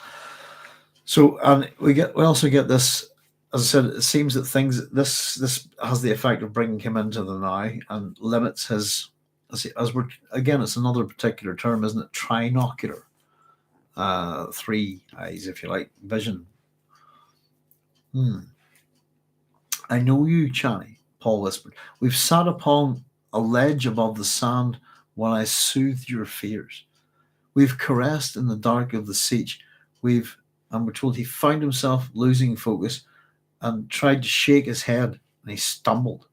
So, and we also get this, as I said, it seems that this has the effect of bringing him into the now and limits his, as we're, again, it's another particular term, isn't it? Trinocular. Three eyes, if you like, vision. I know you, Channy, Paul whispered. We've sat upon a ledge above the sand while I soothed your fears. We've caressed in the dark of the siege. And we're told he found himself losing focus and tried to shake his head, and he stumbled.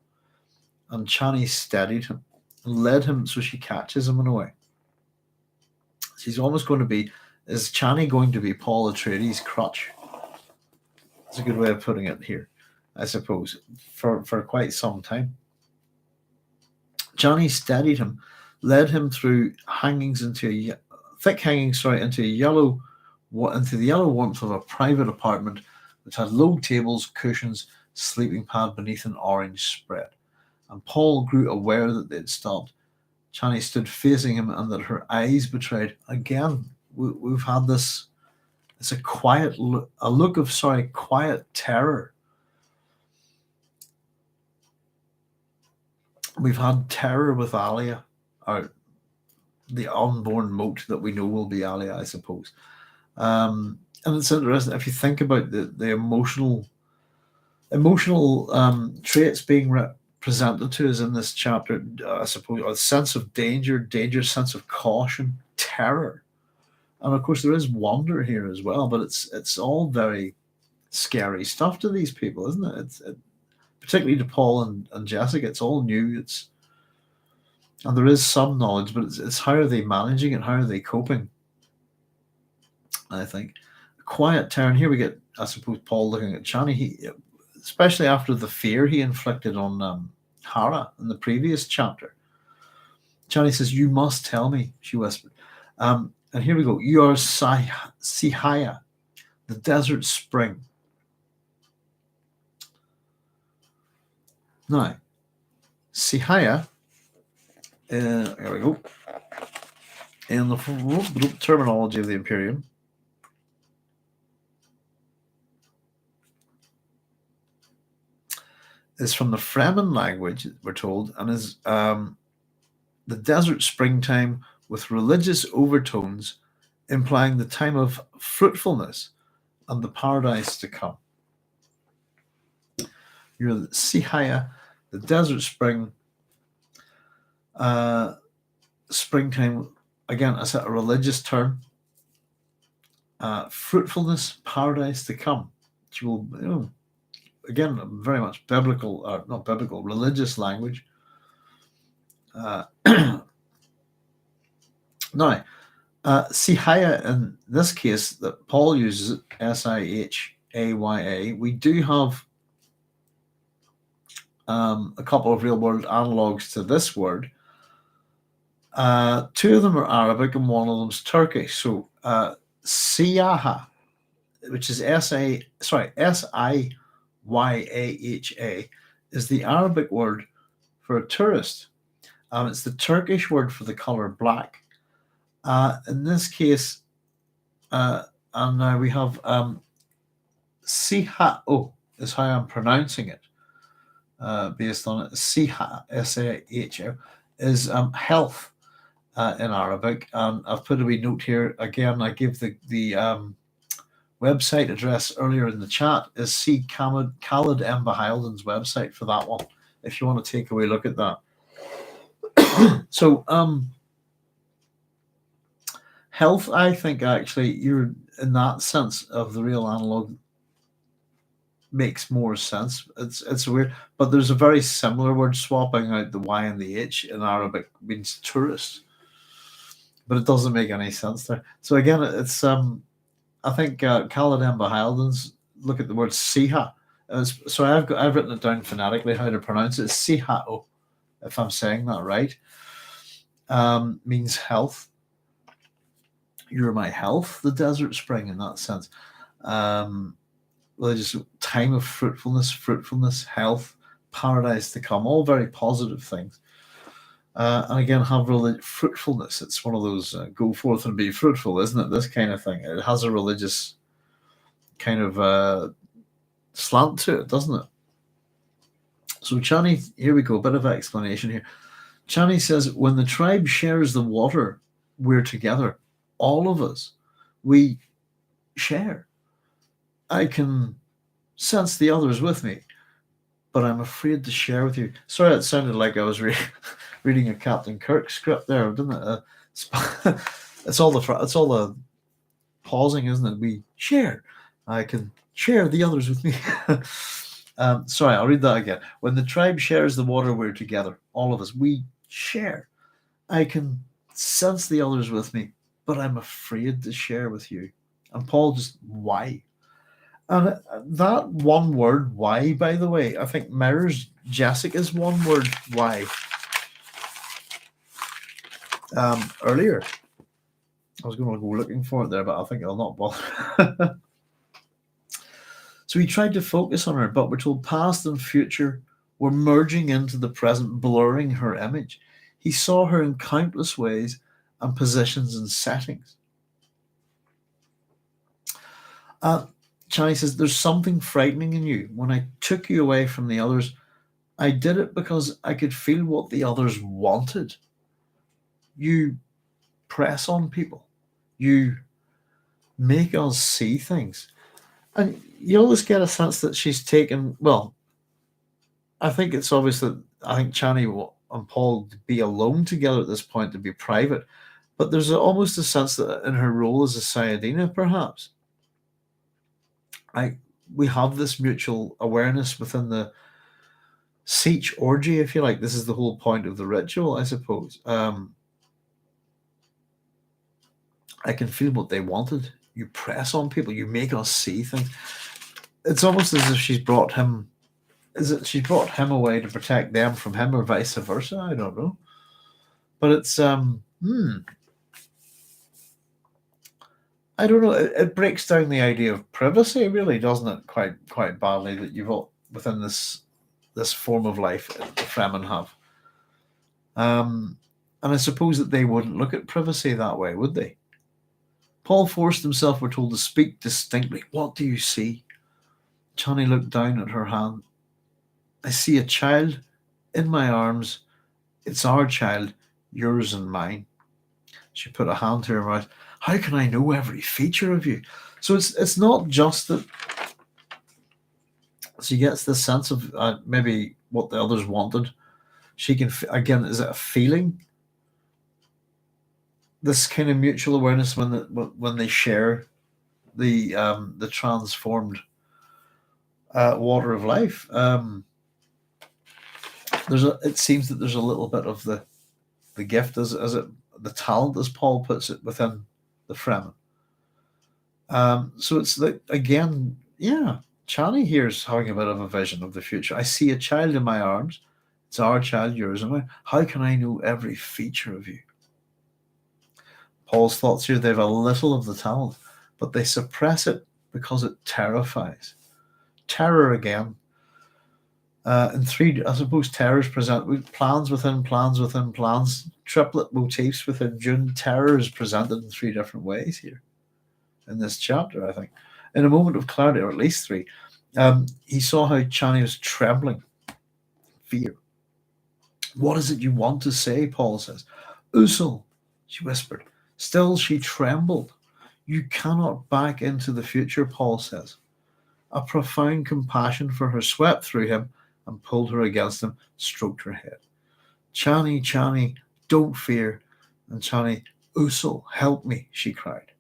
And Channy steadied him and led him so she catches him in a way. She's almost going to be, is Channy going to be Paul Atreides' crutch? That's a good way of putting it here, I suppose, for quite some time. Channy steadied him, led him through hangings into the yellow warmth of a private apartment which had low tables, cushions, sleeping pad beneath an orange spread. And Paul grew aware that they had stopped. Channy stood facing him and that her eyes betrayed. Again, we've had this. It's a look of quiet terror. We've had terror with Alia, or the unborn moat that we know will be Alia, I suppose. And it's interesting if you think about the emotional traits being presented to us in this chapter. I suppose a sense of danger, sense of caution, terror, and of course there is wonder here as well. But it's all very scary stuff to these people, isn't it? Particularly to Paul and Jessica. It's all new. And there is some knowledge, but it's how are they managing it? How are they coping? I think a quiet turn here. We get, I suppose, Paul looking at Channy. Especially after the fear he inflicted on Hera in the previous chapter. Channy says, "You must tell me," she whispered. And here we go. You are Sihaya, the desert spring. Now, Sihaya, here we go. In the terminology of the Imperium, is from the Fremen language, we're told, and is the desert springtime with religious overtones, implying the time of fruitfulness and the paradise to come. You're the Sihaya, the desert springtime, again, as a religious term, fruitfulness, paradise to come, which will, again, very much biblical, not biblical, religious language. Now, Sihaya, in this case, that Paul uses it, Sihaya, we do have a couple of real-world analogues to this word. Two of them are Arabic and one of them is Turkish. So, Siyaha, which is Siyaha, is the Arabic word for a tourist. It's the Turkish word for the color black. In this case, and now we have Sihao is how I'm pronouncing it, based on it. Siha, S-A-H-O, is health in Arabic. And I've put a wee note here. Again, I give the website address earlier in the chat. Is see Khalid M. Bahildon's website for that one, if you want to take a wee look at that. So, health, I think, actually, you're in that sense of the real analog makes more sense. It's weird, but there's a very similar word, swapping out the Y and the H in Arabic means tourist, but it doesn't make any sense there. So again, it's I think Khalid M. Bahildon's look at the word siha. So I've written it down phonetically how to pronounce it. Sihao, if I'm saying that right, means health. You're my health, the desert spring, in that sense. Religious time of fruitfulness, health, paradise to come, all very positive things. And again, have fruitfulness. It's one of those go forth and be fruitful, isn't it? This kind of thing. It has a religious kind of slant to it, doesn't it? So Chani, here we go, a bit of explanation here. Chani says, when the tribe shares the water, we're together. All of us, we share. I can sense the others with me, but I'm afraid to share with you. Sorry, it sounded like I was reading a Captain Kirk script there, didn't it? It's all the pausing, isn't it? We share. I can share the others with me. Sorry, I'll read that again. When the tribe shares the water, we're together. All of us, we share. I can sense the others with me, but I'm afraid to share with you. And Paul just, why? And that one word, why, by the way, I think mirrors Jessica's one word, why. Earlier, I was going to go looking for it there, but I think I'll not bother. So he tried to focus on her, but we're told past and future were merging into the present, blurring her image. He saw her in countless ways and positions and settings. Chani says, there's something frightening in you. When I took you away from the others, I did it because I could feel what the others wanted. You press on people. You make us see things. And you always get a sense that she's taken, well, I think it's obvious that I think Chani and Paul be alone together at this point to be private. But there's almost a sense that in her role as a Sayadina, perhaps, we have this mutual awareness within the Siege orgy, if you like. This is the whole point of the ritual, I suppose. I can feel what they wanted. You press on people. You make us see things. It's almost as if she's brought him. Is it she's brought him away to protect them from him, or vice versa? I don't know. But it's I don't know. It breaks down the idea of privacy, really, doesn't it? Quite badly, that you've got within this form of life the Fremen have. And I suppose that they wouldn't look at privacy that way, would they? Paul forced himself, we're told, to speak distinctly. What do you see? Chani looked down at her hand. I see a child in my arms. It's our child, yours and mine. She put a hand to her mouth. How can I know every feature of you? So it's not just that she gets this sense of maybe what the others wanted. She can, again, is it a feeling? This kind of mutual awareness when they share the transformed water of life. It seems that there's a little bit of the gift, the talent, as Paul puts it, within the Fremen. So it's like, again, yeah, Chani here's having a bit of a vision of the future. I see a child in my arms. It's our child, yours and mine. How can I know every feature of you? Paul's thoughts here, they have a little of the talent, but they suppress it because it terrifies. Terror again. In three, I suppose terrors present with plans within plans within plans, triplet motifs within Dune. Terror is presented in three different ways here in this chapter, I think. In a moment of clarity, or at least three, he saw how Chani was trembling. Fear. What is it you want to say? Paul says. Usul, she whispered. Still she trembled. You cannot back into the future, Paul says. A profound compassion for her swept through him and pulled her against him, stroked her head. Chani, Chani, don't fear. And Chani, Usul, help me, she cried.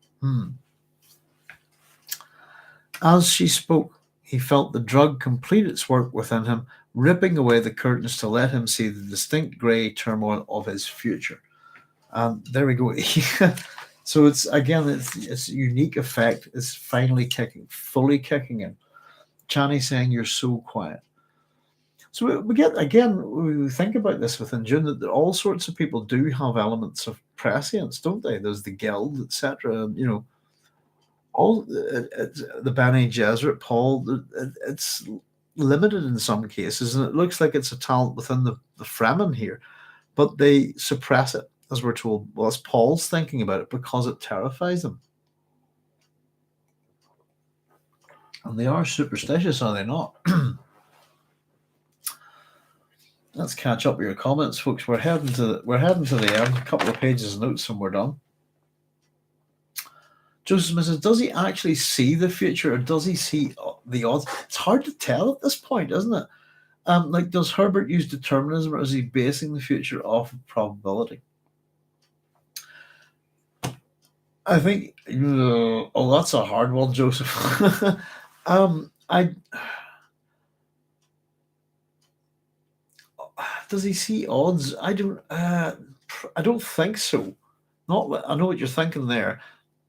As she spoke, he felt the drug complete its work within him, ripping away the curtains to let him see the distinct grey turmoil of his future. And there we go. So it's a unique effect. It's finally fully kicking in. Chani saying, you're so quiet. So we get, again, we think about this within Dune, that all sorts of people do have elements of prescience, don't they? There's the guild, etc. all the Bene Gesserit, Paul, it's limited in some cases, and it looks like it's a talent within the Fremen here, but they suppress it, as we're told. Well, as Paul's thinking about it, because it terrifies them. And they are superstitious, are they not? Let's catch up with your comments, folks. We're heading to the end. A couple of pages of notes and we're done. Joseph says, does he actually see the future, or does he see the odds? It's hard to tell at this point, isn't it? Like, does Herbert use determinism, or is he basing the future off of probability? I think, oh, that's a hard one, Joseph. Does he see odds? I don't think so. Not, I know what you're thinking there.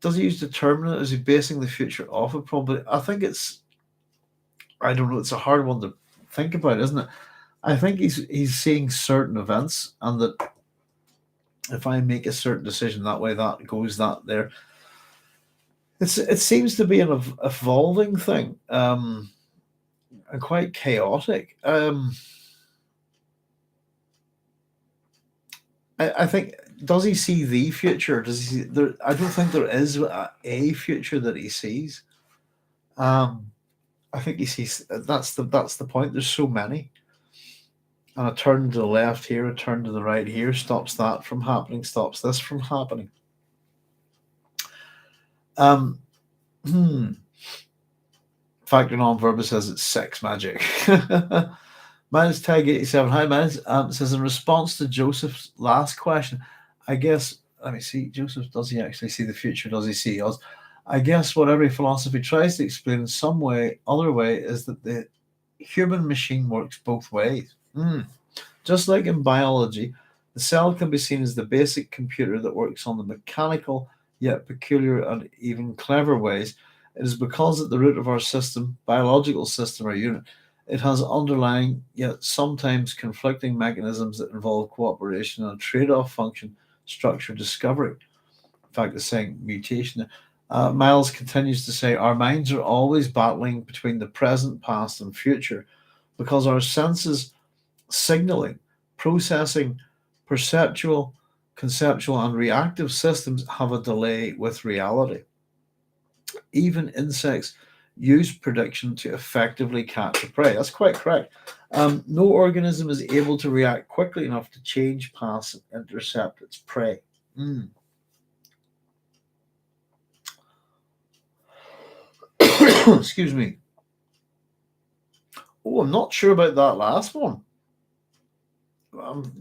Does he use determinant? Is he basing the future off of probability? I think I don't know. It's a hard one to think about, isn't it? I think he's seeing certain events, and that if I make a certain decision that way, that goes that there. It seems to be an evolving thing, and quite chaotic. I think, does he see the future? Does he see there? I don't think there is a future that he sees. I think he sees, that's the point. There's so many, and a turn to the left here, a turn to the right here stops that from happening, stops this from happening. Factoring on Verba says it's sex magic. Minus Tag 87. Hi, Minus. Says, in response to Joseph's last question, I guess, let me see, Joseph, does he actually see the future? Does he see us? I guess what every philosophy tries to explain in some way, other way, is that the human machine works both ways. Just like in biology, the cell can be seen as the basic computer that works on the mechanical, yet peculiar and even clever ways. It is because at the root of our system, biological system or unit, it has underlying, yet sometimes conflicting mechanisms that involve cooperation and a trade-off function, structure, discovery. In fact, it's saying mutation. Miles continues to say, our minds are always battling between the present, past, and future because our senses, signaling, processing, perceptual, conceptual, and reactive systems have a delay with reality. Even insects use prediction to effectively catch a prey. That's quite correct. No organism is able to react quickly enough to change, pass, and intercept its prey. Excuse me. Oh, I'm not sure about that last one.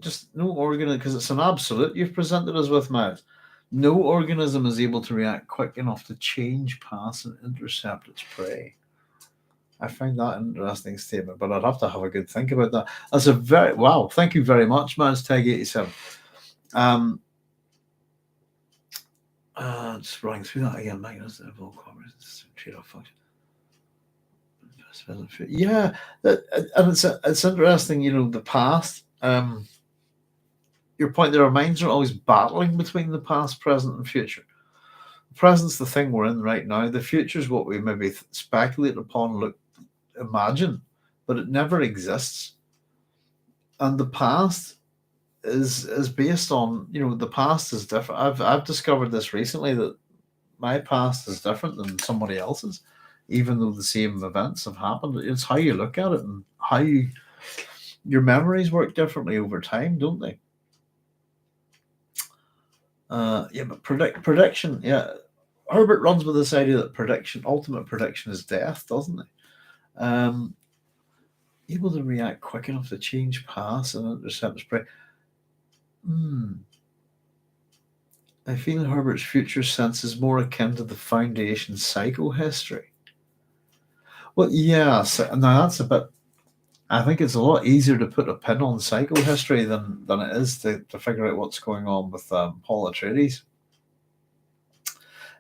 Just no organism, because it's an absolute you've presented us with, Miles. No organism is able to react quick enough to change, pass, and intercept its prey. I find that an interesting statement, but I'd have to have a good think about that. That's a very wow. Thank you very much, Man's Tag 87. Just running through that again. Trade-off function. Yeah, and it's interesting. You know, the past. Your point there, our minds are always battling between the past, present, and future. The present's the thing we're in right now. The future's what we maybe speculate upon, imagine, but it never exists. And the past is based on, the past is different. I've discovered this recently, that my past is different than somebody else's, even though the same events have happened. It's how you look at it, and how your memories work differently over time, don't they? But prediction, yeah. Herbert runs with this idea that ultimate prediction is death, doesn't he? Able to react quick enough to change, pass, and intercept prey. I feel Herbert's future sense is more akin to the Foundation psychohistory. Well, yeah, now that's a bit. I think it's a lot easier to put a pin on psychohistory than it is to figure out what's going on with Paul Atreides.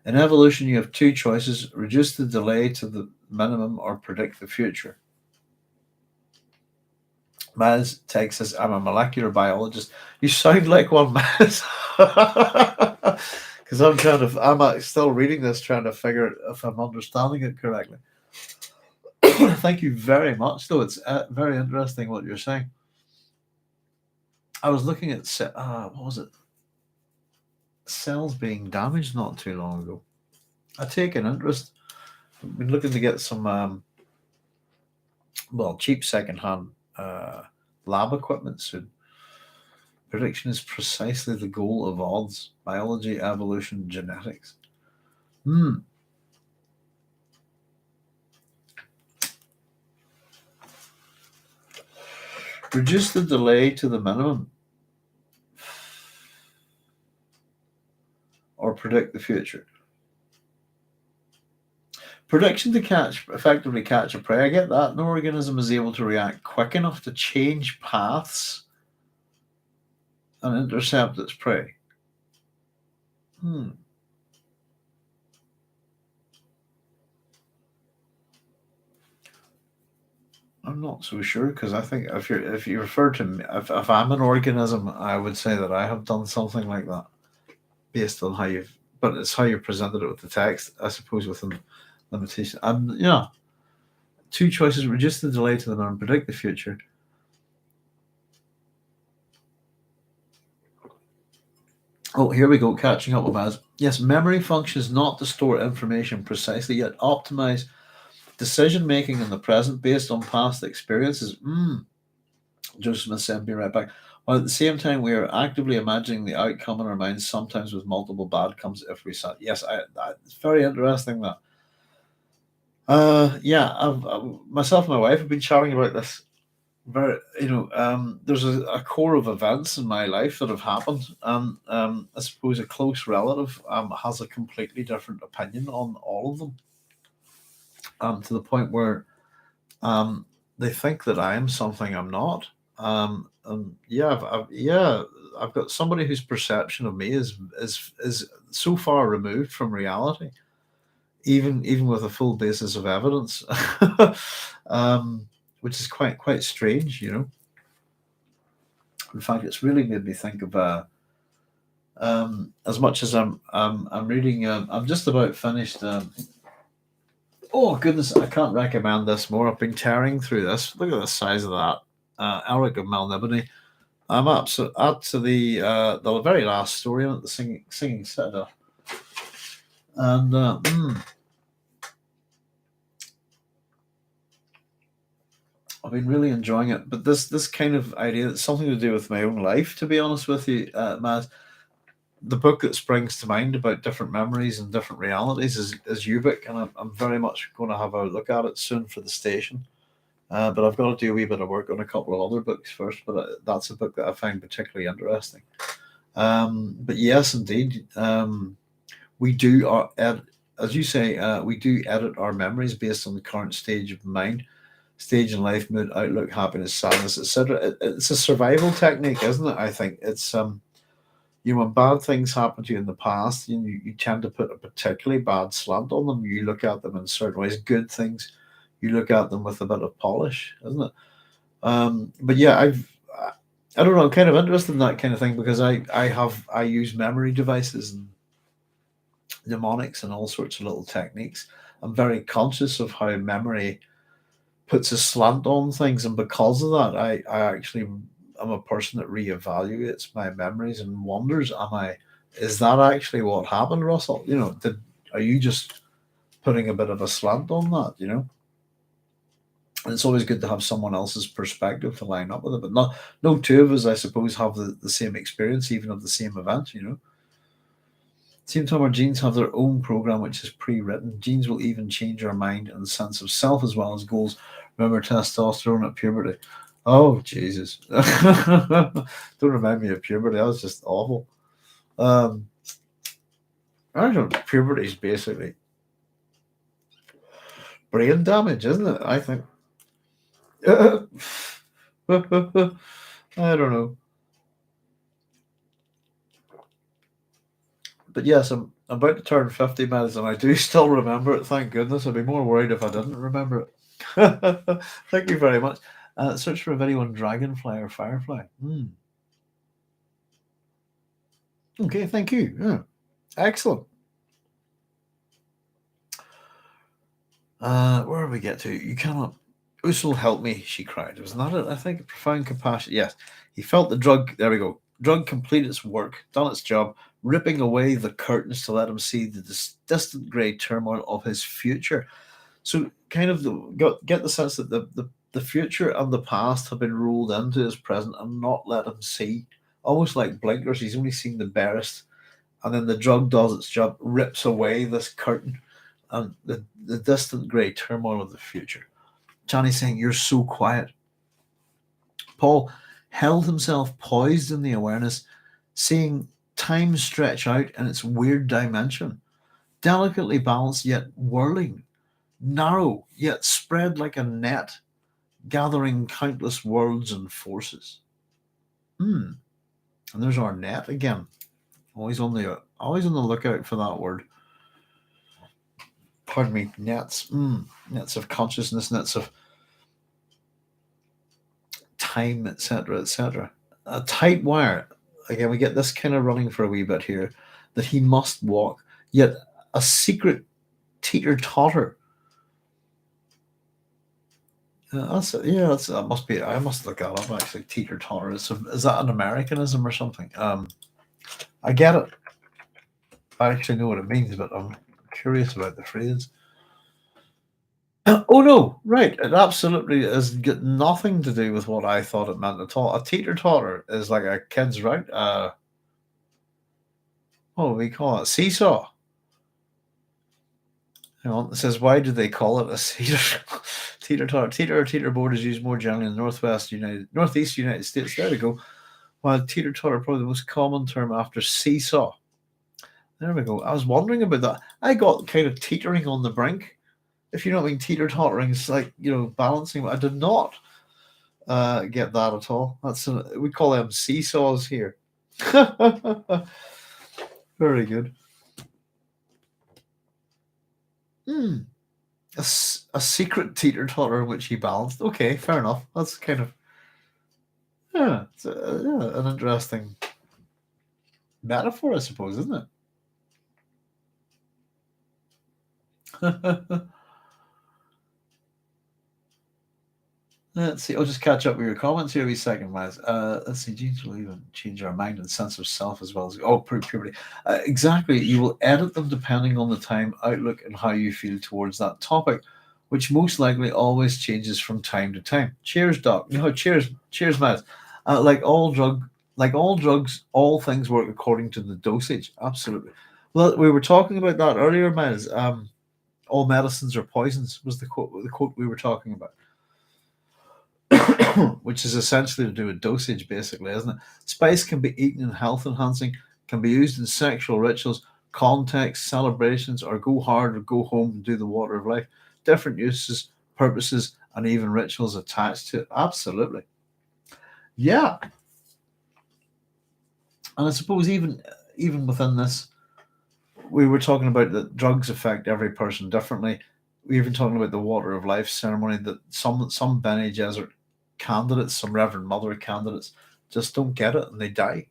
In evolution, you have two choices: reduce the delay to the minimum or predict the future. Maz texts us, I'm a molecular biologist. You sound like one, Maz. Because I'm still reading this, trying to figure out if I'm understanding it correctly. Thank you very much, though. It's very interesting what you're saying. I was looking at what was it? Cells being damaged not too long ago. I take an interest. I've been looking to get some cheap secondhand lab equipment soon. Prediction is precisely the goal of odds. Biology, evolution, genetics. Reduce the delay to the minimum. Or predict the future. Prediction to effectively catch a prey. I get that. No organism is able to react quick enough to change paths and intercept its prey. I'm not so sure, because I think if you refer to me, if I'm an organism, I would say that I have done something like that, based on but it's how you presented it with the text, I suppose, within limitation. Two choices: reduce the delay to the minimum, predict the future. Oh, here we go. Catching up with Baz. Yes, memory functions not to store information precisely, yet optimize decision making in the present based on past experiences. Joseph Smith said, "Be right back." While at the same time, we are actively imagining the outcome in our minds, sometimes with multiple bad outcomes if we sat. Yes, it's very interesting that. Myself and my wife have been chatting about this. There's a core of events in my life that have happened, and I suppose a close relative has a completely different opinion on all of them, to the point where they think that I am something I'm not. I've got somebody whose perception of me is so far removed from reality, even with a full basis of evidence, which is quite strange, you know. In fact, it's really made me think of as much as I'm reading. I'm just about finished. Oh goodness, I can't recommend this more. I've been tearing through this. Look at the size of that. Alric of Melnibone. I'm up to the very last story on it, the singing citadel, and I've been really enjoying it. But this kind of idea, it's something to do with my own life, to be honest with you, Matt. The book that springs to mind about different memories and different realities is Ubik, and I'm very much going to have a look at it soon for the station. But I've got to do a wee bit of work on a couple of other books first. But that's a book that I find particularly interesting. But yes, indeed, we do as you say, we do edit our memories based on the current stage of mind, stage in life, mood, outlook, happiness, sadness, etc. It's a survival technique, isn't it? I think it's when bad things happen to you in the past, you tend to put a particularly bad slant on them. You look at them in certain ways. Good things, you look at them with a bit of polish, isn't it? But yeah, I don't know. I'm kind of interested in that kind of thing because I use memory devices and mnemonics and all sorts of little techniques. I'm very conscious of how memory puts a slant on things, and because of that, I actually am a person that reevaluates my memories and wonders, is that actually what happened, Russell? Are you just putting a bit of a slant on that, And it's always good to have someone else's perspective to line up with it, but no two of us, I suppose, have the same experience, even of the same event, Same time, our genes have their own program which is pre-written. Genes will even change our mind and sense of self as well as goals. Remember testosterone at puberty. Oh, Jesus. Don't remind me of puberty. That was just awful. I don't know. Puberty is basically brain damage, isn't it? I think. I don't know. But yes, I'm about to turn 50 minutes and I do still remember it. Thank goodness. I'd be more worried if I didn't remember it. Thank you very much. Search for a video on Dragonfly or Firefly. Okay, thank you. Yeah. Excellent. Where did we get to? You cannot. Usul help me, she cried. Was not it? I think profound compassion. Yes. He felt the drug. There we go. Drug complete its work, done its job, ripping away the curtains to let him see the distant grey turmoil of his future. So, kind of get the sense that the future and the past have been rolled into his present and not let him see. Almost like blinkers. He's only seen the barest, and then the drug does its job, rips away this curtain and the distant grey turmoil of the future. Johnny's saying, "You're so quiet." Paul held himself poised in the awareness, seeing time stretch out in its weird dimension, delicately balanced yet whirling, narrow yet spread like a net, gathering countless worlds and forces. Hmm. And there's our net again. Always on the lookout for that word. Pardon me, nets. Nets of consciousness, nets of time, etc., etc. A tight wire. Again, we get this kind of running for a wee bit here, that he must walk, yet a secret teeter totter. That must be. I must look that up. Actually, teeter totter is that an Americanism or something? I get it. I actually know what it means, but I'm curious about the phrase. Oh no, right. It absolutely has got nothing to do with what I thought it meant at all. A teeter totter is like a kid's route. What do we call it? Seesaw. Hang on. It says, why do they call it a teeter totter? Teeter or teeter board is used more generally in the northeast United States. There we go. While teeter totter probably the most common term after seesaw. There we go. I was wondering about that. I got kind of teetering on the brink. If you know what I mean, teeter tottering is like, balancing. I did not get that at all. We call them seesaws here. Very good. A secret teeter totter in which he balanced. Okay, fair enough. That's kind of it's an interesting metaphor, I suppose, isn't it? Let's see. I'll just catch up with your comments here a wee second, Miles. Let's see. Genes will even change our mind and sense of self as well as puberty. Exactly. You will edit them depending on the time, outlook, and how you feel towards that topic, which most likely always changes from time to time. Cheers, Doc. Cheers, Miles. Like all drugs, all things work according to the dosage. Absolutely. Well, we were talking about that earlier, Miles. All medicines are poisons was the quote we were talking about. Which is essentially to do with dosage, basically, isn't it? Spice can be eaten in health enhancing, can be used in sexual rituals, contexts, celebrations, or go hard or go home and do the water of life. Different uses, purposes, and even rituals attached to it. Absolutely. Yeah. And I suppose even within this, we were talking about that drugs affect every person differently. We even talking about the water of life ceremony that some Bene Gesserit candidates, some Reverend Mother candidates, just don't get it and they die.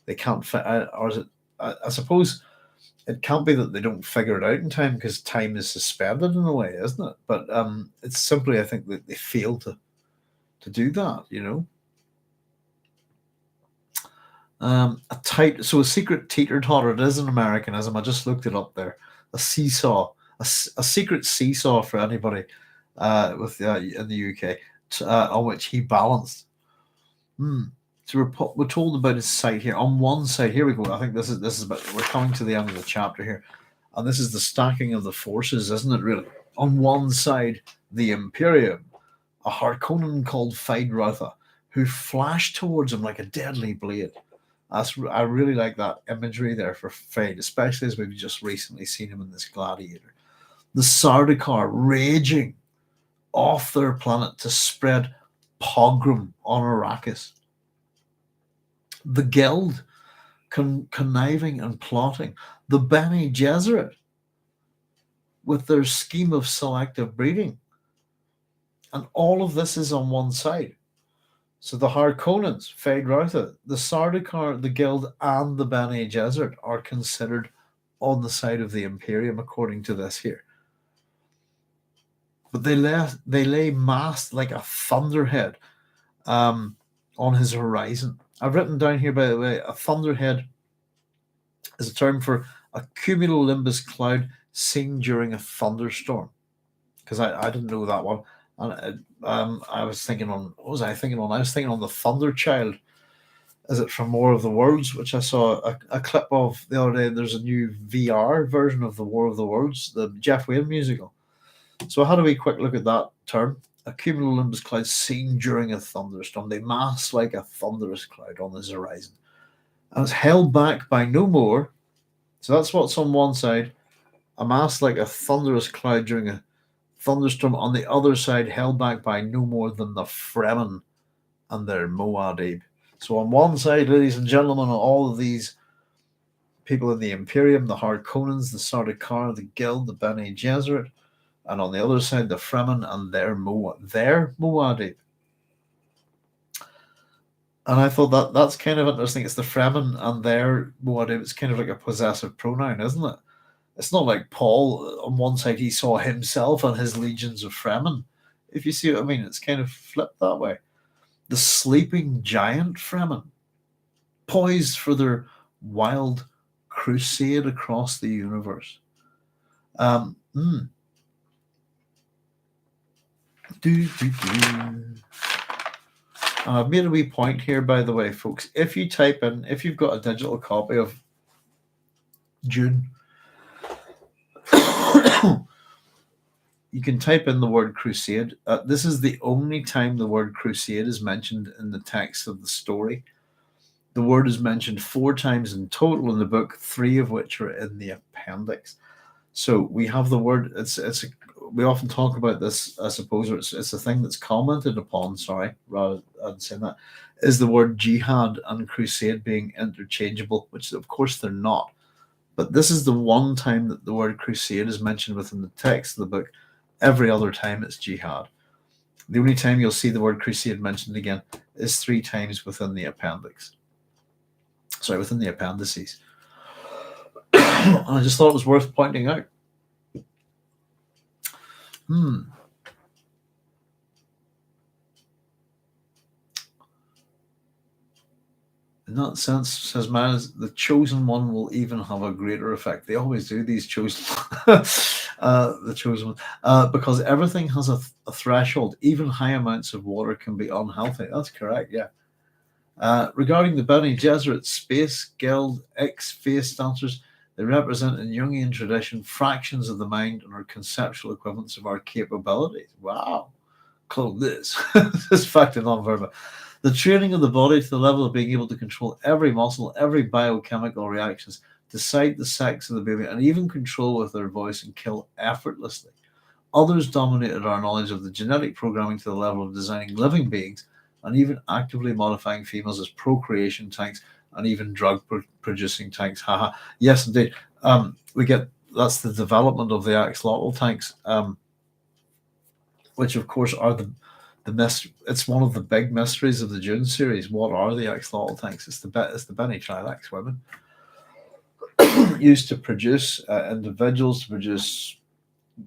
They can't fit, or is it? I suppose it can't be that they don't figure it out in time because time is suspended in a way, isn't it? But it's simply, I think, that they fail to do that. A secret teeter totter. It is an Americanism. I just looked it up there. A seesaw, a secret seesaw for anybody with in the UK on which he balanced. So we're told about his site here. On one side, here we go. I think this is about. We're coming to the end of the chapter here, and this is the stacking of the forces, isn't it? Really, on one side, the Imperium, a Harkonnen called Feyd-Rautha, who flashed towards him like a deadly blade. I really like that imagery there for Feyd, especially as we've just recently seen him in this Gladiator. The Sardaukar raging off their planet to spread pogrom on Arrakis. The Guild conniving and plotting. The Bene Gesserit with their scheme of selective breeding. And all of this is on one side. So the Harkonnens, Feyd-Rautha, the Sardaukar, the Guild, and the Bene Gesserit are considered on the side of the Imperium, according to this here. But they lay massed like a thunderhead on his horizon. I've written down here, by the way, a thunderhead is a term for a cumulonimbus cloud seen during a thunderstorm. Because I didn't know that one. And I was thinking on, what was I thinking on? I was thinking on the Thunder Child. Is it from War of the Worlds, which I saw a clip of the other day? There's a new VR version of the War of the Worlds, the Jeff Wayne musical. So I had a wee quick look at that term. A cumulonimbus cloud seen during a thunderstorm. They mass like a thunderous cloud on this horizon. And it's held back by no more. So that's what's on one side. A mass like a thunderous cloud during a thunderstorm. On the other side, held back by no more than the Fremen and their Muad'Dib. So on one side, ladies and gentlemen, all of these people in the Imperium, the Harkonnens, the Sardaukar, the Guild, the Bene Gesserit, and on the other side, the Fremen and their Muad'Dib. And I thought that's kind of interesting. It's the Fremen and their Muad'Dib. It's kind of like a possessive pronoun, isn't it? It's not like Paul, on one side, he saw himself and his legions of Fremen. If you see what I mean, it's kind of flipped that way. The sleeping giant Fremen, poised for their wild crusade across the universe. I've made a wee point here, by the way, folks. If you type in, if you've got a digital copy of Dune, you can type in the word crusade. This is the only time the word crusade is mentioned in the text of the story. The word is mentioned 4 times in total in the book, 3 of which are in the appendix. So we have the word. We often talk about this, I suppose, or it's a thing that's commented upon. Sorry, rather than saying that, is the word jihad and crusade being interchangeable, which of course they're not. But this is the one time that the word crusade is mentioned within the text of the book. Every other time it's jihad. The only time you'll see the word crusade mentioned again is 3 times within the appendix. Sorry, within the appendices. And I just thought it was worth pointing out. In that sense, says Miles, the chosen one will even have a greater effect. They always do, these chosen the chosen one. Because everything has a threshold. Even high amounts of water can be unhealthy. That's correct, yeah. Regarding the Bene Gesserit Space Guild X-Face dancers, they represent in Jungian tradition fractions of the mind and are conceptual equivalents of our capabilities. Wow. Call this. This fact and non-verbal. The training of the body to the level of being able to control every muscle, every biochemical reactions, decide the sex of the baby, and even control with their voice and kill effortlessly. Others dominated our knowledge of the genetic programming to the level of designing living beings and even actively modifying females as procreation tanks and even drug-producing tanks. Haha. Yes, indeed. We get that's the development of the axolotl tanks, which of course are the it's one of the big mysteries of the Dune series. What are the axolotl tanks? It's the Bene Trilax women used to produce individuals, to produce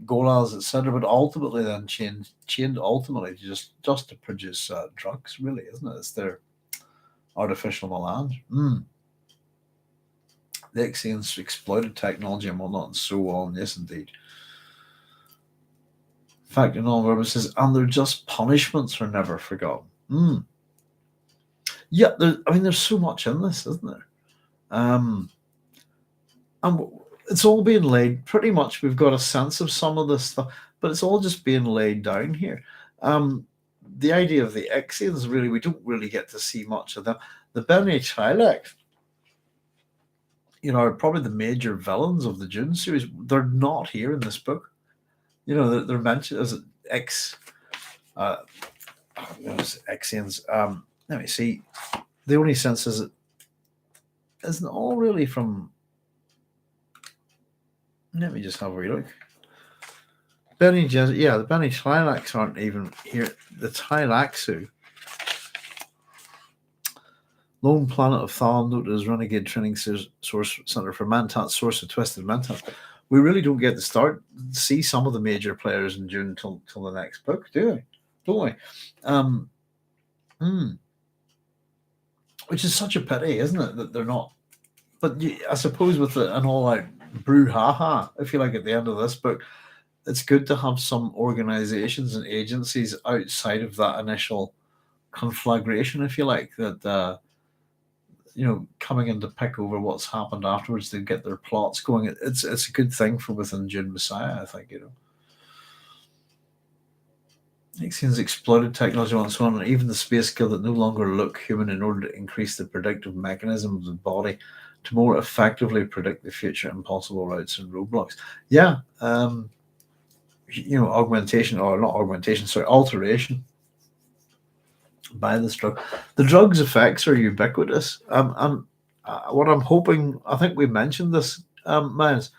golas, etc. But ultimately, then chained ultimately just to produce drugs. Really, isn't it? It's their artificial melange. The Ixians exploited technology and whatnot, and so on. Yes, indeed. Fact and non-verbal says, and their just punishments are never forgotten. Yeah, there's so much in this, isn't there? And it's all being laid, pretty much we've got a sense of some of this stuff, but it's all just being laid down here. The idea of the Ixians, really, we don't really get to see much of them. The Bene Trilax, are probably the major villains of the Dune series. They're not here in this book. They're mentioned as Ixians. Let me see. The only sense is it isn't all really from. Let me just have a wee look. The Bene Trilax aren't even here. The Trilaxu Lone planet of Thal, noted as renegade training source center for Mantat, source of twisted Mantat. We really don't get to see some of the major players in June till the next book, do we? Don't we? Um, hmm. Which is such a pity, isn't it, that they're not? But I suppose with an all-out brouhaha, if you like, at the end of this book, it's good to have some organizations and agencies outside of that initial conflagration, if you like, that coming in to pick over what's happened afterwards to get their plots going. It's a good thing for within Dune Messiah, I think. Ixians exploited technology and so on, and even the space skill that no longer look human in order to increase the predictive mechanism of the body to more effectively predict the future and possible routes and roadblocks. Yeah, augmentation, or not augmentation, sorry, alteration by this drug. The drug's effects are ubiquitous. And what I'm hoping, I think we mentioned this, Miles,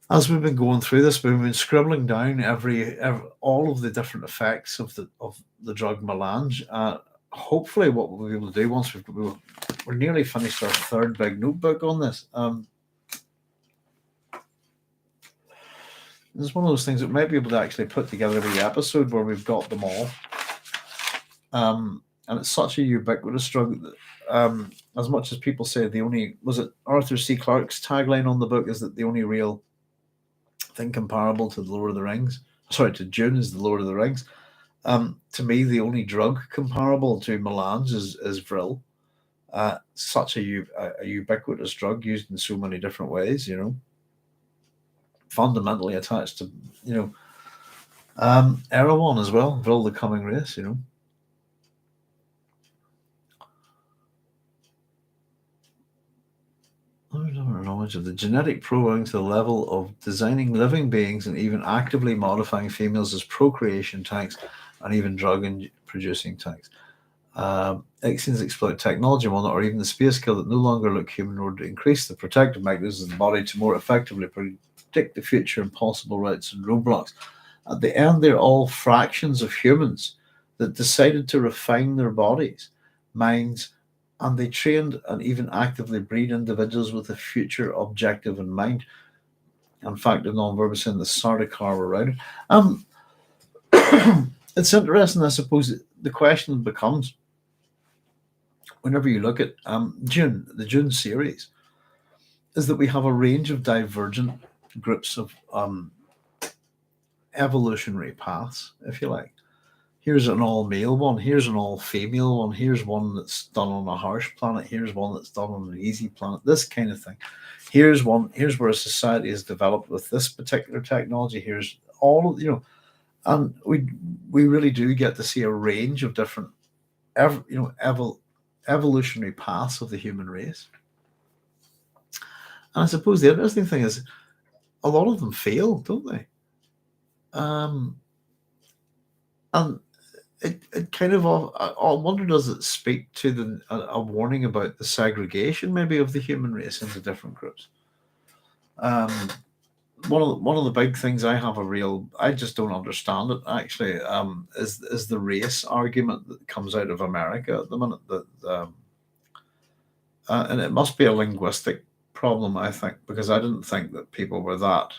as we've been going through this, we've been scribbling down every all of the different effects of the drug melange. Hopefully, what we'll be able to do once we're nearly finished our third big notebook on this. This is one of those things that we might be able to actually put together every episode where we've got them all. And it's such a ubiquitous drug that, as much as people say was it Arthur C. Clarke's tagline on the book is that the only real thing comparable to the Lord of the Rings, to Dune, is the Lord of the Rings. To me, the only drug comparable to melange is Vril. Such a ubiquitous drug used in so many different ways, fundamentally attached to, Erewhon as well, Vril the Coming Race, knowledge of the genetic programming to the level of designing living beings and even actively modifying females as procreation tanks and even drug producing tanks. Ixians exploit technology or even the space skill that no longer look human in order to increase the protective mechanisms of the body to more effectively predict the future and possible routes and roadblocks. At the end, they're all fractions of humans that decided to refine their bodies, minds, and they trained and even actively breed individuals with a future objective in mind. In fact, the non-verbose in the Sardaukar were right. It's interesting, I suppose. The question becomes, whenever you look at Dune, the Dune series, is that we have a range of divergent groups of evolutionary paths, if you like. Here's an all-male one, here's an all-female one, here's one that's done on a harsh planet, here's one that's done on an easy planet, this kind of thing. Here's where a society is developed with this particular technology, here's all of, and we really do get to see a range of different, evolutionary paths of the human race. And I suppose the interesting thing is a lot of them fail, don't they? And it kind of, I wonder, does it speak to a warning about the segregation maybe of the human race into different groups? One of the big things I just don't understand it actually, is the race argument that comes out of America at the minute, that and it must be a linguistic problem, I think, because I didn't think that people were that.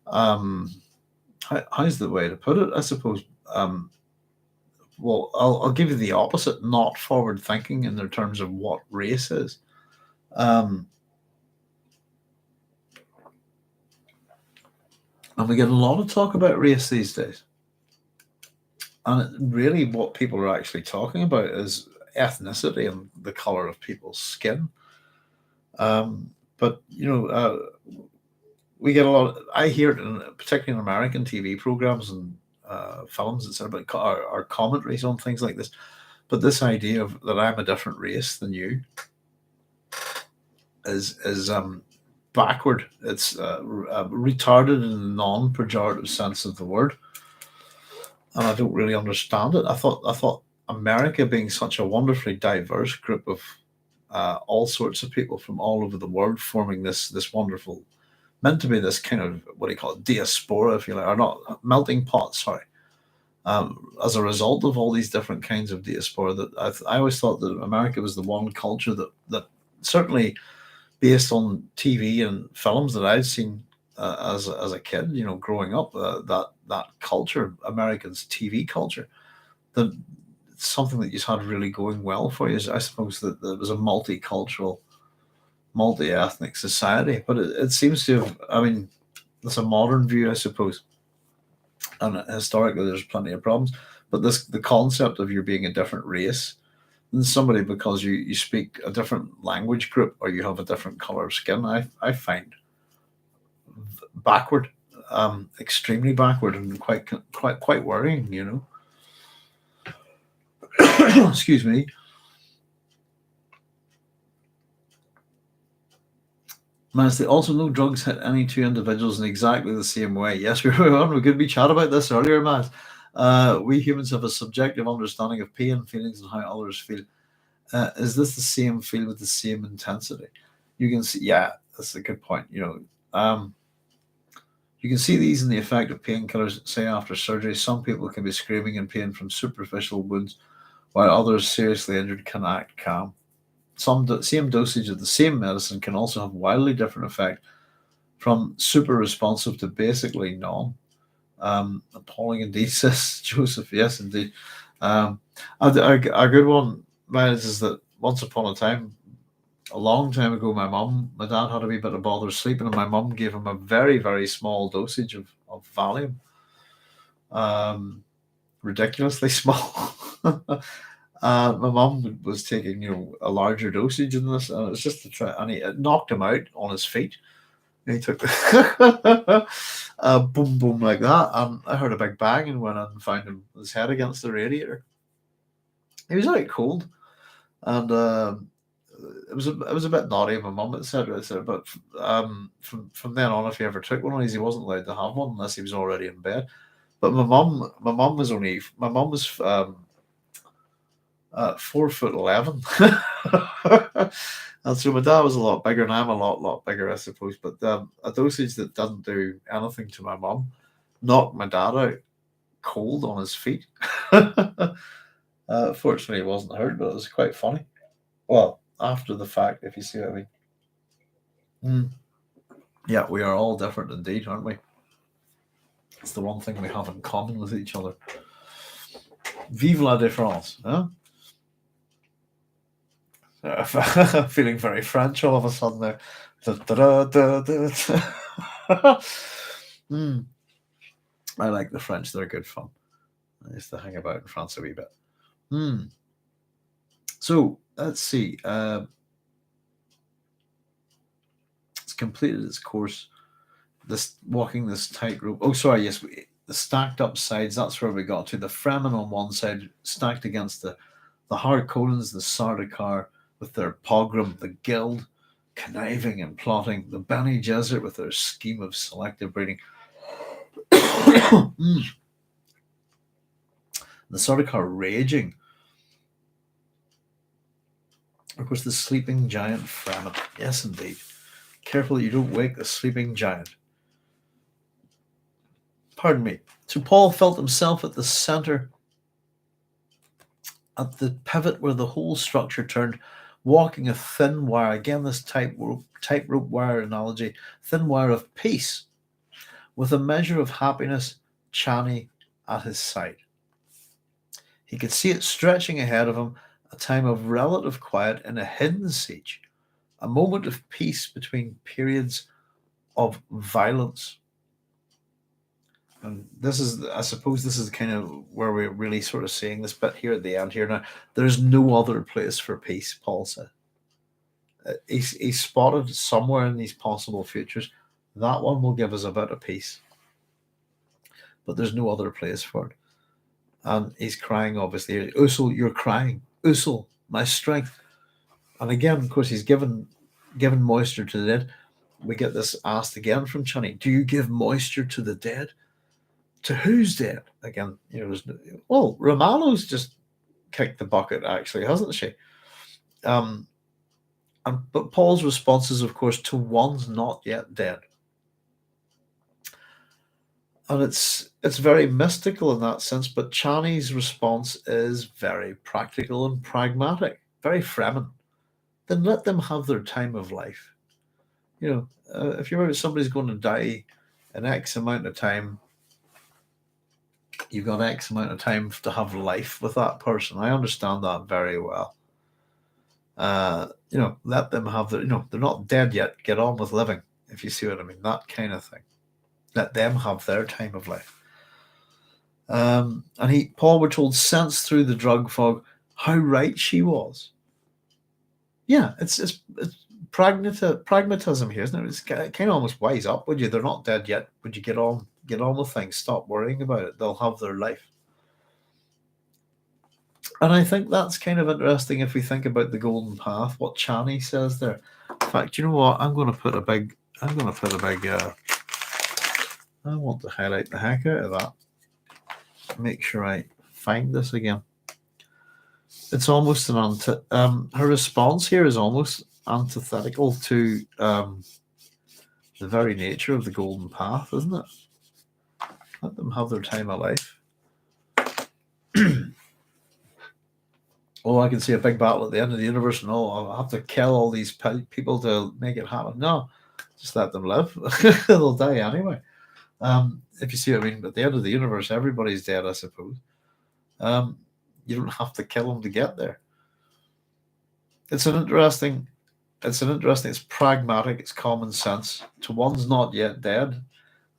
How's the way to put it? I suppose. Well, I'll give you the opposite, not forward thinking in their terms of what race is. And we get a lot of talk about race these days. And really what people are actually talking about is ethnicity and the color of people's skin. But, we get a lot, I hear it, particularly in American TV programs and films, etc., our commentaries on things like this. But this idea of that I'm a different race than you is backward. It's retarded in the non-pejorative sense of the word, and I don't really understand it. I thought America, being such a wonderfully diverse group of all sorts of people from all over the world, forming this wonderful, meant to be this kind of, what do you call it, diaspora, if you like, or not, melting pot. Sorry. as a result of all these different kinds of diaspora. That I always thought that America was the one culture that certainly based on TV and films that I'd seen as a kid, growing up, that culture, Americans' TV culture, that something that you had really going well for you is, I suppose, that there was a multicultural, multi-ethnic society. But it seems to have, I mean, that's a modern view, I suppose, and historically there's plenty of problems. But the concept of you being a different race than somebody because you speak a different language group or you have a different color of skin, I find backward, extremely backward, and quite worrying. Excuse me. Mansley, also no drugs hit any two individuals in exactly the same way. Yes, we were on. We could be chat about this earlier, Matt. We humans have a subjective understanding of pain, feelings, and how others feel. Is this the same feel with the same intensity? You can see, yeah, that's a good point. You can see these in the effect of painkillers, say after surgery. Some people can be screaming in pain from superficial wounds, while others seriously injured can act calm. Same dosage of the same medicine can also have wildly different effect, from super responsive to basically none. Appalling indeed, says Joseph. Yes, indeed. Um, a good one, Miles, is that once upon a time, a long time ago, my dad had a wee bit of bother sleeping, and my mum gave him a very, very small dosage of Valium, um, ridiculously small. My mum was taking, a larger dosage in this, and it was just to try, and it knocked him out on his feet. And he took the boom, boom like that, and I heard a big bang and went in and found his head against the radiator. He was out cold, and it was a bit naughty of my mum, etc. But from then on, if he ever took one of these, he wasn't allowed to have one unless he was already in bed. But my mum was 4'11", and so my dad was a lot bigger, and I'm a lot bigger, I suppose. But a dosage that doesn't do anything to my mum knocked my dad out cold on his feet. Fortunately, he wasn't hurt, but it was quite funny. Well, after the fact, if you see what I mean. Mm. Yeah, we are all different indeed, aren't we? It's the one thing we have in common with each other. Vive la différence, huh? Feeling very French all of a sudden there. Mm. I like the French, they're good fun. I used to hang about in France a wee bit. Mm. So, let's see. It's completed its course. This walking this tightrope. Oh, sorry. Yes, the stacked up sides. That's where we got to. The Fremen on one side, stacked against the Harkonnens, the Sardaukar with their pogrom, the Guild, conniving and plotting, the Bene Gesserit with their scheme of selective breeding. The Sardaukar raging. Of course, the sleeping giant Fremen. Yes, indeed. Careful that you don't wake the sleeping giant. Pardon me. So Paul felt himself at the center, at the pivot where the whole structure turned, walking a thin wire. Again, this tightrope wire analogy, thin wire of peace, with a measure of happiness, Chani, at his side. He could see it stretching ahead of him, a time of relative quiet in a hidden siege, a moment of peace between periods of violence. And this is, I suppose, this is kind of where we're really sort of seeing this bit here at the end here. Now, there's no other place for peace, Paul said. He's spotted somewhere in these possible futures. That one will give us a bit of peace. But there's no other place for it. And he's crying, obviously. Usul, you're crying. Usul, my strength. And again, of course, he's given moisture to the dead. We get this asked again from Chani. Do you give moisture to the dead? To who's dead? Again, well, Romano's just kicked the bucket, actually, hasn't she? But Paul's response is, of course, to one's not yet dead. And it's very mystical in that sense, but Chani's response is very practical and pragmatic, very Fremen. Then let them have their time of life. If you're somebody's going to die in X amount of time, you've got X amount of time to have life with that person. I understand that very well. Let them have their, they're not dead yet. Get on with living, if you see what I mean. That kind of thing. Let them have their time of life. And Paul, we're told, sensed through the drug fog how right she was. Yeah, it's pragmatism here, isn't it? It's kind of almost wise up, would you? They're not dead yet. Would you get on with things? Stop worrying about it. They'll have their life. And I think that's kind of interesting if we think about the golden path, what Chani says there. In fact, you know what? I want to highlight the heck out of that. Make sure I find this again. It's almost her response here is almost antithetical to the very nature of the golden path, isn't it? Let them have their time of life. I can see a big battle at the end of the universe, and I'll have to kill all these people to make it happen. No, just let them live. They'll die anyway. If you see what I mean, at the end of the universe, everybody's dead, I suppose. You don't have to kill them to get there. It's pragmatic, it's common sense. To one's not yet dead.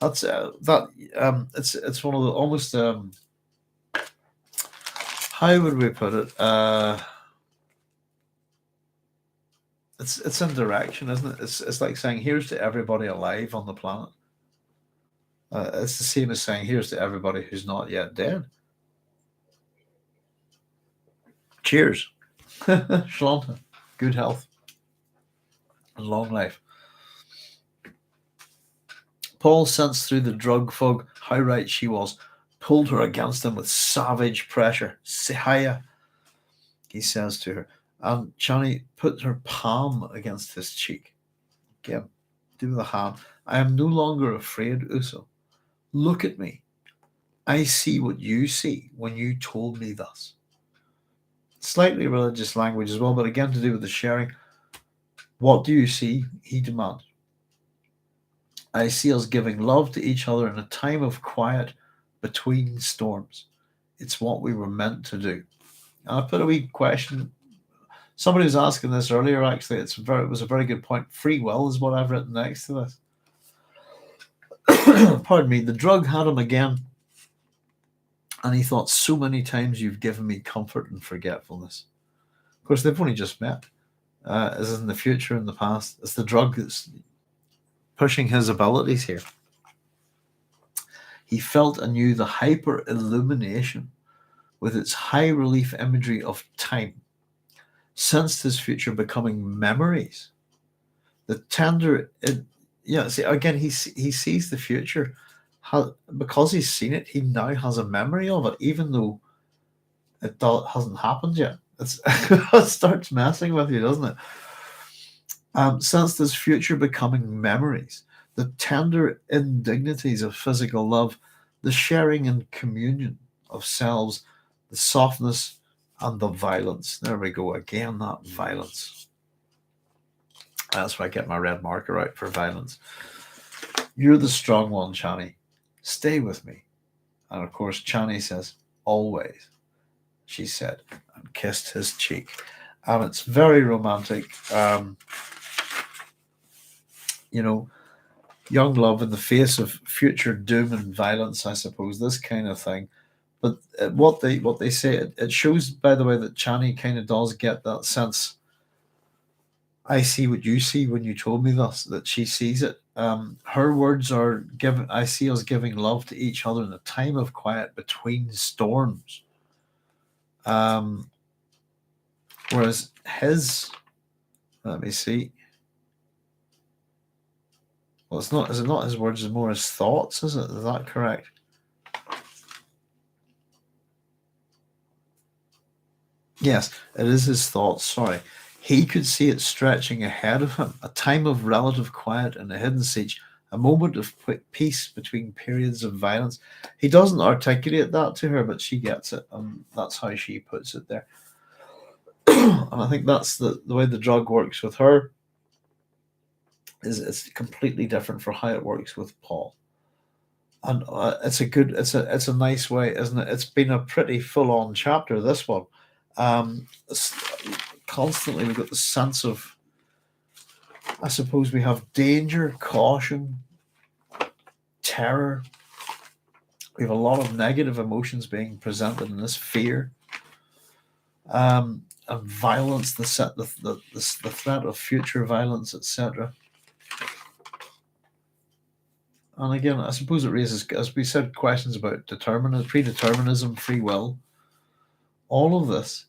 That's it's one of the almost how would we put it? It's in direction, isn't it? It's like saying here's to everybody alive on the planet. It's the same as saying here's to everybody who's not yet dead. Cheers. Sloan. Good health and long life. Paul sensed through the drug fog how right she was, pulled her against him with savage pressure. Sihaya, he says to her. And Chani put her palm against his cheek. Again, do the hand. I am no longer afraid, Uso. Look at me. I see what you see when you told me thus. Slightly religious language as well, but again to do with the sharing. What do you see? He demanded. I see us giving love to each other in a time of quiet between storms. It's what we were meant to do. And I put a wee question. Somebody was asking this earlier, actually. It was a very good point. Free will is what I've written next to this. Pardon me. The drug had him again. And he thought, so many times you've given me comfort and forgetfulness. Of course, they've only just met. As in the future and the past. It's the drug that's pushing his abilities here. He felt anew the hyper-illumination with its high-relief imagery of time, sensed his future becoming memories. The tender... again, he sees the future. Because he's seen it, he now has a memory of it, even though it hasn't happened yet. It starts messing with you, doesn't it? Sensed his future becoming memories, the tender indignities of physical love, the sharing and communion of selves, the softness and the violence. There we go again, that violence. That's why I get my red marker out for violence. You're the strong one, Chani. Stay with me. And of course, Chani says, always, she said, and kissed his cheek. And it's very romantic. Young love in the face of future doom and violence, I suppose, this kind of thing. But what they say, it shows, by the way, that Chani kind of does get that sense. I see what you see when you told me this, that she sees it. Her words are given. I see us giving love to each other in a time of quiet between storms. Whereas his, let me see. Well, it's not. Is it not his words? It's more his thoughts. Is it? Is that correct? Yes, it is his thoughts. Sorry. He could see it stretching ahead of him, a time of relative quiet in a hidden siege, a moment of peace between periods of violence. He doesn't articulate that to her, but she gets it, and that's how she puts it there. And I think that's the way the drug works with her. Is it's completely different for how it works with Paul. And it's a nice way, isn't it? It's been a pretty full on chapter, this one. Constantly we've got the sense of, I suppose we have danger, caution, terror. We have a lot of negative emotions being presented in this, fear, and violence, the threat of future violence, etc. And again, I suppose it raises, as we said, questions about predeterminism, free will, all of this.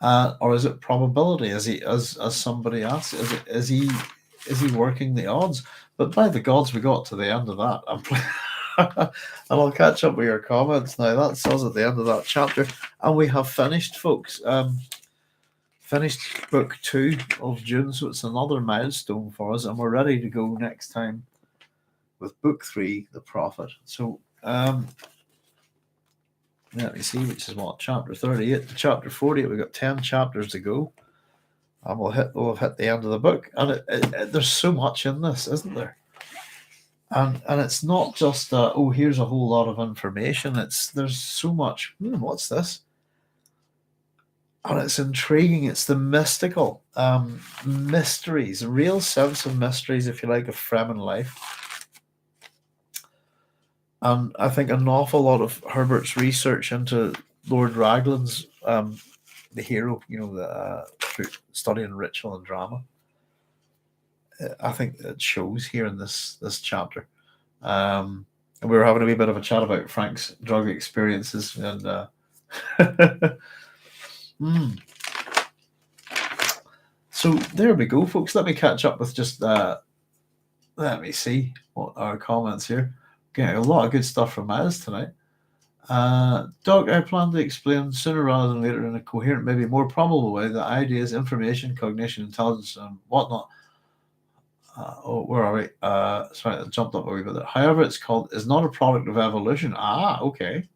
Or is it probability? As somebody asked, is he working the odds? But by the gods, we got to the end of that. And I'll catch up with your comments now. That's us at the end of that chapter, and we have finished, folks. Finished Book 2 of Dune, so it's another milestone for us, and we're ready to go next time with Book 3, The Prophet. So let me see, which is what, chapter 38 to chapter 40. We've got 10 chapters to go, and we'll hit the end of the book. And there's so much in this, isn't there? And it's not just here's a whole lot of information. There's so much. What's this? And it's intriguing. It's the mystical mysteries, a real sense of mysteries, if you like, of Fremen life. And I think an awful lot of Herbert's research into Lord Raglan's, the hero, studying ritual and drama, I think it shows here in this chapter. And we were having a wee bit of a chat about Frank's drug experiences, and so there we go, folks. Let me catch up with just let me see what our comments here. Okay, a lot of good stuff from Miles tonight. Doc, I plan to explain sooner rather than later in a coherent, maybe more probable way, the ideas, information, cognition, intelligence, and whatnot. Where are we? Sorry, I jumped up a wee bit there. However, it's not a product of evolution. Okay.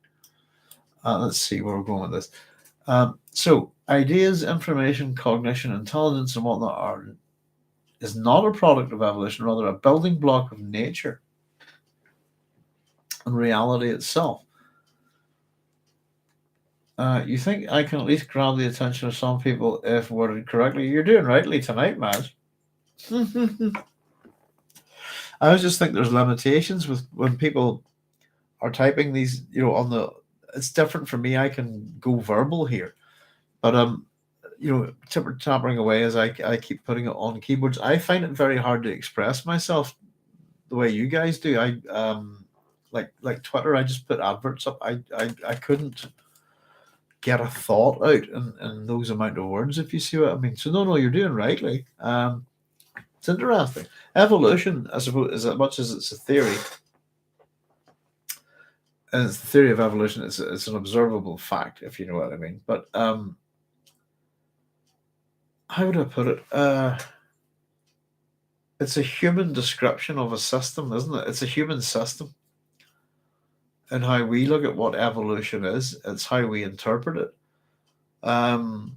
Let's see where we're going with this. So, ideas, information, cognition, intelligence, and whatnot is not a product of evolution, rather a building block of nature and reality itself. You think I can at least grab the attention of some people if worded correctly? You're doing rightly tonight, Madge. I just think there's limitations with when people are typing these, it's different for me. I can go verbal here, but tapping away as I keep putting it on keyboards. I find it very hard to express myself the way you guys do. I like Twitter, I just put adverts up. I couldn't get a thought out in those amount of words, if you see what I mean. So no, you're doing rightly. It's interesting. Evolution, I suppose, as much as it's a theory, and it's the theory of evolution, it's an observable fact, if you know what I mean. But how would I put it? It's a human description of a system, isn't it? It's a human system. And how we look at what evolution is, it's how we interpret it. And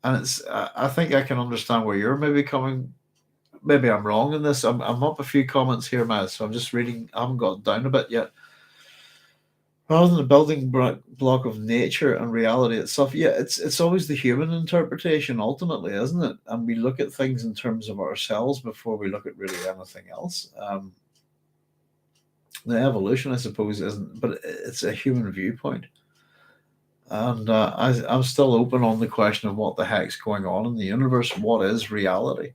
it's, I think I can understand where you're maybe coming. Maybe I'm wrong in this. I'm up a few comments here, Matt, so I'm just reading. I haven't got down a bit yet. Rather than a building block of nature and reality itself, yeah, it's always the human interpretation ultimately, isn't it? And we look at things in terms of ourselves before we look at really anything else. The evolution, I suppose, isn't, but it's a human viewpoint. And I'm still open on the question of what the heck's going on in the universe. What is reality?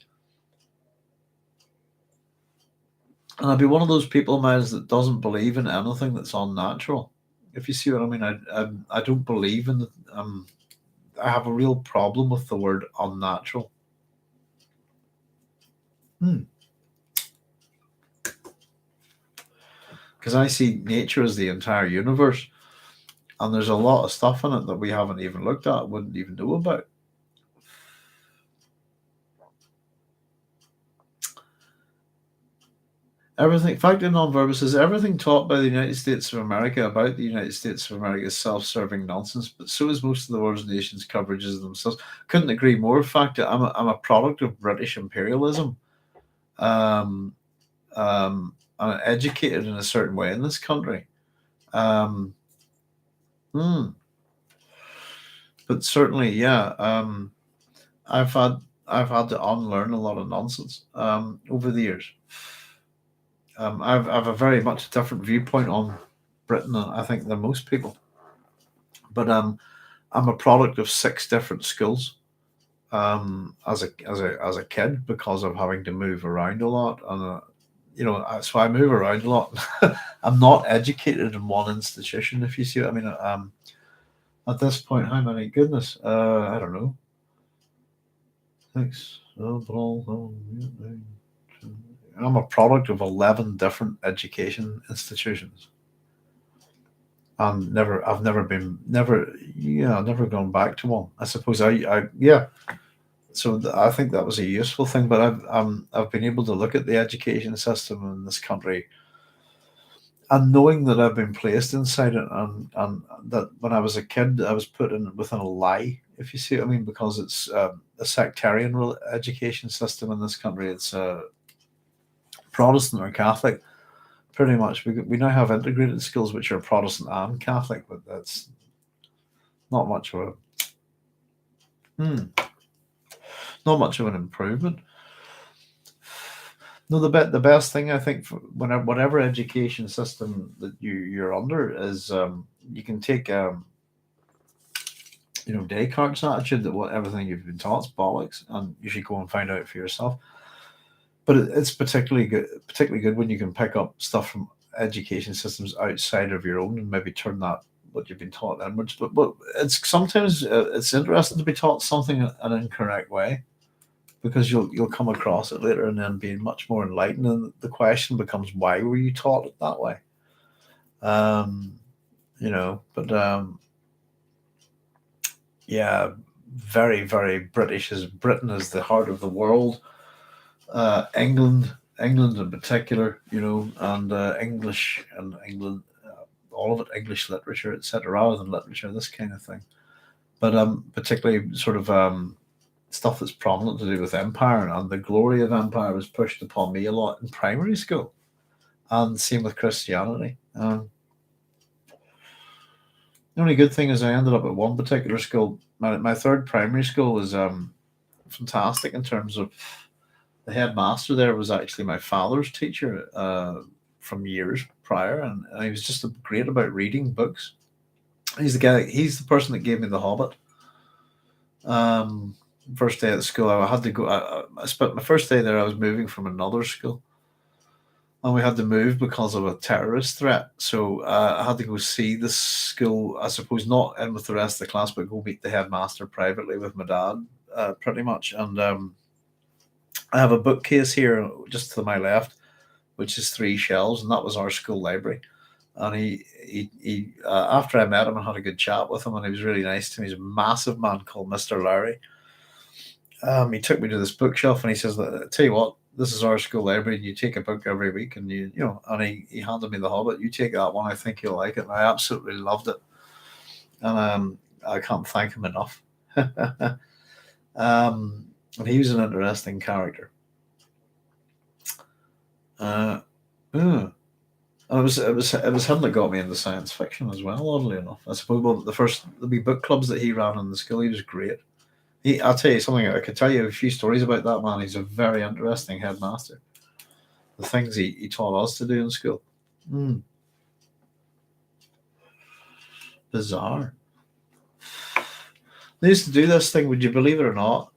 And I'd be one of those people, Miles, that doesn't believe in anything that's unnatural. If you see what I mean, I don't believe in the. I have a real problem with the word unnatural. Because I see nature as the entire universe, and there's a lot of stuff in it that we haven't even looked at, wouldn't even know about. Everything, facta non verbis is everything taught by the United States of America about the United States of America is self-serving nonsense, but so is most of the world's nations' coverages of themselves. Couldn't agree more. Facta, I'm a product of British imperialism. Um, I'm educated in a certain way in this country. Um, hmm, but certainly, yeah. I've had I've had to unlearn a lot of nonsense over the years. I've a very much different viewpoint on Britain, I think, than most people. But I'm a product of six different schools as a kid because of having to move around a lot, and so I move around a lot. I'm not educated in one institution, if you see what I mean. At this point, how many? Goodness, I don't know. Thanks. I'm a product of 11 different education institutions. And I've never been, never, never gone back to one. I suppose yeah. So I think that was a useful thing. But I've been able to look at the education system in this country, and knowing that I've been placed inside it, and that when I was a kid, I was put in within a lie, if you see what I mean, because it's a sectarian education system in this country. It's Protestant or Catholic. Pretty much, we now have integrated schools which are Protestant and Catholic, but that's not much of not much of an improvement. No, the best thing I think for whatever education system that you're under is you can take Descartes' attitude that what everything you've been taught is bollocks, and you should go and find out for yourself. But it's particularly good when you can pick up stuff from education systems outside of your own and maybe turn that what you've been taught inwards. But it's sometimes it's interesting to be taught something an incorrect way, because you'll come across it later and then being much more enlightened, and the question becomes, why were you taught it that way? Um, but yeah, very, very British. As Britain is the heart of the world. England in particular, and English and England, all of it, English literature, etc., rather than literature, this kind of thing. But particularly sort of stuff that's prominent to do with empire, and the glory of empire was pushed upon me a lot in primary school, and same with Christianity. The only good thing is I ended up at one particular school. My third primary school was fantastic in terms of the headmaster there was actually my father's teacher from years prior, and he was just great about reading books. He's the person that gave me The Hobbit. First day at school, I had to go. I spent my first day there. I was moving from another school, and we had to move because of a terrorist threat. So I had to go see the school. I suppose not in with the rest of the class, but go meet the headmaster privately with my dad, pretty much. And I have a bookcase here just to my left, which is 3 shelves, and that was our school library. And he after I met him and had a good chat with him, and he was really nice to me. He's a massive man called Mr. Larry. He took me to this bookshelf and he says, "Tell you what, this is our school library. And you take a book every week, and and he handed me The Hobbit. You take that one. I think you'll like it." And I absolutely loved it, and I can't thank him enough. And he was an interesting character. Uh, And it was him that got me into science fiction as well. Oddly enough, I suppose the wee book clubs that he ran in the school, he was great. I'll tell you something. I could tell you a few stories about that man. He's a very interesting headmaster. The things he taught us to do in school, bizarre. They used to do this thing. Would you believe it or not?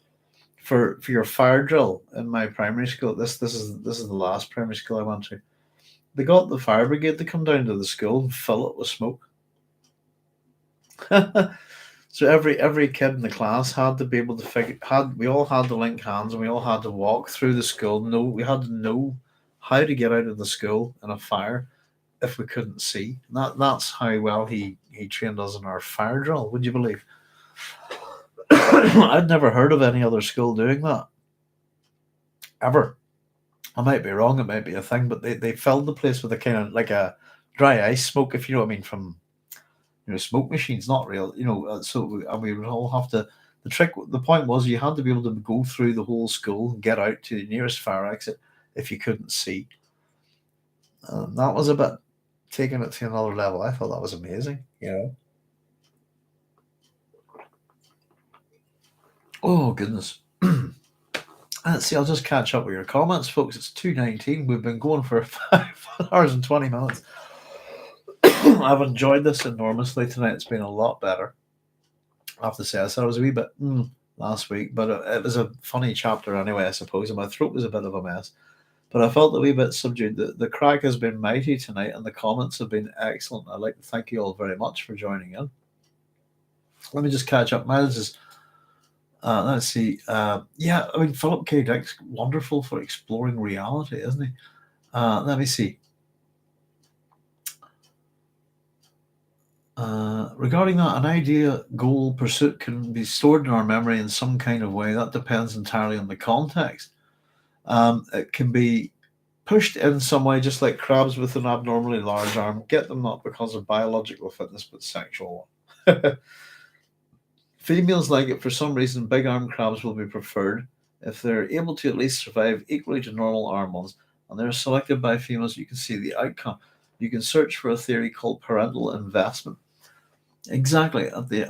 For your fire drill in my primary school. This is the last primary school I went to. They got the fire brigade to come down to the school and fill it with smoke. So every kid in the class had to be able to we all had to link hands, and we all had to walk through the school. We had to know how to get out of the school in a fire if we couldn't see. That's how well he trained us in our fire drill. Would you believe? I'd never heard of any other school doing that ever. I might be wrong, it might be a thing, but they filled the place with a kind of like a dry ice smoke, if you know what I mean, from smoke machines, not real, and we would all have to. The point was, you had to be able to go through the whole school and get out to the nearest fire exit if you couldn't see. That was a bit taking it to another level. I thought that was amazing. Oh goodness. Let's see. I'll just catch up with your comments, folks. It's 2:19. We've been going for 5 hours and 20 minutes. I've enjoyed this enormously tonight. It's been a lot better. I have to say, I said I was a wee bit last week, but it was a funny chapter anyway, I suppose, and my throat was a bit of a mess. But I felt a wee bit subdued. The crack has been mighty tonight, and the comments have been excellent. I'd like to thank you all very much for joining in. Let me just catch up. Miles is, let's see. Yeah, I mean, Philip K. Dick's wonderful for exploring reality, isn't he? Let me see. Regarding that, an idea, goal, pursuit can be stored in our memory in some kind of way. That depends entirely on the context. It can be pushed in some way, just like crabs with an abnormally large arm. Get them not because of biological fitness, but sexual one. Females like it for some reason. Big arm crabs will be preferred if they're able to at least survive equally to normal arm ones, and they're selected by females. You can see the outcome. You can search for a theory called parental investment. Exactly at the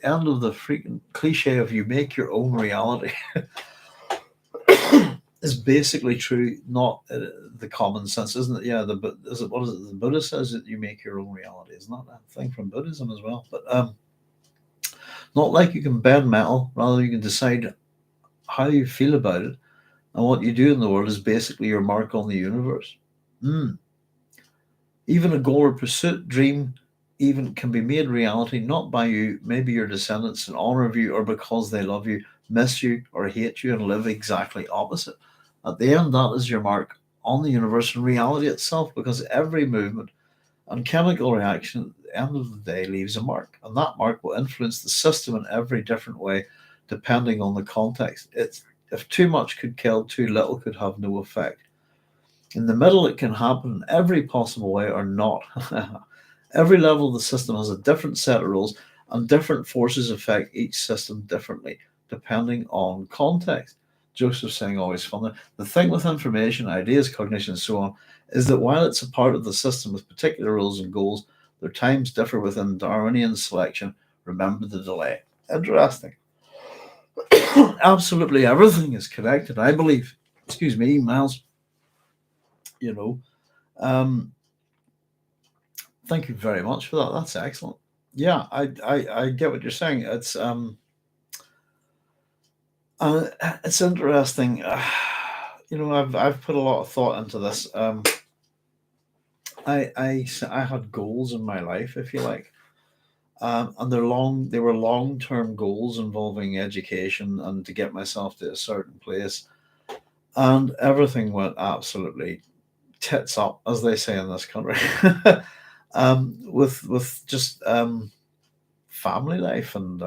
end of the freaking cliche of "you make your own reality" is basically true. Not the common sense, isn't it? Yeah, what is it? The Buddha says that you make your own reality. Isn't that a thing from Buddhism as well? But not like you can bend metal. Rather, you can decide how you feel about it, and what you do in the world is basically your mark on the universe. Even a goal or pursuit, dream, even can be made reality not by you, maybe your descendants in honor of you or because they love you, miss you, or hate you and live exactly opposite. At the end, that is your mark on the universe and reality itself, because every movement and chemical reaction at the end of the day leaves a mark, and that mark will influence the system in every different way depending on the context. If too much could kill, too little could have no effect. In the middle, it can happen in every possible way or not. Every level of the system has a different set of rules, and different forces affect each system differently, depending on context. Joseph saying always fun. The thing with information, ideas, cognition, and so on, is that while it's a part of the system with particular rules and goals, their times differ within Darwinian selection. Remember the delay. Interesting. Absolutely everything is connected, I believe. Excuse me, Miles. Um, Thank you very much for that. That's excellent. Yeah, I get what you're saying. It's interesting. I've put a lot of thought into this. I had goals in my life, if you like, and they were long term goals involving education and to get myself to a certain place, and everything went absolutely tits up, as they say in this country. With just family life, and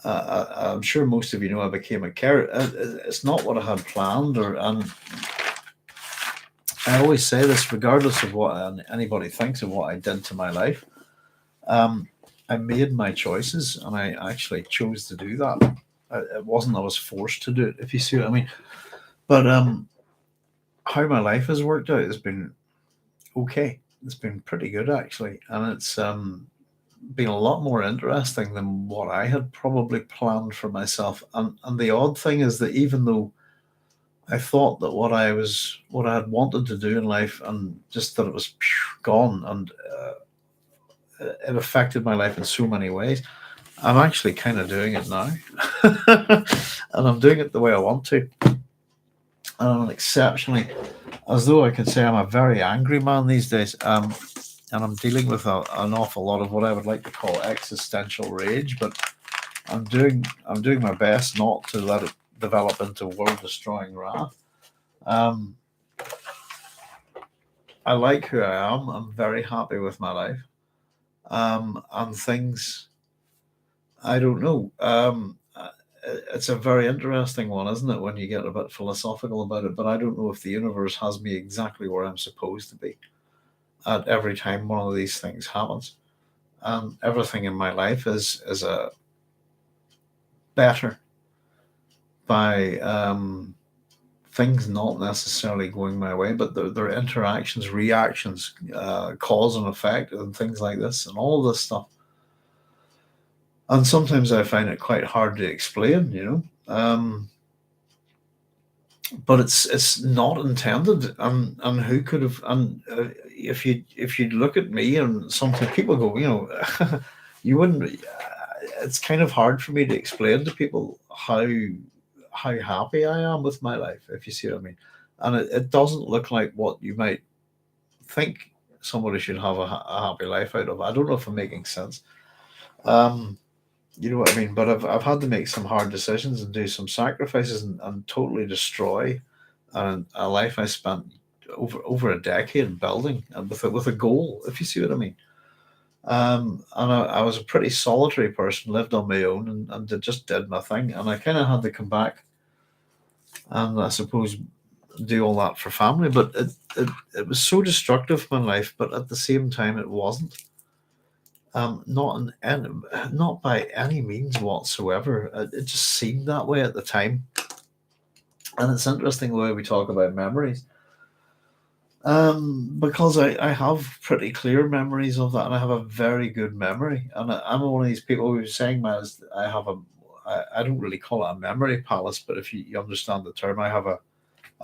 I'm sure most of you know I became a carer. It's not what I had planned, and I always say this, regardless of what anybody thinks of what I did to my life. I made my choices, and I actually chose to do that. It wasn't I was forced to do it, if you see what I mean. But how my life has worked out has been okay. It's been pretty good actually, and it's been a lot more interesting than what I had probably planned for myself. And the odd thing is that even though I thought that what I had wanted to do in life, and just that it was gone, and it affected my life in so many ways, I'm actually kind of doing it now, and I'm doing it the way I want to. And I'm exceptionally, as though I could say I'm a very angry man these days. And I'm dealing with an awful lot of what I would like to call existential rage, but I'm doing my best not to let it develop into world-destroying wrath. I like who I am. I'm very happy with my life, and things. I don't know. it's a very interesting one, isn't it, when you get a bit philosophical about it? But I don't know if the universe has me exactly where I'm supposed to be at every time one of these things happens. And everything in my life is a better by things not necessarily going my way, but their interactions, reactions, cause and effect, and things like this, and all of this stuff. And sometimes I find it quite hard to explain, but it's not intended. And who could have? And if you look at me, and sometimes people go, you wouldn't. It's kind of hard for me to explain to people how happy I am with my life, if you see what I mean. And it doesn't look like what you might think somebody should have a happy life out of. I don't know if I'm making sense. Um, you know what I mean? But I've had to make some hard decisions and do some sacrifices and totally destroy a life I spent over a decade building and with a goal, if you see what I mean. And I was a pretty solitary person, lived on my own, and just did my thing. And I kind of had to come back and I suppose do all that for family. But it was so destructive in my life, but at the same time, it wasn't. Not by any means whatsoever. It just seemed that way at the time. And it's interesting the way we talk about memories. Because I have pretty clear memories of that, and I have a very good memory. And I'm one of these people who was saying, man, I don't really call it a memory palace, but if you understand the term, I have a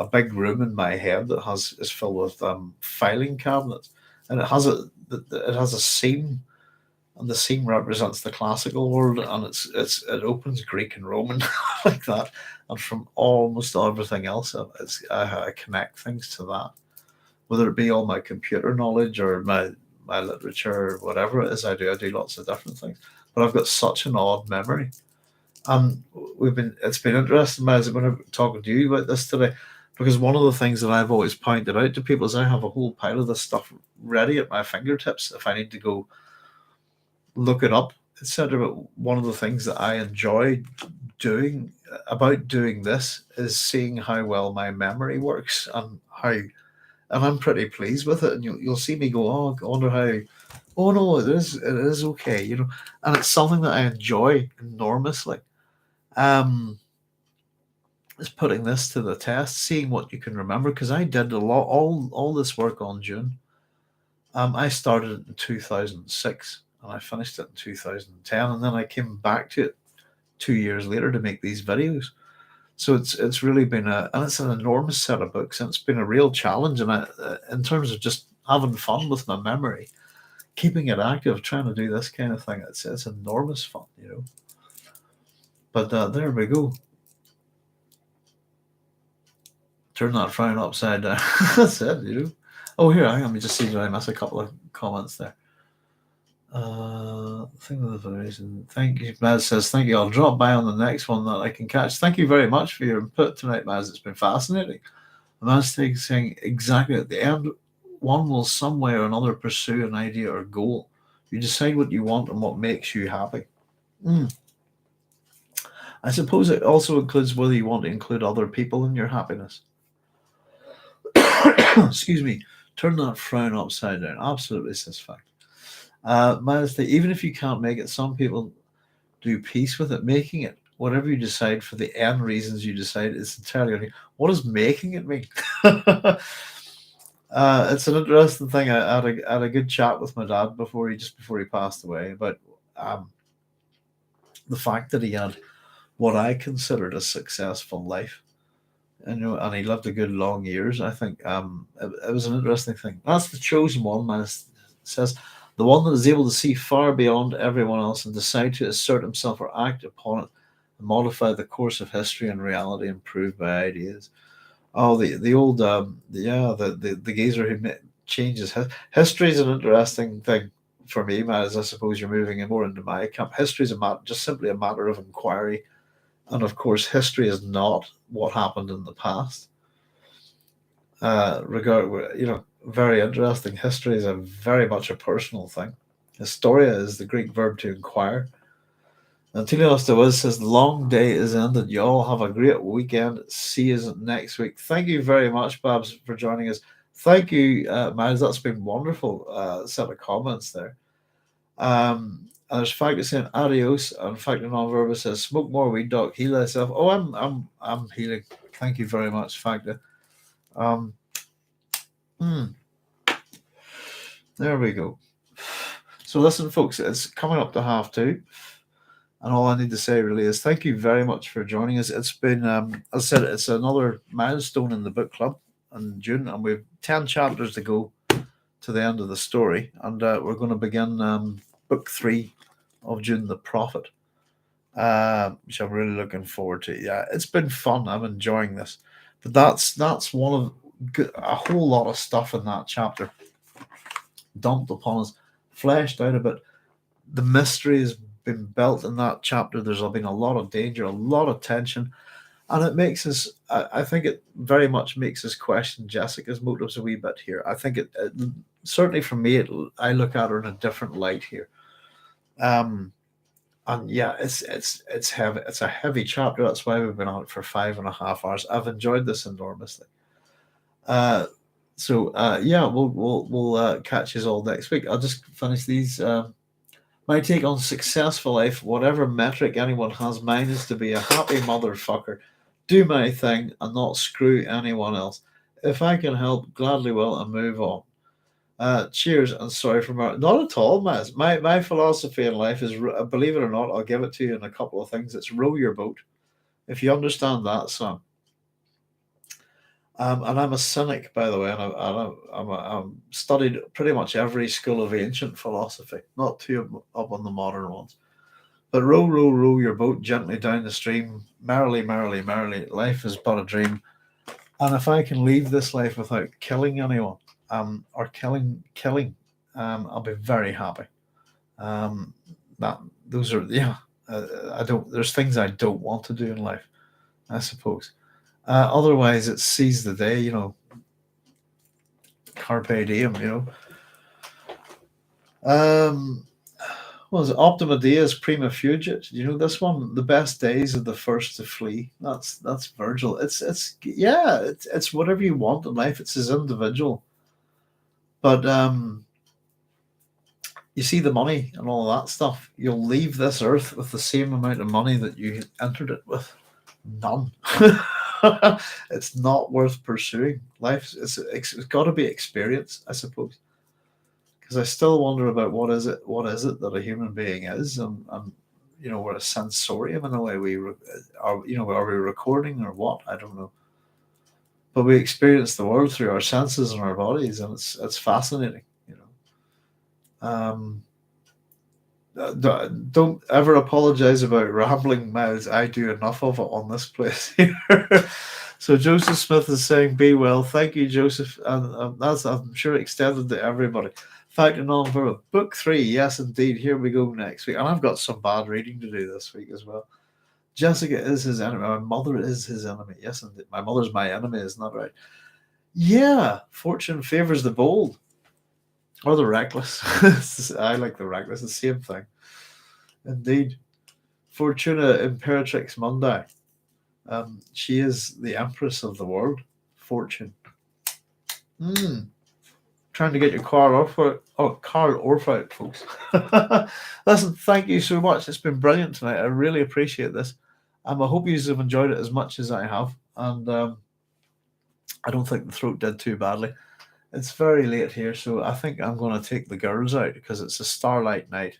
big room in my head that is filled with filing cabinets, and it has a seam, and the seam represents the classical world, and it opens Greek and Roman like that, and from almost everything else, I connect things to that, whether it be all my computer knowledge or my literature or whatever it is. I do lots of different things, but I've got such an odd memory. And it's been interesting as when I'm talking to you about this today, because one of the things that I've always pointed out to people is I have a whole pile of this stuff ready at my fingertips if I need to go look it up, etc. But one of the things that I enjoy doing this is seeing how well my memory works and I'm pretty pleased with it. And you'll see me go, oh, I wonder how. Oh no, it is okay, and it's something that I enjoy enormously. Um, is putting this to the test, seeing what you can remember, because I did a lot, all this work on Dune. I started it in 2006 and I finished it in 2010, and then I came back to it 2 years later to make these videos. So it's really been and it's an enormous set of books, and it's been a real challenge. And in terms of just having fun with my memory, keeping it active, trying to do this kind of thing, it's enormous fun. But there we go. Turn that frown upside down. That's it. Oh, here, hang on. Let me just see. Did I miss a couple of comments there? Thing with the variation. Thank you. Maz says, thank you. I'll drop by on the next one that I can catch. Thank you very much for your input tonight, Maz. It's been fascinating. Maz saying exactly at the end, one will some way or another pursue an idea or goal. You decide what you want and what makes you happy. I suppose it also includes whether you want to include other people in your happiness. Excuse me. Turn that frown upside down. Absolutely, says fact. Even if you can't make it, some people do peace with it. Making it, whatever you decide for the end reasons you decide, is entirely on you. What does making it mean? It's an interesting thing. I had a good chat with my dad before he passed away about the fact that he had what I considered a successful life. And he lived a good long years. I think it was an interesting thing. That's the chosen one, man. It says the one that is able to see far beyond everyone else and decide to assert himself or act upon it and modify the course of history and reality improved by ideas. Oh, the old the geezer who changes history is an interesting thing for me, man. As I suppose you're moving in more into my camp. History is just simply a matter of inquiry. And of course, history is not what happened in the past. Very interesting. History is very much a personal thing. Historia is the Greek verb to inquire. Telios de Wiz says, the long day is ended. You all have a great weekend. See you next week. Thank you very much, Babs, for joining us. Thank you, Miles. That's been wonderful set of comments there. And there's Factor saying adios, and Factor non-verbal says, smoke more weed, doc. Heal thyself. Oh, I'm healing. Thank you very much, Factor. There we go. So listen, folks, it's coming up to 2:30. And all I need to say really is thank you very much for joining us. It's been, as I said, it's another milestone in the book club in June, and we've 10 chapters to go to the end of the story. And we're going to begin Book 3 of Dune, The Prophet, which I'm really looking forward to. Yeah, it's been fun. I'm enjoying this. But that's one of a whole lot of stuff in that chapter dumped upon us, fleshed out a bit. The mystery has been built in that chapter. There's been a lot of danger, a lot of tension, and it makes us, I think it very much makes us question Jessica's motives a wee bit here. I think it certainly for me, I look at her in a different light here. And yeah, it's heavy. It's a heavy chapter. That's why we've been on it for 5.5 hours. I've enjoyed this enormously. So yeah, we'll catch you all next week. I'll just finish these. My take on successful life, whatever metric anyone has, mine is to be a happy motherfucker, do my thing, and not screw anyone else. If I can help, gladly will, and move on. Cheers, and sorry for my... Not at all, Maz. My philosophy in life is, believe it or not, I'll give it to you in a couple of things. It's row your boat. If you understand that song. And I'm a cynic, by the way, and I'm studied pretty much every school of ancient philosophy, not too up on the modern ones. But row, row, row your boat gently down the stream, merrily, merrily, merrily. Life is but a dream. And if I can leave this life without killing anyone, or killing, I'll be very happy. Those are, yeah. I don't. There's things I don't want to do in life, I suppose. Otherwise, it seize the day, carpe diem, What was it? Optima Dies prima fugit. You know this one? The best days are the first to flee. That's Virgil. It's whatever you want in life. It's as individual. But you see the money and all of that stuff. You'll leave this earth with the same amount of money that you entered it with. None. It's not worth pursuing. Life it's got to be experience, I suppose. Because I still wonder about what is it that a human being is, and we're a sensorium in a way. Are we recording or what? I don't know. But we experience the world through our senses and our bodies, and it's fascinating. Don't ever apologize about rambling, Miles. I do enough of it on this place here. So Joseph Smith is saying, "Be well." Thank you, Joseph, and that's, I'm sure, extended to everybody. Fact and non-verbal. Book 3, yes, indeed. Here we go next week, and I've got some bad reading to do this week as well. Jessica is his enemy. My mother is his enemy. Yes, indeed. My mother's my enemy. Isn't that right? Yeah. Fortune favors the bold. Or the reckless. I like the reckless. The same thing. Indeed. Fortuna Imperatrix Mundi. She is the empress of the world. Fortune. Trying to get your Carl Orff out, folks. Listen, thank you so much. It's been brilliant tonight. I really appreciate this. I hope you have enjoyed it as much as I have. And I don't think the throat did too badly. It's very late here, so I think I'm going to take the girls out because it's a starlight night,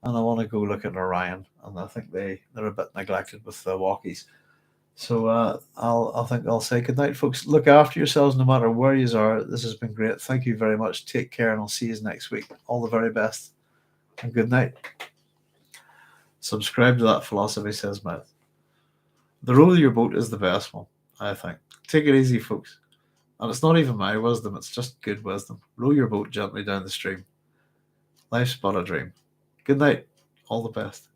and I want to go look at Orion. And I think they're a bit neglected with the walkies. So I think I'll say good night, folks. Look after yourselves, no matter where you are. This has been great. Thank you very much. Take care, and I'll see you next week. All the very best, and good night. Subscribe to That Philosophy Says Matt. The row of your boat is the best one, I think. Take it easy, folks. And it's not even my wisdom, it's just good wisdom. Row your boat gently down the stream. Life's but a dream. Good night. All the best.